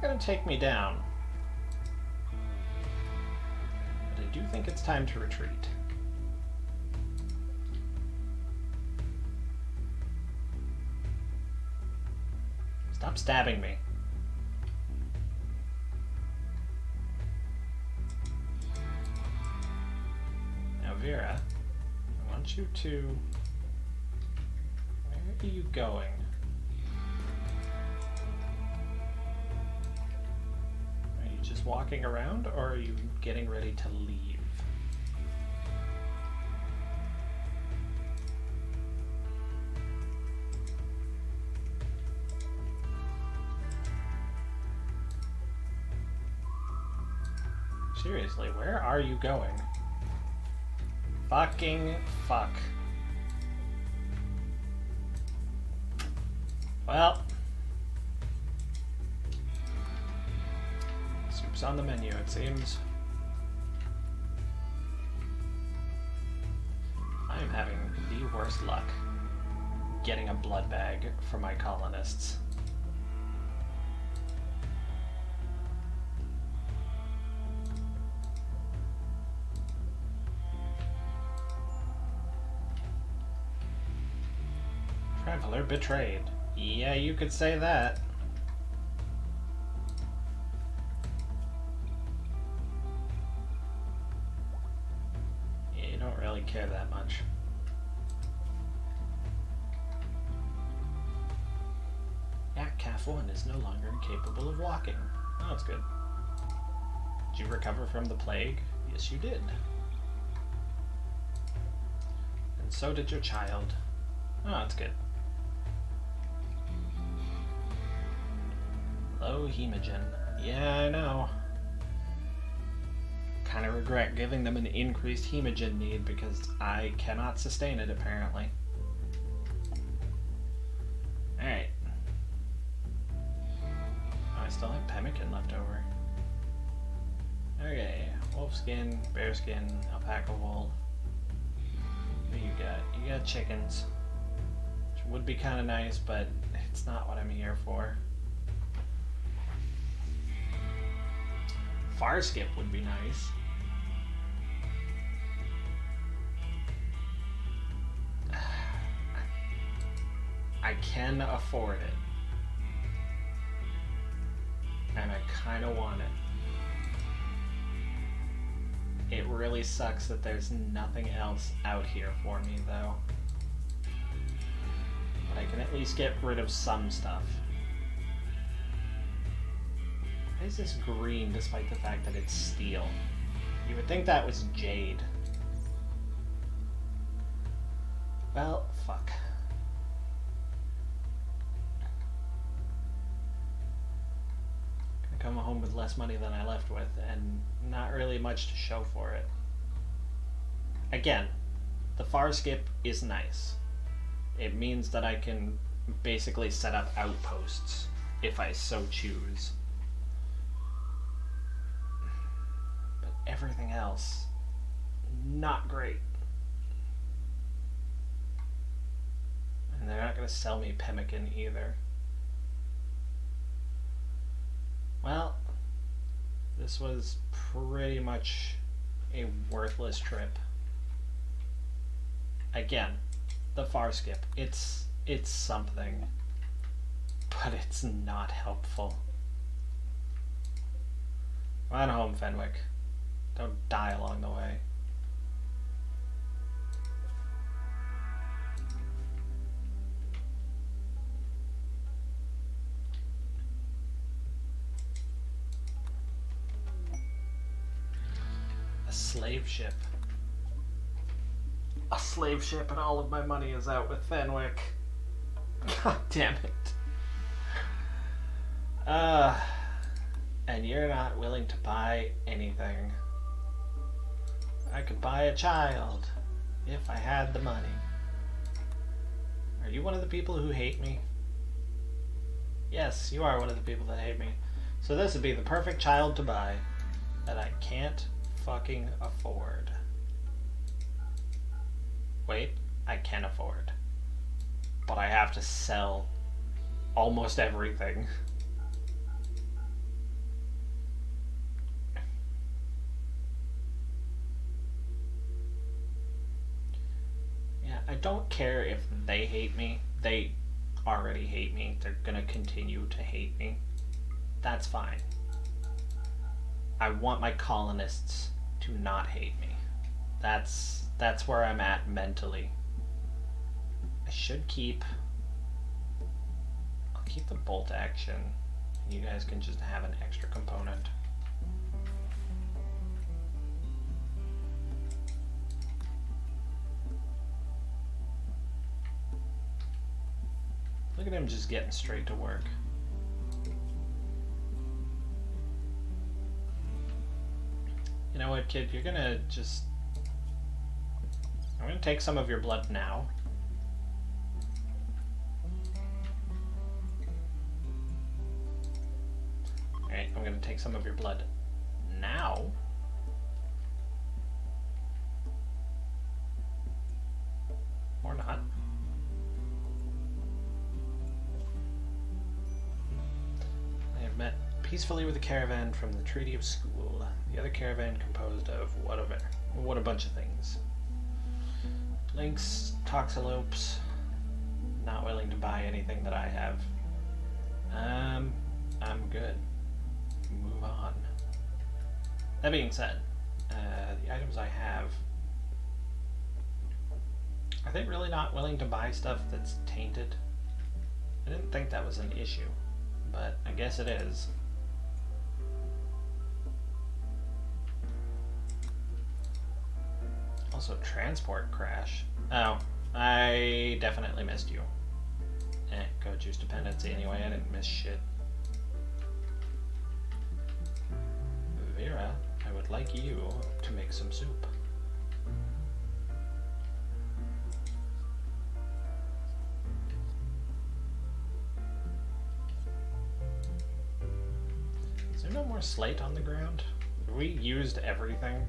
Gonna take me down, but I do think it's time to retreat. Stop stabbing me. Now, Vera, I want you to... Where are you going? Just walking around, or are you getting ready to leave? Seriously, where are you going? Fucking fuck. Well, soup's on the menu, it seems. I'm having the worst luck getting a blood bag for my colonists. Traveler betrayed. Yeah, you could say that. Yeah, you don't really care that much. Calf 1 is no longer incapable of walking. Oh, that's good. Did you recover from the plague? Yes, you did. And so did your child. Oh, that's good. Low hemogen. Yeah, I know. Kind of regret giving them an increased hemogen need because I cannot sustain it, apparently. Alright. I still have pemmican left over. Okay, wolf skin, bear skin, alpaca wool. What do you got? You got chickens, which would be kind of nice, but it's not what I'm here for. Far skip would be nice. I can afford it. And I kind of want it. It really sucks that there's nothing else out here for me, though. But I can at least get rid of some stuff. Why is this green despite the fact that it's steel? You would think that was jade. Well, fuck. Come home with less money than I left with, and not really much to show for it. Again, the far skip is nice. It means that I can basically set up outposts if I so choose. But everything else, not great. And they're not going to sell me pemmican either. Well, this was pretty much a worthless trip. Again, the far skip. It's something, but it's not helpful. Run home, Fenwick. Don't die along the way. A slave ship. A slave ship, and all of my money is out with Fenwick. God damn it. And you're not willing to buy anything. I could buy a child if I had the money. Are you one of the people who hate me? Yes, you are one of the people that hate me. So this would be the perfect child to buy that I can't fucking afford. Wait, I can afford. But I have to sell almost everything. Yeah, I don't care if they hate me. They already hate me. They're gonna continue to hate me. That's fine. I want my colonists to not hate me. That's where I'm at mentally. I should keep... I'll keep the bolt action. You guys can just have an extra component. Look at him just getting straight to work. You know what, kid? You're gonna just... I'm gonna take some of your blood now. Alright, I'm gonna take some of your blood now. Or not. I have met peacefully with a caravan from the Treaty of School. The other caravan composed of what a bunch of things. Lynx, toxalopes, not willing to buy anything that I have. I'm good. Move on. That being said, the items I have, are they really not willing to buy stuff that's tainted? I didn't think that was an issue, but I guess it is. Also, transport crash. Oh, I definitely missed you. Go juice dependency anyway, I didn't miss shit. Vera, I would like you to make some soup. Is there no more slate on the ground? Have we used everything?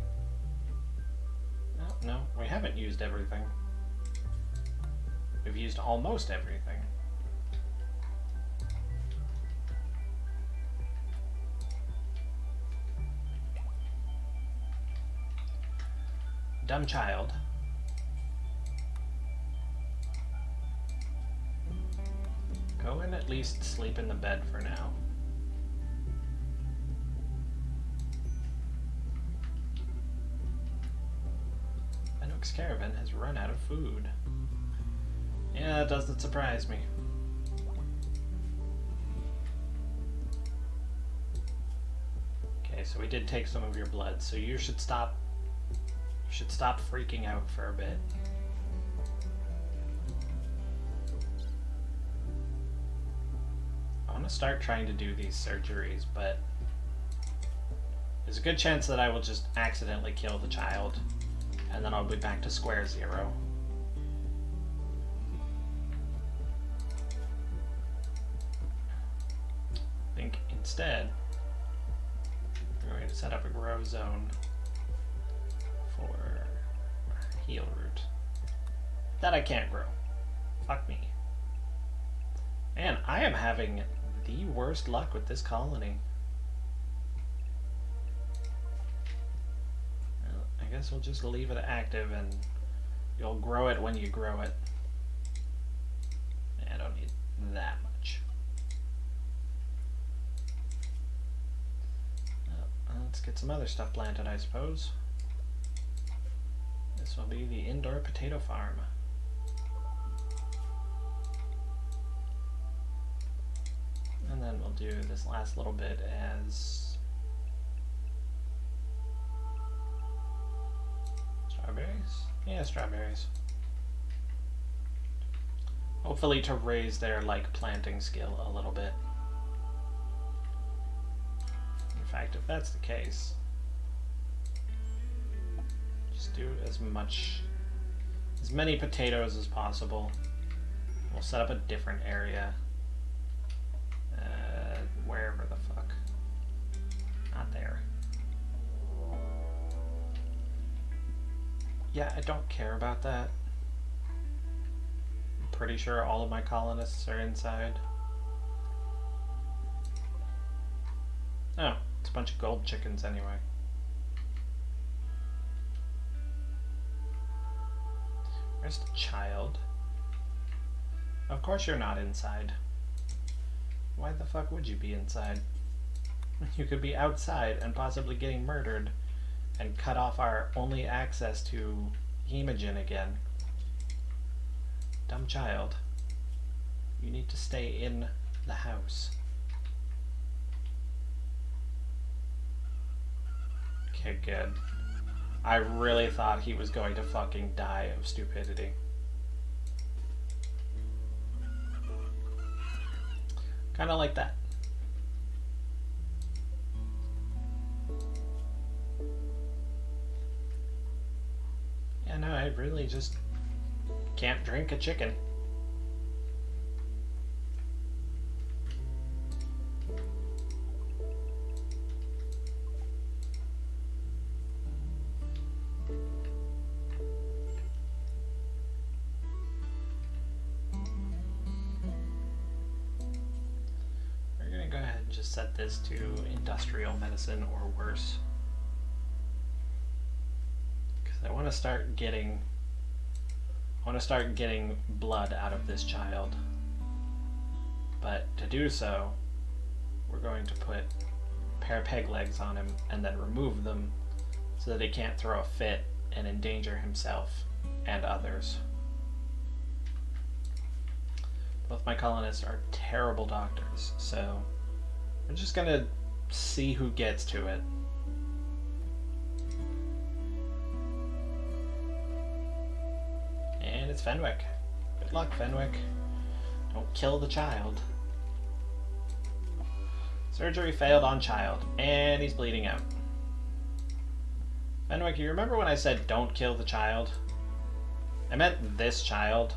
No, we haven't used everything. We've used almost everything. Dumb child. Go and at least sleep in the bed for now. Fenwick's caravan has run out of food. Yeah, that doesn't surprise me. Okay, so we did take some of your blood, so you should stop freaking out for a bit. I want to start trying to do these surgeries, but there's a good chance that I will just accidentally kill the child, and then I'll be back to square zero. I think instead, we're going to set up a grow zone for heal root. That I can't grow. Fuck me. Man, I am having the worst luck with this colony. Well, I guess we'll just leave it active and you'll grow it when you grow it. I don't need that much. Let's get some other stuff planted, I suppose. This will be the indoor potato farm. And then we'll do this last little bit as strawberries. Yeah, strawberries. Hopefully to raise their planting skill a little bit. In fact, if that's the case, just do as many potatoes as possible. We'll set up a different area. Wherever the fuck. Not there. Yeah, I don't care about that. I'm pretty sure all of my colonists are inside. Oh, it's a bunch of gold chickens anyway. Where's the child? Of course you're not inside. Why the fuck would you be inside? You could be outside and possibly getting murdered and cut off our only access to Hemogen again. Dumb child. You need to stay in the house. Okay, good. I really thought he was going to fucking die of stupidity. Kind of like that. Yeah, no, I really just can't drink a chicken. Set this to industrial medicine or worse, because I want to start getting blood out of this child. But to do so, we're going to put a pair of peg legs on him and then remove them so that he can't throw a fit and endanger himself and others. Both my colonists are terrible doctors, so we're just gonna see who gets to it. And it's Fenwick. Good luck, Fenwick. Don't kill the child. Surgery failed on child, and he's bleeding out. Fenwick, you remember when I said don't kill the child? I meant this child.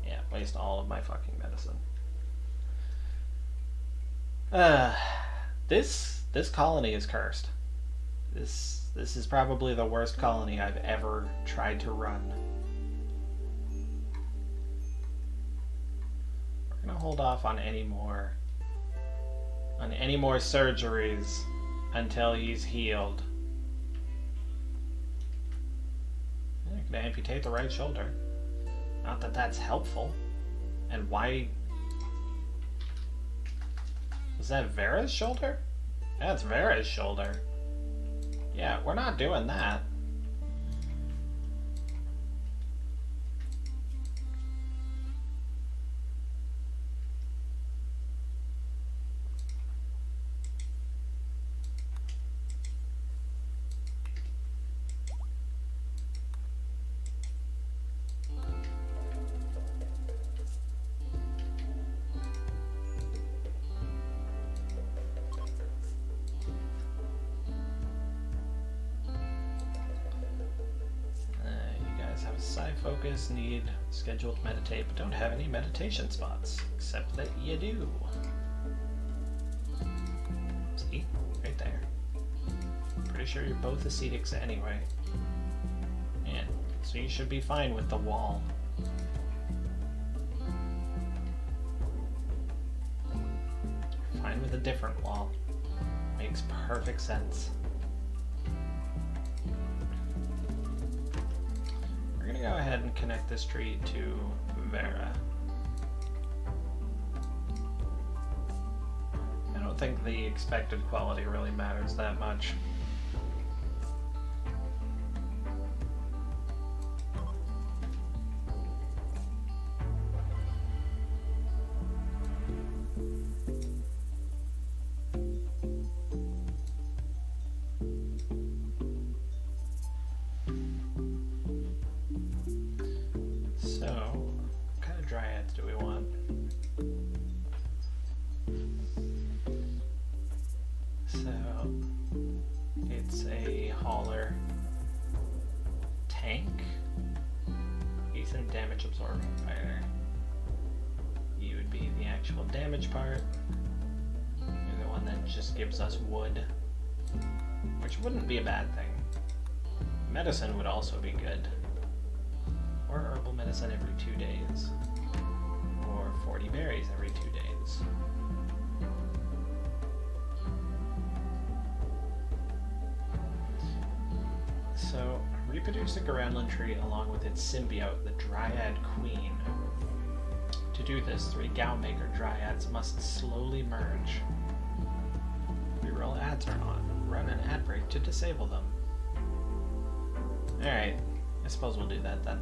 Yeah, waste all of my fucking medicine. This colony is cursed. This is probably the worst colony I've ever tried to run. We're gonna hold off on any more surgeries until he's healed. I'm gonna amputate the right shoulder. Not that that's helpful. And why? Is that Vera's shoulder? That's Vera's shoulder. Yeah, we're not doing that. Focus, need scheduled meditate, but don't have any meditation spots, except that you do. See? Right there. Pretty sure you're both ascetics anyway. Yeah, so you should be fine with the wall. Fine with a different wall. Makes perfect sense. go ahead and connect this tree to Vera. I don't think the expected quality really matters that much. Dryads do we want? So it's a hauler tank. Decent damage absorbing fighter. You would be the actual damage part. You're the one that just gives us wood, which wouldn't be a bad thing. Medicine would also be good. Or herbal medicine every 2 days. Or 40 berries every 2 days. So, reproduce the Garandland tree along with its symbiote, the Dryad Queen. To do this, 3 Gowmaker Dryads must slowly merge. Reroll ads are on. Run an ad break to disable them. Alright, I suppose we'll do that then.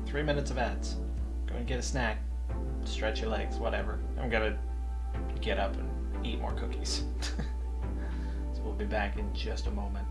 3 minutes of ads. Go and get a snack, stretch your legs, whatever. I'm gonna get up and eat more cookies. So we'll be back in just a moment.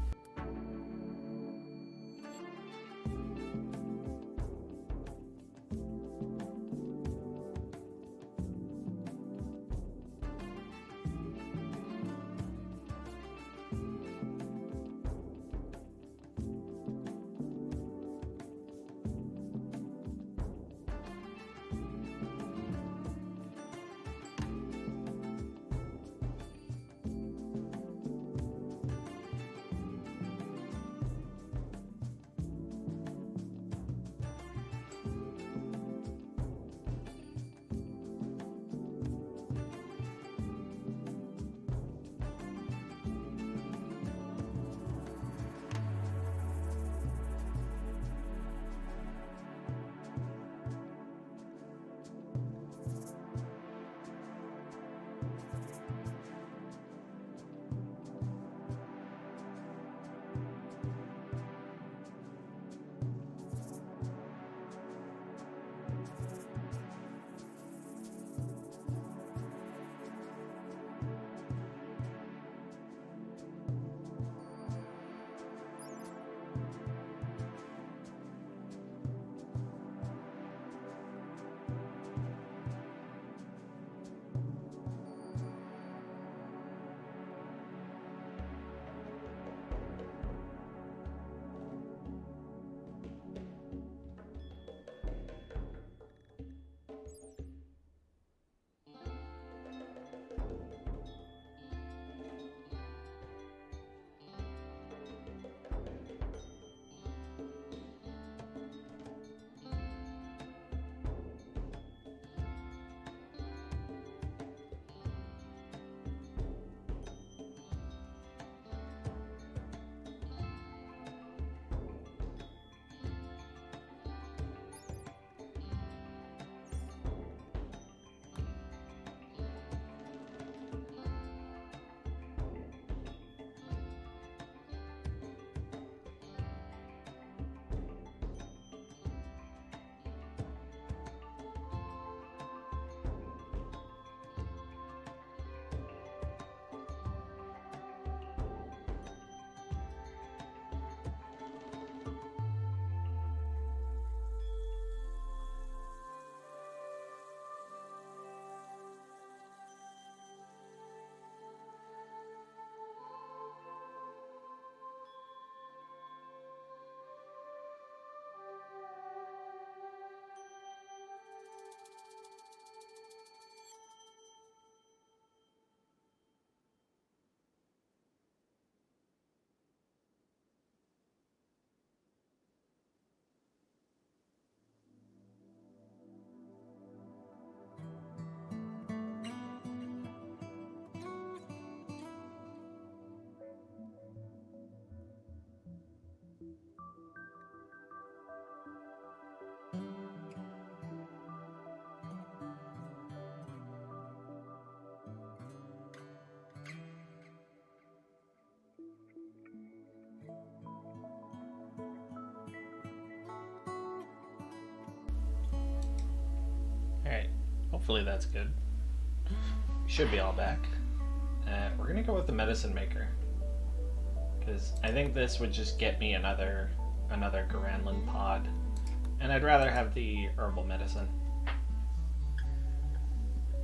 Alright, hopefully that's good. Should be all back. We're gonna go with the medicine maker, because I think this would just get me another Garanlin pod, and I'd rather have the herbal medicine.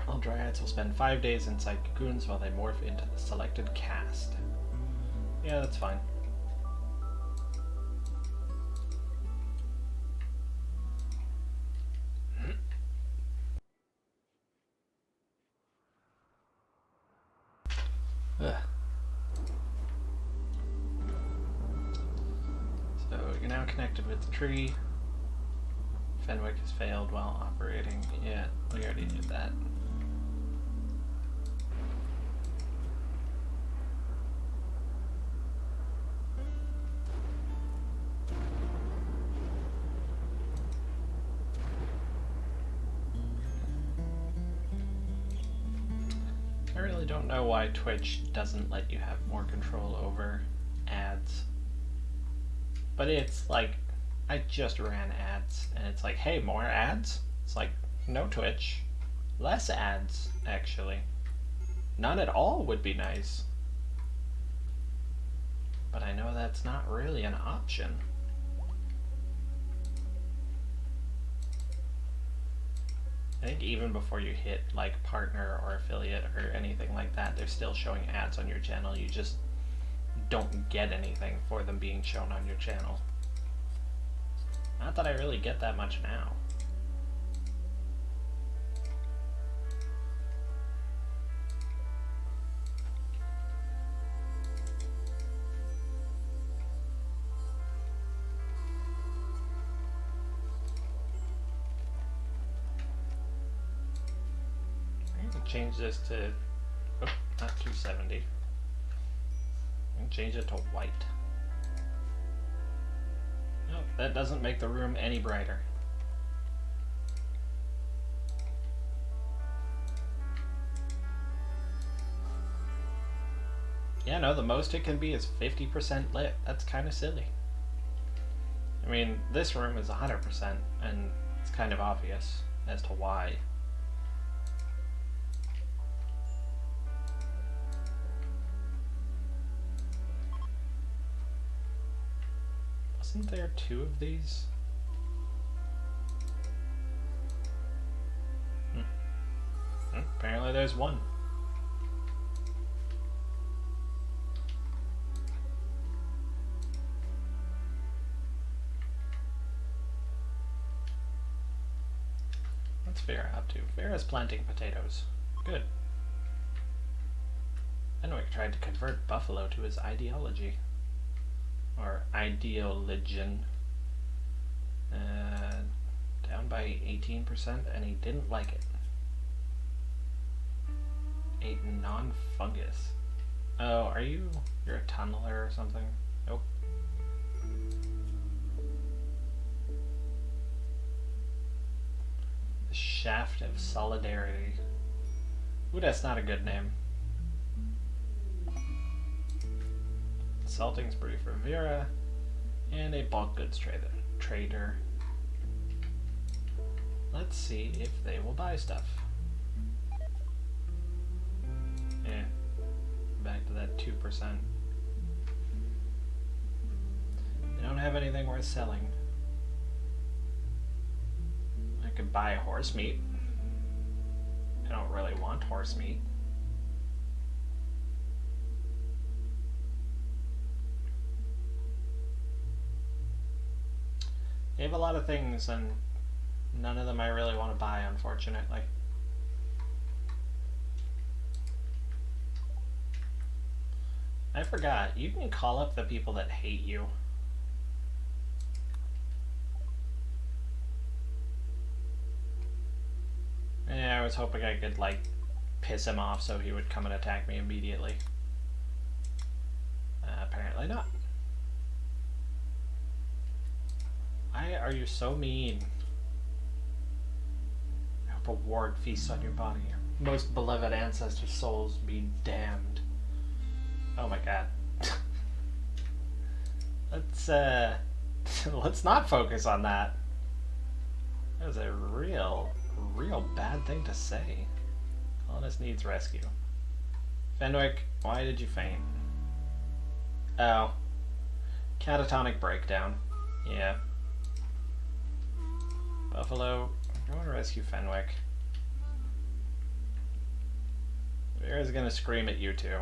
All dryads will spend 5 days inside cocoons while they morph into the selected caste. Yeah, that's fine. Ugh. So you're now connected with the tree. Fenwick has failed while operating. Yeah, we already did that. I really don't know why Twitch doesn't let you have more control over ads. But it's like, I just ran ads, and it's like, hey, more ads? It's like, no Twitch. Less ads, actually. None at all would be nice. But I know that's not really an option. I think even before you hit like partner or affiliate or anything like that, they're still showing ads on your channel. You just don't get anything for them being shown on your channel. Not that I really get that much now. Change this to, oh, not 270. And change it to white. No, that doesn't make the room any brighter. Yeah, no, the most it can be is 50% lit. That's kind of silly. I mean, this room is 100%, and it's kind of obvious as to why. Isn't there 2 of these? Apparently there's 1. What's Vera up to? Vera's planting potatoes. Good. Fenwick tried to convert Buffalo to his ideology. Or ideologion. Down by 18%, and he didn't like it. Ate non-fungus. Oh, you're a tunneler or something? Nope. The Shaft of Solidarity. Ooh, that's not a good name. Salting spree for Vera, and a bulk goods trader. Let's see if they will buy stuff. Yeah, back to that 2%. They don't have anything worth selling. I could buy horse meat. I don't really want horse meat. They have a lot of things, and none of them I really want to buy, unfortunately. I forgot, you can call up the people that hate you. Yeah, I was hoping I could, like, piss him off so he would come and attack me immediately. Apparently not. Why are you so mean? I hope a ward feasts on your body. Your most beloved ancestor souls be damned. Oh my god. Let's not focus on that. That was a real real bad thing to say. Colonist needs rescue. Fenwick, why did you faint? Oh. Catatonic breakdown. Yeah. Buffalo, go and rescue Fenwick. Vera's gonna scream at you too.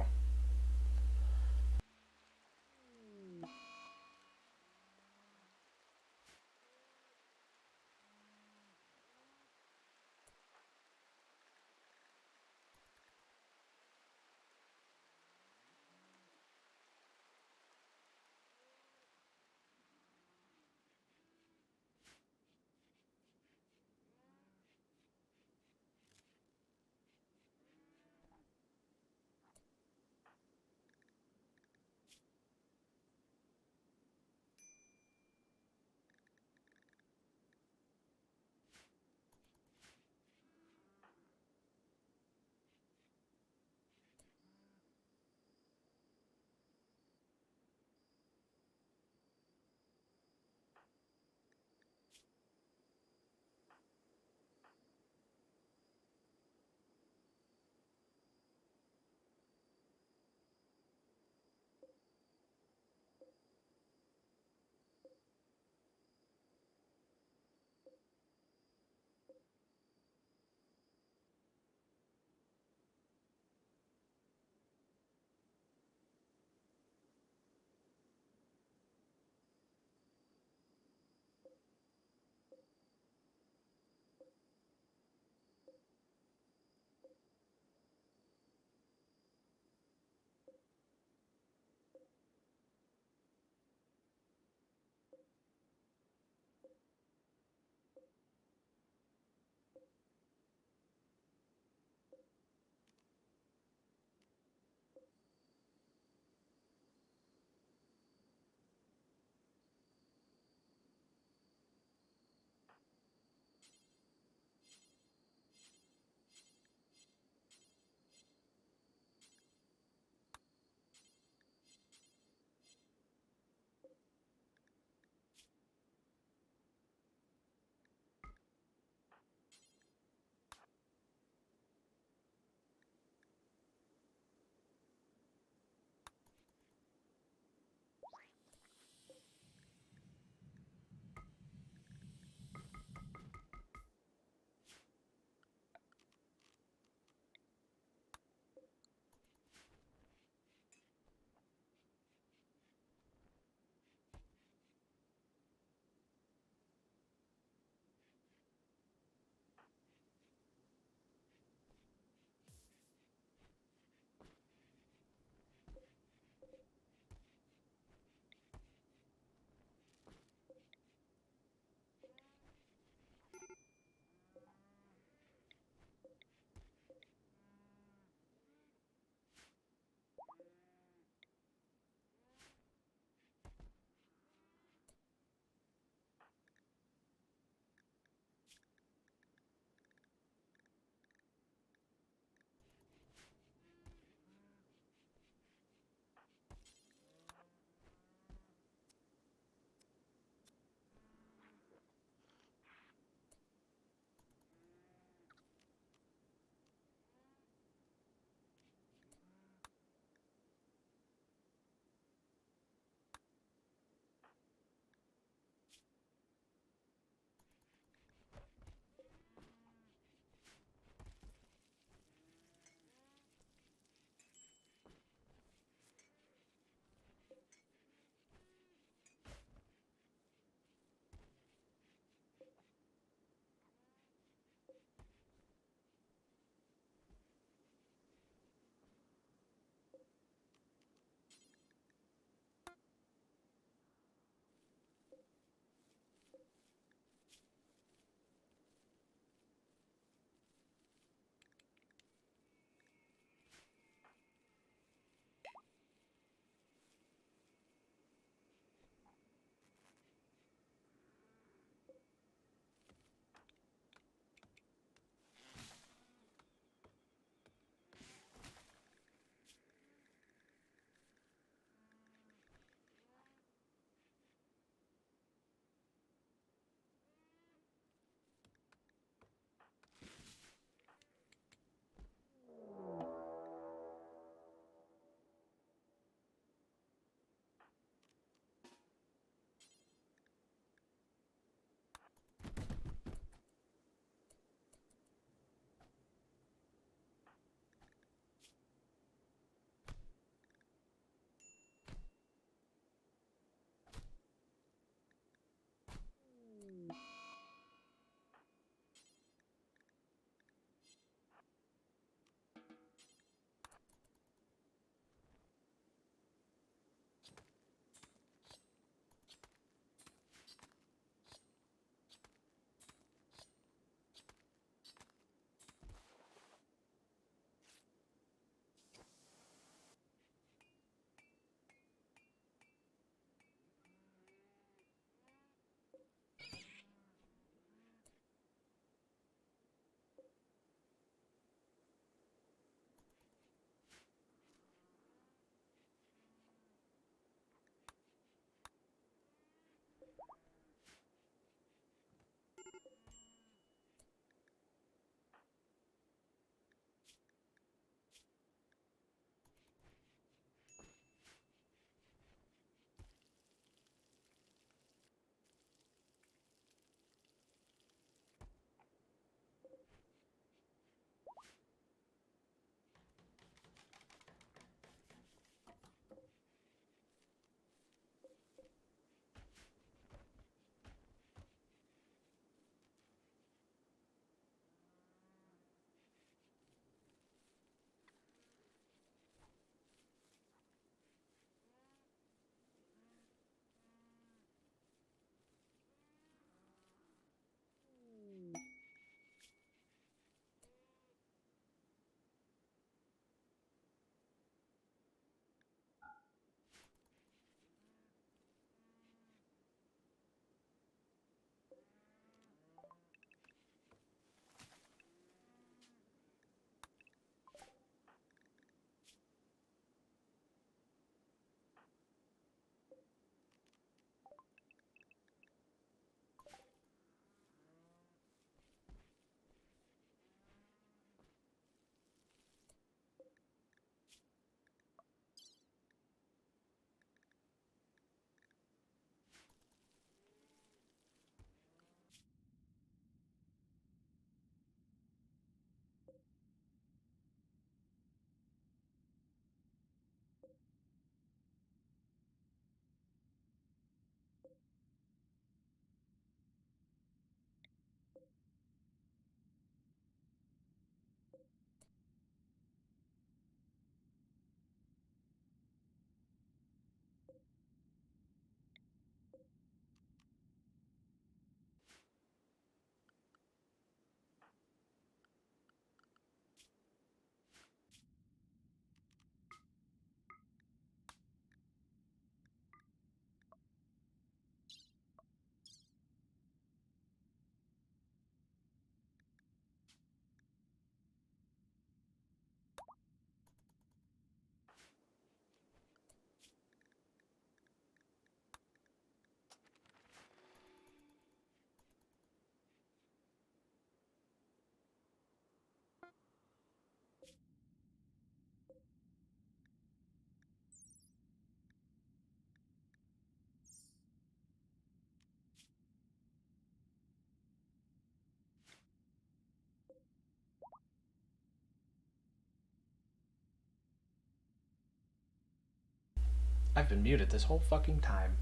I've been muted this whole fucking time.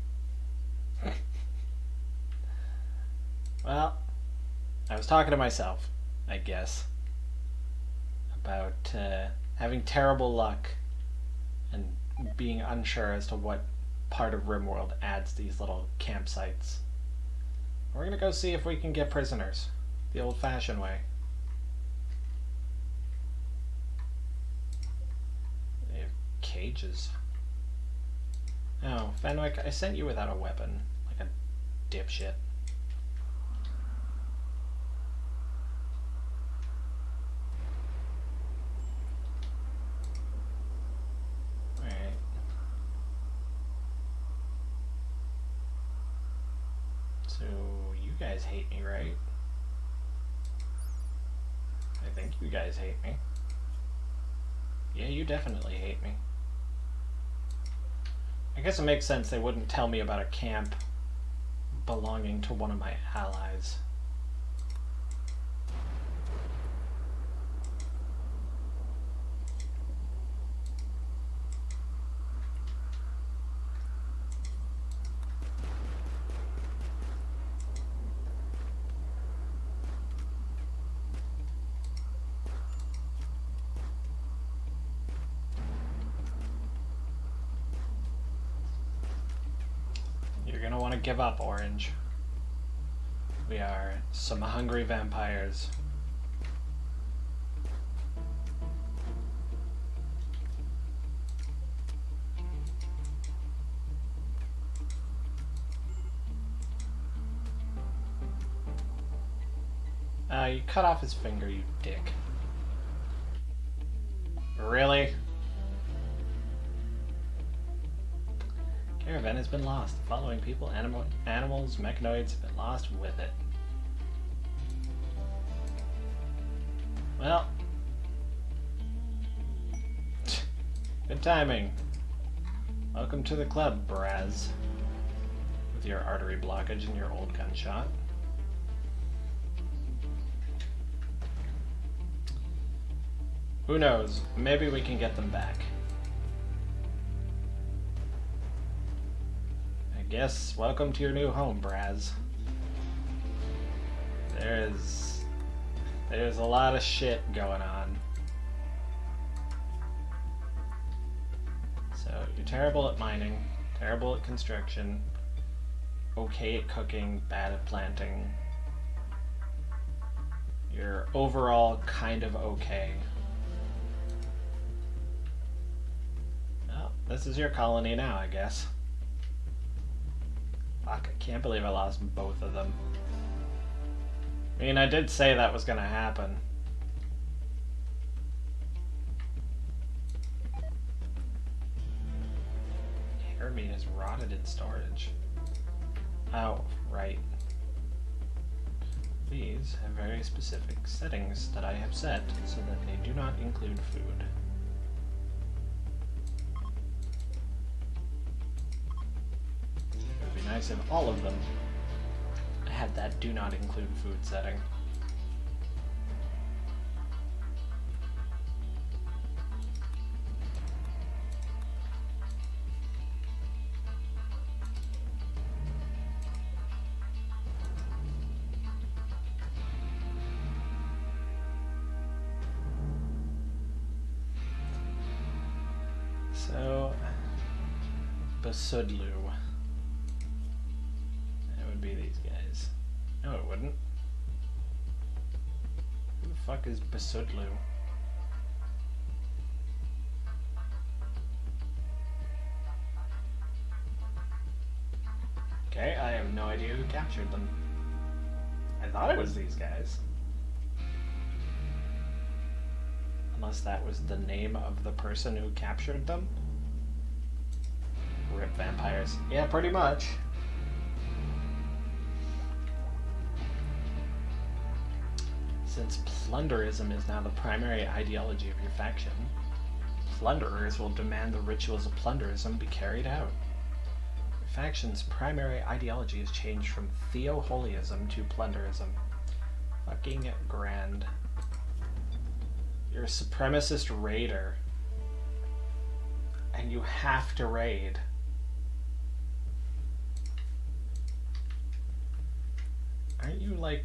Well, I was talking to myself, I guess, about having terrible luck and being unsure as to what part of Rimworld adds these little campsites. We're gonna go see if we can get prisoners, the old-fashioned way. They have cages. Oh, Fenwick, I sent you without a weapon, like a dipshit. Alright. So, you guys hate me, right? I think you guys hate me. Yeah, you definitely hate me. I guess it makes sense they wouldn't tell me about a camp belonging to one of my allies. You're gonna want to give up, Orange. We are some hungry vampires. You cut off his finger, you dick. Really? Caravan has been lost. The following people, animals, mechanoids have been lost with it. Well. Good timing. Welcome to the club, Braz. With your artery blockage and your old gunshot. Who knows? Maybe we can get them back. I guess welcome to your new home, Braz. There's a lot of shit going on. So you're terrible at mining, terrible at construction, okay at cooking, bad at planting. You're overall kind of okay. Well, this is your colony now, I guess. Fuck, I can't believe I lost both of them. I mean, I did say that was gonna happen. Hair meat is rotted in storage. Oh, right. These have very specific settings that I have set so that they do not include food. It would be nice if all of them had that do not include food setting. So, Basudlu. That would be these guys. No, it wouldn't. Who the fuck is Basudlu? Okay, I have no idea who captured them. I thought it was these guys. Unless that was the name of the person who captured them. Rip vampires. Yeah, pretty much. Since plunderism is now the primary ideology of your faction, plunderers will demand the rituals of plunderism be carried out. Your faction's primary ideology has changed from theoholism to plunderism. Fucking grand. You're a supremacist raider. And you have to raid. Aren't you like...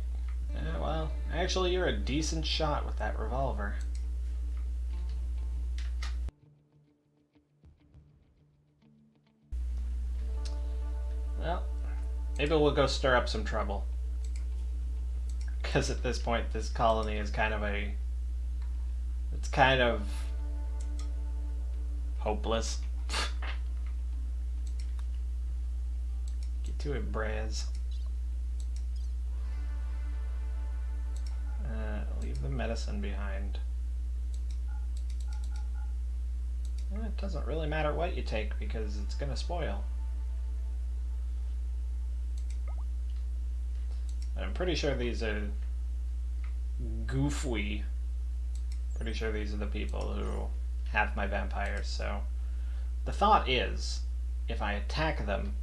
well, actually you're a decent shot with that revolver. Well, maybe we'll go stir up some trouble. Because at this point, this colony is kind of a... It's kind of... hopeless. Get to it, Braz. Leave the medicine behind. It doesn't really matter what you take because it's gonna spoil. I'm pretty sure these are goofy. Pretty sure these are the people who have my vampires, so the thought is, if I attack them,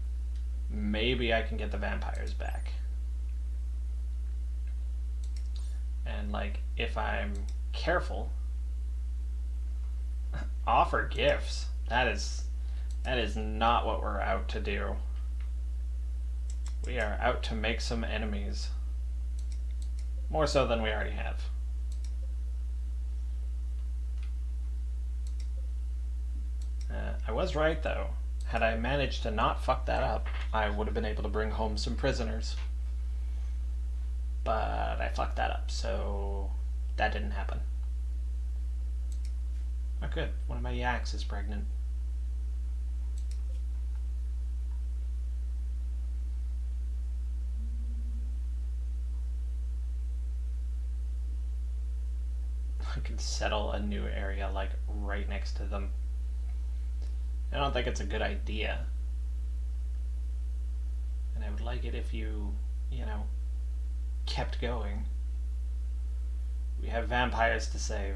maybe I can get the vampires back. And like, if I'm careful, offer gifts. That is not what we're out to do. We are out to make some enemies. More so than we already have. I was right though. Had I managed to not fuck that up, I would have been able to bring home some prisoners. But I fucked that up, so that didn't happen. Oh good, one of my yaks is pregnant. I could settle a new area like right next to them. I don't think it's a good idea. And I would like it if you know, kept going. We have vampires to save.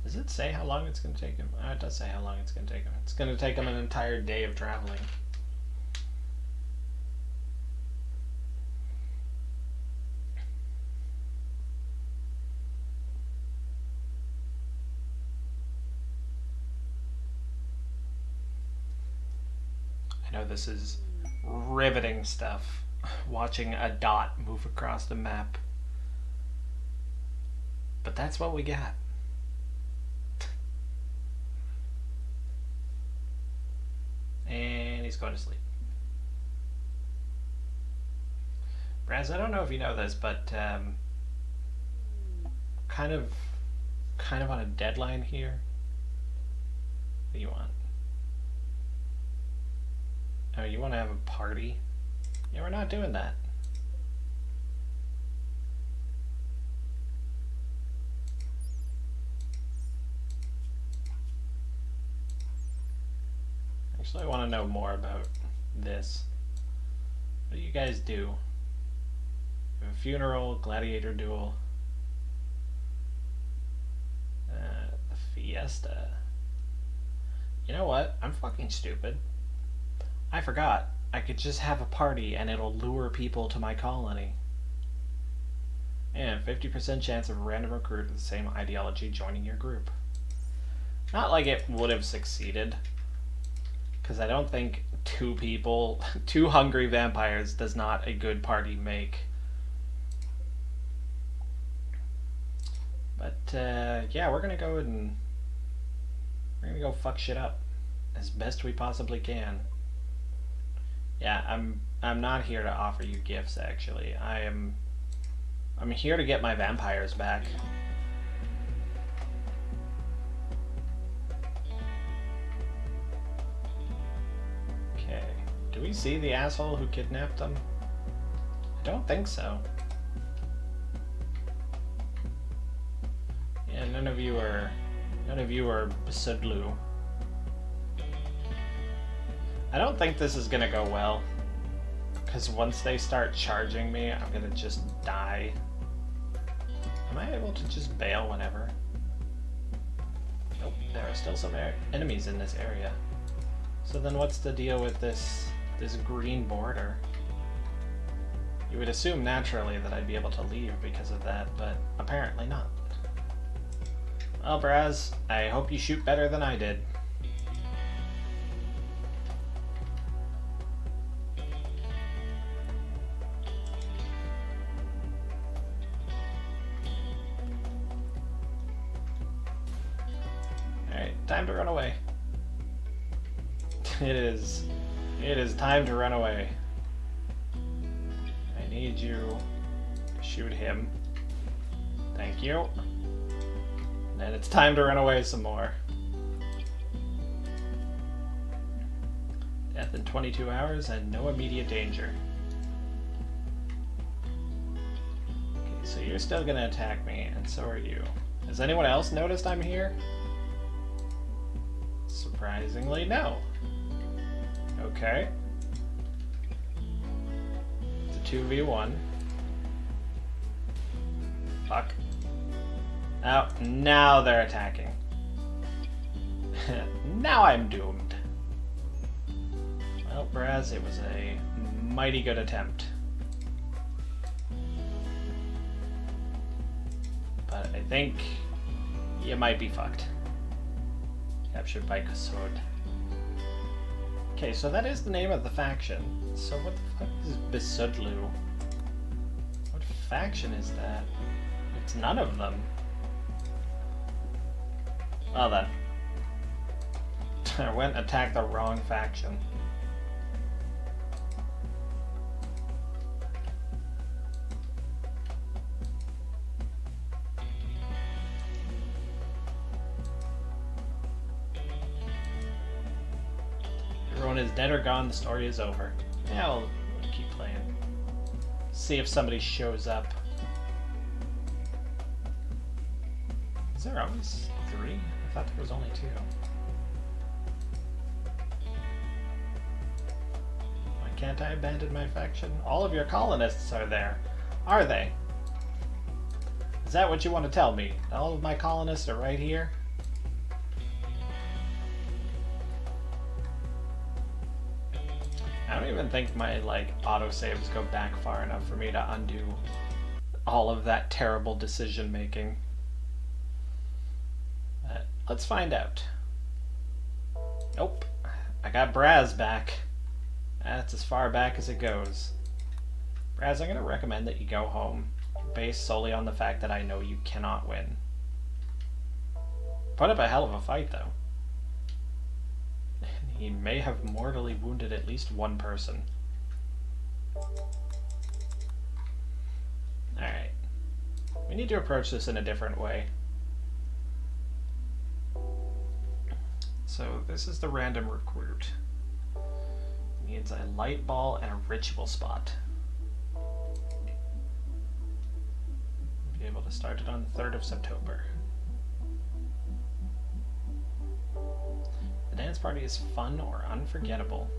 Does it say how long it's going to take him? Oh, it does say how long it's going to take him. It's going to take him an entire day of traveling. I know this is riveting stuff, watching a dot move across the map. But that's what we got. And he's going to sleep. Braz, I don't know if you know this, but kind of on a deadline here. What do you want? Oh, you want to have a party? Yeah, we're not doing that. Actually, I want to know more about this. What do you guys do? You have a funeral, gladiator duel, the fiesta. You know what? I'm fucking stupid. I forgot. I could just have a party and it'll lure people to my colony. And 50% chance of a random recruit with the same ideology joining your group. Not like it would have succeeded. Because I don't think two hungry vampires does not a good party make. But yeah, we're gonna go fuck shit up as best we possibly can. Yeah, I'm not here to offer you gifts actually. I'm here to get my vampires back. Okay. Do we see the asshole who kidnapped them? I don't think so. Yeah, none of you are Sudlu. I don't think this is gonna go well, because once they start charging me, I'm gonna just die. Am I able to just bail whenever? Nope, there are still some enemies in this area. So then what's the deal with this green border? You would assume naturally that I'd be able to leave because of that, but apparently not. Well, Braz, I hope you shoot better than I did. Time to run away. It is. It is time to run away. I need you to shoot him. Thank you. And it's time to run away some more. Death in 22 hours and no immediate danger. Okay, so you're still gonna attack me, and so are you. Has anyone else noticed I'm here? Surprisingly, no. Okay. It's a 2v1. Fuck. Oh, now they're attacking. Now I'm doomed. Well, Braz, it was a mighty good attempt. But I think you might be fucked. Captured by Kasod. Okay, so that is the name of the faction. So what the fuck is Besudlu? What faction is that? It's none of them. Well then. I went and attacked the wrong faction. Everyone is dead or gone, the story is over. Yeah, I'll keep playing. See if somebody shows up. Is there always 3? I thought there was only 2. Why can't I abandon my faction? All of your colonists are there. Are they? Is that what you want to tell me? All of my colonists are right here? I don't even think my, autosaves go back far enough for me to undo all of that terrible decision making. Let's find out. Nope. I got Braz back. That's as far back as it goes. Braz, I'm going to recommend that you go home, based solely on the fact that I know you cannot win. Put up a hell of a fight, though. He may have mortally wounded at least one person. Alright. We need to approach this in a different way. So this is the random recruit. Needs a light ball and a ritual spot. Be able to start it on the 3rd of September. The dance party is fun or unforgettable.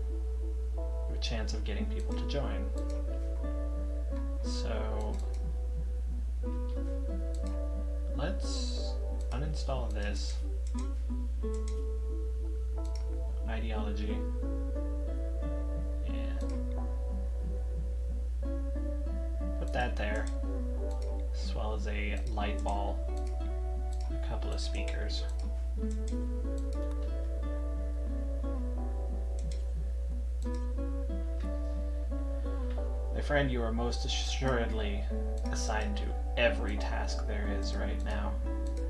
You have a chance of getting people to join. So let's uninstall this. Ideology. Yeah. Put that there. As well as a light ball. A couple of speakers. My friend, you are most assuredly assigned to every task there is right now.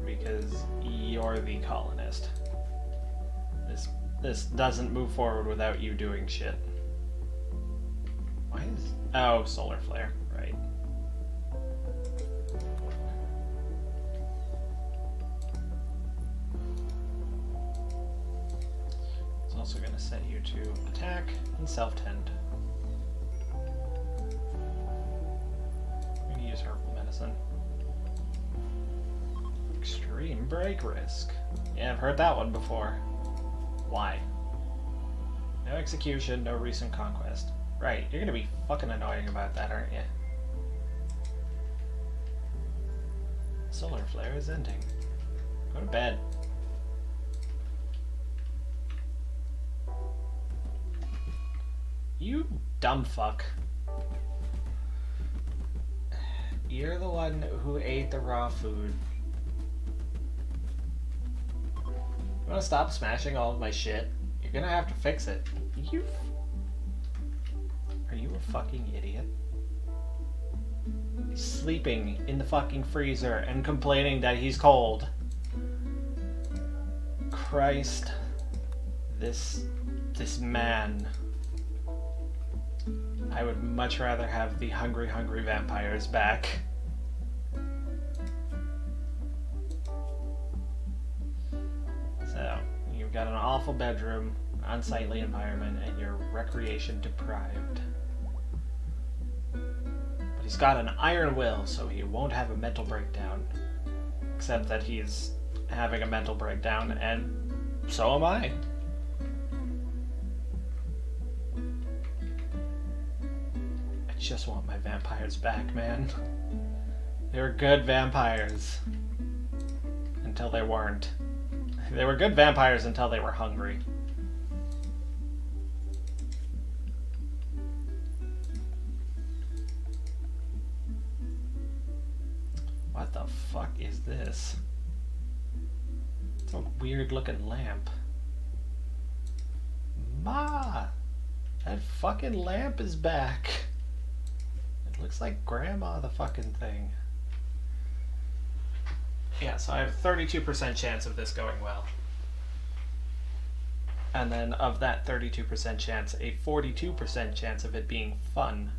Because you're the colonist. This doesn't move forward without you doing shit. Why is... Oh, solar flare. Right. It's also going to set you to attack and self-tend. I'm going to use herbal medicine. Extreme break risk. Yeah, I've heard that one before. Why? No execution, no recent conquest. Right, you're gonna be fucking annoying about that, aren't you? Solar flare is ending. Go to bed. You dumb fuck. You're the one who ate the raw food. You wanna stop smashing all of my shit? You're gonna have to fix it. Are you a fucking idiot? He's sleeping in the fucking freezer and complaining that he's cold. Christ. This man. I would much rather have the hungry vampires back. So, you've got an awful bedroom, unsightly environment, and you're recreation deprived. But he's got an iron will, so he won't have a mental breakdown. Except that he's having a mental breakdown, and so am I. I just want my vampires back, man. They were good vampires. Until they weren't. They were good vampires until they were hungry. What the fuck is this? It's a weird looking lamp. Ma! That fucking lamp is back. It looks like Grandma the fucking thing. Yeah, so I have a 32% chance of this going well. And then of that 32% chance, a 42% chance of it being fun.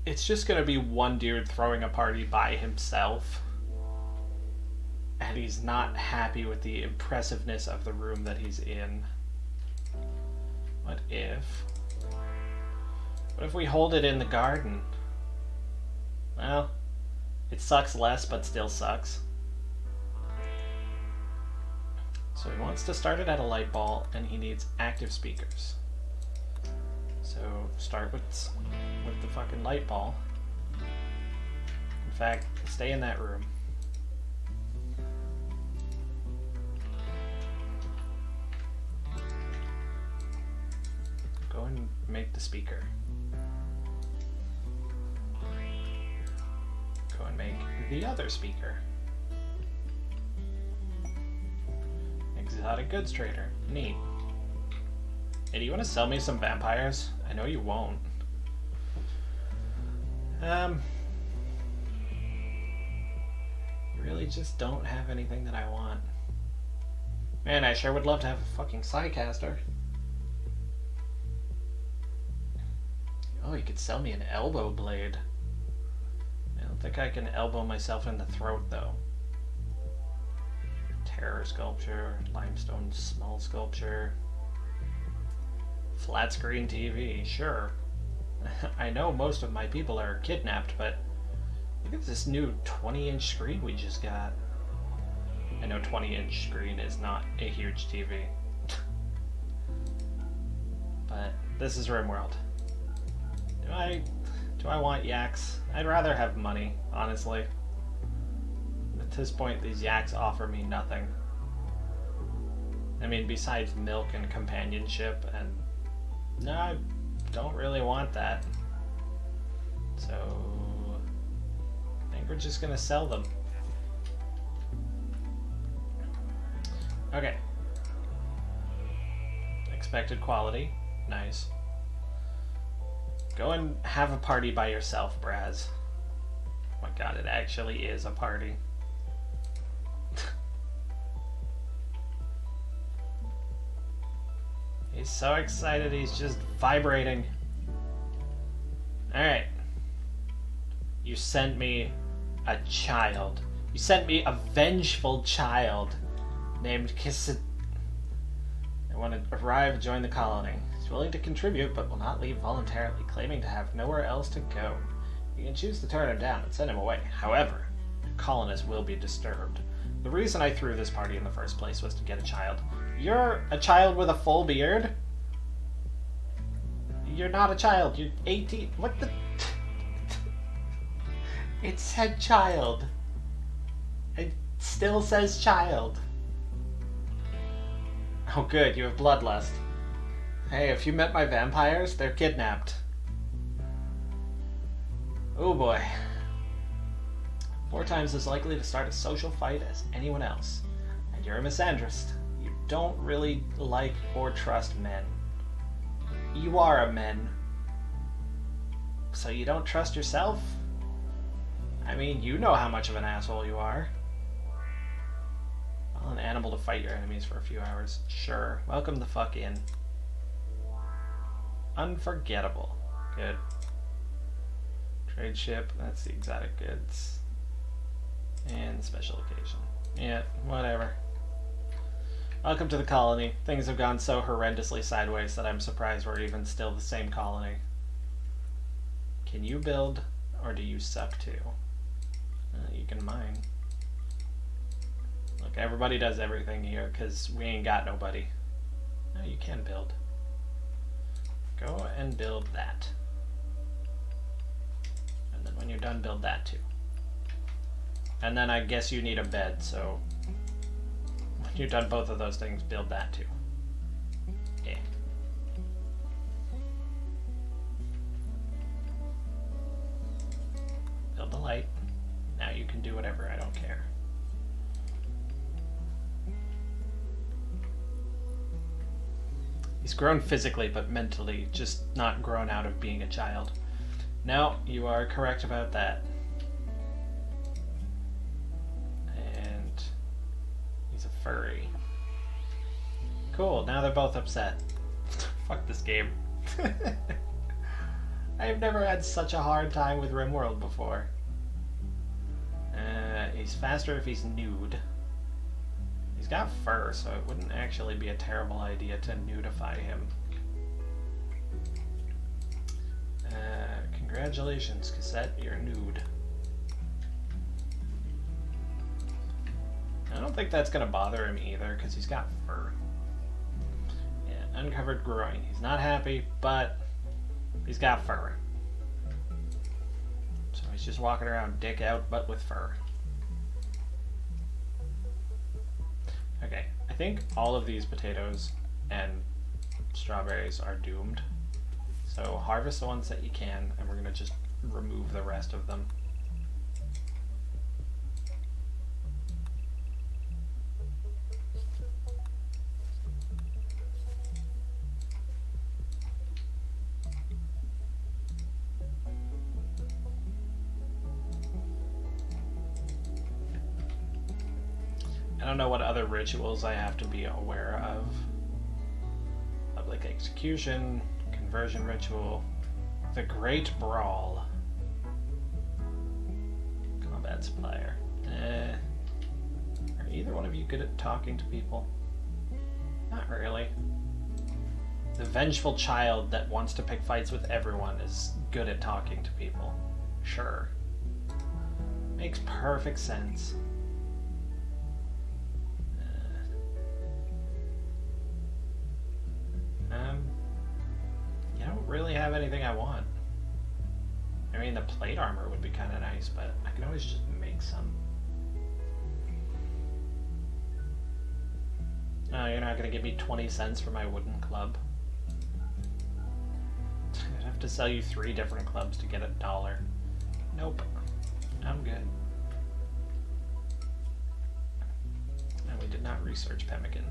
It's just gonna be one dude throwing a party by himself. And he's not happy with the impressiveness of the room that he's in. What if we hold it in the garden? Well, it sucks less, but still sucks. So he wants to start it at a light ball, and he needs active speakers. So start with the fucking light ball. In fact, stay in that room. Go and make the speaker. Go and make the other speaker. Exotic goods trader. Neat. Hey, do you want to sell me some vampires? I know you won't. You really just don't have anything that I want. Man, I sure would love to have a fucking Psycaster. Oh, you could sell me an elbow blade. I don't think I can elbow myself in the throat, though. Terror sculpture, limestone small sculpture, flat screen TV, sure. I know most of my people are kidnapped, but look at this new 20-inch screen we just got. I know 20-inch screen is not a huge TV. But this is Rimworld. Do I want yaks? I'd rather have money, honestly. At this point, these yaks offer me nothing. I mean, besides milk and companionship, and no, I don't really want that. So, I think we're just gonna sell them. Okay. Expected quality. Nice. Go and have a party by yourself, Braz. Oh my god, it actually is a party. He's so excited, he's just vibrating. Alright. You sent me a child. You sent me a vengeful child named Kisset. I want to arrive, join the colony. He's willing to contribute, but will not leave voluntarily, claiming to have nowhere else to go. You can choose to turn him down and send him away. However, your colonists will be disturbed. The reason I threw this party in the first place was to get a child. You're a child with a full beard? You're not a child. You're 18. What the... It said child. It still says child. Oh good, you have bloodlust. Hey, if you met my vampires, they're kidnapped. Oh boy. 4 times as likely to start a social fight as anyone else. And you're a misandrist. You don't really like or trust men. You are a man. So you don't trust yourself? I mean, you know how much of an asshole you are. Kill an animal to fight your enemies for a few hours. Sure. Welcome the fuck in. Unforgettable. Good. Trade ship. That's the exotic goods. And the special occasion. Yeah, whatever. Welcome to the colony. Things have gone so horrendously sideways that I'm surprised we're even still the same colony. Can you build, or do you suck too? You can mine. Look, everybody does everything here because we ain't got nobody. No, you can build. Go and build that. And then when you're done, build that too. And then I guess you need a bed, so when you're done both of those things, build that too. Yeah. Build the light. Now you can do whatever, I don't care. He's grown physically, but mentally, just not grown out of being a child. No, you are correct about that. And he's a furry. Cool, now they're both upset. Fuck this game. I've never had such a hard time with Rimworld before. He's faster if he's nude. He's got fur, so it wouldn't actually be a terrible idea to nudify him. Congratulations, Cassette, you're nude. I don't think that's going to bother him either, because he's got fur. Yeah, uncovered groin. He's not happy, but he's got fur. So he's just walking around dick out, but with fur. Okay, I think all of these potatoes and strawberries are doomed. So harvest the ones that you can, and we're going to just remove the rest of them. I don't know what other rituals I have to be aware of. Public execution, conversion ritual, the Great Brawl, combat supplier. Are either one of you good at talking to people? Not really. The vengeful child that wants to pick fights with everyone is good at talking to people. Sure. Makes perfect sense. You don't really have anything I want. I mean, the plate armor would be kind of nice, but I can always just make some. Oh, you're not going to give me 20 cents for my wooden club? I'd have to sell you 3 different clubs to get $1. Nope. I'm good. And we did not research pemmican.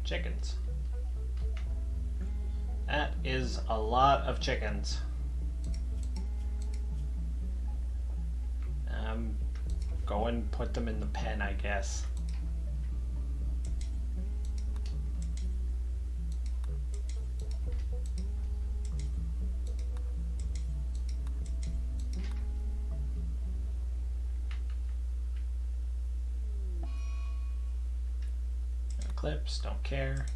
Chickens. That is a lot of chickens. Go and put them in the pen, I guess. Clips, don't care.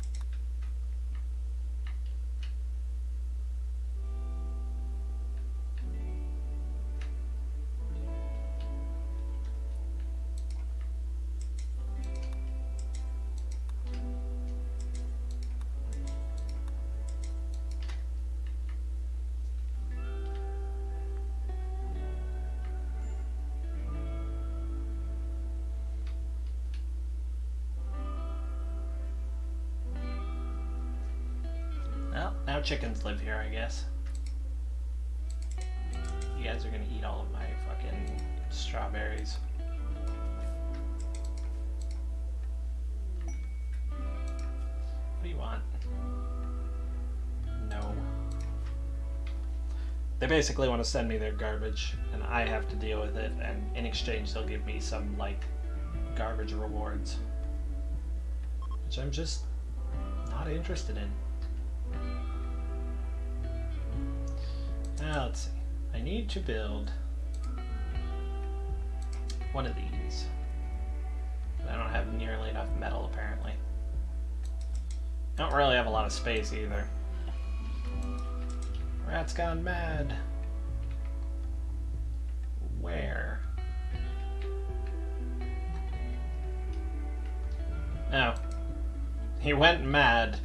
Well, now chickens live here, I guess. You guys are gonna eat all of my fucking strawberries. What do you want? No. They basically want to send me their garbage, and I have to deal with it, and in exchange they'll give me some, like, garbage rewards. Which I'm just not interested in. Now, let's see. I need to build one of these. But I don't have nearly enough metal, apparently. I don't really have a lot of space, either. Rat's gone mad. Where? No. He went mad,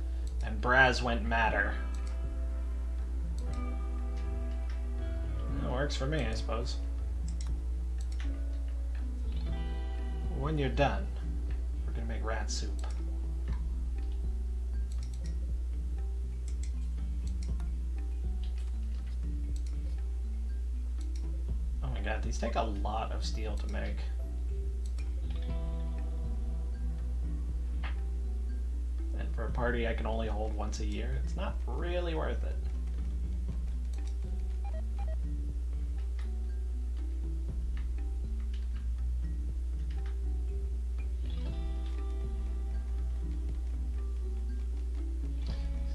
and Braz went madder. That works for me, I suppose. When you're done, we're gonna make rat soup. Oh my god, these take a lot of steel to make. And for a party I can only hold once a year, it's not really worth it.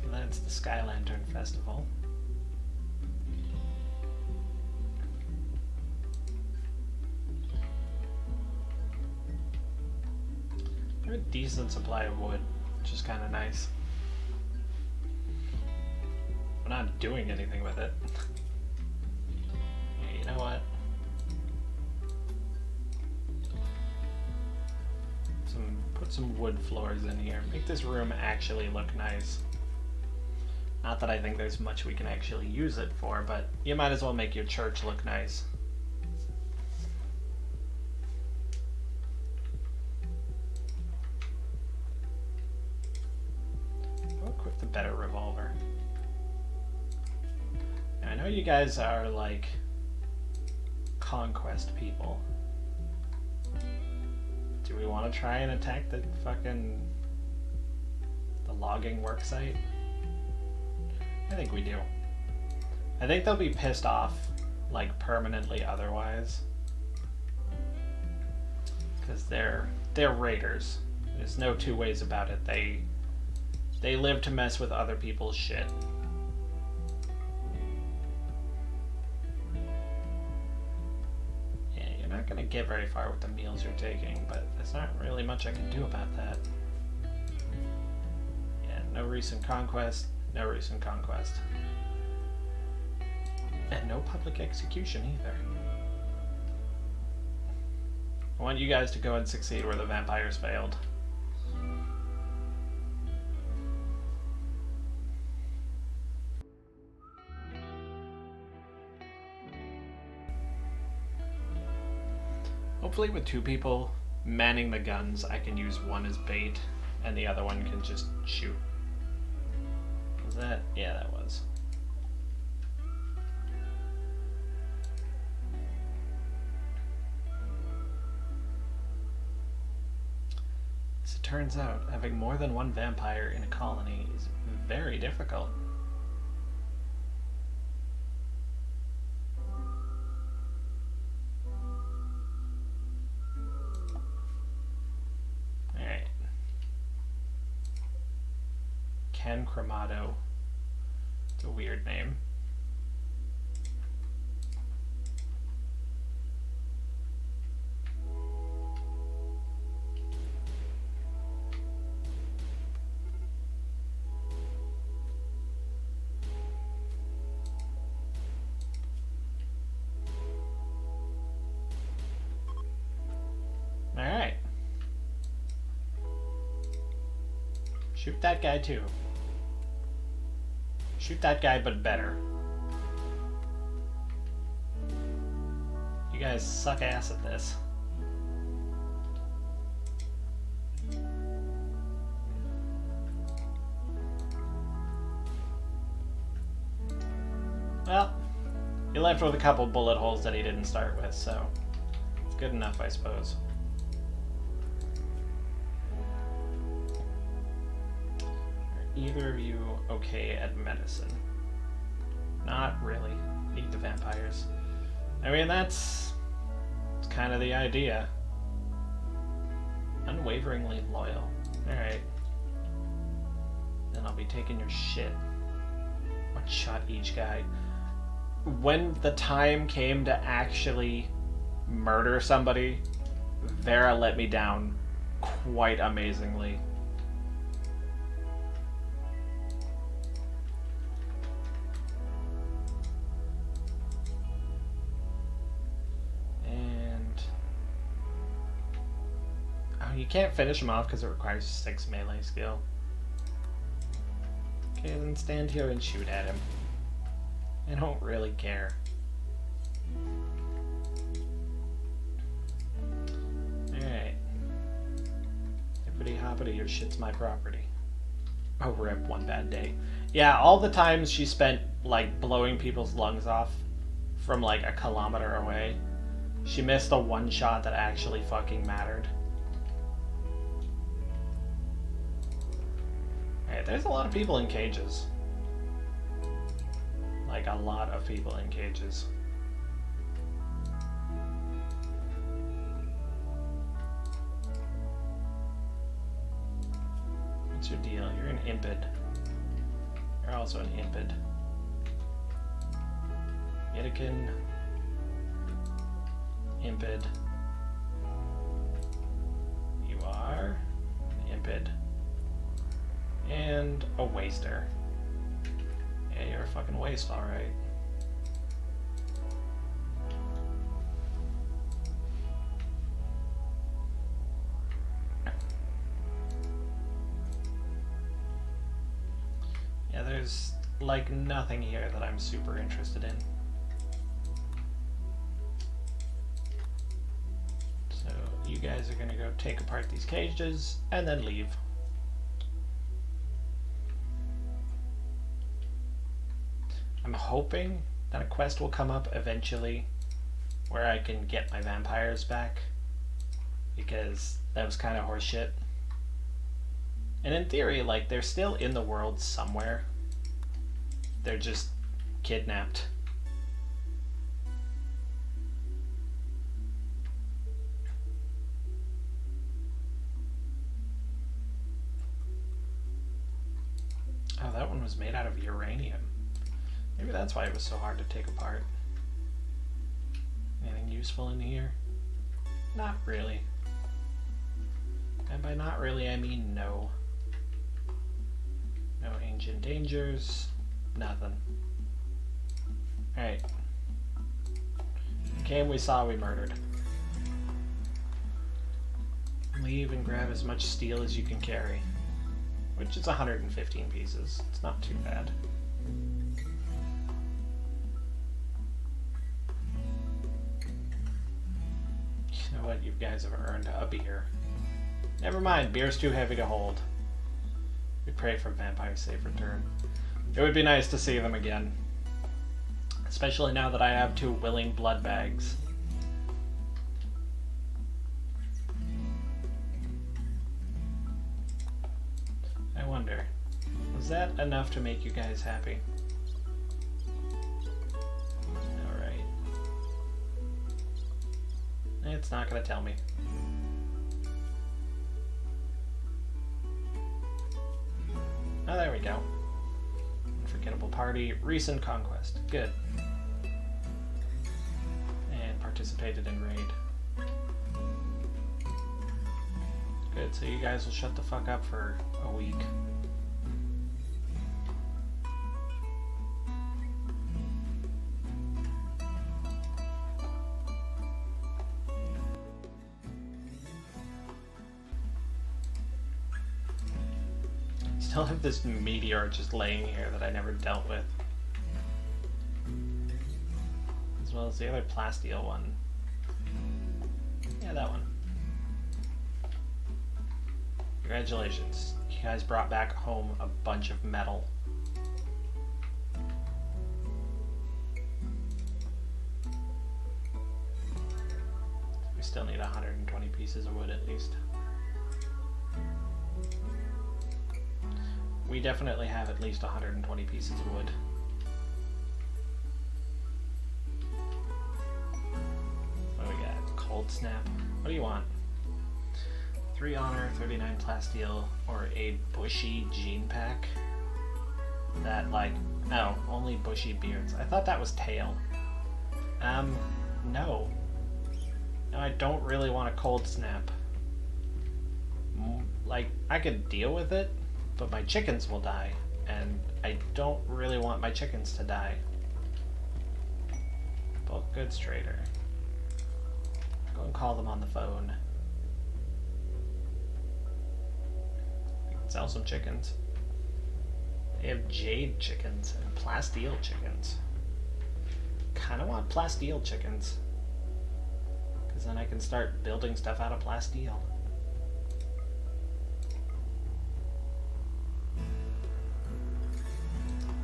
So that's the Sky Lantern Festival. I have a decent supply of wood, which is kind of nice. I'm not doing anything with it. Yeah, you know what? Put some wood floors in here. Make this room actually look nice. Not that I think there's much we can actually use it for, but you might as well make your church look nice. I'll equip the better revolver. Now, I know you guys are like conquest people. Do we want to try and attack the logging worksite? I think we do. I think they'll be pissed off, like, permanently otherwise. Because they're raiders. There's no two ways about it. They live to mess with other people's shit. Yeah, you're not gonna get very far with the meals you're taking, but there's not really much I can do about that. Yeah, no recent conquest. No recent conquest. And no public execution either. I want you guys to go and succeed where the vampires failed. Hopefully with 2 people manning the guns, I can use one as bait and the other one can just shoot. Was that? Yeah, that was. As it turns out, having more than one vampire in a colony is very difficult. Alright. Ken Cremato. It's a weird name. Alright. Shoot that guy too. Shoot that guy, but better. You guys suck ass at this. Well, he left with a couple bullet holes that he didn't start with, so it's good enough, I suppose. Are either of you okay at medicine? not really eat the vampires. I mean, that's kind of the idea. Unwaveringly loyal. Alright. Then I'll be taking your shit. One shot each guy. When the time came to actually murder somebody, Vera let me down quite amazingly. And oh, you can't finish him off because it requires 6 melee skill. Okay, then stand here and shoot at him. I don't really care. Alright. Hippity hoppity, your shit's my property. Oh, rip, one bad day. Yeah, all the times she spent, like, blowing people's lungs off from, like, a kilometer away, she missed the one shot that actually fucking mattered. Alright, there's a lot of people in cages. Like, a lot of people in cages. What's your deal? You're an impid. You're also an impid. Yetikin. Impid. You are an impid. And a waster. Yeah, you're a fucking waste, alright. Yeah, there's like nothing here that I'm super interested in. So you guys are gonna go take apart these cages and then leave. I'm hoping that a quest will come up eventually where I can get my vampires back, because that was kind of horseshit. And in theory, like, they're still in the world somewhere. They're just kidnapped. Oh, that one was made out of uranium. Maybe that's why it was so hard to take apart. Anything useful in here? Not really. And by not really, I mean no. No ancient dangers. Nothing. Alright. Came, we saw, we murdered. Leave and grab as much steel as you can carry. Which is 115 pieces. It's not too bad. You know what? You guys have earned a beer. Never mind, beer's too heavy to hold. We pray for vampires' safe return. It would be nice to see them again. Especially now that I have 2 willing blood bags. I wonder, was that enough to make you guys happy? Alright. It's not gonna tell me. Oh, there we go. Unforgettable party, recent conquest. Good. And participated in raid. Good, so you guys will shut the fuck up for a week. Still have this meteor just laying here that I never dealt with. As well as the other plasteel one. Yeah, that one. Congratulations. You guys brought back home a bunch of metal. We still need 120 pieces of wood at least. We definitely have at least 120 pieces of wood. cold snap. What do you want? 3 honor, 39 plasteel, or a bushy gene pack? That, like, no, only bushy beards. I thought that was tail. No. No, I don't really want a cold snap. Like, I could deal with it, but my chickens will die, and I don't really want my chickens to die. Bulk goods trader. Go and call them on the phone. We can sell some chickens. They have jade chickens and plasteel chickens. Kinda want plasteel chickens. Because then I can start building stuff out of plasteel.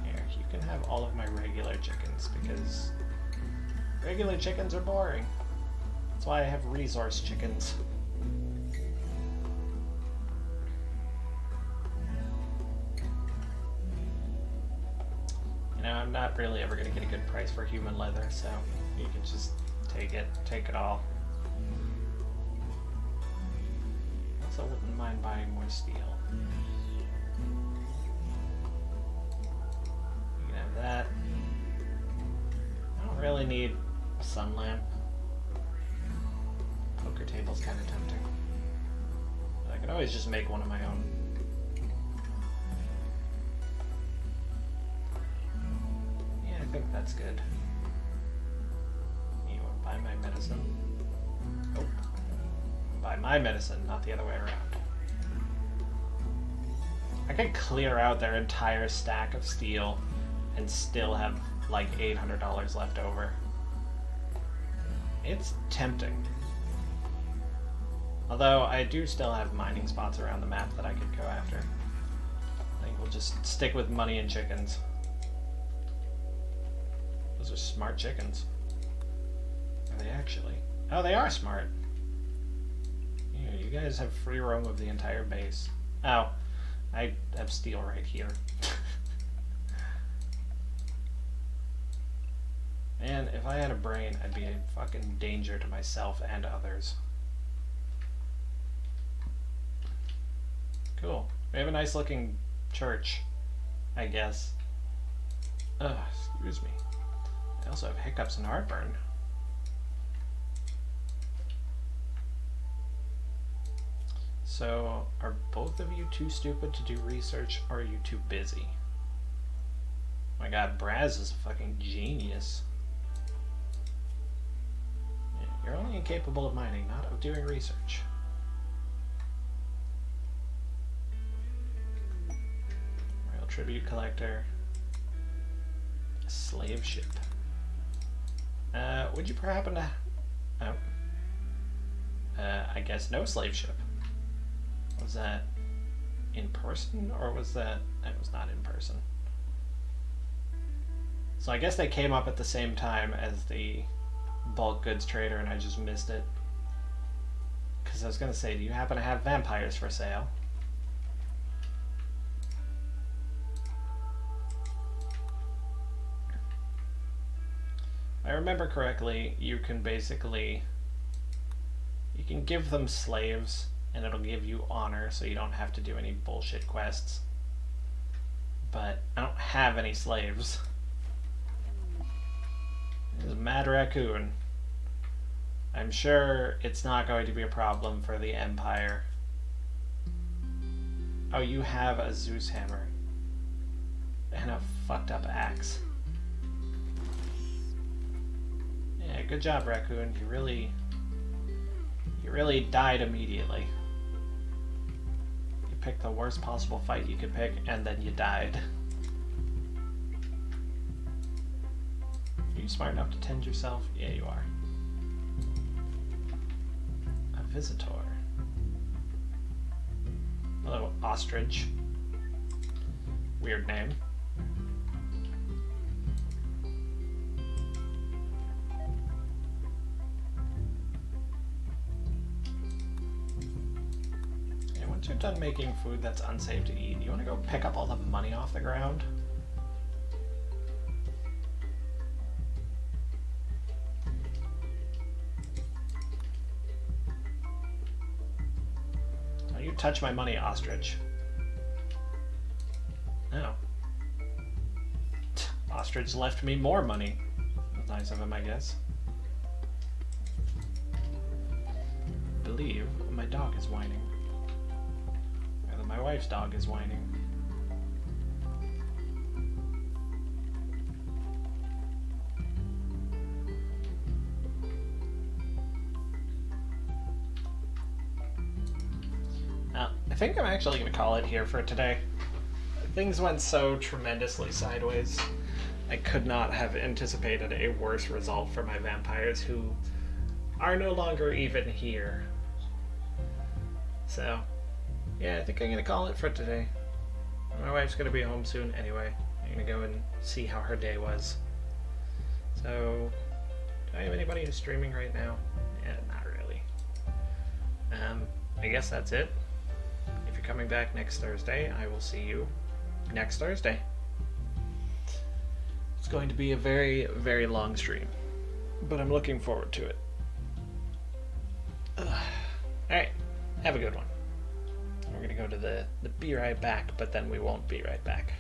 Here, you can have all of my regular chickens because regular chickens are boring. That's why I have resource chickens. You know, I'm not really ever going to get a good price for human leather, so you can just take it all. Also wouldn't mind buying more steel. You can have that. I don't really need a sun lamp. Poker table's kind of tempting. But I could always just make one of my own. Yeah, I think that's good. You want to buy my medicine? Nope. Buy my medicine, not the other way around. I could clear out their entire stack of steel and still have like $800 left over. It's tempting. Although I do still have mining spots around the map that I could go after. I think we'll just stick with money and chickens. Those are smart chickens. Are they actually? Oh, they are smart. Yeah, you guys have free roam of the entire base. Oh, I have steel right here. Man, if I had a brain, I'd be a fucking danger to myself and others. Cool. We have a nice looking church, I guess. Ugh, excuse me. I also have hiccups and heartburn. So, are both of you too stupid to do research, or are you too busy? My god, Braz is a fucking genius. Yeah, you're only incapable of mining, not of doing research. Royal Tribute Collector. A slave ship. Would you happen to... Oh. I guess no slave ship. Was that in person, or was that... It was not in person. So I guess they came up at the same time as the bulk goods trader and I just missed it. Because I was going to say, do you happen to have vampires for sale? If I remember correctly, you can basically... You can give them slaves, and it'll give you honor, so you don't have to do any bullshit quests. But I don't have any slaves. There's a mad raccoon. I'm sure it's not going to be a problem for the Empire. Oh, you have a Zeus hammer. And a fucked up axe. Yeah, good job, raccoon. You really died immediately. You picked the worst possible fight you could pick, and then you died. Are you smart enough to tend yourself? Yeah, you are. A visitor. Hello, ostrich. Weird name. Yeah, once you're done making food that's unsafe to eat, you want to go pick up all the money off the ground? touch my money, ostrich. Oh. Ostrich left me more money. That's nice of him, I guess. I believe my dog is whining. Rather, my wife's dog is whining. I think I'm actually going to call it here for today. Things went so tremendously sideways. I could not have anticipated a worse result for my vampires, who are no longer even here. So, yeah, I think I'm going to call it for today. My wife's going to be home soon anyway. I'm going to go and see how her day was. So, do I have anybody who's streaming right now? Yeah, not really. I guess that's it. If you're coming back next Thursday, I will see you next Thursday. It's going to be a very, very long stream, but I'm looking forward to it. Alright, have a good one. We're going to go to the be right back, but then we won't be right back.